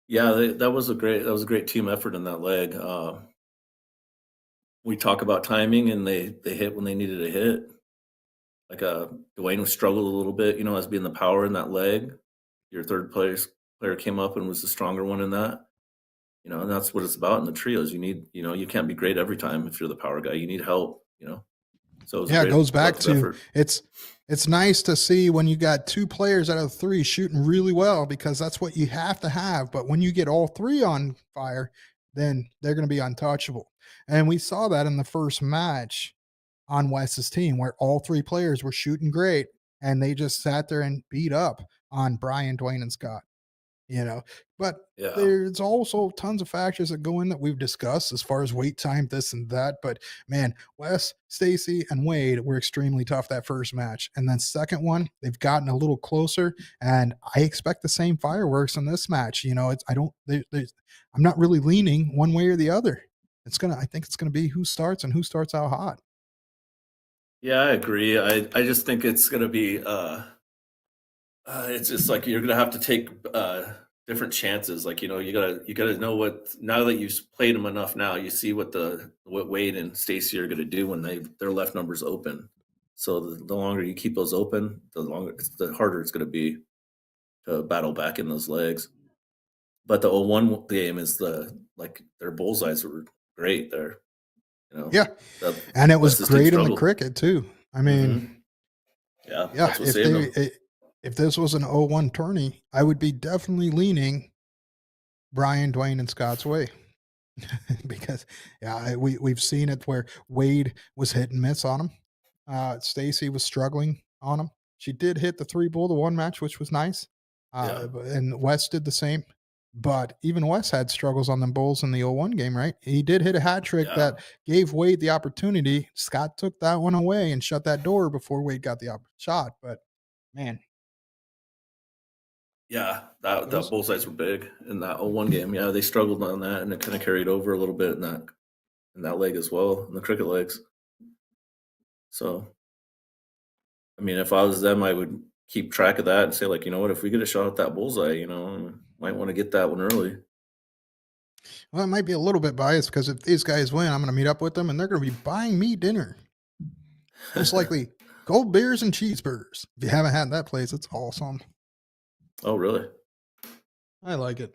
Yeah, that was a great team effort in that leg. We talk about timing, and they hit when they needed to hit. Like Dwayne was struggled a little bit, as being the power in that leg. Your third player came up and was the stronger one in that. And that's what it's about in the trios. You need, you can't be great every time if you're the power guy. You need help. So it goes back to effort. It's nice to see when you got two players out of three shooting really well, because that's what you have to have. But when you get all three on fire, then they're going to be untouchable. And we saw that in the first match on Wes's team, where all three players were shooting great and they just sat there and beat up on Brian, Dwayne, and Scott. But there's also tons of factors that go in that we've discussed as far as wait time, this and that. But man, Wes, Stacy, and Wade were extremely tough that first match. And then second one, they've gotten a little closer, and I expect the same fireworks in this match. I'm not really leaning one way or the other. I think it's gonna be who starts and who starts out hot. Yeah, I agree. I just think it's gonna be it's just like you're gonna have to take different chances. Like you gotta know what, now that you've played them enough. Now you see what Wade and Stacy are gonna do when their left numbers open. So the longer you keep those open, the harder it's gonna be to battle back in those legs. But the 0-1 game is their bullseyes were great there. Yeah, and it was great in the cricket too. I mean, yeah, that's what saved them. If this was an 0-1 tourney, I would be definitely leaning Brian, Dwayne, and Scott's way. Because we've seen it where Wade was hit and miss on him. Stacy was struggling on him. She did hit the 3-bull the one match, which was nice. And Wes did the same. But even Wes had struggles on them bulls in the 0-1 game, right? He did hit a hat trick that gave Wade the opportunity. Scott took that one away and shut that door before Wade got the shot. But man. Yeah, that bullseyes were big in that 0-1 game. Yeah, they struggled on that, and it kind of carried over a little bit in that leg as well, in the cricket legs. So, I mean, if I was them, I would keep track of that and say, like, you know what, if we get a shot at that bullseye, might want to get that one early. Well, it might be a little bit biased, because if these guys win, I'm going to meet up with them, and they're going to be buying me dinner. Most likely cold beers and cheeseburgers. If you haven't had that place, it's awesome. Oh, really? I like it.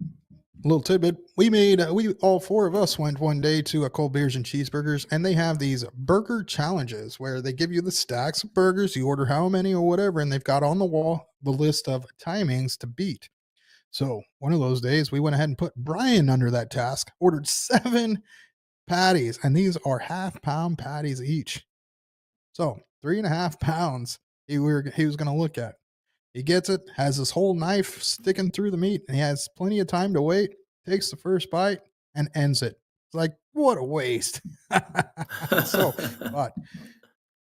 A little tidbit. We all four of us went one day to a cold beers and cheeseburgers, and they have these burger challenges where they give you the stacks of burgers, you order how many or whatever, and they've got on the wall the list of timings to beat. So one of those days we went ahead and put Brian under that task, ordered 7 patties, and these are half-pound patties each. So 3.5 pounds he was going to look at. He gets it, has his whole knife sticking through the meat, and he has plenty of time to wait, takes the first bite, and ends it. It's like, what a waste. But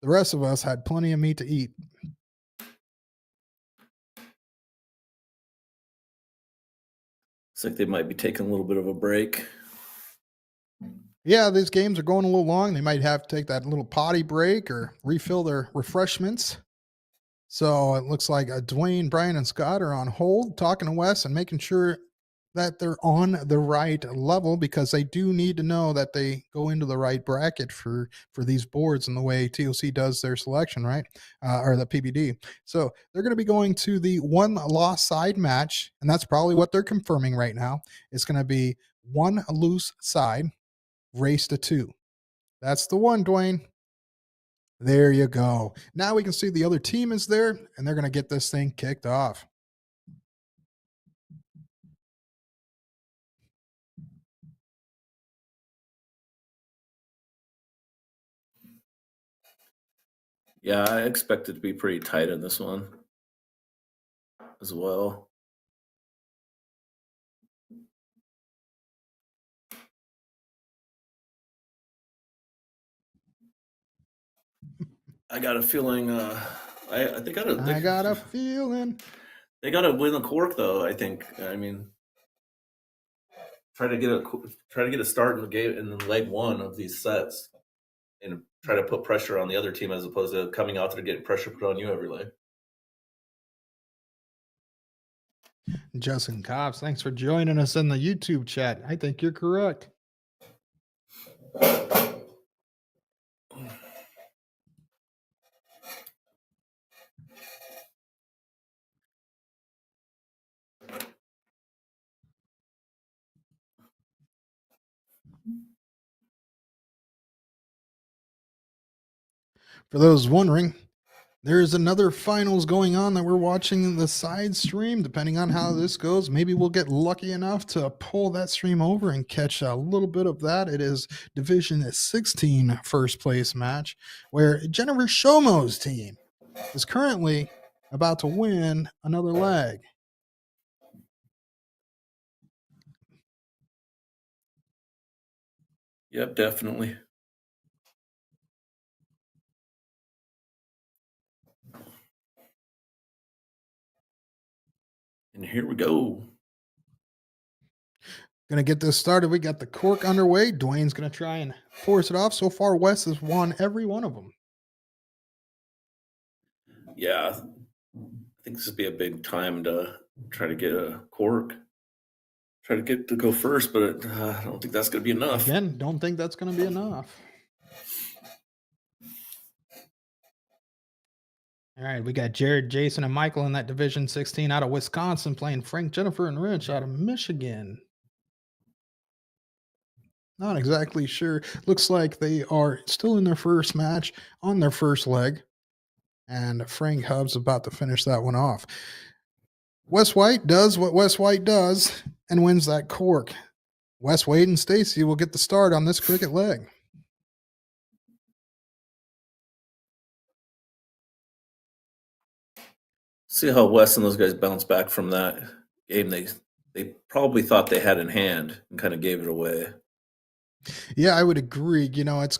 the rest of us had plenty of meat to eat. It's like they might be taking a little bit of a break. Yeah, these games are going a little long. They might have to take that little potty break or refill their refreshments. So it looks like Dwayne, Brian, and Scott are on hold, talking to Wes and making sure that they're on the right level, because they do need to know that they go into the right bracket for these boards and the way TOC does their selection, right? Or the PPD. So they're going to be going to the one loss side match, and that's probably what they're confirming right now. It's going to be one loose side, race to 2. That's the one, Dwayne. There you go. Now we can see the other team is there, and they're going to get this thing kicked off. Yeah, I expect it to be pretty tight in this one as well. I got a feeling. I think I got a feeling. they got to win the cork though. I think. I mean, try to get a start in the game in leg one of these sets, and try to put pressure on the other team as opposed to coming out there getting pressure put on you every leg. Justin Cobbs, thanks for joining us in the YouTube chat. I think you're correct. For those wondering, there's another finals going on that we're watching in the side stream. Depending on how this goes, maybe we'll get lucky enough to pull that stream over and catch a little bit of that. It is Division 16 first place match where Jennifer Shomo's team is currently about to win another leg. Yep, definitely. And here we go. Gonna get this started. We got the cork underway. Dwayne's gonna try and force it off. So far, Wes has won every one of them. Yeah, I think this would be a big time to try to get a cork. Try to get to go first, but I don't think that's going to be enough. Again, don't think that's gonna be enough. All right, we got Jared, Jason, and Michael in that Division 16 out of Wisconsin playing Frank, Jennifer, and Rich out of Michigan. Not exactly sure. Looks like they are still in their first match on their first leg. And Frank Hubb's about to finish that one off. Wes White does what Wes White does and wins that cork. Wes Wade and Stacy will get the start on this cricket leg. See how Wes and those guys bounce back from that game. They probably thought they had in hand and kind of gave it away. Yeah, I would agree. You know, it's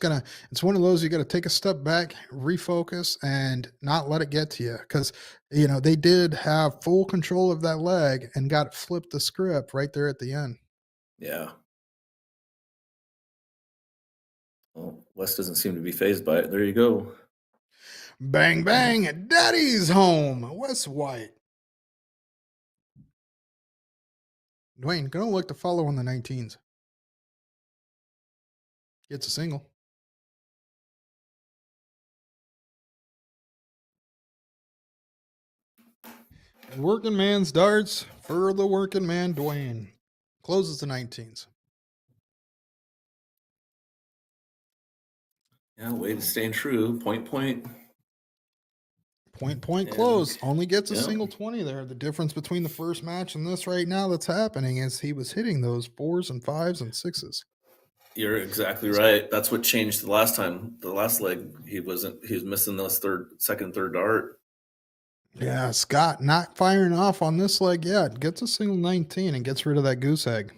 one of those you got to take a step back, refocus, and not let it get to you because they did have full control of that leg and got flipped the script right there at the end. Yeah. Well, Wes doesn't seem to be fazed by it. There you go. Bang bang, Daddy's home. Wes White. Dwayne, gonna look to follow on the 19s. Gets a single. Working man's darts for the working man, Dwayne. Closes the 19s. Yeah, Wade is staying true. Point. Point close. Only gets a Yep. single 20 there. The difference between the first match and this right now that's happening is he was hitting those 4s and 5s and 6s. You're exactly right. That's what changed the last time. The last leg, he was missing those second, third dart. Yeah, Scott not firing off on this leg yet. Gets a single 19 and gets rid of that goose egg.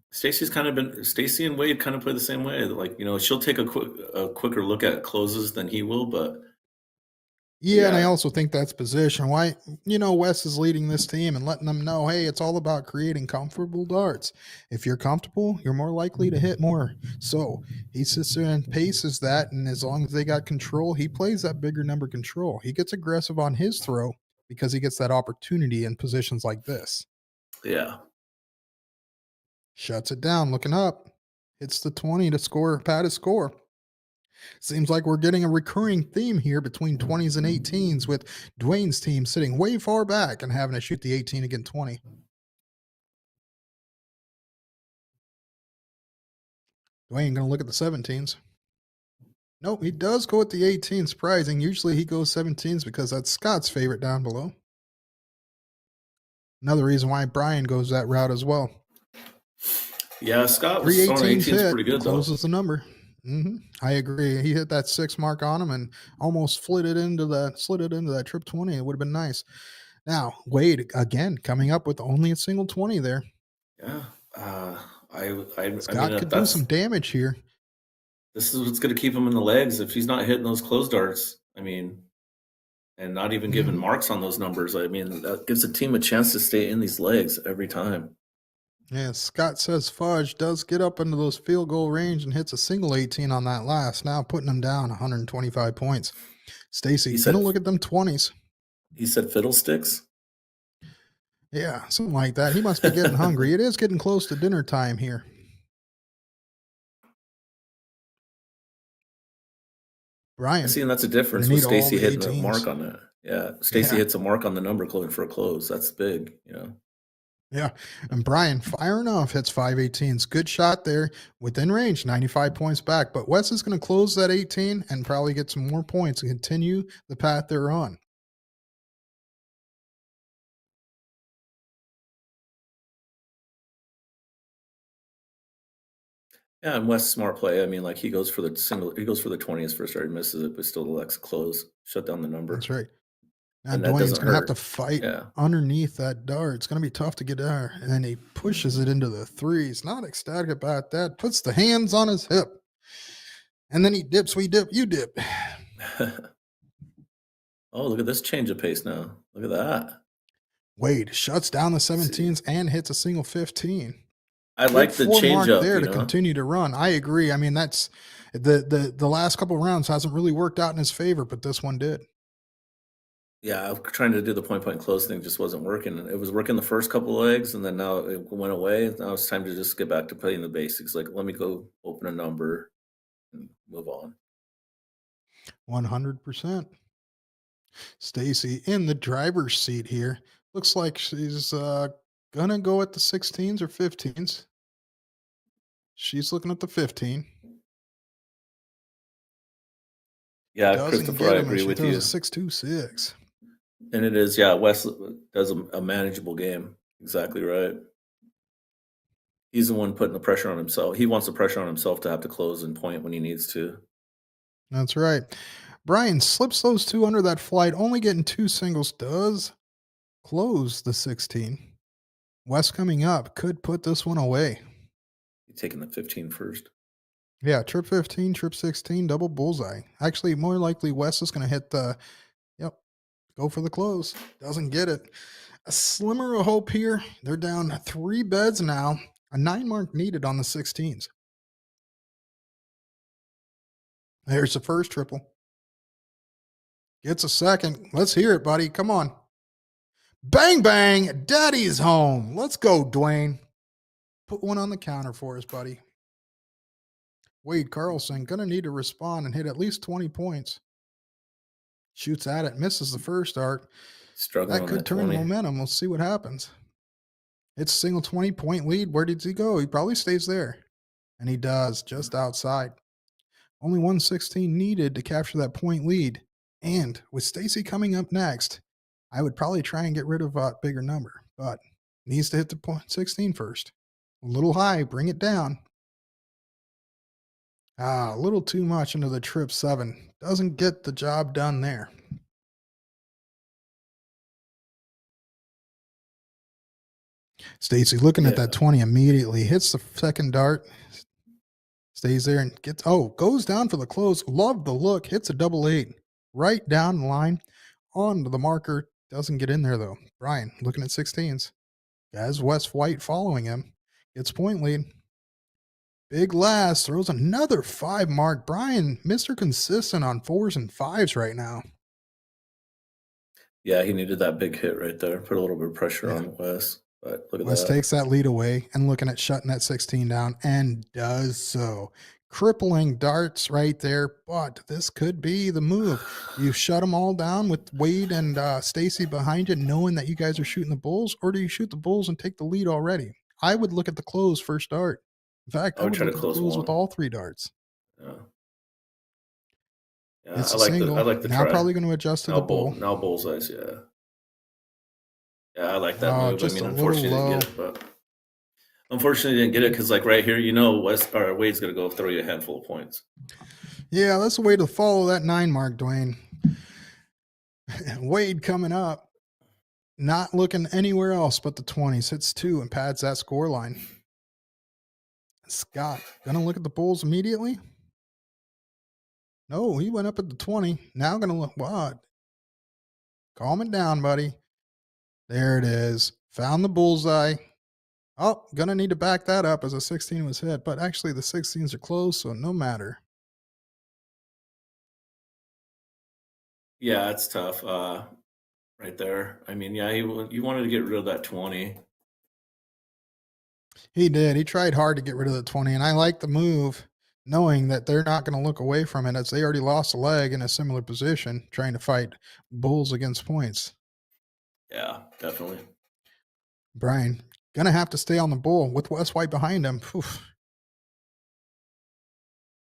Stacy and Wade kind of play the same way. Like, she'll take a quicker look at closes than he will, but Yeah, and I also think that's position. Why, Wes is leading this team and letting them know, hey, it's all about creating comfortable darts. If you're comfortable, you're more likely to hit more. So he sits there and paces that, and as long as they got control, he plays that bigger number control. He gets aggressive on his throw because he gets that opportunity in positions like this. yeah. Shuts it down, looking up. Hits the 20 to score, pad his score. Seems like we're getting a recurring theme here between 20s and 18s with Dwayne's team sitting way far back and having to shoot the 18 against 20. Dwayne going to look at the 17s. Nope, he does go with the 18. Surprising. Usually he goes 17s because that's Scott's favorite down below. Another reason why Brian goes that route as well. Yeah, Scott was throwing 18s pretty good, though. Closes the number. I agree. He hit that 6 mark on him and almost slid it into that trip 20. It would have been nice. Now, Wade again coming up with only a single 20 there. Yeah. I Scott mean, could do some damage here. this is what's going to keep him in the legs if he's not hitting those close darts. I mean, and not even giving marks on those numbers. I mean, that gives the team a chance to stay in these legs every time. Yeah, Scott says Fudge does get up into those field goal range and hits a single 18 on that last, now putting him down 125 points. Stacy, gonna look at them 20s. He said fiddlesticks? Yeah, something like that. He must be getting hungry. It is getting close to dinner time here. Brian. See, and that's a difference with Stacy hitting a mark on that. Yeah, Stacy hits a mark on the number for a close. That's big, you know. Yeah, and Brian firing off hits 518s. Good shot there, within range, 95 points back. But Wes is going to close that 18 and probably get some more points and continue the path they're on. Yeah, and Wes smart play. I mean, like he goes for the 20s first start, misses it, but still elects close, shut down the number. That's right. Now Dwayne's going to have to fight underneath that dart. It's going to be tough to get there. And then he pushes it into the threes. Not ecstatic about that. Puts the hands on his hip. And then he dips. We dip. You dip. Oh, look at this change of pace now. Look at that. Wade shuts down the 17s and hits a single 15. I like the change up there to continue to run. I agree. I mean, that's the last couple of rounds hasn't really worked out in his favor, but this one did. Yeah, I'm trying to do the point close thing, just wasn't working. It was working the first couple of legs, and then now it went away. Now it's time to just get back to playing the basics. Like, let me go open a number and move on. 100%. Stacy in the driver's seat here. Looks like she's gonna go at the 16s or 15s. She's looking at the 15. Yeah, Christopher, I agree with you. 6-2-6. And it is, yeah, Wes does a manageable game. Exactly right. He's the one putting the pressure on himself. He wants the pressure on himself to have to close and point when he needs to. That's right. Brian slips those two under that flight, only getting 2 singles, does close the 16. Wes coming up could put this one away. He's taking the 15 first. Yeah, trip 15, trip 16, double bullseye. Actually, more likely Wes is going to hit the, go for the close. Doesn't get it. A slimmer of hope here. They're down 3 beds now. A 9 mark needed on the 16s. There's the first triple. Gets a second. Let's hear it, buddy. Come on. Bang, bang. Daddy's home. Let's go, Dwayne. Put one on the counter for us, buddy. Wade Carlson going to need to respond and hit at least 20 points. Shoots at it. Misses the first dart. Struggling that could turn the momentum. We'll see what happens. It's a single 20-point lead. Where did he go? He probably stays there. And he does, just outside. Only 116 needed to capture that point lead. And with Stacy coming up next, I would probably try and get rid of a bigger number, but needs to hit the point 16 first. A little high, bring it down. A little too much into the trip 7. Doesn't get the job done there. Stacy looking at that 20 immediately, hits the second dart, stays there and goes down for the close. Love the look, hits a double 8. Right down the line onto the marker. Doesn't get in there though. Brian looking at 16s. As Wes White following him. Gets point lead. Big last. Throws another 5 mark. Brian, Mr. Consistent on 4s and 5s right now. Yeah, he needed that big hit right there. Put a little bit of pressure on Wes. But look at Wes that. takes that lead away and looking at shutting that 16 down and does so. Crippling darts right there, but this could be the move. You shut them all down with Wade and Stacy behind you, knowing that you guys are shooting the bulls, or do you shoot the bulls and take the lead already? I would look at the close first dart. In fact, I would try look to at the close with one. all 3 darts. Yeah, It's I a like single. I like the now try. probably going to adjust to the bull. Now bullseyes, yeah. Yeah, I like that move. I Just mean, a unfortunately, little didn't low. get it, but Unfortunately, didn't get it because, like right here, you know, Wade's gonna go throw you a handful of points. Yeah, that's the way to follow that 9 mark, Dwayne. Wade coming up, not looking anywhere else but the 20s, hits 2 and pads that score line. Scott gonna look at the bulls immediately. No, he went up at the 20. Now gonna look what? Calm it down, buddy. There it is. Found the bullseye. Oh, gonna need to back that up as a 16 was hit, but actually the 16s are closed, so no matter. Yeah, it's tough. Right there. I mean, yeah, you wanted to get rid of that 20. He did. He tried hard to get rid of the 20, and I like the move, knowing that they're not going to look away from it as they already lost a leg in a similar position, trying to fight bulls against points. Yeah, definitely. Brian, gonna have to stay on the bull with West White behind him. Oof.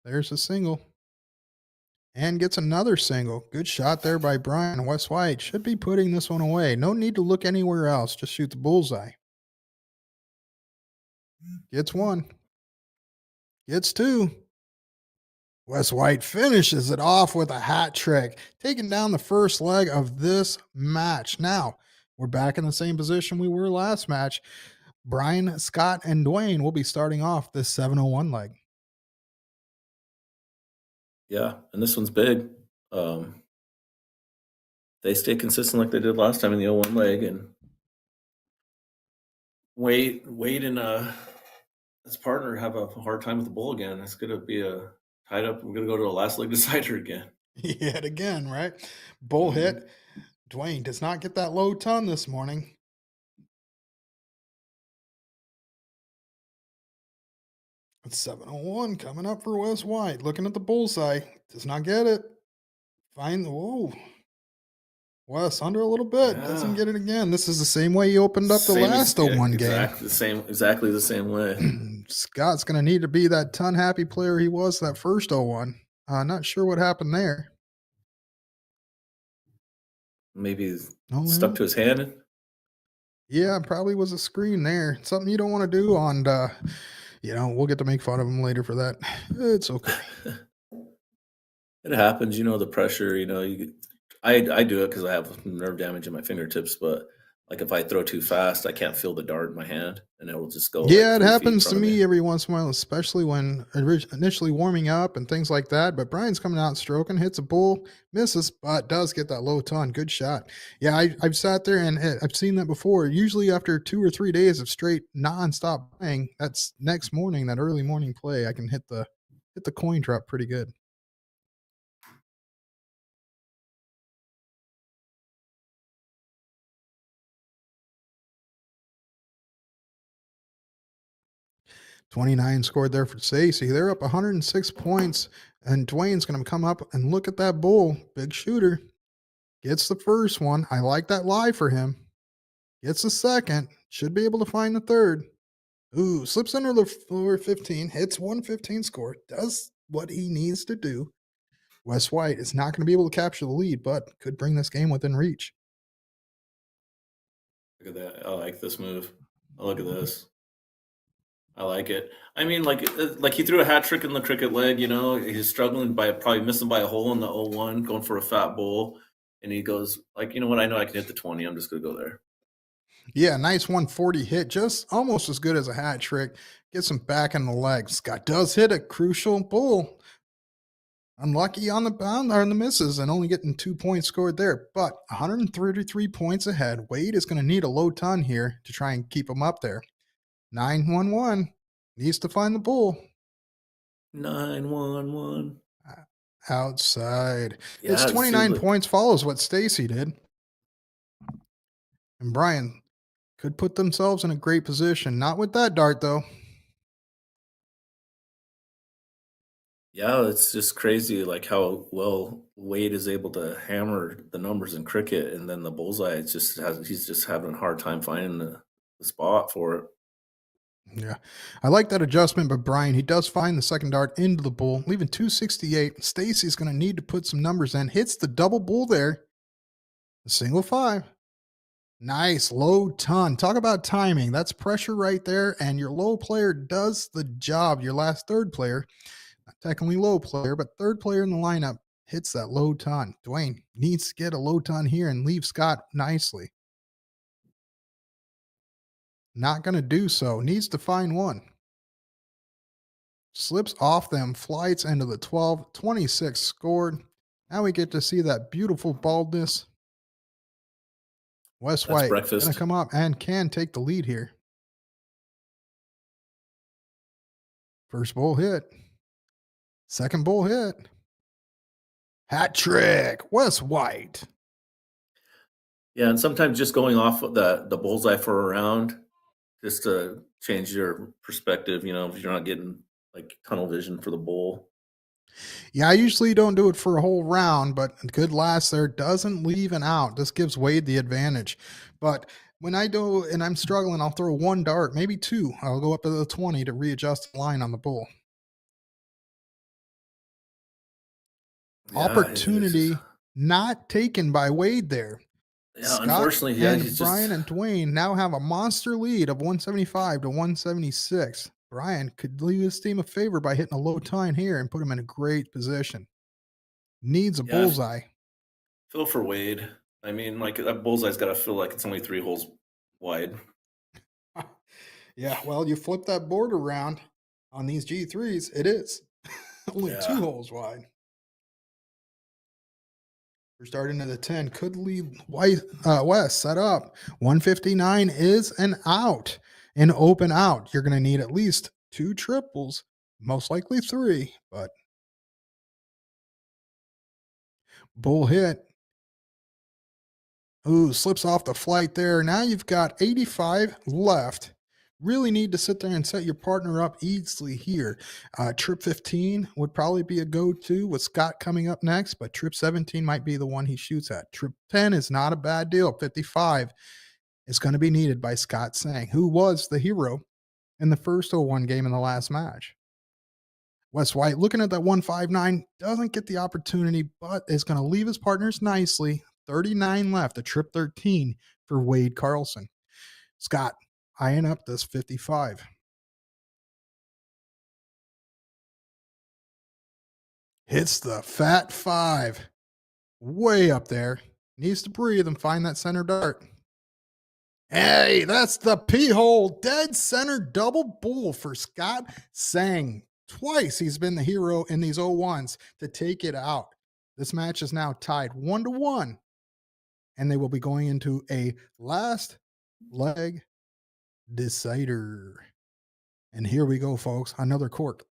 There's a single. And gets another single. Good shot there by Brian. West White should be putting this one away. No need to look anywhere else. Just shoot the bullseye. Gets 1. Gets 2. West White finishes it off with a hat trick, taking down the first leg of this match. Now, we're back in the same position we were last match. Brian, Scott, and Dwayne will be starting off this 701 leg. Yeah, and this one's big. They stay consistent like they did last time in the 0-1 leg, and Wade and his partner have a hard time with the bull again. It's gonna be a tied up. We're gonna go to a last leg decider again. Yet again, right? Bull hit. Dwayne does not get that low ton this morning. It's 701 coming up for West White. Looking at the bullseye. Does not get it. Find the whoa. Wes under a little bit. Doesn't get it again. This is the same way he opened up the last 01 game. Exactly the same way. Scott's going to need to be that ton happy player he was that first 01. Not sure what happened there. Maybe he's stuck to his hand. Yeah, probably was a screen there. Something you don't want to do on, we'll get to make fun of him later for that. It's okay. It happens, the pressure, I do it because I have nerve damage in my fingertips, but like if I throw too fast, I can't feel the dart in my hand and it will just go. Yeah, it happens to me every once in a while, especially when initially warming up and things like that. But Brian's coming out stroking, hits a bull, misses, but does get that low ton. Good shot. Yeah, I've sat there and I've seen that before. Usually after 2 or 3 days of straight nonstop playing, that's next morning, that early morning play, I can hit the coin drop pretty good. $29 scored there for Stacey. They're up 106 points, and Dwayne's going to come up and look at that bull. Big shooter. Gets the first one. I like that lie for him. Gets the second. Should be able to find the third. Ooh, slips under the floor 15. Hits 115 score. Does what he needs to do. West White is not going to be able to capture the lead, but could bring this game within reach. Look at that. I like this move. Look at this. I like it. I mean, like he threw a hat trick in the cricket leg, he's struggling by probably missing by a hole in the 0-1, going for a fat bull. And he goes like, you know what? I know I can hit the 20. I'm just going to go there. Yeah, nice 140 hit. Just almost as good as a hat trick. Gets him back in the leg. Scott does hit a crucial bull. Unlucky on the bound or on the misses and only getting 2 points scored there. But 133 points ahead. Wade is going to need a low ton here to try and keep him up there. 911 needs to find the bull. 911 outside. Yeah, it's 29 points, follows what Stacey did. And Brian could put themselves in a great position. Not with that dart, though. Yeah, it's just crazy, like how well Wade is able to hammer the numbers in cricket, and then the bullseye. He's just having a hard time finding the spot for it. Yeah, I like that adjustment, but Brian, he does find the second dart into the bull, leaving 268. Stacey's going to need to put some numbers in. Hits the double bull there. A single 5. Nice low ton. Talk about timing. That's pressure right there. And your low player does the job. Your last third player, not technically low player, but third player in the lineup hits that low ton. Dwayne needs to get a low ton here and leave Scott nicely. Not going to do so. Needs to find one. Slips off them, flights into the 12, 26 scored. Now we get to see that beautiful baldness. Wes That's White going breakfast. to come up and can take the lead here. First bull hit. Second bull hit. Hat trick. Wes White. Yeah, and sometimes just going off of the bullseye for a round, just to change your perspective. You know, if you're not getting like tunnel vision for the bull. Yeah, I usually don't do it for a whole round, but a good last there doesn't leave an out. This gives Wade the advantage. But when I do and I'm struggling, I'll throw one dart, maybe two. I'll go up to the 20 to readjust the line on the bull. Yeah, Opportunity not taken by Wade there. Yeah, Scott unfortunately, yeah, and he's Brian just and Dwayne now have a monster lead of 175 to 176. Brian could leave his team a favor by hitting a low time here and put him in a great position. Needs a Yeah, bullseye. feel for Wade. I mean, like that bullseye's got to feel like it's only 3 holes wide. Yeah, well, you flip that board around on these G3s, it is only Yeah. 2 holes wide. We're starting at the 10. Could lead West set up. 159 is an out, an open out. You're going to need at least 2 triples, most likely 3, but bull hit. Ooh, slips off the flight there. Now you've got 85 left. Really need to sit there and set your partner up easily here. Trip 15 would probably be a go-to with Scott coming up next, but trip 17 might be the one he shoots at. Trip 10 is not a bad deal. 55 is going to be needed by Scott Sang, who was the hero in the first 0-1 game in the last match. Wes White looking at that 159 doesn't get the opportunity, but is going to leave his partners nicely. 39 left, a trip 13 for Wade Carlson. Scott eyeing up this 55. Hits the fat 5. Way up there. Needs to breathe and find that center dart. Hey, that's the P hole. Dead center double bull for Scott Sang. Twice he's been the hero in these 0-1s to take it out. This match is now tied 1-1, and they will be going into a last leg decider. And here we go, folks. Another cork.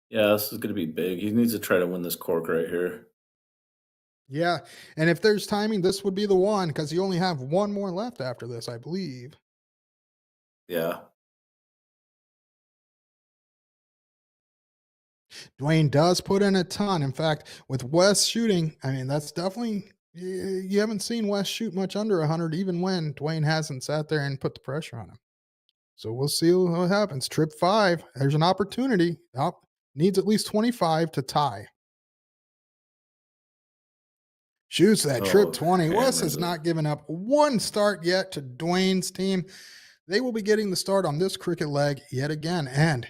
Yeah, this is going to be big. He needs to try to win this cork right here. Yeah, and if there's timing, this would be the one because you only have one more left after this, I believe. Yeah. Dwayne does put in a ton. In fact, with Wes shooting, I mean, that's definitely, you haven't seen Wes shoot much under 100, even when Dwayne hasn't sat there and put the pressure on him. So we'll see what happens. Trip 5, there's an opportunity. Oh, needs at least 25 to tie. Shoots that trip 20. Wes has not given up one start yet to Dwayne's team. They will be getting the start on this cricket leg yet again. And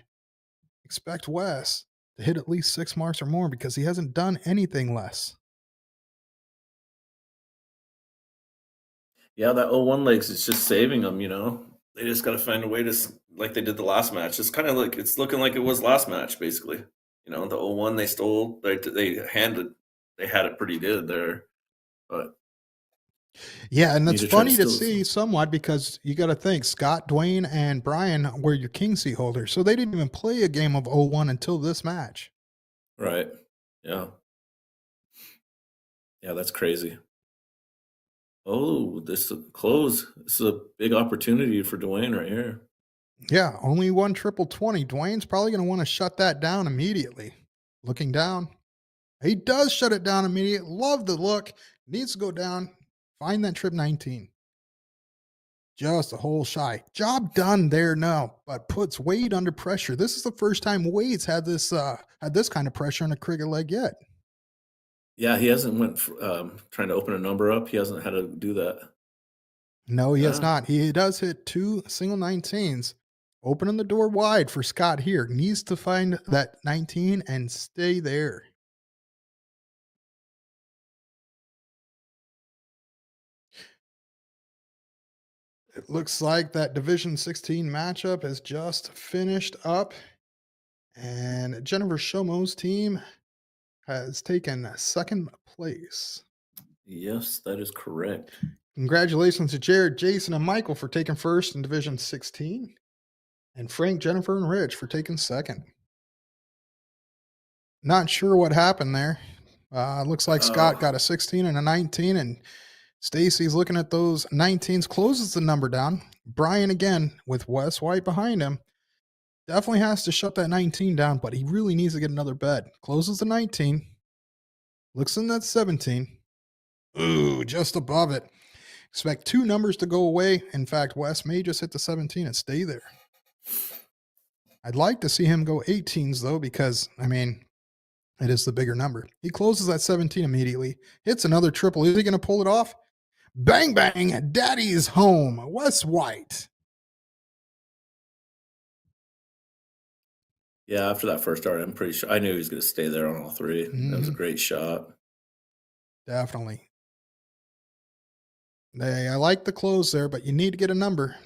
expect Wes to hit at least 6 marks or more because he hasn't done anything less. Yeah, that 0-1 legs is just saving them, you know. They just got to find a way to, like they did the last match. It's kind of like, it's looking like it was last match, basically. You know, the 0-1 they stole, they had it pretty good there. But yeah, and that's funny to see somewhat because you got to think Scott, Dwayne, and Brian were your king seat holders. So they didn't even play a game of 0-1 until this match. Right. Yeah. Yeah, that's crazy. Oh, this close. This is a big opportunity for Dwayne right here. Yeah, only one triple 20. Dwayne's probably going to want to shut that down immediately. Looking down. He does shut it down immediately. Love the look. Needs to go down. Find that trip 19. Just a hole shy. Job done there now, but puts Wade under pressure. This is the first time Wade's had this kind of pressure on a cricket leg yet. Yeah, he hasn't went trying to open a number up. He hasn't had to do that. No, he has Yeah. not. He does hit 2 single 19s, opening the door wide for Scott here. Needs to find that 19 and stay there. It looks like that Division 16 matchup has just finished up, and Jennifer Shomo's team has taken second place. Yes, that is correct. Congratulations to Jared, Jason, and Michael for taking first in Division 16, and Frank, Jennifer, and Rich for taking second. Not sure what happened there. Looks like Scott got a 16 and a 19, and Stacy's looking at those 19s, closes the number down. Brian again with Wes White behind him. Definitely has to shut that 19 down, but he really needs to get another bet. Closes the 19. Looks in that 17. Ooh, just above it. Expect two numbers to go away. In fact, Wes may just hit the 17 and stay there. I'd like to see him go 18s, though, because, I mean, it is the bigger number. He closes that 17 immediately. Hits another triple. Is he going to pull it off? Bang, bang. Daddy's home. Wes White. Yeah, after that first start, I'm pretty sure I knew he was going to stay there on all three. That was a great shot. Definitely. I like the close there, but you need to get a number.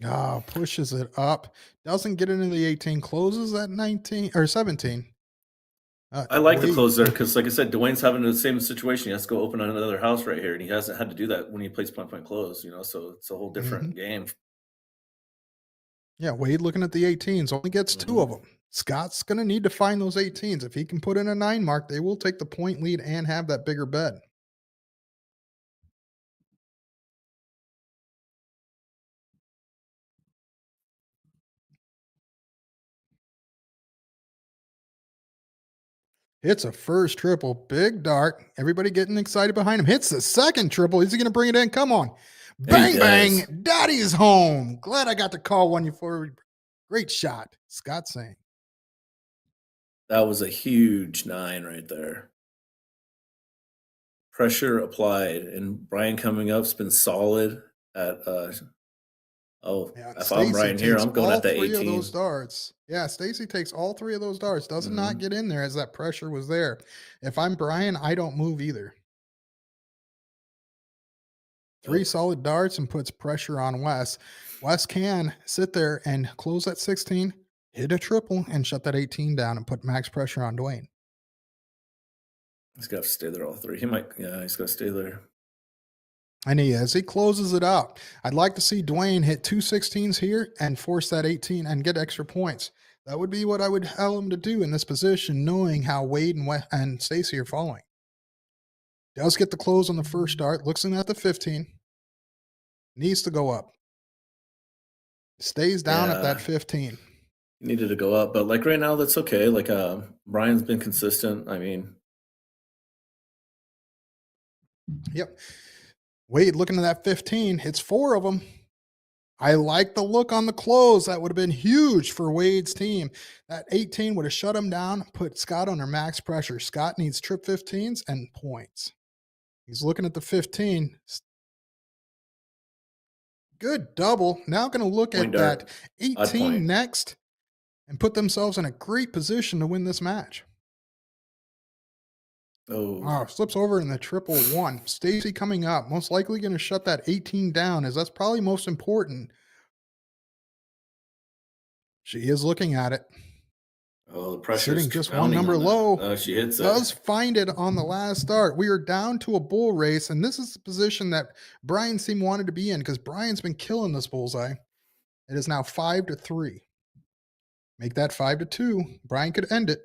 Oh, pushes it up. Doesn't get into the 18. Closes at 19 or 17. I like the Wait. close there because, like I said, Dwayne's having the same situation. He has to go open on another house right here, and he hasn't had to do that when he plays point close. So it's a whole different game. Yeah, Wade looking at the 18s only gets two of them. Scott's going to need to find those 18s. If he can put in a 9 mark, they will take the point lead and have that bigger bet. Hits a first triple, big dart. Everybody getting excited behind him. Hits the second triple. Is he going to bring it in? Come on. Bang, bang. Daddy's home. Glad I got to call one for. Great shot. Scott saying. That was a huge 9 right there. Pressure applied, and Brian coming up's been solid at if I'm Brian here, I'm going at the 18. Of those darts. Yeah, Stacy takes all 3 of those darts. Does not get in there as that pressure was there. If I'm Brian, I don't move either. 3 solid darts and puts pressure on Wes. Wes can sit there and close that 16, hit a triple, and shut that 18 down and put max pressure on Dwayne. He's got to stay there all 3. He's got to stay there. And he is. He closes it out. I'd like to see Dwayne hit 2 16s here and force that 18 and get extra points. That would be what I would tell him to do in this position, knowing how Wade and Stacy are following. Does get the close on the first start. Looks in at the 15. Needs to go up. Stays down at that 15. Needed to go up, but like right now, that's okay. Like Brian's been consistent. I mean, yep. Wade looking at that 15, hits 4 of them. I like the look on the close. That would have been huge for Wade's team. That 18 would have shut him down, put Scott under max pressure. Scott needs trip 15s and points. He's looking at the 15. Good double. Now going to look at that 18 next and put themselves in a great position to win this match. Oh, slips over in the 1-1. Stacy coming up. Most likely going to shut that 18 down, as that's probably most important. She is looking at it. Oh, the pressure sitting just one number low. She hits it. Does find it on the last start. We are down to a bull race, and this is the position that Brian seemed wanted to be in because Brian's been killing this bullseye. It is now 5-3. Make that 5-2. Brian could end it.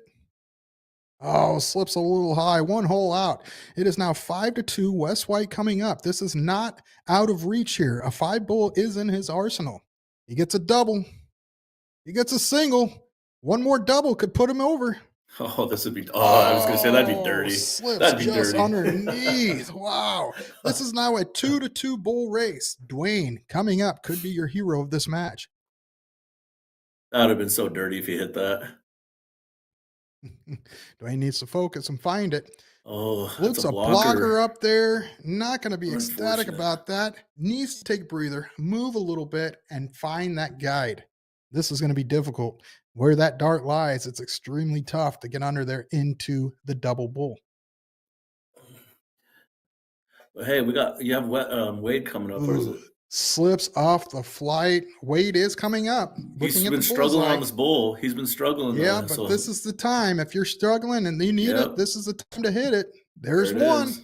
Oh, slips a little high. 1 hole out. It is now 5-2. Wes White coming up. This is not out of reach here. A 5 bull is in his arsenal. He gets a double. He gets a single. 1 more double could put him over. Oh, this would be. I was going to say that'd be dirty. Slips that'd be just dirty. underneath. Wow. This is now a 2-2 bull race. Dwayne coming up could be your hero of this match. That would have been so dirty if he hit that. Dwayne needs to focus and find it. Oh, that's Looks a a blocker blocker. up there. Not going to be ecstatic Unfortunate. about that. Needs to take a breather, move a little bit, and find that guide. This is going to be difficult. Where that dart lies, it's extremely tough to get under there into the double bull. But hey, you have Wade coming up, or is it? Slips off the flight. Wade is coming up. He's Looking at been the struggling bullseye. on this bull. He's been struggling. Yeah, but so this is the time. If you're struggling and you need Yep. it, this is the time to hit it. there There's it one. is.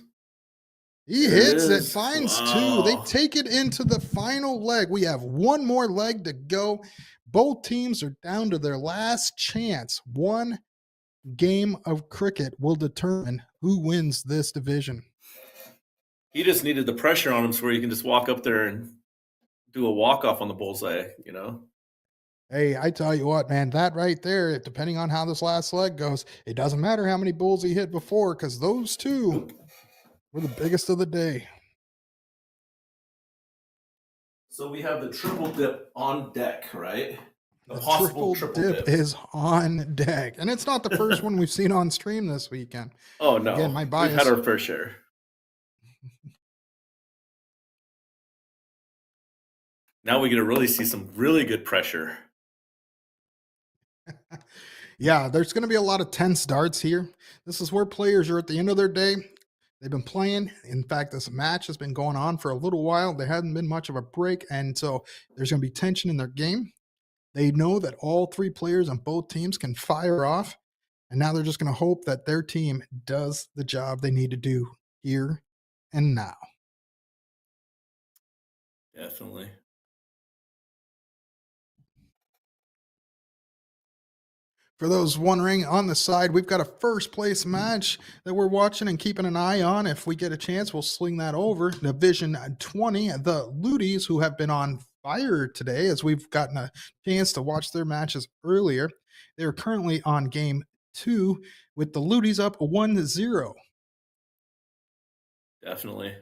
He There it hits it, is. finds two. They Wow. take it into the final leg. We have one more leg to go. Both teams are down to their last chance. One game of cricket will determine who wins this division. He just needed the pressure on him so where you can just walk up there and do a walk-off on the bullseye, you know? Hey, I tell you what, man, that right there, depending on how this last leg goes, it doesn't matter how many bulls he hit before because those two Nope. were the biggest of the day. So we have the triple dip on deck, right? The triple dip is on deck. And it's not the first one we've seen on stream this weekend. Oh, no. Again, my We've bias. had our fair share. Now we get to really see some really good pressure. Yeah, there's going to be a lot of tense darts here. This is where players are at the end of their day. They've been playing. In fact, this match has been going on for a little while. There hasn't been much of a break, and so there's going to be tension in their game. They know that all three players on both teams can fire off, and now they're just going to hope that their team does the job they need to do here and now. Definitely. For those wondering, on the side, we've got a first place match that we're watching and keeping an eye on. If we get a chance, we'll sling that over. Division 20, the Ludies, who have been on fire today, as we've gotten a chance to watch their matches earlier. They're currently on game 2 with the Ludies up 1-0. Definitely.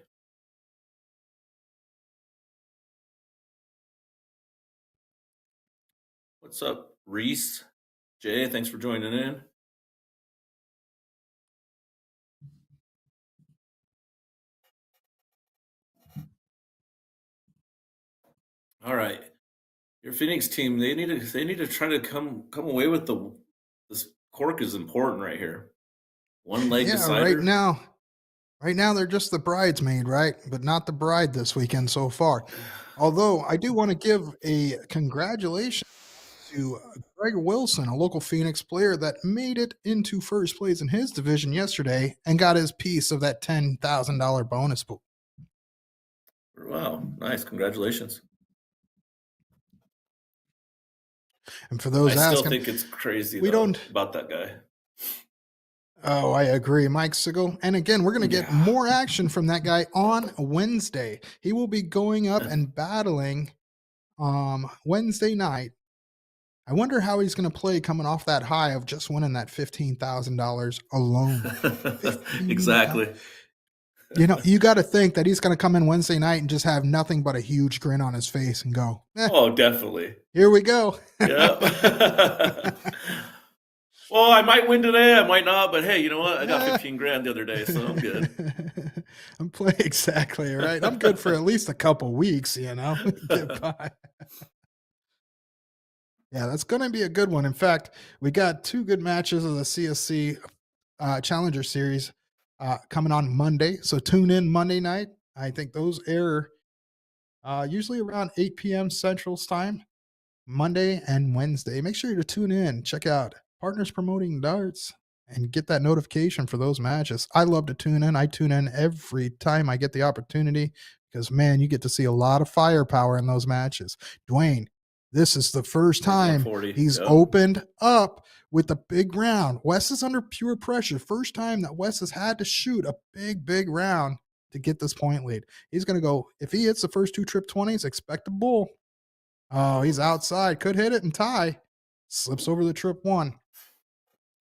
What's up, Reese? Jay, thanks for joining in. All right, your Phoenix team, they need to try to come away with this cork is important right here. One leg decider. Right now they're just the bridesmaid, right? But not the bride this weekend so far. Although I do want to give a congratulations to Greg Wilson, a local Phoenix player that made it into first place in his division yesterday and got his piece of that $10,000 bonus pool. Wow, nice. Congratulations. And for those I asking, still think it's crazy we though, don't- about that guy. Oh, I agree, Mike Sigel. And again, we're going to get more action from that guy on Wednesday. He will be going up and battling Wednesday night. I wonder how he's going to play coming off that high of just winning that $15,000 alone. Exactly. You know, you got to think that he's going to come in Wednesday night and just have nothing but a huge grin on his face and go, Oh, definitely. Here we go. Yeah. Well, I might win today. I might not, but hey, you know what? I got 15 grand the other day, so I'm good. I'm playing exactly right. I'm good for at least a couple weeks, you know. Get by. Yeah, that's going to be a good one. In fact, we got 2 good matches of the CSC Challenger Series coming on Monday. So tune in Monday night. I think those air usually around 8 p.m. Central Time, Monday and Wednesday. Make sure to tune in. Check out Partners Promoting Darts and get that notification for those matches. I love to tune in. I tune in every time I get the opportunity because, man, you get to see a lot of firepower in those matches. Dwayne, this is the first time he's opened up with the big round. Wes is under pure pressure. First time that Wes has had to shoot a big round to get this point lead. He's going to go, if he hits the first 2 trip 20s, expect a bull. Oh, he's outside. Could hit it and tie. Slips over the trip 1.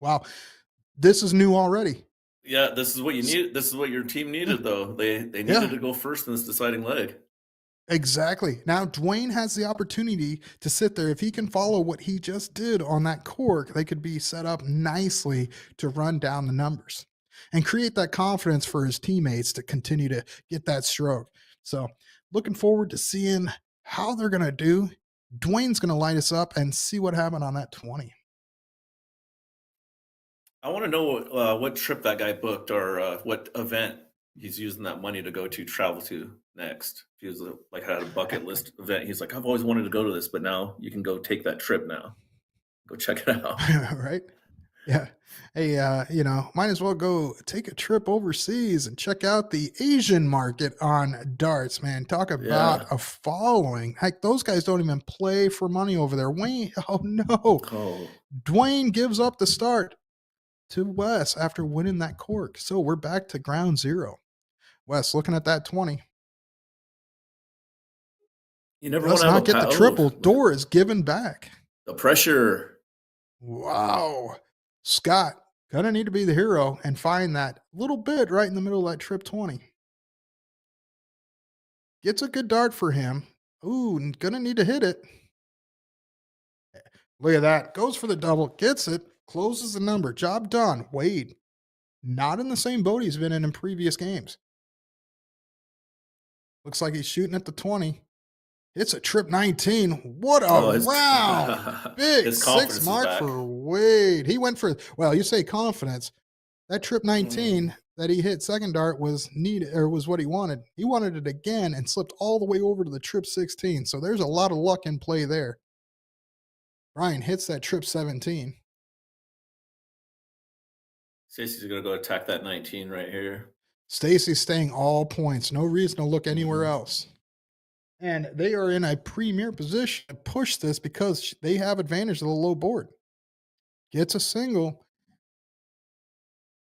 Wow. This is new already. Yeah, this is what you need. This is what your team needed, though. They needed to go first in this deciding leg. Exactly. Now Dwayne has the opportunity to sit there. If he can follow what he just did on that cork, they could be set up nicely to run down the numbers and create that confidence for his teammates to continue to get that stroke. So, looking forward to seeing how they're going to do. Dwayne's going to light us up and see what happened on that 20. I want to know what trip that guy booked or what event he's using that money to go to travel to next. If he was like had a bucket list event, he's like, I've always wanted to go to this, but now you can go take that trip now. Go check it out. Right? Yeah. Hey, might as well go take a trip overseas and check out the Asian market on darts, man. Talk about Yeah. a following. Heck, those guys don't even play for money over there. Wayne, oh no. Oh, Dwayne gives up the start to Wes after winning that cork. So we're back to ground zero. Wes, looking at that 20, you never want does to have not get the triple. Door is given back. the pressure. Wow. Scott, gonna need to be the hero and find that little bit right in the middle of that trip 20. Gets a good dart for him. Ooh, gonna need to hit it. Look at that. Goes for the double, gets it, closes the number. Job done. Wade, not in the same boat he's been in previous games. Looks like he's shooting at the 20. Hits a trip 19. What a round. Big his confidence 6 is mark back. for Wade. He went for, well, you say confidence. That trip 19 that he hit second dart was needed or was what he wanted. He wanted it again and slipped all the way over to the trip 16. So there's a lot of luck in play there. Brian hits that trip 17. Stacey's gonna go attack that 19 right here. Stacy's staying all points. No reason to look anywhere else. And they are in a premier position to push this because they have advantage of the low board. Gets a single.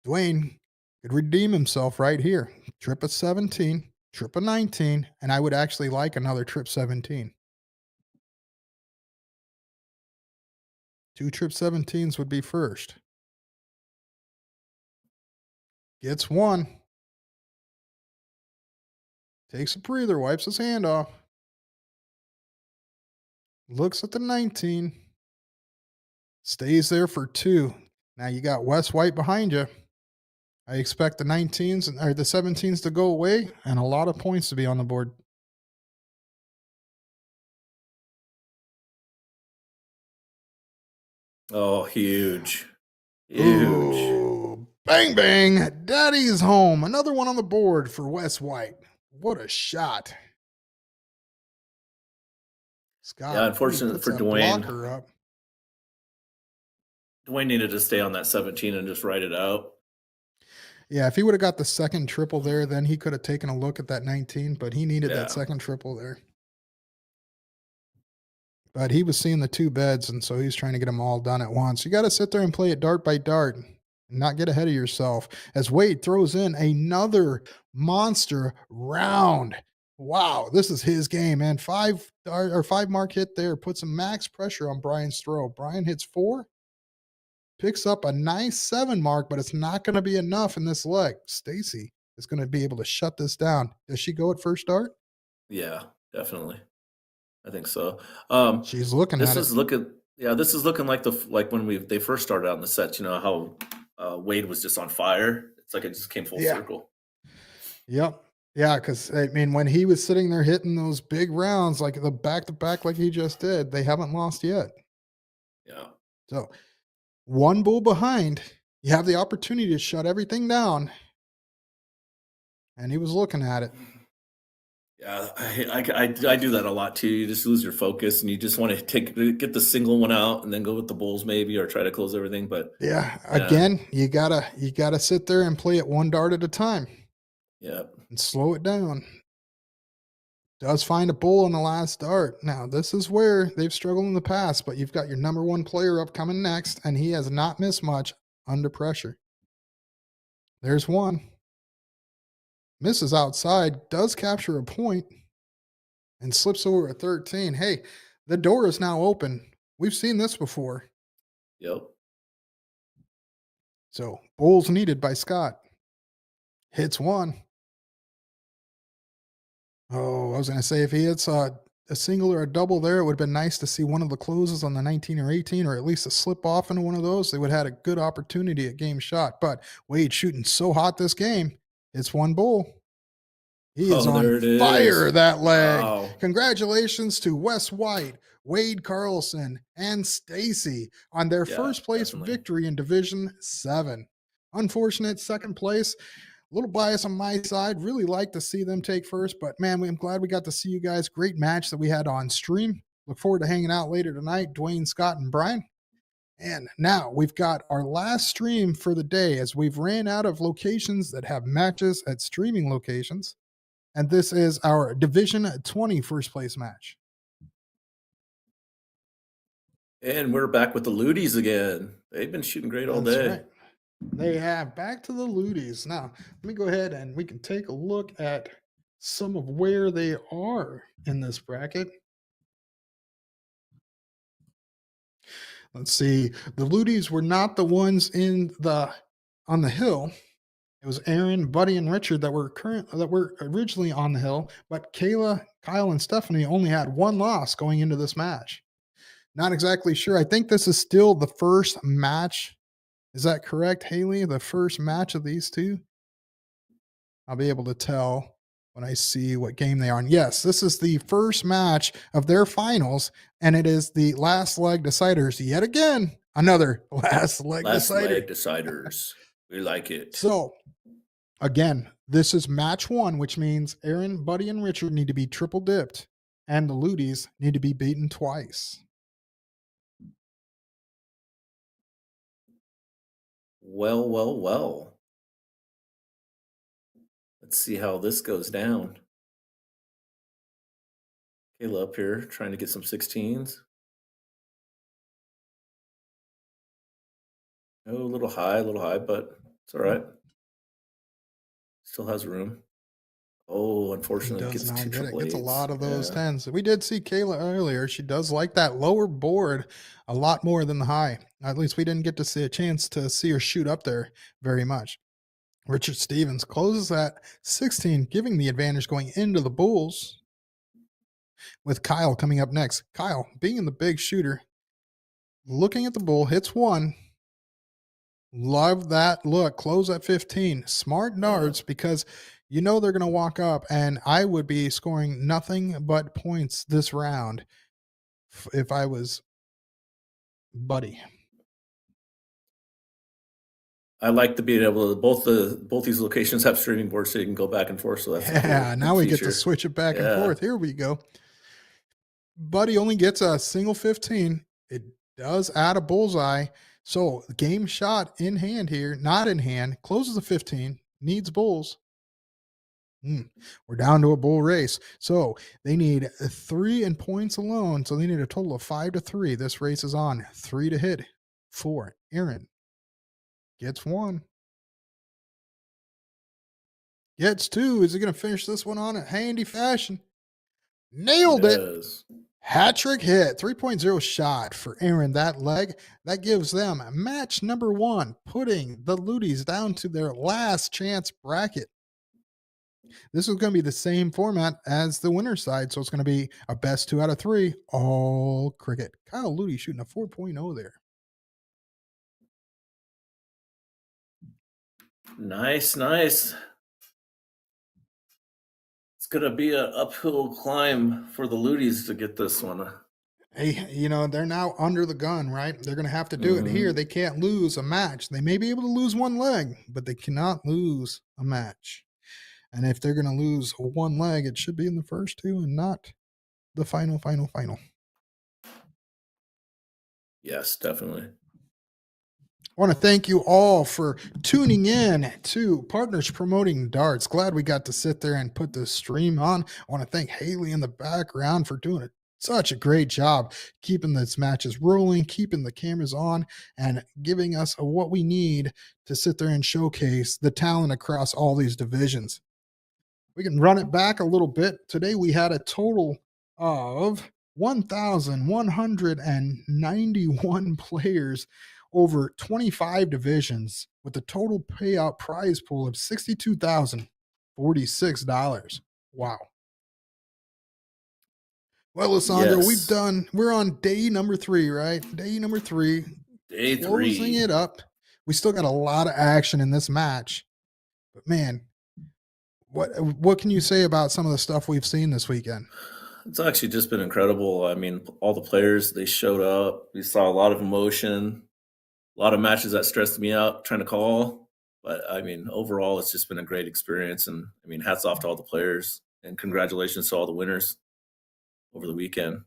Dwayne could redeem himself right here. Trip of 17, trip of 19, and I would actually like another trip 17. 2 trip 17s would be first. Gets one. Takes a breather, wipes his hand off. Looks at the 19. Stays there for 2. Now you got Wes White behind you. I expect the 19s or the 17s to go away and a lot of points to be on the board. Oh, huge. Ooh, bang, bang. Daddy's home. Another one on the board for Wes White. What a shot. Scott, Yeah, unfortunately puts for that Dwayne. blocker up. Dwayne needed to stay on that 17 and just ride it out. Yeah, if he would have got the second triple there, then he could have taken a look at that 19, but he needed Yeah. that second triple there. But he was seeing the 2 beds, and so he's trying to get them all done at once. You got to sit there and play it dart by dart and not get ahead of yourself. As Wade throws in another monster round. Wow, this is his game, man. 5 mark hit there puts some max pressure on Brian's throw. Brian hits 4, picks up a nice 7 mark, but it's not going to be enough in this leg. Stacy is going to be able to shut this down. Does she go at first dart? Yeah, definitely. I think so. She's looking This at is it. this is looking like like when they first started out in the sets. You know how Wade was just on fire. It's like it just came full circle. Yep. Yeah, because I mean, when he was sitting there hitting those big rounds, like the back to back, like he just did, they haven't lost yet. Yeah. So 1 bull behind, you have the opportunity to shut everything down. And he was looking at it. Yeah, I do that a lot too. You just lose your focus, and you just want to get the single one out, and then go with the bulls maybe, or try to close everything. But Yeah, again, you gotta sit there and play it 1 dart at a time. Yeah, and slow it down. Does find a bull in the last dart. Now, this is where they've struggled in the past, but you've got your number 1 player up coming next, and he has not missed much under pressure. There's 1. Misses outside, does capture a point, and slips over a 13. Hey, the door is now open. We've seen this before. Yep. So, bulls needed by Scott. Hits 1. Oh, I was going to say if he hits a single or a double there, it would have been nice to see one of the closes on the 19 or 18, or at least a slip off into one of those. They would have had a good opportunity at game shot. But Wade shooting so hot this game. It's one bull. He is Oh, on there it fire, is. that leg. Wow. Congratulations to Wes White, Wade Carlson, and Stacy on their Yeah, first place definitely. victory in Division 7. Unfortunate second place. A little bias on my side. Really like to see them take first, but man, I'm glad we got to see you guys. Great match that we had on stream. Look forward to hanging out later tonight. Dwayne, Scott, and Brian. And now we've got our last stream for the day as we've ran out of locations that have matches at streaming locations. And this is our Division 20 first place match. And we're back with the Ludies again. They've been shooting great all That's day. right. They have back to the Ludies. Now, let me go ahead and we can take a look at some of where they are in this bracket. Let's see. The Ludies were not the ones on the hill. It was Aaron, Buddy, and Richard that were originally on the hill, but Kayla, Kyle, and Stephanie only had one loss going into this match. Not exactly sure. I think this is still the first match. Is that correct, Haley? The first match of these two? I'll be able to tell when I see what game they are on. Yes, this is the first match of their finals, and it is the last leg deciders yet again. Another last leg Last decider. leg deciders. We like it. So, again, this is match one, which means Aaron, Buddy, and Richard need to be triple dipped, and the Ludies need to be beaten twice. Well, well, well. Let's see how this goes down. Kayla up here trying to get some 16s. Oh, a little high, but it's all right. Still has room. Oh, unfortunately, Does gets not two get it. triple Gets a eights. lot of those Yeah. tens. We did see Kayla earlier. She does like that lower board a lot more than the high. At least we didn't get to see a chance to see her shoot up there very much. Richard Stevens closes at 16, giving the advantage going into the Bulls, with Kyle coming up next. Kyle, being the big shooter, looking at the bull, hits one. Love that look. Close at 15. Smart darts because you know they're going to walk up, and I would be scoring nothing but points this round if I was Buddy. I like to be able to both these locations have streaming boards so you can go back and forth. So that's a cool Now we get to feature. switch it back and Yeah. forth. Here we go. Buddy only gets a single 15. It does add a bullseye. So game shot in hand here, not in hand, closes a 15, needs bulls. We're down to a bull race. So they need 3 in points alone. So they need a total of 5 to 3. This race is on. 3 to hit. 4. Aaron gets 1. Gets 2. Is he going to finish this one on a handy fashion? Nailed it. Yes. Hat trick hit. 3.0 shot for Aaron. That leg. That gives them match number 1, putting the Ludies down to their last chance bracket. This is going to be the same format as the winner's side, so it's going to be a best 2 out of 3, all cricket. Kyle Ludy shooting a 4.0 there. Nice. It's going to be an uphill climb for the Ludies to get this one. Hey, they're now under the gun, right? They're going to have to do it here. They can't lose a match. They may be able to lose one leg, but they cannot lose a match. And if they're going to lose one leg, it should be in the first 2 and not the final. Yes, definitely. I want to thank you all for tuning in to Partners Promoting Darts. Glad we got to sit there and put this stream on. I want to thank Haley in the background for doing such a great job keeping these matches rolling, keeping the cameras on, and giving us what we need to sit there and showcase the talent across all these divisions. We can run it back a little bit. Today we had a total of 1,191 players over 25 divisions with a total payout prize pool of $62,046. Wow. Well, Lissandro, Yes. we're on day number 3, right? Day number 3, Day closing 3. it up. We still got a lot of action in this match. But man, what can you say about some of the stuff we've seen this weekend? It's actually just been incredible. I mean, all the players, they showed up. We saw a lot of emotion, a lot of matches that stressed me out trying to call. But I mean, overall, it's just been a great experience. And I mean, hats off to all the players and congratulations to all the winners over the weekend.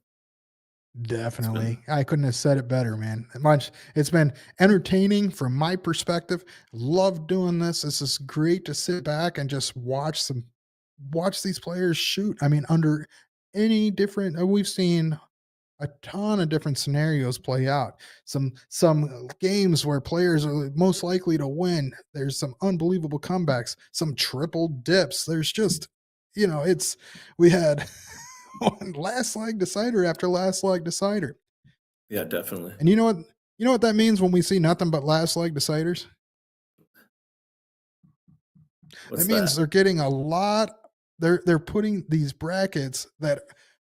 Definitely. I couldn't have said it better, man. It's been entertaining from my perspective. Love doing this. This is great to sit back and just watch these players shoot. I mean, under any different we've seen a ton of different scenarios play out. Some games where players are most likely to win. There's some unbelievable comebacks, some triple dips. There's just, it's we had last leg decider after last leg decider. Yeah, definitely. And you know what that means when we see nothing but last leg deciders? What's That means that? they're getting a lot. They're putting these brackets that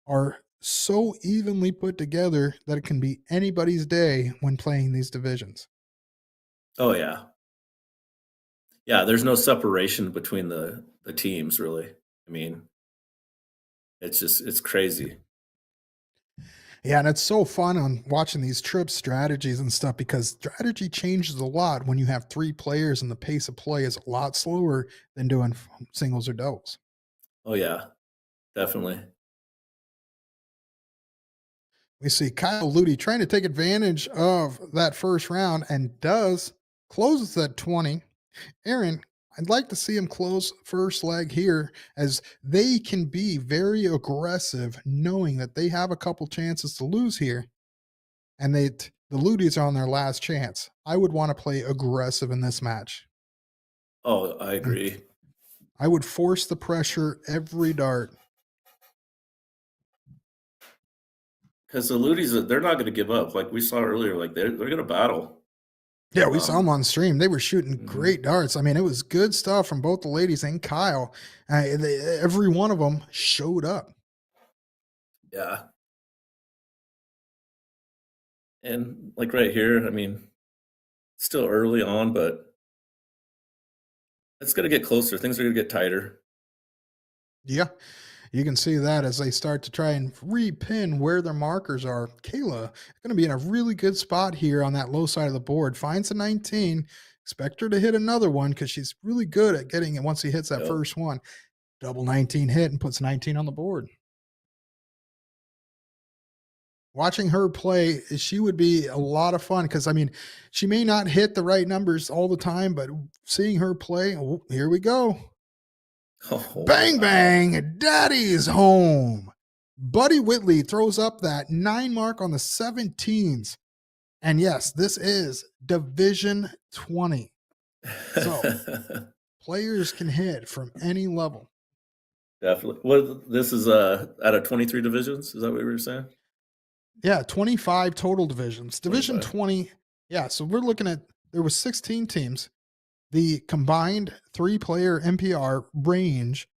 are so evenly put together that it can be anybody's day when playing these divisions. Oh, yeah. Yeah, there's no separation between the teams, really. I mean, it's crazy. Yeah, and it's so fun on watching these trip strategies and stuff because strategy changes a lot when you have 3 players and the pace of play is a lot slower than doing singles or doubles. Oh, yeah, definitely. We see Kyle Ludi trying to take advantage of that first round and does closes at 20. Aaron, I'd like to see him close first leg here as they can be very aggressive knowing that they have a couple chances to lose here and the Ludis are on their last chance. I would want to play aggressive in this match. Oh, I And agree. I would force the pressure every dart. Because the Ludis, they're not going to give up. Like we saw earlier, like they're going to battle. Yeah, we saw them on stream. They were shooting Mhm. great darts. I mean, it was good stuff from both the ladies and Kyle. Every one of them showed up. Yeah. And like right here, I mean, still early on, but it's going to get closer. Things are going to get tighter. Yeah, you can see that as they start to try and repin where their markers are. Kayla going to be in a really good spot here on that low side of the board. Finds a 19. Expect her to hit another one because she's really good at getting it once he hits that Yep. first one. Double 19 hit and puts 19 on the board. Watching her play, she would be a lot of fun because, I mean, she may not hit the right numbers all the time, but seeing her play, oh, here we go. Oh, Bang, wow. bang, daddy's home. Buddy Whitley throws up that 9 mark on the 17s. And yes, this is Division 20. So players can hit from any level. Definitely. What this is out of 23 divisions? Is that what you were saying? Yeah, 25 total divisions. Division 25. 20. Yeah, so we're looking at there was 16 teams. The combined 3-player MPR range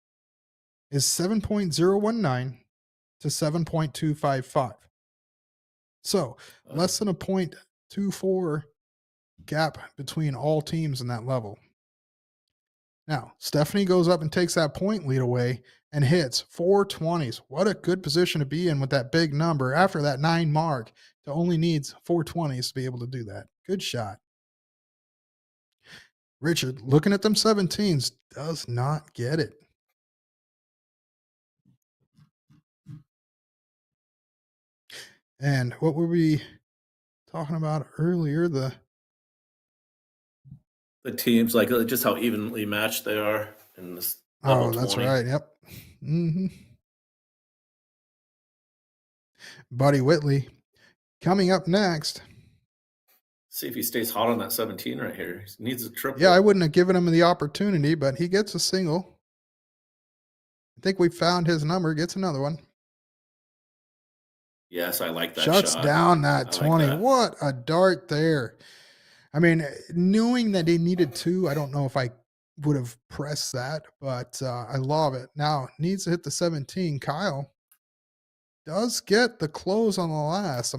is 7.019 to 7.255. So less than a 0.24 gap between all teams in that level. Now, Stephanie goes up and takes that point lead away and hits 420s. What a good position to be in with that big number after that 9 mark to only needs 420s to be able to do that. Good shot. Richard, looking at them 17s, does not get it. And what were we talking about earlier? The teams, like just how evenly matched they are in this level 20. That's right. Yep. Mm-hmm. Buddy Whitley coming up next. See if he stays hot on that 17 right here. He needs a triple. Yeah, I wouldn't have given him the opportunity, but he gets a single. I think we found his number. Gets another one. Yes, I like that Shuts shot. down that I 20. like that. What a dart there. I mean, knowing that he needed 2, I don't know if I would have pressed that, but I love it. Now, needs to hit the 17. Kyle Does get the close on the last.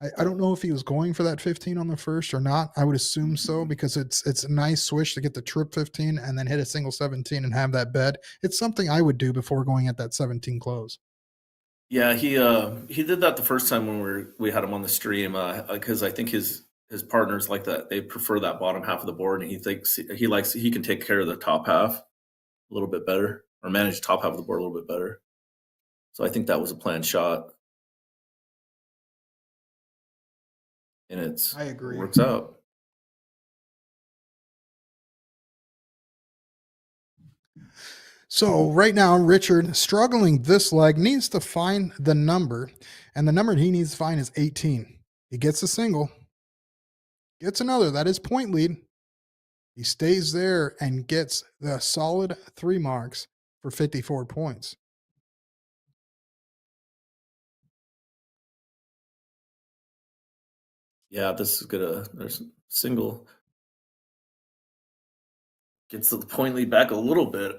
I don't know if he was going for that 15 on the first or not. I would assume so because it's a nice switch to get the trip 15 and then hit a single 17 and have that bed. It's something I would do before going at that 17 close. Yeah, he did that the first time when we had him on the stream because I think his partners like that. They prefer that bottom half of the board, and he thinks he can take care of the top half a little bit better or manage the top half of the board a little bit better. So I think that was a planned shot, and I agree. It works out. So right now, Richard, struggling this leg, needs to find the number, and the number he needs to find is 18. He gets a single, gets another. That is point lead. He stays there and gets the solid 3 marks for 54 points. Yeah, this is there's single. Gets the point lead back a little bit.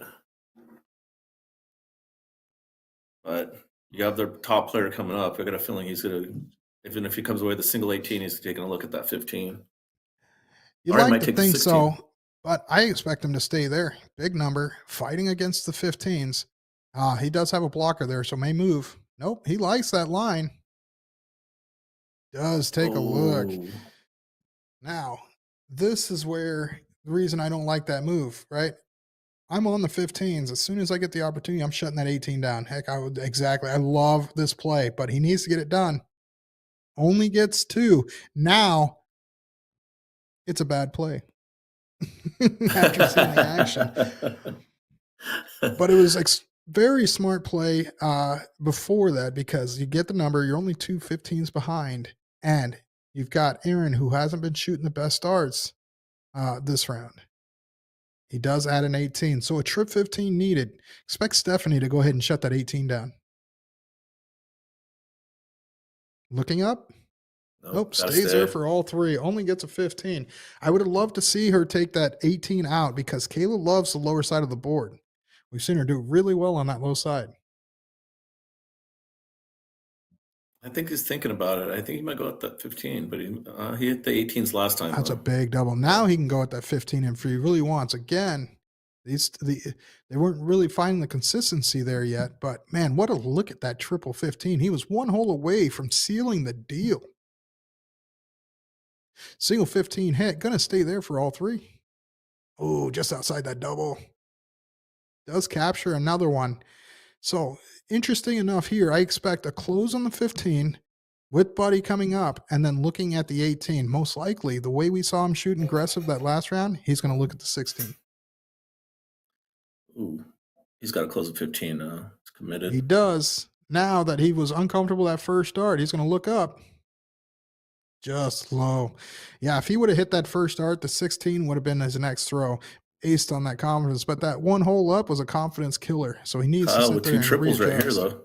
But you have their top player coming up. I got a feeling he's going to, even if he comes away with a single 18, he's taking a look at that 15. You'd Or he like might to take the think 16. so, but I expect him to stay there. Big number, fighting against the 15s. He does have a blocker there, so may move. Nope, he likes that line. Does take a look. Oh. Now, this is where the reason I don't like that move, right? I'm on the 15s. As soon as I get the opportunity, I'm shutting that 18 down. Heck, I would exactly. I love this play, but he needs to get it done. Only gets 2. Now, it's a bad play. After seeing the action. But it was very smart play before that because you get the number, you're only 2 15s behind, and you've got Aaron who hasn't been shooting the best starts this round. He does add an 18, so a trip 15 needed. Expect Stephanie to go ahead and shut that 18 down. Looking up? Nope, stays there for all 3. Only gets a 15. I would have loved to see her take that 18 out because Kayla loves the lower side of the board. We've seen her do really well on that low side. I think he's thinking about it. I think he might go at that 15, but he hit the 18s last time. That's a big double. Now he can go at that 15 if he really wants. Again, they weren't really finding the consistency there yet, but man, what a look at that triple 15. He was 1 hole away from sealing the deal. Single 15 hit, gonna stay there for all 3. Oh, just outside that double. Does capture another one. So interesting enough here, I expect a close on the 15 with Buddy coming up and then looking at the 18. Most likely, the way we saw him shooting aggressive that last round, he's going to look at the 16. Ooh, he's got to close at 15 now. It's committed. He does. Now that he was uncomfortable that first start, he's going to look up. Just low. Yeah, if he would have hit that first start, the 16 would have been his next throw. Aced on that confidence, but that 1 hole up was a confidence killer. So he needs to sit with there 2 and triples readjust. right here, though.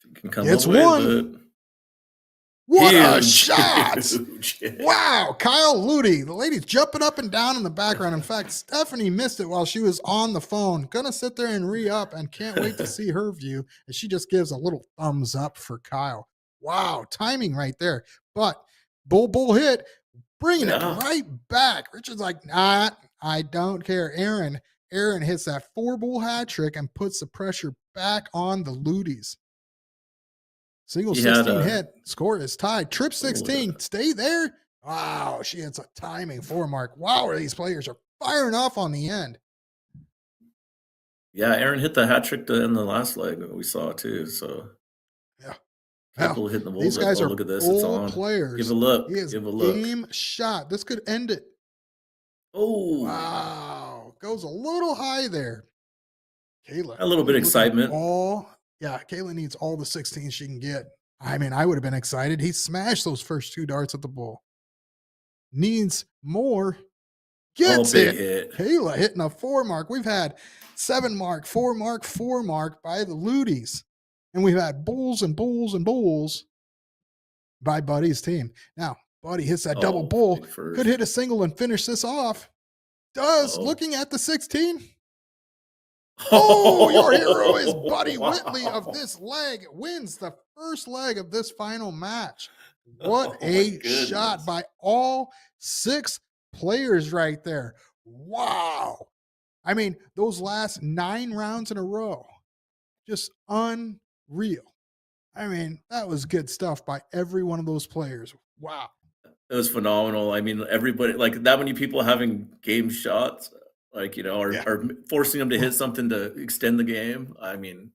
He can come It's away 1. with it. What Huge. a shot! Huge. Wow, Kyle Ludi. The lady's jumping up and down in the background. In fact, Stephanie missed it while she was on the phone. Gonna sit there and re-up and can't wait to see her view. And she just gives a little thumbs up for Kyle. Wow, timing right there. But bull hit, bringing it right back. Richard's like, nah, I don't care. Aaron hits that 4-bull hat trick and puts the pressure back on the Ludis. Single 16 hit. Score is tied. Trip 16. Stay there. Wow. She hits a timing 4 mark. Wow. These players are firing off on the end. Yeah. Aaron hit the hat trick in the last leg. We saw it too. So, yeah. People hitting the bulls. These guys are look at this. It's on. players. Give a look. He is Give a look. Game shot. This could end it. Oh. Wow. Goes a little high there. Kayla. A little bit excitement. Kayla needs all the 16s she can get. I mean, I would have been excited. He smashed those first 2 darts at the bull. Needs more. Gets it. Hit. Kayla hitting a 4 mark. We've had 7 mark, 4 mark, 4 mark by the Ludis. And we've had bulls and bulls and bulls by Buddy's team. Now, Buddy hits that double bull. Could hit a single and finish this off. Looking at the 16. Oh, your hero is Buddy Wow. Whitley of this leg, wins the first leg of this final match. What Oh, my a goodness. shot by all 6 players right there. Wow. I mean, those last 9 rounds in a row, just unreal. I mean, that was good stuff by every one of those players. Wow. It was phenomenal. I mean, everybody, like that many people having game shots, like, Yeah. are forcing them to hit something to extend the game. I mean,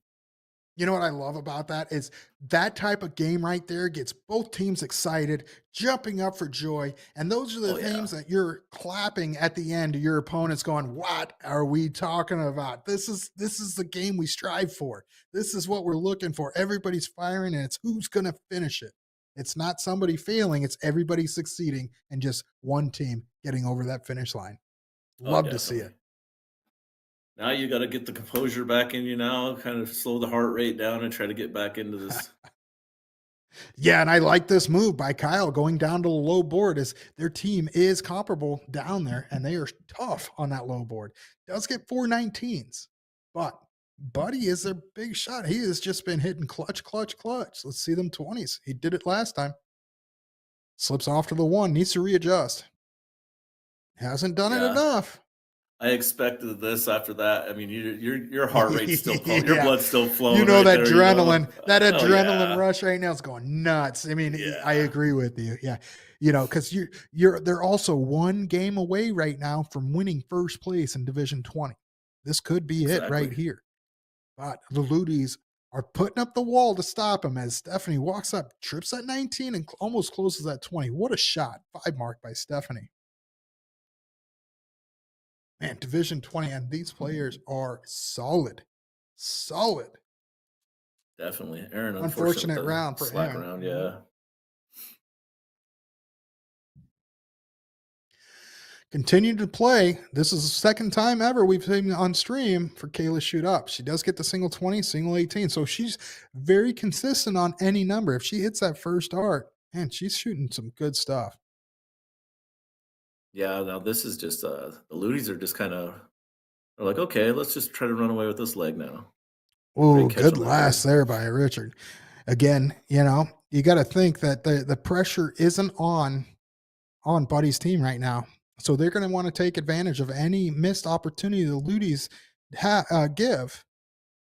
You know what I love about that is that type of game right there gets both teams excited, jumping up for joy. And those are the Oh, yeah. things that you're clapping at the end to your opponents going, what are we talking about? This is the game we strive for. This is what we're looking for. Everybody's firing and it's who's going to finish it. It's not somebody failing, it's everybody succeeding and just one team getting over that finish line. oh, Love to see it. definitely. Now you got to get the composure back in you now, kind of slow the heart rate down and try to get back into this. Yeah, and I like this move by Kyle going down to the low board as their team is comparable down there and they are tough on that low board. Does get 419s, but Buddy is a big shot. He has just been hitting clutch. Let's see them 20s. He did it last time. Slips off to the 1, needs to readjust. Hasn't done it Yeah. enough. I expected this after that. I mean, your heart rate's still pumping, your Yeah. blood's still flowing. You know right that there, adrenaline, that Oh, adrenaline yeah. rush right now is going nuts. I mean, I Yeah. agree with you. Yeah. Because they're also one game away right now from winning first place in Division 20. This could be it right Exactly. here. But the Ludies are putting up the wall to stop him as Stephanie walks up, trips at 19 and almost closes at 20. What a shot. 5 mark by Stephanie. Man, Division 20, and these players are solid. Solid. Definitely. Aaron, Unfortunate with the round for slack Aaron. round, yeah. Continue to play. This is the second time ever we've seen on stream for Kayla shoot up. She does get the single 20, single 18. So she's very consistent on any number. If she hits that first dart, man, she's shooting some good stuff. Yeah, now this is just the Ludies are just kind of they're like, okay, let's just try to run away with this leg now. Oh, catch good on that last there by Richard. Again, you got to think that the pressure isn't on Buddy's team right now. So they're going to want to take advantage of any missed opportunity the Ludies give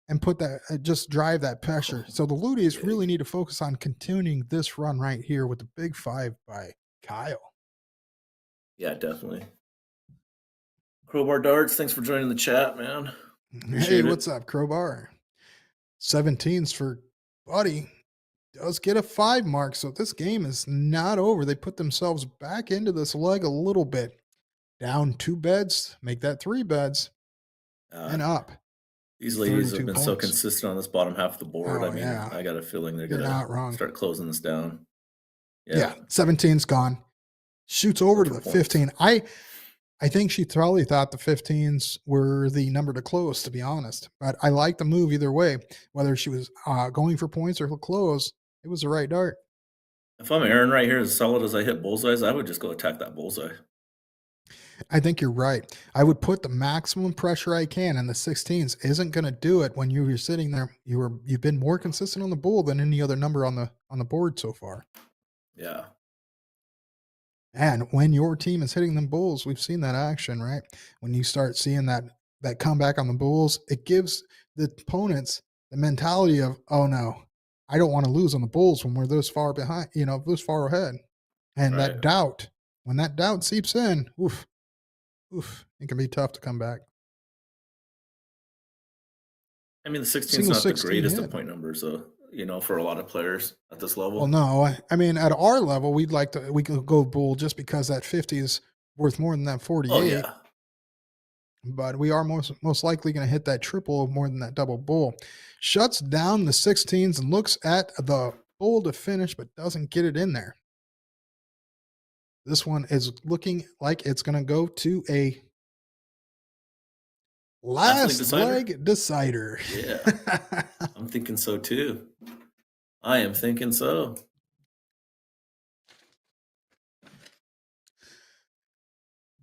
and put that, just drive that pressure. So the Ludies big. really need to focus on continuing this run right here with the big 5 by Kyle. Yeah, definitely. Crowbar Darts, thanks for joining the chat, man. Hey, Appreciate it. what's up, Crowbar? 17s for Buddy. Does get a 5 mark, so this game is not over. They put themselves back into this leg a little bit. Down 2 beds, make that 3 beds, and up. These ladies have 32 been so points. consistent on this bottom half of the board. Oh, I mean, yeah. I got a feeling they're You're going not wrong. to start closing this down. Yeah, 17's gone. Shoots over to the Look for points. 15. I think she probably thought the 15s were the number to close, to be honest. But I like the move either way. Whether she was going for points or close, it was the right dart. If I'm Aaron right here, as solid as I hit bullseyes, I would just go attack that bullseye. I think you're right. I would put the maximum pressure I can, and the 16s isn't going to do it when you're sitting there. You've been more consistent on the bull than any other number on the board so far. Yeah. And when your team is hitting them bulls, we've seen that action, right? When you start seeing that comeback on the bulls, it gives the opponents the mentality of, oh no, I don't want to lose on the bulls when we're this far behind, this far ahead. And that Right. doubt, when that doubt seeps in, oof, it can be tough to come back. I mean, the 16 is Single not the 16 greatest hit. of point numbers, though, for a lot of players at this level. Well, no, I mean, at our level, we could go bull just because that 50 is worth more than that 48. Oh, yeah. But we are most likely going to hit that triple more than that double bull. Shuts down the 16s and looks at the bull to finish, but doesn't get it in there. This one is looking like it's going to go to a last leg decider. Yeah. I'm thinking so too. I am thinking so.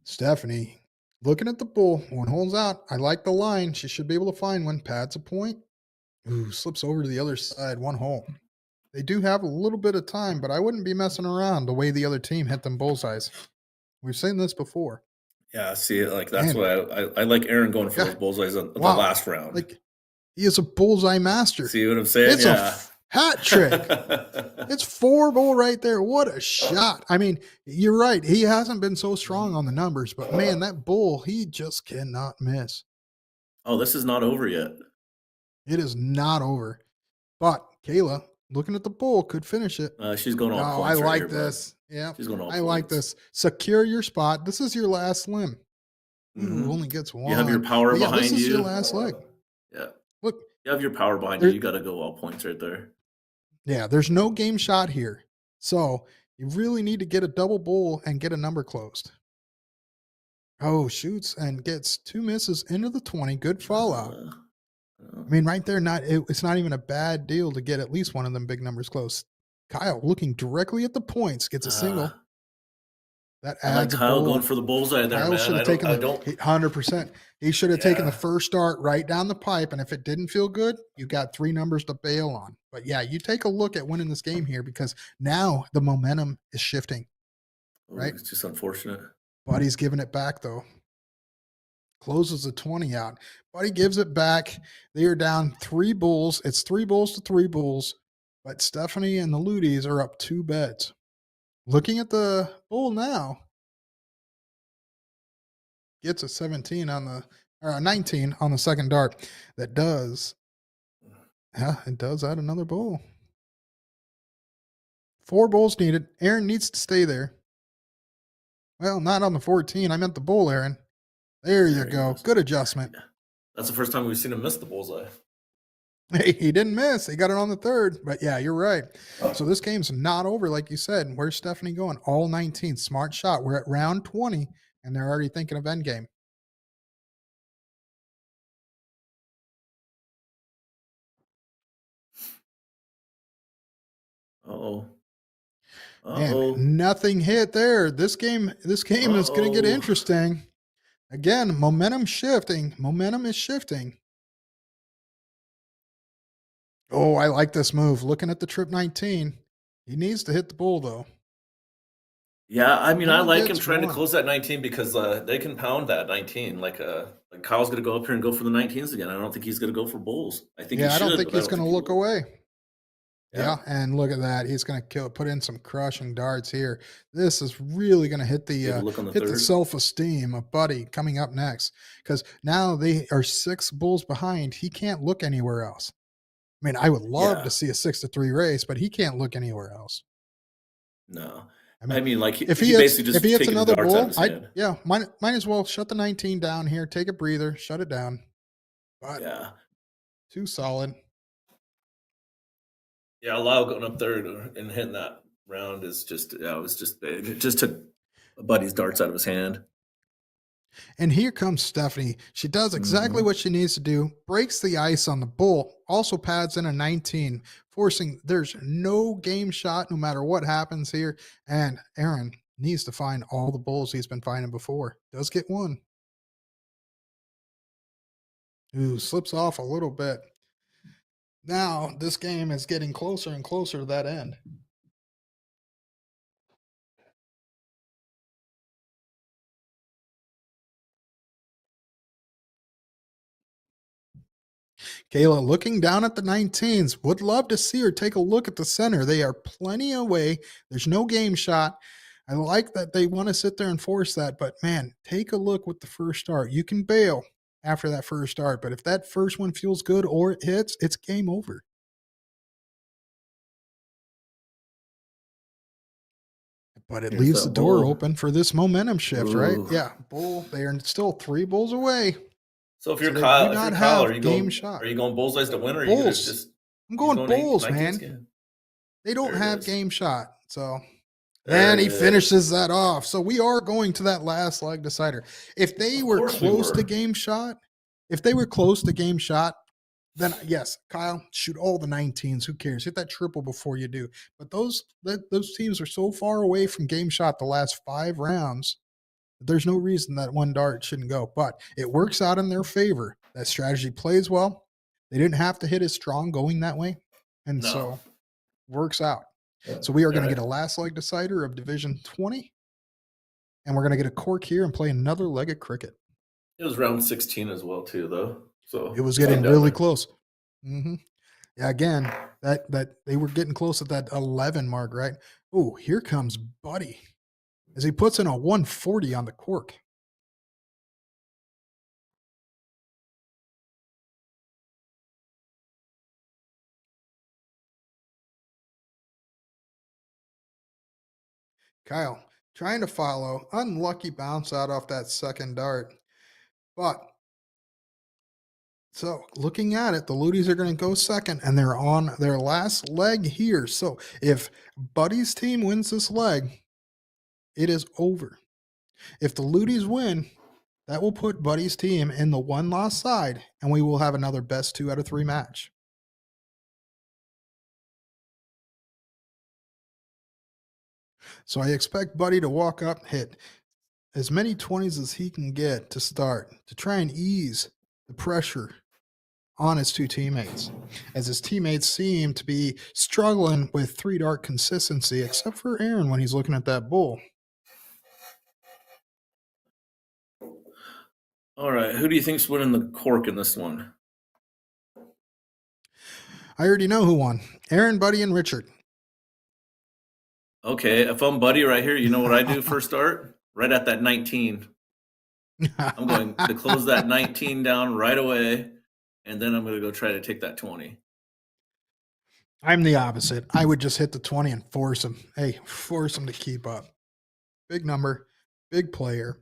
Stephanie Looking at the bull, one hole's out. I like the line. She should be able to find one. Pads a point. Ooh, slips over to the other side. One hole. They do have a little bit of time, but I wouldn't be messing around the way the other team hit them bullseyes. We've seen this before. Yeah, see, like that's Man. why I like Aaron going for Yeah. those bullseyes on the Wow. last round. Like, he is a bullseye master. See what I'm saying? It's Yeah. a hat trick. It's 4-ball right there. What a shot. I mean, you're right. He hasn't been so strong on the numbers, but man, that bull, he just cannot miss. Oh, this is not over yet. It is not over. But Kayla, looking at the bull, could finish it. She's going all Oh, I points. like right this. Yeah, She's going all I like points. this. Secure your spot. This is your last limb. Mhm. Ooh, only gets one. You have your power But yeah, behind this is you. your last leg. Yeah. Look, You have your power behind There- you. You got to go all points right there. yeah, there's no game shot here. So you really need to get a double bull and get a number closed. Oh, shoots and gets 2 misses into the 20. Good fallout. I mean, right there, it's not even a bad deal to get at least one of them big numbers close. Kyle looking directly at the points, gets a single. That I like adds a Kyle bull. going for the bullseye there, Kyle man. should I have don't. taken I the don't. 100%. He should have taken the Yeah. first start right down the pipe, and if it didn't feel good, you got 3 numbers to bail on. But yeah, you take a look at winning this game here because now the momentum is shifting. Ooh, Right. It's just unfortunate. Buddy's giving it back though. Closes the 20 out. Buddy gives it back. They are down 3 bulls. It's 3 bulls to 3 bulls. But Stephanie and the Ludies are up 2 bets. Looking at the bull now, gets a 17 on the or a 19 on the second dart. That does. Yeah, it does add another bull. 4 bulls needed. Aaron needs to stay there. Well, not on the 14. I meant the bull, Aaron. There you There he go. goes. Good adjustment. That's the first time we've seen him miss the bullseye. Hey, he didn't miss. He got it on the third. But yeah, you're right. So this game's not over, like you said. Where's Stephanie going? All 19. Smart shot. We're at round 20, and they're already thinking of endgame. Uh-oh. Man, Uh-oh. nothing hit there. This game is going to get Uh-oh. interesting. Again, momentum shifting. Momentum is shifting. Oh, I like this move. Looking at the trip 19. He needs to hit the bull, though. Yeah, I mean, I Only like him gets trying to one. close that 19 because they can pound that 19. Like Kyle's going to go up here and go for the 19s again. I don't think he's going to go for bulls. I think he Yeah, I should. don't think but he's going to he look will. away. Yeah. Yeah, and look at that. He's going to put in some crushing darts here. This is really going to hit Give a the look on the hit the third. self-esteem of Buddy coming up next because now they are 6 bulls behind. He can't look anywhere else. I mean, I would love Yeah. to see a 6-3 race, but he can't look anywhere else. No. I mean, like if he he hits, basically just if he hits taking the another darts out of bull, his I hand. yeah, might as well shut the 19 down here. Take a breather, shut it down. But Yeah. too solid. Yeah, Lau going up there and hitting that round is just, yeah, it was just big. It just took Buddy's darts out of his hand. And here comes Stephanie. She does exactly Mhm. what she needs to do, breaks the ice on the bull, also pads in a 19, forcing there's no game shot no matter what happens here. And Aaron needs to find all the bulls he's been finding before. Does get one. Ooh, slips off a little bit. Now this game is getting closer and closer to that end. Kayla looking down at the 19s. Would love to see her take a look at the center. They are plenty away. There's no game shot. I like that they want to sit there and force that, but man, take a look with the first start. You can bail after that first start, but if that first one feels good or it hits, it's game over. But it Here's leaves that the door bull. open for this momentum shift, right? Ooh. Yeah, bull. They are still 3 bulls away. So if So you're they Kyle, do not are you have game going? shot. Are you going bullseyes to win, or are you gonna Bulls. just? I'm he's going bulls, 19s man. again? They don't There it have is. game shot. So There and it he is. finishes that off. So we are going to that last leg decider. If they Of were course we close to were. game shot, then yes, Kyle, shoot all the 19s. Who cares? Hit that triple before you do. But those teams are so far away from game shot the last 5 rounds. There's no reason that one dart shouldn't go, but it works out in their favor. That strategy plays well. They didn't have to hit as strong going that way. And No. so works out. So we are going to Alright. get a last leg decider of Division 20. And we're going to get a cork here and play another leg of cricket. It was round 16 as well, too, though. So It was came getting down really to- close. Yeah, again, that they were getting close at that 11 mark, right? Oh, here comes Buddy as he puts in a 140 on the cork. Kyle trying to follow. Unlucky bounce out off that second dart. But so looking at it, the Ludies are going to go second and they're on their last leg here. So if Buddy's team wins this leg, it is over. If the Ludies win, that will put Buddy's team in the one loss side and we will have another best 2 out of 3 match. So I expect Buddy to walk up, hit as many 20s as he can get to start to try and ease the pressure on his 2 teammates, as his teammates seem to be struggling with 3 dart consistency, except for Aaron when he's looking at that bull. All right. Who do you think's winning the cork in this one? I already know who won. Aaron, Buddy, and Richard. Okay. If I'm Buddy right here, you know what I do first start? Right at that 19. I'm going to close that 19 down right away, and then I'm going to go try to take that 20. I'm the opposite. I would just hit the 20 and force him. Hey, force him to keep up. Big number, big player.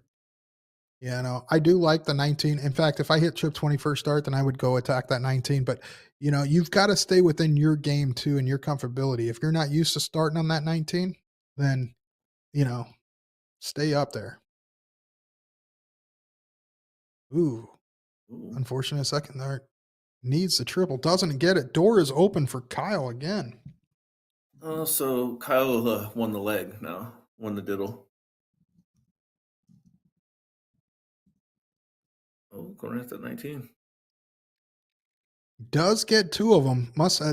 Yeah, no, I do like the 19. In fact, if I hit trip 20 first start, then I would go attack that 19. But, you know, you've got to stay within your game too and your comfortability. If you're not used to starting on that 19, then, you know, stay up there. Ooh, Ooh. unfortunate second there. Needs the triple. Doesn't get it. Door is open for Kyle again. So Kyle won the leg now, won the diddle. Oh, going at that 19. Does get 2 of them.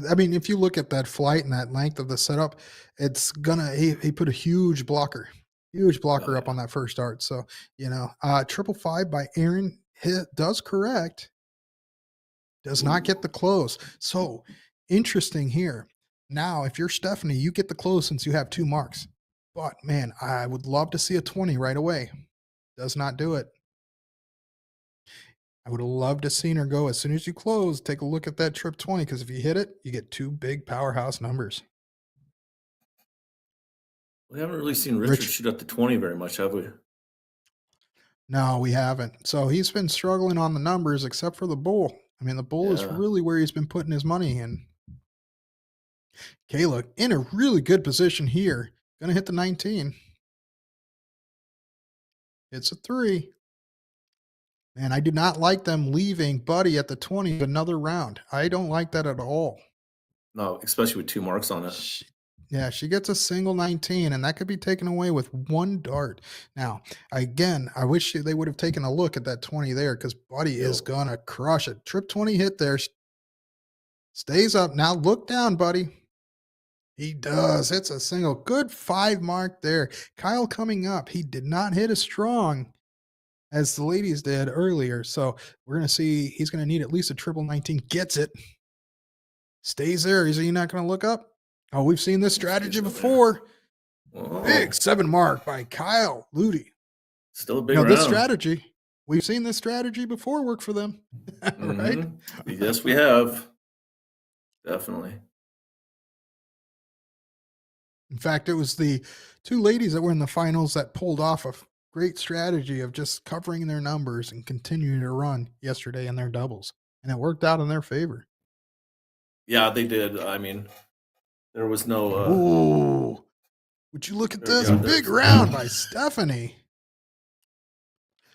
I mean, if you look at that flight and that length of the setup, it's gonna, he put a huge blocker Oh, up yeah. on that first start. So, you know, 555 by Aaron does correct. Does not get the close. So interesting here. Now, if you're Stephanie, you get the close since you have 2 marks. But man, I would love to see a 20 right away. Does not do it. I would have loved to seen her go as soon as you close. Take a look at that trip 20 because if you hit it, you get 2 big powerhouse numbers. We haven't really seen Richard Rich- shoot up to 20 very much, have we? No, we haven't. So he's been struggling on the numbers except for the bull. I mean, the bull is Yeah. really where he's been putting his money in. Kayla in a really good position here. Gonna hit the 19. It's a 3. And I do not like them leaving Buddy at the 20 another round. I don't like that at all. No, especially with 2 marks on it. She gets a single 19, and that could be taken away with 1 dart. Now, again, I wish they would have taken a look at that 20 there because Buddy is Yep. going to crush it. Trip 20 hit there. Stays up. Now look down, Buddy. He does. It's a single. Good 5 mark there. Kyle coming up. He did not hit as strong as the ladies did earlier. So we're going to see he's going to need at least a triple 19. Gets it. Stays there. Is he not going to look up? Oh, we've seen this strategy before. Oh, Big 7 mark by Kyle Ludi. still a big Now, round. this strategy, we've seen this strategy before work for them. Right? Mhm. Yes, we have. Definitely. In fact, it was the 2 ladies that were in the finals that pulled off a great strategy of just covering their numbers and continuing to run yesterday in their doubles. And it worked out in their favor. Yeah, they did. I mean, there was no. Ooh. Would you look at There we this? go. Big There's- round by Stephanie.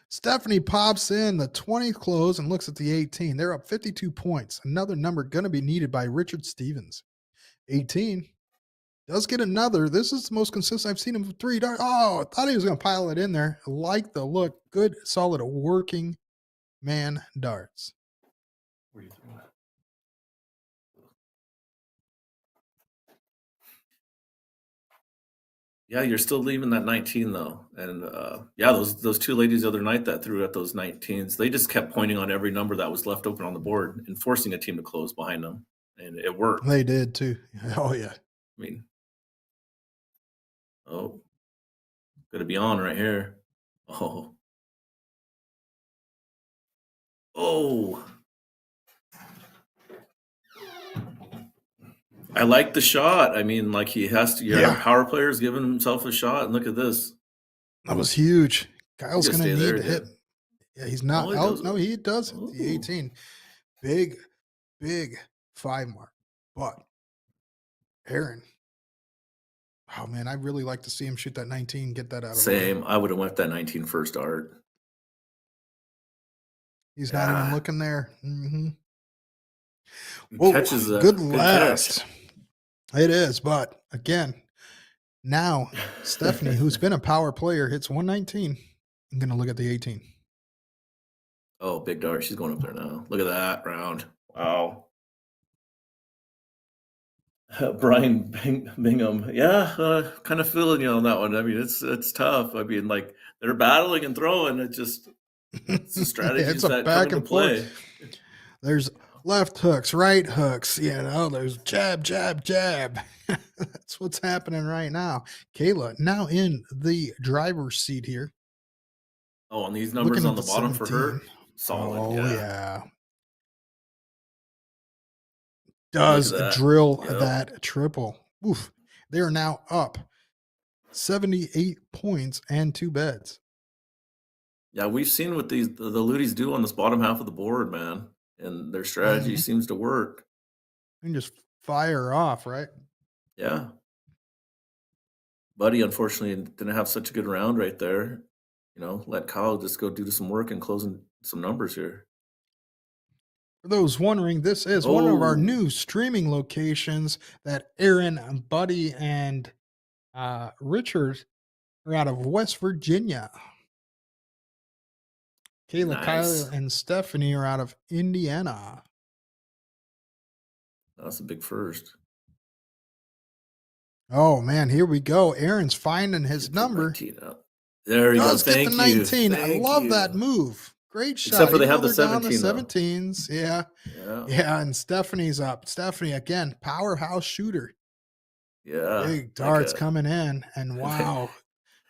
Stephanie pops in the 20 close and looks at the 18. They're up 52 points. Another number going to be needed by Richard Stevens. 18 Does get another. This is the most consistent I've seen him with 3 darts. Oh, I thought he was going to pile it in there. I like the look. Good, solid, working man darts. Where you throwing it? Yeah, you're still leaving that 19 though, and yeah, those two ladies the other night that threw at those 19s, they just kept pointing on every number that was left open on the board and forcing a team to close behind them, and it worked. They did too. Oh, yeah. I mean, oh, gonna be on right here. Oh, oh. I like the shot. I mean, like he has to. Yeah, Yeah. power player's giving himself a shot, and look at this. That was huge. Kyle's Just going to stay there, need to hit. dude. Yeah, he's not. Oh, he Oh, does no, it. he does hit the Ooh. 18. Big 5 mark. But Aaron, oh man, I really like to see him shoot that 19, get that out of the way. Same. I would have went that 19 first art. He's not even Ah. looking there. Catches a good catch. last. It is, but again, now Stephanie, who's been a power player, hits 119. I'm gonna look at the 18. Oh, big dart. She's going up there now. Look at that round. Wow. Brian Bingham. Yeah, kind of feeling you on that one. I mean, it's tough. I mean, like they're battling and throwing. It's the strategies It's a that come back into and forth. play. There's left hooks, right hooks. There's jab, jab, jab. That's what's happening right now. Kayla now in the driver's seat here. Oh, and these numbers Looking on at the bottom for her, 17. solid. Oh, yeah. yeah. Does that. drill Yep. that triple. Oof. They are now up 78 points and 2 beds. Yeah, we've seen what the Ludies do on this bottom half of the board, man, and their strategy seems to work. And just fire off, right? Yeah. Buddy, unfortunately, didn't have such a good round right there. Let Kyle just go do some work and closing some numbers here. For those wondering, this is one of our Oh. new streaming locations that Aaron, Buddy, and Richard are out of West Virginia. Kayla, Nice. Kyle, and Stephanie are out of Indiana. That's a big first. Oh, man, here we go. Aaron's finding his Get the number. 19 up. There you go. Does get Thank the you. 19. I Thank love you. that move. Great shot. Except for they Even have though the they're down to 17 though. 17s. Yeah. Yeah. Yeah, and Stephanie's up. Stephanie, again, powerhouse shooter. Yeah. Big darts coming in. And wow.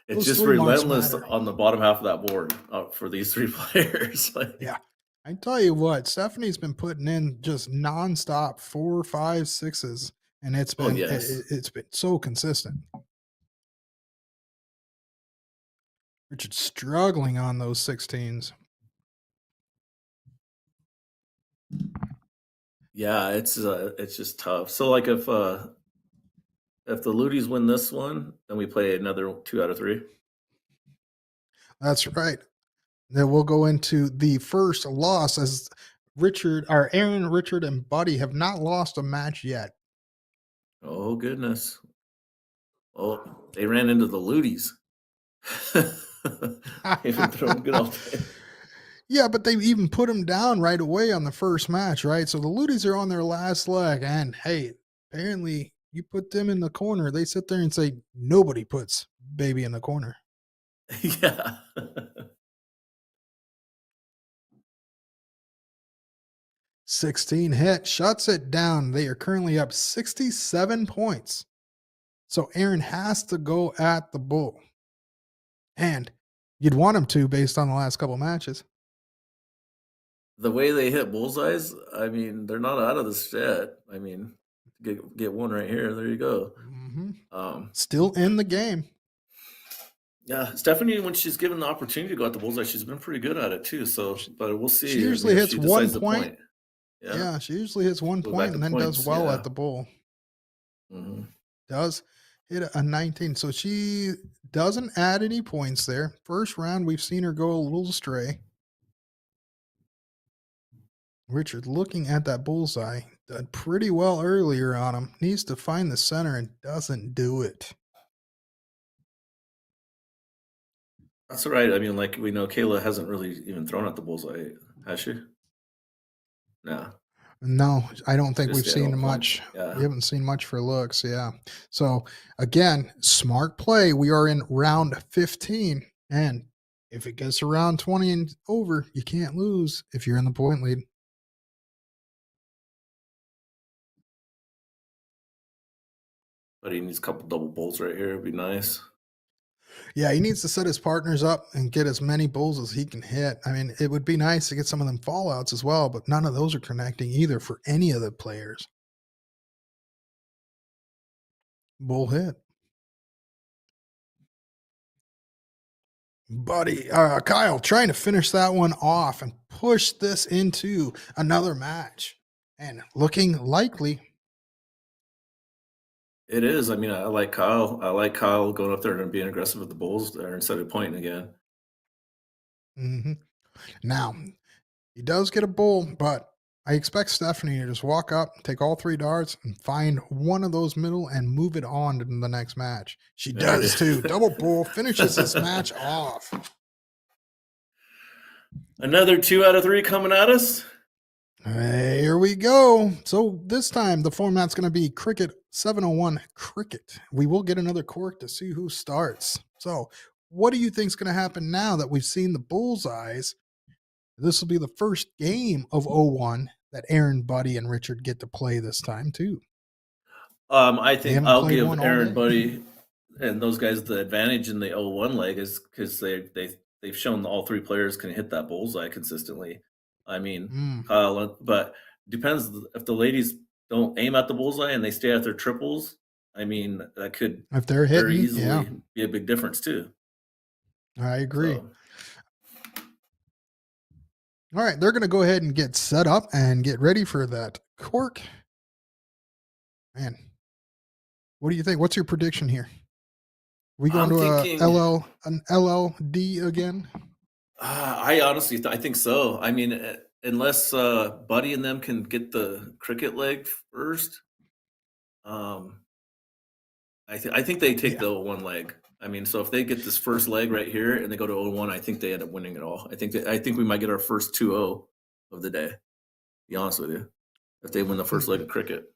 It's those just 3 marks relentless matter. on the bottom half of that board for these 3 players. Yeah. I tell you what, Stephanie's been putting in just nonstop 4, 5, 6s. And it's been it's been so consistent. Richard's struggling on those 16s. Yeah, it's just tough. So like if the Ludies win this one, then we play another 2 out of 3. That's right. Then we'll go into the first loss as Aaron, Richard, and Buddy have not lost a match yet. Oh goodness. Oh, they ran into the Ludies. They've been throwing good all day. Yeah, but they even put them down right away on the first match, right? So the Ludies are on their last leg, and hey, apparently you put them in the corner. They sit there and say, nobody puts baby in the corner. Yeah. 16 hit, shuts it down. They are currently up 67 points. So Aaron has to go at the bull. And you'd want him to based on the last couple matches. The way they hit bullseyes, I mean, they're not out of this yet. I mean, get one right here. There you go. Still in the game. Yeah, Stephanie, when she's given the opportunity to go at the bullseye, she's been pretty good at it too. So, but we'll see. She usually hits 1 decides the point. Yeah. Yeah, she usually hits 1 Goes point back and to then does points, well yeah. at the bull. Mhm. Does hit a 19. So she doesn't add any points there. First round, we've seen her go a little astray. Richard looking at that bullseye, did pretty well earlier on him. Needs to find the center and doesn't do it. That's all right. I mean, like we know, Kayla hasn't really even thrown at the bullseye, has she? No, No, I don't think just we've stayed seen on point. much. Yeah. We haven't seen much for looks. Yeah. So again, smart play. We are in round 15. And if it gets around 20 and over, you can't lose if you're in the point lead. But he needs a couple double bulls right here. It'd be nice. Yeah, he needs to set his partners up and get as many bulls as he can hit. I mean, it would be nice to get some of them fallouts as well, but none of those are connecting either for any of the players. Bull hit. Buddy, Kyle trying to finish that one off and push this into another match. And looking likely. It is. I mean, I like Kyle. I like Kyle going up there and being aggressive with the bulls there instead of pointing again. Mm-hmm. Now, he does get a bull, but I expect Stephanie to just walk up, take all 3 darts, and find one of those middle and move it on to the next match. She There it does is. too. Double bull finishes this match off. Another 2 out of 3 coming at us. Here we go. So this time the format's going to be Cricket 701 Cricket. We will get another cork to see who starts. So what do you think is going to happen now that we've seen the bullseyes? This will be the first game of 01 that Aaron, Buddy, and Richard get to play this time too. I They think haven't I'll played give one all Aaron, day. Buddy, and those guys the advantage in the 01 leg is because they've shown all 3 players can hit that bullseye consistently. I mean, Kyle, but depends if the ladies don't aim at the bullseye and they stay at their triples. I mean, that could If they're very hitting, easily yeah, be a big difference too. I agree. So, All right, they're going to go ahead and get set up and get ready for that cork. Man, what do you think? What's your prediction here? We going I'm to thinking- an LLD again? I honestly, I think so. I mean, unless Buddy and them can get the cricket leg first, I think they take the 01 leg. I mean, so if they get this first leg right here and they go to 01, I think they end up winning it all. I think we might get our first 2-0 of the day. To be honest with you, if they win the first leg of cricket.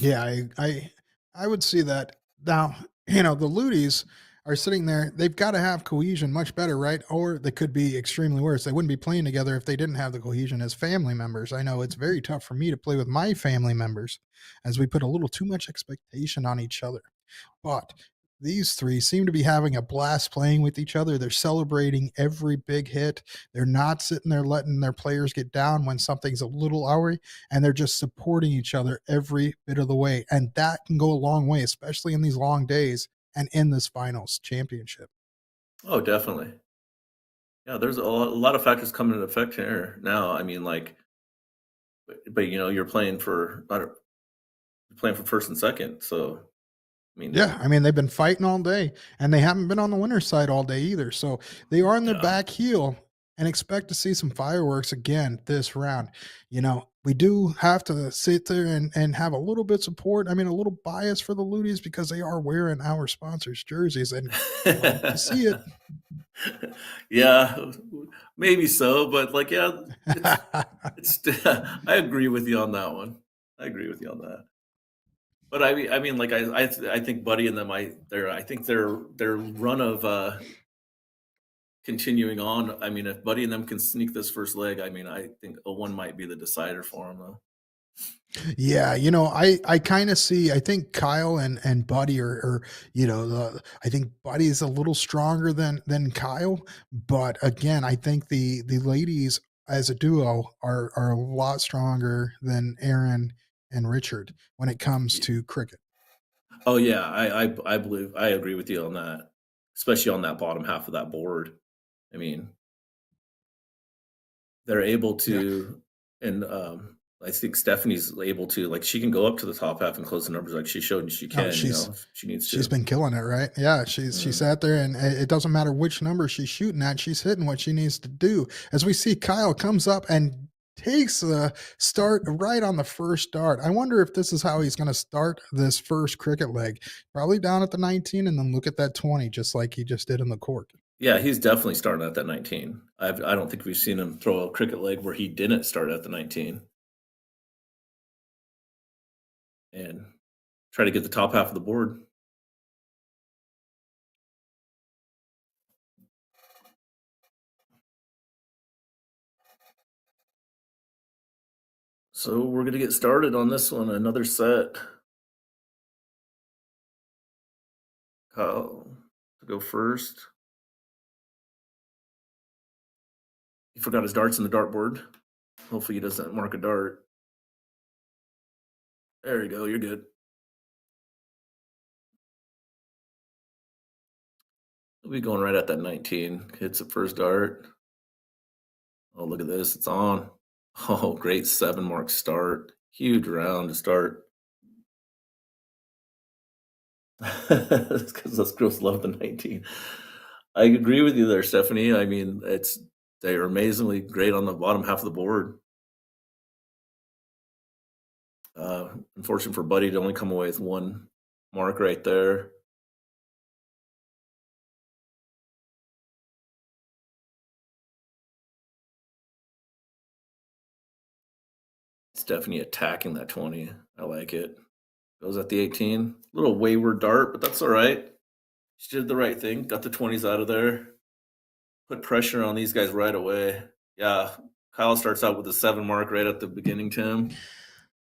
Yeah, I would see that. Now, the Ludies are sitting there. They've got to have cohesion much better, right? Or they could be extremely worse. They wouldn't be playing together if they didn't have the cohesion as family members. I know it's very tough for me to play with my family members as we put a little too much expectation on each other. But these 3 seem to be having a blast playing with each other. They're celebrating every big hit. They're not sitting there letting their players get down when something's a little oury, and they're just supporting each other every bit of the way. And that can go a long way, especially in these long days and in this finals championship. Oh, definitely. Yeah, there's a lot of factors coming into effect here now. I mean, like, but you're playing for first and second, so. I mean, Yeah, I mean, they've been fighting all day, and they haven't been on the winner's side all day either. So they are on their back heel and expect to see some fireworks again this round. We do have to sit there and have a little bit support. I mean, a little bias for the Ludies because they are wearing our sponsors' jerseys, and love to see it. Yeah, maybe so, but like, yeah, it's I agree with you on that one. I agree with you on that. But I mean, like I think Buddy and them, I think their run of continuing on. I mean, if Buddy and them can sneak this first leg, I mean, I think 01 might be the decider for them though. Yeah, I kind of see. I think Kyle and Buddy are I think Buddy is a little stronger than Kyle, but again, I think the ladies as a duo are a lot stronger than Aaron and Richard when it comes to cricket. Oh yeah, I believe I agree with you on that, especially on that bottom half of that board. I mean, they're able to, and I think Stephanie's able to, like, she can go up to the top half and close the numbers like she showed she can. If she needs to. She's been killing it, right? Yeah, she sat there, and it doesn't matter which number she's shooting at, she's hitting what she needs to do. As we see, Kyle comes up and takes the start right on the first dart. I wonder if this is how he's going to start this first cricket leg. Probably down at the 19 and then look at that 20, just like he just did in the cork. Yeah, he's definitely starting at that 19. I don't think we've seen him throw a cricket leg where he didn't start at the 19 and try to get the top half of the board. So we're going to get started on this one, another set. Kyle to go first. He forgot his darts in the dartboard. Hopefully he doesn't mark a dart. There you go, you're good. We'll be going right at that 19. Hits the first dart. Oh, look at this, it's on. Oh, great 7 mark start. Huge round to start. Because us girls love the 19. I agree with you there, Stephanie. I mean, they are amazingly great on the bottom half of the board. Unfortunate for Buddy to only come away with 1 mark right there. Stephanie attacking that 20. I like it. Goes at the 18. Little wayward dart, but that's all right. She did the right thing. Got the 20s out of there. Put pressure on these guys right away. Yeah, Kyle starts out with a 7 mark right at the beginning, Tim.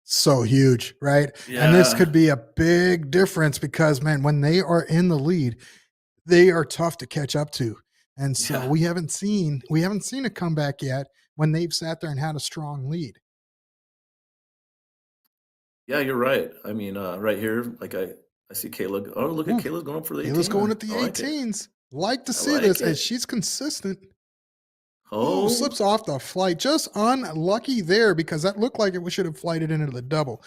So huge, right? Yeah. And this could be a big difference because, man, when they are in the lead, they are tough to catch up to. And so we haven't seen a comeback yet when they've sat there and had a strong lead. Yeah, you're right. I mean, right here, like I see Kayla. Oh, look at Kayla's going up for the 18. Kayla's going at the I like 18s. Like to see like this, it. and she's consistent. Oh, Slips off the flight. Just unlucky there because that looked like it should have flighted into the double.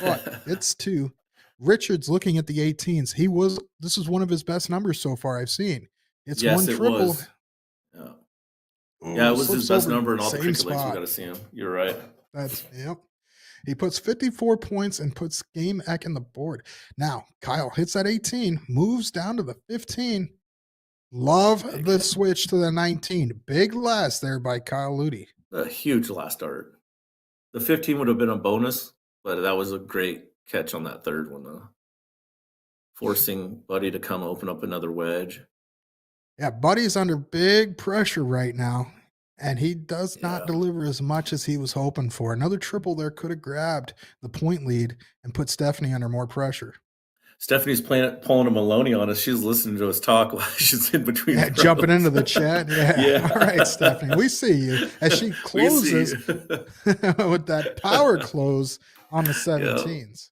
But it's 2. Richard's looking at the 18s. This is one of his best numbers so far I've seen. It's yes, 1 triple. It was. Yeah. Yeah, it was his best number in all the same cricket leagues. We spot. got to see him. You're right. Yep. He puts 54 points and puts Game Eck in the board. Now, Kyle hits that 18, moves down to the 15. Love the switch to the 19. Big last there by Kyle Ludy. A huge last dart. The 15 would have been a bonus, but that was a great catch on that third one, though. Forcing Buddy to come open up another wedge. Yeah, Buddy's under big pressure right now, and he does not deliver as much as he was hoping for. Another triple there could have grabbed the point lead and put Stephanie under more pressure. Stephanie's pulling a Maloney on us. She's listening to us talk while she's in between. Yeah, jumping into the chat. Yeah. All right, Stephanie, we see you as she closes with that power close on the 17s.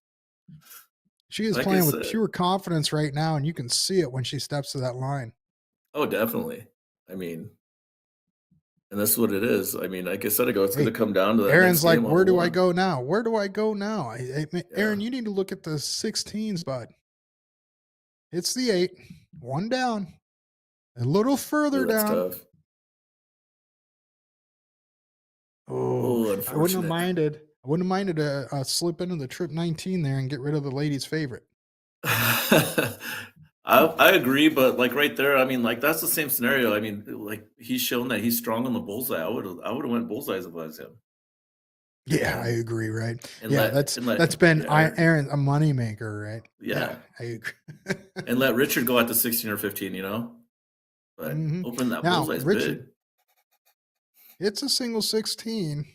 She is playing with pure confidence right now, and you can see it when she steps to that line. Oh, definitely. I mean, and that's what it is. I mean, like I said ago, it's going to come down to that. Aaron's like, where do I go now? Where do I go now? Aaron, you need to look at the 16s, bud. It's the 8. 1 down. A little further down. Tough. Oh, I wouldn't have minded. I wouldn't have minded a slip into the trip 19 there and get rid of the ladies' favorite. I agree, but like right there, I mean, like that's the same scenario. I mean, like he's shown that he's strong on the bullseye. I would have went bullseyes if I was him. Yeah, I agree. Right. That's been Aaron a moneymaker, right? Yeah, I agree. And let Richard go at the 16 or 15, but open that bullseye's big. It's a single 16.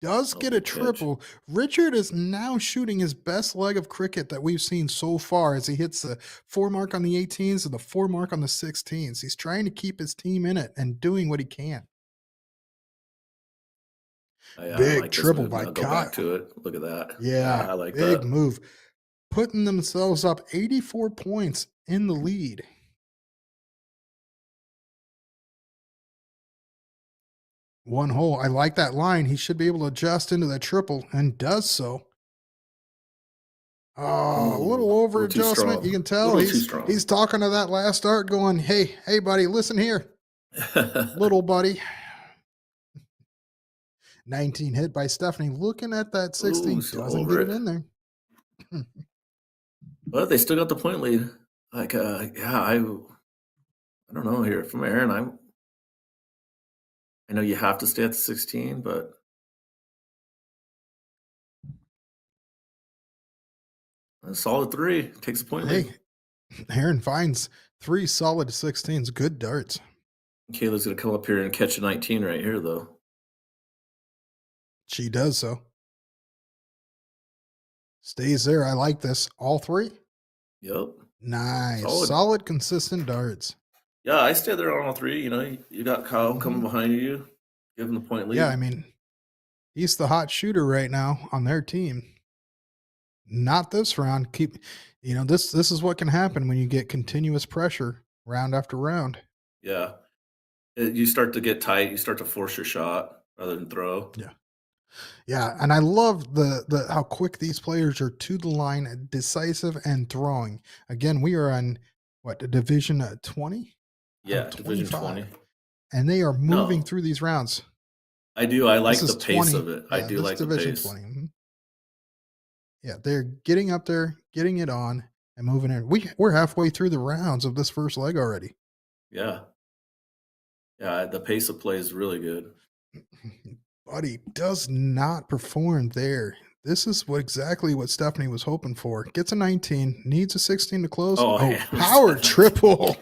Does get a triple. Richard is now shooting his best leg of cricket that we've seen so far as he hits the 4 mark on the 18s and the 4 mark on the 16s. He's trying to keep his team in it and doing what he can. Big like triple by Kyle. Go back to it. Look at that. Yeah, I like big that. move. Putting themselves up 84 points in the lead. One hole. I like that line. He should be able to adjust into that triple and does so. Oh, a little over adjustment. You can tell he's talking to that last start going, hey, buddy, listen here. Little buddy. 19 hit by Stephanie. Looking at that 16, Ooh, still doesn't over get it it. in there. But they still got the point lead. Like, yeah, I don't know here. From Aaron, I know you have to stay at the 16, but a solid 3 takes a point lead. Hey, Aaron finds 3 solid 16s. Good darts. Kayla's gonna come up here and catch a 19 right here, though. She does so. Stays there. I like this. All 3. Yep. Nice. Solid. Solid, consistent darts. Yeah, I stay there on all 3. You know, you got Kyle coming behind you, give him the point lead. Yeah, I mean, he's the hot shooter right now on their team. Not this round. This is what can happen when you get continuous pressure round after round. Yeah. You start to get tight. You start to force your shot rather than throw. Yeah. Yeah, and I love the how quick these players are to the line, decisive and throwing. Again, we are on what, Division 20? Yeah, Division 20. And they are moving No. through these rounds. I do. I like This the is pace 20. of it. I Yeah, do this like the Division pace. 20. Mhm. Yeah, they're getting up there, getting it on, and moving in. We're halfway through the rounds of this first leg already. Yeah. Yeah, the pace of play is really good. Buddy does not perform there. This is exactly what Stephanie was hoping for. Gets a 19, needs a 16 to close. Oh, Oh, yeah. power triple.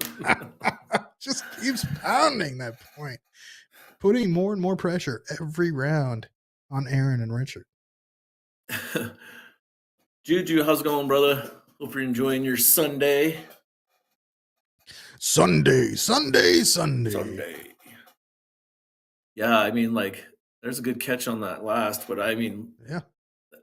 Just keeps pounding that point. Putting more and more pressure every round on Aaron and Richard. Juju, how's it going, brother? Hope you're enjoying your Sunday. Sunday. Yeah, I mean, like, there's a good catch on that last, but I mean, Yeah.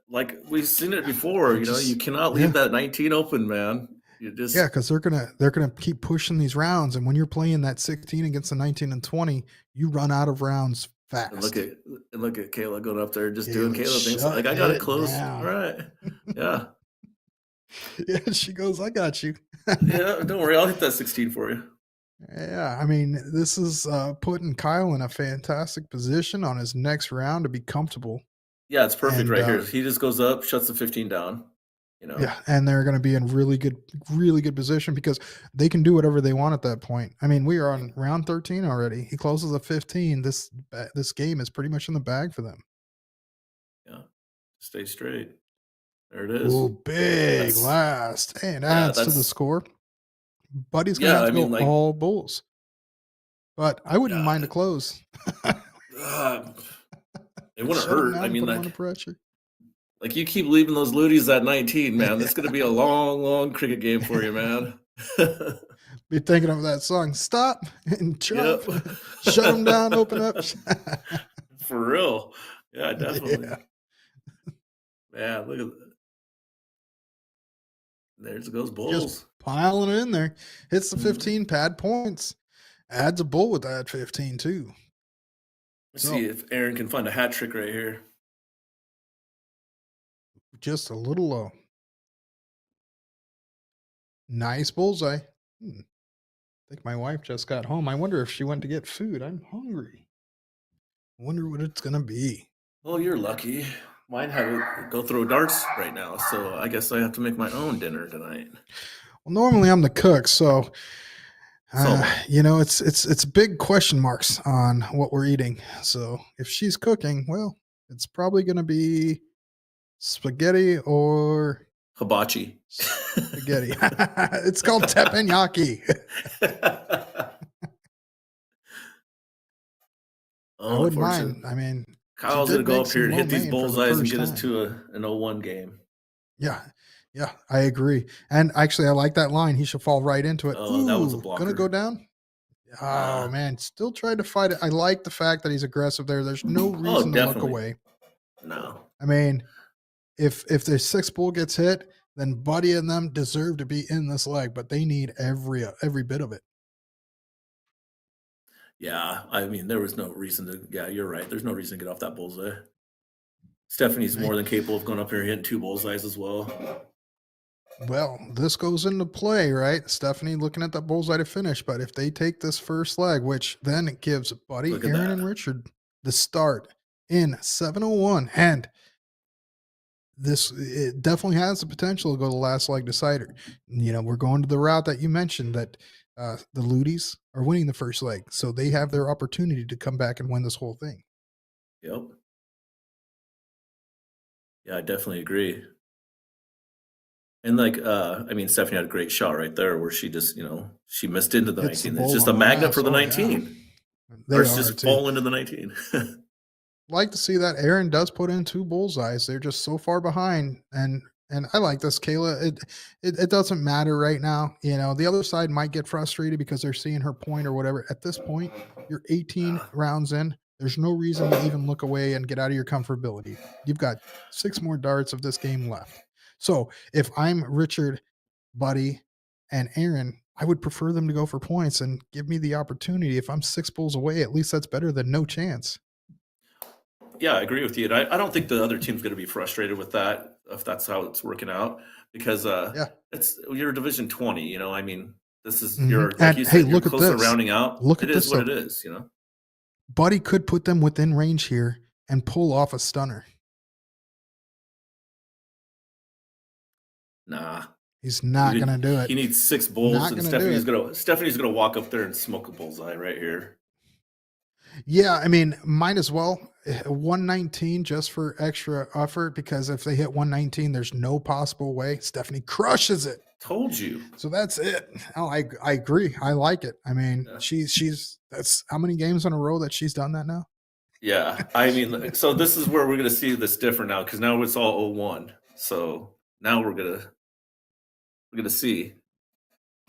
like we've seen it before. You cannot leave that 19 open, man. You just because they're gonna keep pushing these rounds, and when you're playing that 16 against the 19 and 20, you run out of rounds fast. and look at Kayla going up there, just doing Kayla, Kayla things. shut Like, I got it it close. down. All right. Yeah. Yeah, she goes, I got you. Yeah, don't worry. I'll hit that 16 for you. Yeah, I mean, this is putting Kyle in a fantastic position on his next round to be comfortable. Yeah, it's perfect And, right here. He just goes up, shuts the 15 down. Yeah, and they're going to be in really good position because they can do whatever they want at that point. I mean, we are on round 13 already. He closes at 15. This game is pretty much in the bag for them. Yeah, stay straight. There it is. Oh, big last and adds to the score. Buddy's going to have to go all bulls, but I wouldn't mind a close. It wouldn't hurt. I mean, like pressure. Like, you keep leaving those luties at 19, man. This is going to be a long, long cricket game for you, man. Be thinking of that song. Stop and chop. Yep. Shut them down. Open up. For real. Yeah, definitely. Yeah. Man, look at that. There goes bulls. Just piling it in there. Hits the 15 pad points. Adds a bull with that 15 too. Let's see if Aaron can find a hat trick right here. Just a little low. Nice bullseye. I think my wife just got home. I wonder if she went to get food. I'm hungry. I wonder what it's going to be. Well, you're lucky. Mine had to go throw darts right now, so I guess I have to make my own dinner tonight. Well, normally I'm the cook, so it's big question marks on what we're eating. So if she's cooking, well, it's probably going to be spaghetti or hibachi. Spaghetti. It's called teppanyaki. I wouldn't mind. I mean, Kyle's going to go up here and hit these bullseyes and get us to an 0-1 game. Yeah, I agree. And actually, I like that line. He should fall right into it. Oh, that was a blocker. Going to go down? Oh, man. Still tried to fight it. I like the fact that he's aggressive there. There's no reason to look away. No. I mean, if the 6 bull gets hit, then Buddy and them deserve to be in this leg, but they need every bit of it. Yeah, I mean, there was no reason to. Yeah, you're right. There's no reason to get off that bullseye. Stephanie's more than capable of going up here and hitting 2 bullseyes as well. Well, this goes into play, right? Stephanie looking at that bullseye to finish, but if they take this first leg, which then it gives Buddy, Aaron, and Richard the start in 701. And it definitely has the potential to go the last leg decider. We're going to the route that you mentioned that the Ludies are winning the first leg. So they have their opportunity to come back and win this whole thing. Yep. Yeah, I definitely agree. And Stephanie had a great shot right there where she just, she missed into the Hits the 19. It's bowl just a on the magnet last. for the Oh, yeah. 19. They Or it's are just too. fall into the 19. Like to see that Aaron does put in 2 bullseyes. They're just so far behind, and I like this, Kayla. It doesn't matter right now. The other side might get frustrated because they're seeing her point or whatever. At this point, you're 18 rounds in. There's no reason to even look away and get out of your comfortability. You've got 6 more darts of this game left. So if I'm Richard, Buddy, and Aaron, I would prefer them to go for points and give me the opportunity. If I'm 6 bulls away, at least that's better than no chance. Yeah, I agree with you. And I don't think the other team's going to be frustrated with that if that's how it's working out because Yeah. you're Division 20. This is Mhm. like And you hey, said, you're look at close to this. rounding out. Look It at is this, what though. it is. Buddy could put them within range here and pull off a stunner. Nah, He's not going to do it. He needs 6 bulls, Not and gonna do it. Stephanie's gonna walk up there and smoke a bullseye right here. Yeah, might as well. 119 just for extra effort, because if they hit 119, there's no possible way. Stephanie crushes it. Told you. So that's it. Oh, I agree. I like it. Yeah. She's that's how many games in a row that she's done that now? Yeah, so this is where we're gonna see this different now because now it's all 0-1. So now we're gonna see.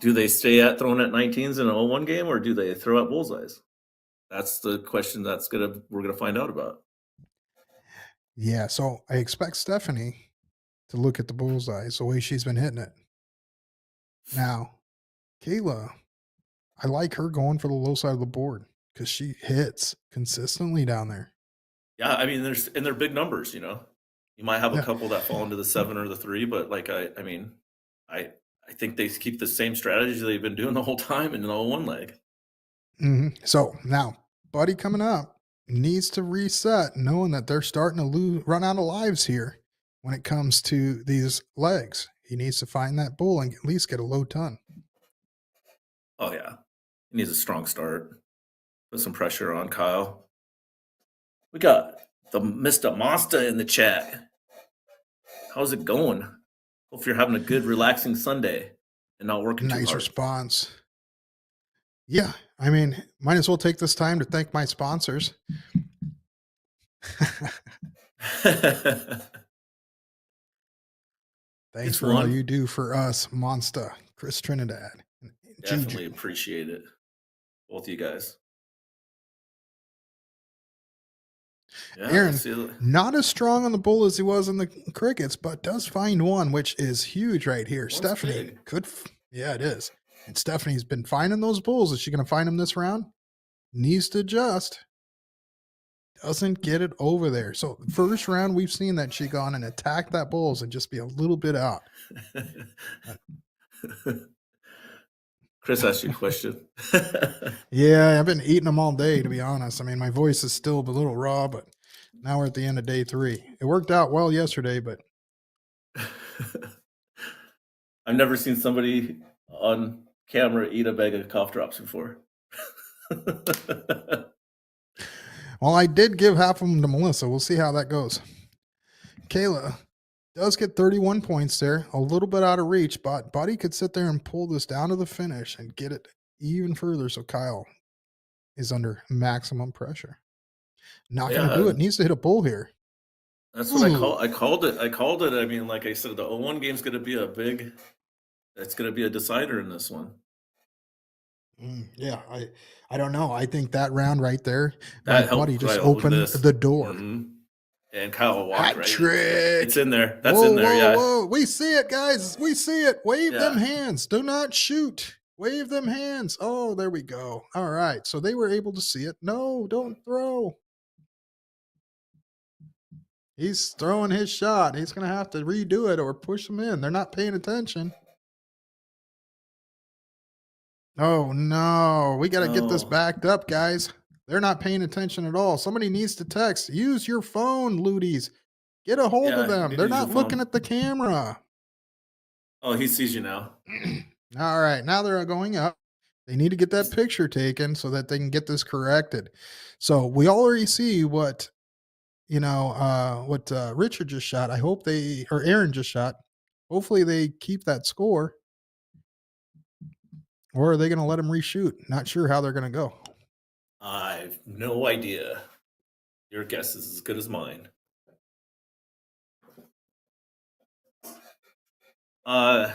Do they stay at throwing at 19s in an 0-1 game, or do they throw at bullseyes? That's the question we're gonna find out about. Yeah, so I expect Stephanie to look at the bullseyes the way she's been hitting it. Now, Kayla, I like her going for the low side of the board because she hits consistently down there. Yeah, they're big numbers. You might have a Yeah. couple that fall into the 7 or the 3, but I think they keep the same strategy they've been doing the whole time in the 0-1 leg. So now, Buddy coming up needs to reset, knowing that they're starting to run out of lives here when it comes to these legs. He needs to find that bull and at least get a low ton. Oh yeah, he needs a strong start. Put some pressure on Kyle. We got the Mr. Monster in the chat. How's it going? Hope you're having a good, relaxing Sunday and not working too hard. Nice response. Yeah, might as well take this time to thank my sponsors. Thanks for all you do for us, Monster, Chris Trinidad. Definitely appreciate it. Both of you guys. Yeah, Aaron, not as strong on the bull as he was in the crickets, but does find one, which is huge right here. One's Stephanie big. Yeah, it is. And Stephanie's been finding those bulls. Is she going to find them this round? Needs to adjust. Doesn't get it over there. So first round, we've seen that she gone and attacked that bulls and just be a little bit out. Chris asked you a question. Yeah, I've been eating them all day, to be honest. My voice is still a little raw, but now we're at the end of day 3. It worked out well yesterday, but I've never seen somebody on camera eat a bag of cough drops before. Well, I did give half of them to Melissa. We'll see how that goes. Kayla does get 31 points there, a little bit out of reach, but Buddy could sit there and pull this down to the finish and get it even further. So Kyle is under maximum pressure. Not going to do it. Needs to hit a bull here. That's what I called it. Like I said, the 0-1 game's going to be it's going to be a decider in this one. Yeah, I don't know. I think that round right there, that Buddy just opened the door. Mm-hmm. And Kyle walked Hat right trick. It's in there. That's in there, yeah. Whoa. We see it, guys. We see it. Wave them hands. Do not shoot. Wave them hands. Oh, there we go. All right. So they were able to see it. No, don't throw. He's throwing his shot. He's going to have to redo it or push them in. They're not paying attention. Oh, no. We got to get this backed up, guys. They're not paying attention at all. Somebody needs to text. Use your phone, Ludies. Get a hold of Yeah, you them. need They're to use your not looking phone. at the camera. Oh, he sees you now. All right, now they're going up. They need to get that picture taken so that they can get this corrected. So we already see what Richard just shot. I hope Aaron just shot. Hopefully they keep that score. Or are they going to let him reshoot? Not sure how they're going to go. I've no idea. Your guess is as good as mine. I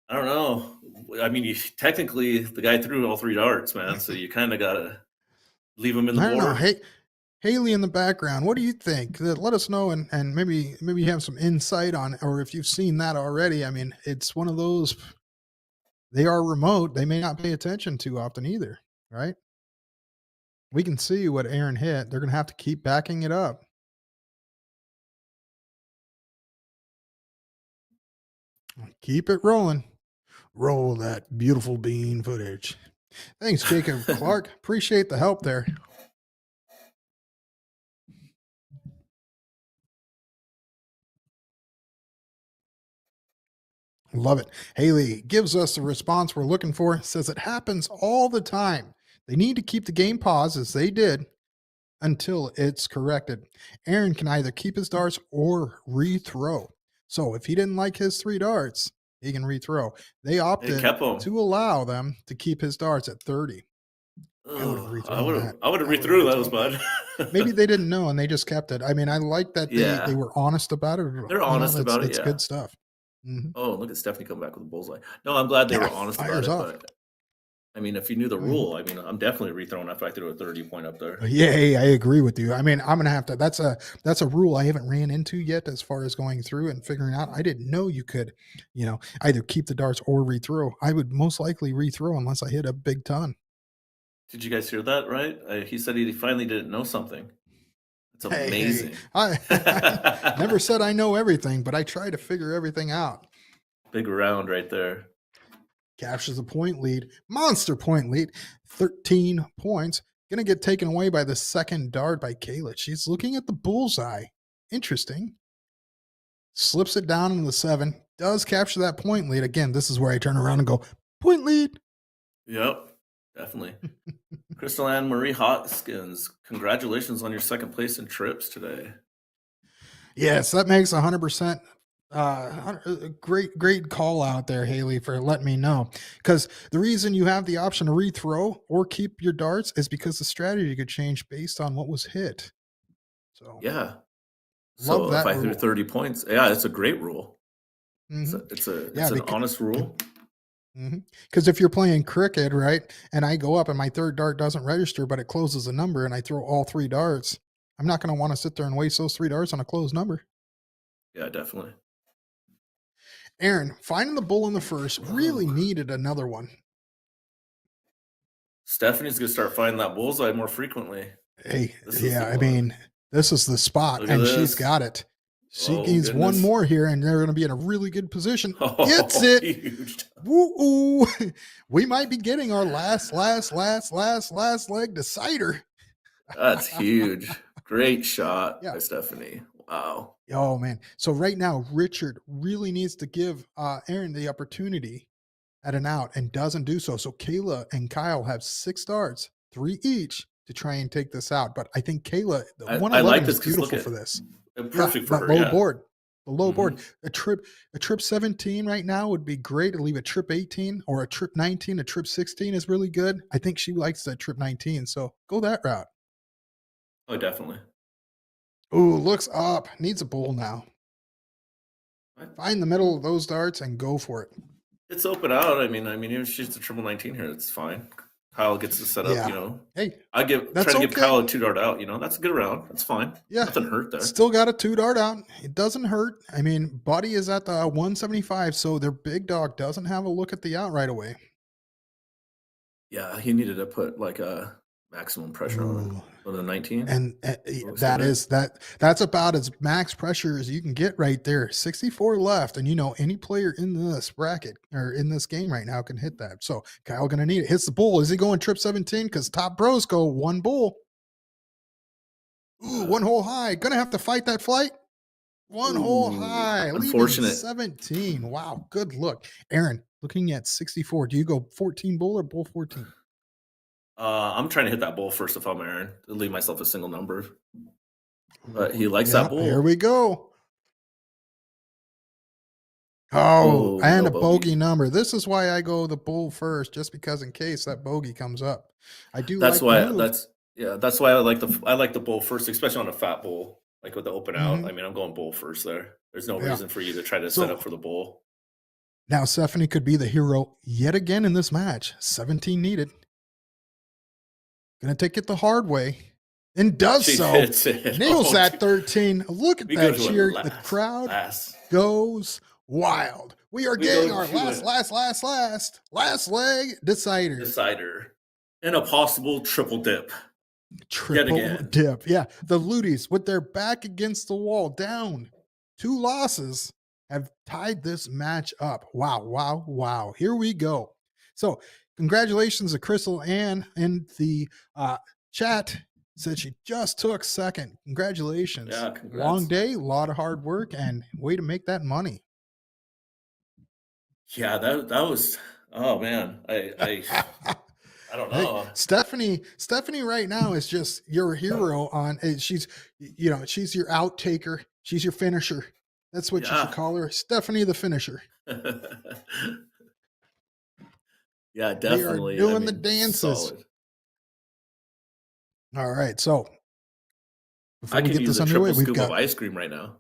don't know. I mean, technically the guy threw all 3 darts, man. So you kind of gotta leave him in the I don't know. board. Hey, Haley in the background, what do you think? Let us know, and maybe you have some insight on, or if you've seen that already. I mean, it's one of those. They are remote. They may not pay attention too often either, right? We can see what Aaron hit. They're going to have to keep backing it up. Keep it rolling. Roll that beautiful bean footage. Thanks, Jacob Clark. Appreciate the help there. Love it. Haley gives us the response we're looking for. Says it happens all the time. They need to keep the game paused as they did until it's corrected. Aaron can either keep his darts or rethrow. So if he didn't like his 3 darts, he can rethrow. They opted kept 'em. to allow them to keep his darts at 30. I would have Ugh, rethrown that. I would have rethrew those, bud. Maybe they didn't know and they just kept it. I mean, I like that they Yeah. were honest about it. They're honest about it, It's yeah. good stuff. Mhm. Oh, look at Stephanie come back with a bullseye. No, I'm glad they Yeah, were honest about fires it. off. But I mean, if you knew the Mhm. rule, I mean, I'm definitely rethrowing after I threw a 30 point up there. Yeah, I agree with you. I mean, I'm gonna have to. That's a rule I haven't ran into yet as far as going through and figuring out. I didn't know you could, either keep the darts or rethrow. I would most likely rethrow unless I hit a big ton. Did you guys hear that? Right? He said he finally didn't know something. It's Hey, amazing. I never said I know everything, but I try to figure everything out. Big round right there. Captures a point lead, monster point lead, 13 points. Going to get taken away by the second dart by Kayla. She's looking at the bullseye. Interesting. Slips it down into the 7. Does capture that point lead. Again, this is where I turn around and go, point lead. Yep, definitely. Crystal Ann Marie Hoskins, congratulations on your second place in trips today. Yes, that makes 100%. Great call out there, Haley, for letting me know. Because the reason you have the option to rethrow or keep your darts is because the strategy could change based on what was hit. So Yeah. love So that if I threw rule. 30 points, yeah, it's a great rule. Mhm. It's Yeah, an honest rule. Because if you're playing cricket, right, and I go up and my third dart doesn't register, but it closes a number, and I throw all 3 darts, I'm not going to want to sit there and waste those 3 darts on a closed number. Yeah, definitely. Aaron, finding the bull in the first, really needed another one. Stephanie's gonna start finding that bullseye more frequently. Hey, This is yeah, the I one. mean, this is the spot, Look at and she's this. got it. She Oh, needs one goodness. more here, and they're going to be in a really good position. Oh, Gets it. huge. Woo-oo. We might be getting our last leg decider. That's huge. Great shot Yeah. by Stephanie. Wow. Oh, man. So right now, Richard really needs to give Aaron the opportunity at an out and doesn't do so. So Kayla and Kyle have 6 darts, 3 each, to try and take this out. But I think Kayla, the I 111 like is this 'cause beautiful look for at this. perfect for that her. low Yeah. board. The low board. Mhm. A trip 17 right now would be great to leave a trip 18 or a trip 19. A trip 16 is really good. I think she likes that trip 19. So go that route. Oh, definitely. Ooh, looks up. Needs a bull now. Find the middle of those darts and go for it. It's open out. I mean, even if she's a triple 19 here, it's fine. Kyle gets to set up, Yeah. Hey, I try that's to give okay. Kyle a 2 dart out, that's a good round. That's fine. Yeah. Nothing hurt there. Still got a 2 dart out. It doesn't hurt. I mean, Buddy is at the 175, so their big dog doesn't have a look at the out right away. Yeah, he needed to put like a maximum pressure on the 19. And Looks that like is that's about as max pressure as you can get right there. 64 left. And any player in this bracket or in this game right now can hit that. So Kyle gonna need it. Hits the bull. Is he going trip 17? Because top bros go one bull. Ooh, one hole high. Gonna have to fight that flight. One hole high. Leaving unfortunate. 17. Wow, good look. Aaron, looking at 64. Do you go 14 bull or bull 14? I'm trying to hit that bull first if I'm Aaron. To leave myself a single number. But he likes that bull. Here we go. Oh, and no a bogey number. This is why I go the bull first, just because in case that bogey comes up. I do That's like why the move. that's why I like the bull first, especially on a fat bull, like with the open out. I mean, I'm going bull first there. There's no reason for you to try to set up for the bull. Now Stephanie could be the hero yet again in this match. 17 needed. Gonna take it the hard way. And does She so. hits it. Nails Oh, that dude. 13. Look at We that go to a cheer. The crowd goes wild. We are getting our last leg decider and a possible triple dip. Triple again. dip. Yeah. The Ludies with their back against the wall down. 2 losses have tied this match up. Wow, wow, wow. Here we go. So congratulations to Crystal Ann in the chat. Said she just took second. Congratulations. Yeah, congrats. Long day, a lot of hard work, and way to make that money. Yeah, that was. Oh man, I don't know. Hey, Stephanie right now is just your hero on. She's your outtaker. She's your finisher. That's what you should call her, Stephanie the finisher. Yeah, definitely. They are doing the dances. Solid. All right, so before I we can get use this a underway, triple we've scoop got of ice cream right now.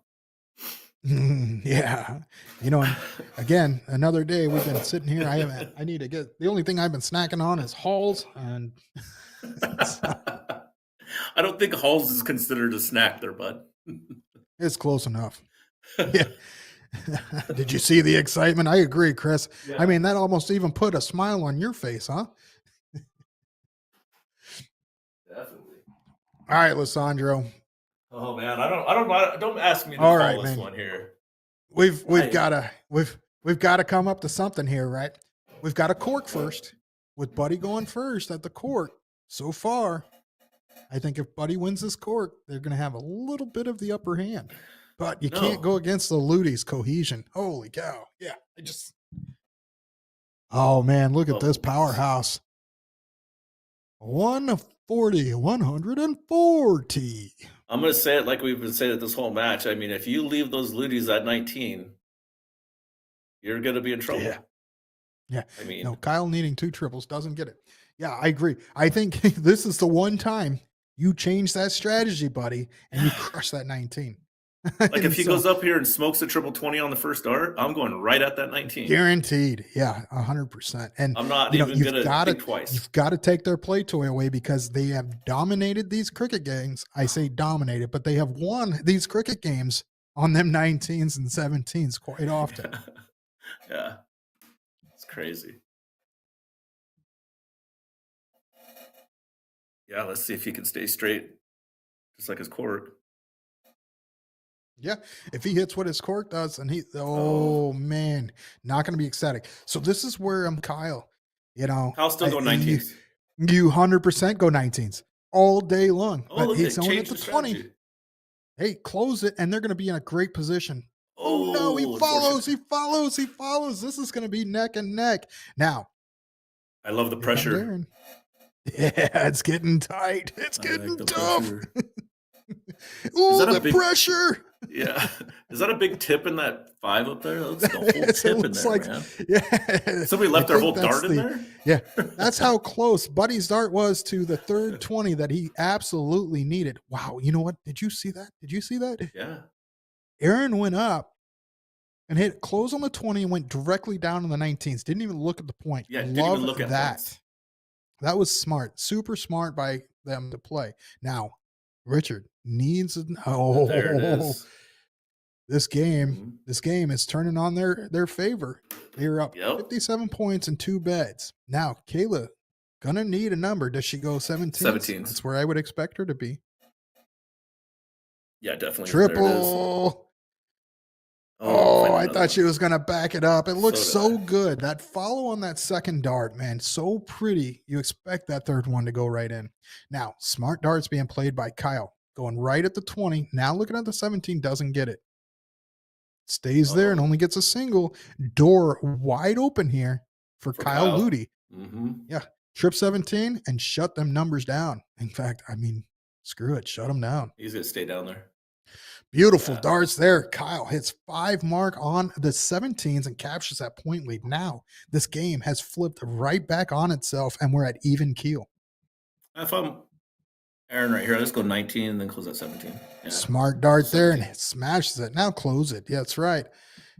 yeah, again, another day we've been sitting here. I need to get the only thing I've been snacking on is Halls, and I don't think Halls is considered a snack there, bud. It's close enough. Yeah. Did you see the excitement? I agree, Chris. Yeah. I mean, that almost even put a smile on your face, huh? Definitely. All right, Lissandro. Oh man, don't ask me to All call right, this man. one here. We've gotta come up to something here, right? We've got a cork first, with Buddy going first at the cork. So far, I think if Buddy wins this cork, they're gonna have a little bit of the upper hand. But you can't go against the Ludies' cohesion. Holy cow. Yeah. Oh man, look at this powerhouse. 140. I'm going to say it like we've been saying it this whole match. I mean, if you leave those Ludies at 19, you're going to be in trouble. Yeah. I mean, no, Kyle needing 2 triples doesn't get it. Yeah, I agree. I think this is the one time you change that strategy, buddy, and you crush that 19. Like if he goes up here and smokes a triple 20 on the first dart, I'm going right at that 19. Guaranteed. Yeah, 100%. And I'm not even going to think twice. You've got to take their play toy away because they have dominated these cricket games. I say dominated, but they have won these cricket games on them 19s and 17s quite often. Yeah. It's crazy. Yeah, let's see if he can stay straight, just like his cork. Yeah, if he hits what his cork does, and man, not going to be ecstatic. So this is where I'm Kyle. Kyle's still going 19s. You 100% go 19s all day long. Oh, but he's going at the 20. Strategy. Hey, close it, and they're going to be in a great position. Oh no, he follows. This is going to be neck and neck. Now, I love the pressure. Yeah, it's getting tight. It's getting tough. Ooh, the pressure. Yeah. Is that a big tip in that 5 up there? That's the whole tip in there, man. Yeah. Somebody left their whole dart in there? Yeah. That's how close Buddy's dart was to the third 20 that he absolutely needed. Wow. You know what? Did you see that? Yeah. Aaron went up and hit close on the 20 and went directly down on the 19s. Didn't even look at the point. Yeah, didn't even look at that. Points. That was smart. Super smart by them to play. Now, Richard needs there it is. This game is turning on their favor. They're up 57 points in 2 beds. Now, Kayla Gonna need a number. Does she go 17? 17s. That's where I would expect her to be. Yeah, definitely. There it is. Triple. Oh, find I another thought one. she was going to back it up. It looks did so I. good. That follow on that second dart, man, so pretty. You expect that third one to go right in. Now, smart darts being played by Kyle, going right at the 20. Now looking at the 17, doesn't get it. Stays there and only gets a single. Door wide open here for Kyle Ludi. Mm-hmm. Yeah, trip 17 and shut them numbers down. In fact, I mean, screw it, shut them down. He's going to stay down there. Beautiful darts there. Kyle hits 5 mark on the 17s and captures that point lead. Now, this game has flipped right back on itself, and we're at even keel. If I'm Aaron right here, let's go 19 and then close at 17. Yeah. Smart dart there, and it smashes it. Now close it. Yeah, that's right.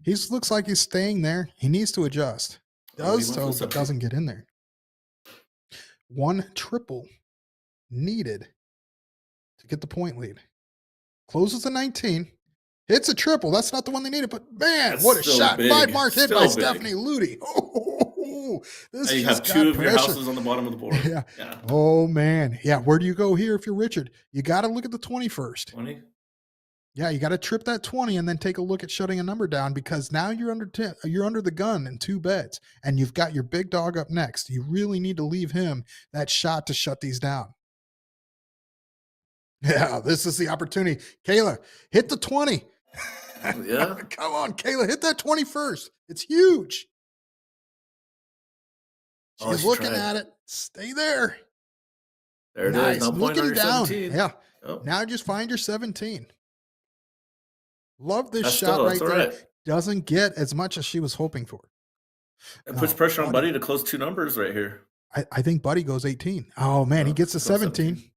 He looks like he's staying there. He needs to adjust. Does so, but doesn't get in there. 1 triple needed to get the point lead. Closes the 19. Hits a triple. That's not the one they needed, but man, That's what a shot. big. 5 mark hit Still by big. Stephanie Ludi. Oh, this you just have 2 of pressure. your houses on the bottom of the board. Yeah. Oh, man. Yeah. Where do you go here if you're Richard? You got to look at the 20 first. 20? Yeah, you got to trip that 20 and then take a look at shutting a number down, because now you're under the gun in 2 bets, and you've got your big dog up next. You really need to leave him that shot to shut these down. Yeah, this is the opportunity. Kayla, hit the 20. Yeah. Come on, Kayla, hit that 20 first. It's huge. She's looking at it. Stay there. There it is. Now point on your down. 17. Yeah. Oh. Now just find your 17. Love this That's shot right there. Right. Doesn't get as much as she was hoping for. It puts pressure on Buddy to close 2 numbers right here. I think Buddy goes 18. Oh, man, he gets the 17.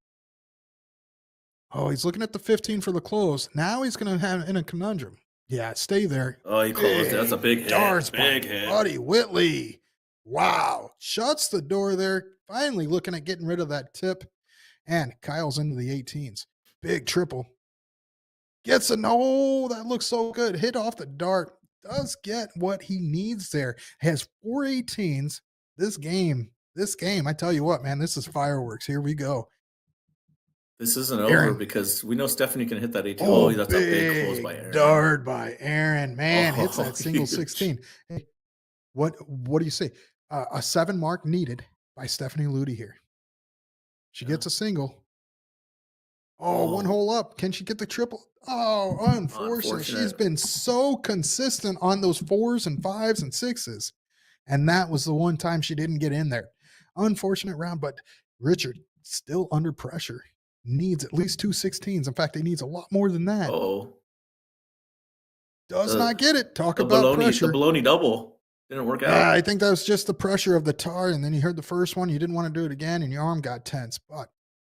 Oh, he's looking at the 15 for the close. Now he's going to have in a conundrum. Yeah, stay there. Oh, he closed it. That's a big hit. Darts big hit. Buddy Whitley. Wow. Shuts the door there. Finally looking at getting rid of that tip. And Kyle's into the 18s. Big triple. Gets a no. That looks so good. Hit off the dart. Does get what he needs there. Has 4 18s. This game, I tell you what, man, this is fireworks. Here we go. This isn't over because we know Stephanie can hit that 18. Oh, that's a big close by Aaron. Dart by Aaron. Man, hits that single huge. 16. Hey, what do you say? A 7 mark needed by Stephanie Ludi here. She gets a single. Oh, 1 hole up. Can she get the triple? Oh, unfortunate. She's been so consistent on those 4s and 5s and 6s. And that was the one time she didn't get in there. Unfortunate round, but Richard still under pressure. Needs at least 2 16s. In fact, he needs a lot more than that. Does not get it. Talk about pressure. The baloney double didn't work out. Yeah, I think that was just the pressure of the tar. And then you heard the first one. You didn't want to do it again, and your arm got tense. But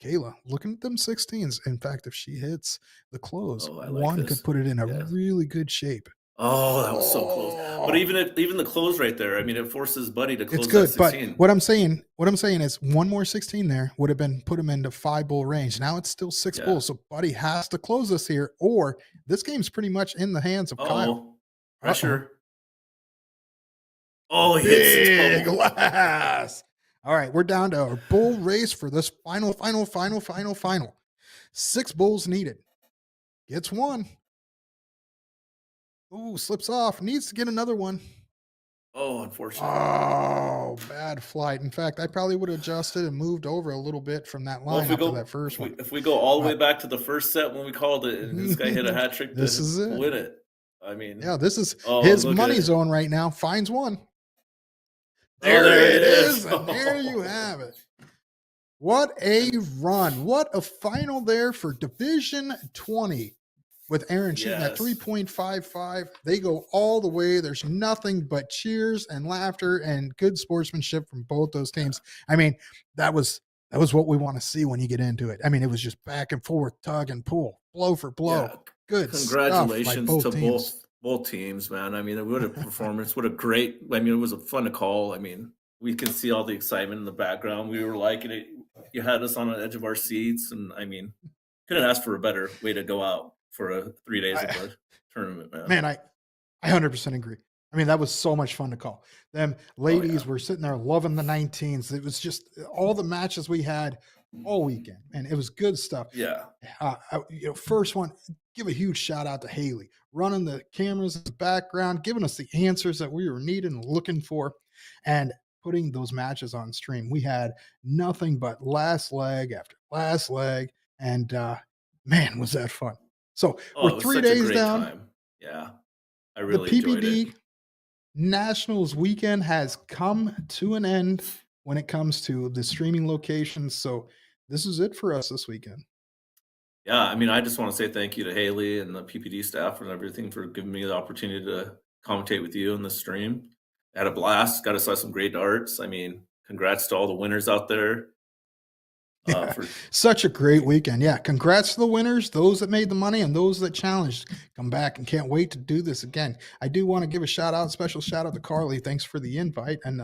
Kayla, looking at them 16s. In fact, if she hits the close, one could put it in a really good shape. Oh, that was so close. But even the close right there, I mean, it forces Buddy to close it's good, that 16. But what I'm saying is 1 more 16 there would have been put him into 5 bull range. Now it's still 6 bulls. So Buddy has to close this here, or this game's pretty much in the hands of Kyle. Pressure. Oh, he hits glass. All right, we're down to a bull race for this final. 6 bulls needed. Gets 1. Ooh, slips off. Needs to get another one. Oh, unfortunate. Oh, bad flight. In fact, I probably would have adjusted and moved over a little bit from that line after that first one. If we go all the way back to the first set when we called it, and this guy hit a hat trick to win it. I mean, yeah, this is his money zone right now. Finds 1. There it is. And there you have it. What a run. What a final there for Division 20. With Aaron shooting at 3.55. They go all the way. There's nothing but cheers and laughter and good sportsmanship from both those teams. I mean, that was what we want to see when you get into it. I mean, it was just back and forth, tug and pull, blow for blow. Yeah. Good Congratulations stuff by to both teams, man. I mean, what a performance. What a great, I mean, it was a fun to call. I mean, we can see all the excitement in the background. We were liking it. You had us on the edge of our seats. And I mean, couldn't ask for a better way to go out for a 3 days of the tournament, man. Man, I 100% agree. I mean, that was so much fun to call. Them ladies were sitting there loving the 19s. It was just all the matches we had all weekend, and it was good stuff. Yeah. First one, give a huge shout out to Haley, running the cameras in the background, giving us the answers that we were needing and looking for, and putting those matches on stream. We had nothing but last leg after last leg, and man, was that fun. So Oh, we're it was 3 such a days great down. time. Yeah. I The really enjoyed it. PPD Nationals weekend has come to an end when it comes to the streaming locations. So this is it for us this weekend. Yeah, I mean, I just want to say thank you to Haley and the PPD staff and everything for giving me the opportunity to commentate with you in the stream. I had a blast. Got to saw some great darts. I mean, congrats to all the winners out there. For Such a great weekend. Yeah. Congrats to the winners, those that made the money and those that challenged. Come back and can't wait to do this again. I do want to give a special shout out to Carly. Thanks for the invite. And,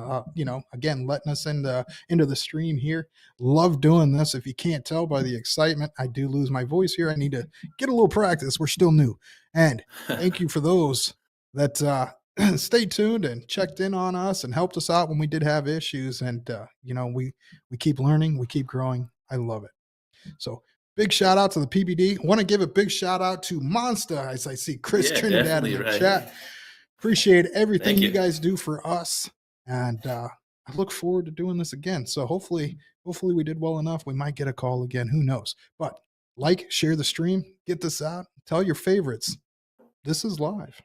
again, letting us into the stream here. Love doing this. If you can't tell by the excitement, I do lose my voice here. I need to get a little practice. We're still new. And thank you for those that, stayed tuned and checked in on us and helped us out when we did have issues. And, we keep learning, we keep growing. I love it. So big shout out to the PPD. Want to give a big shout out to Monster, as I see Chris Yeah, Trinidad in the definitely, right. chat. Appreciate everything Thank you you. guys do for us. And I look forward to doing this again. So hopefully we did well enough. We might get a call again. Who knows? But share the stream, get this out, tell your favorites. This is live.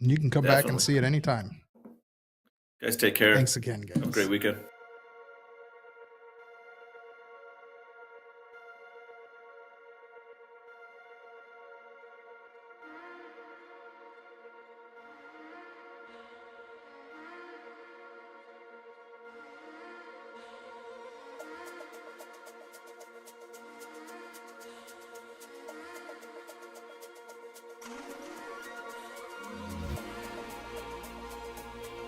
And you can come back and Definitely. see it anytime. Guys, take care. Thanks again, guys. Have a great weekend.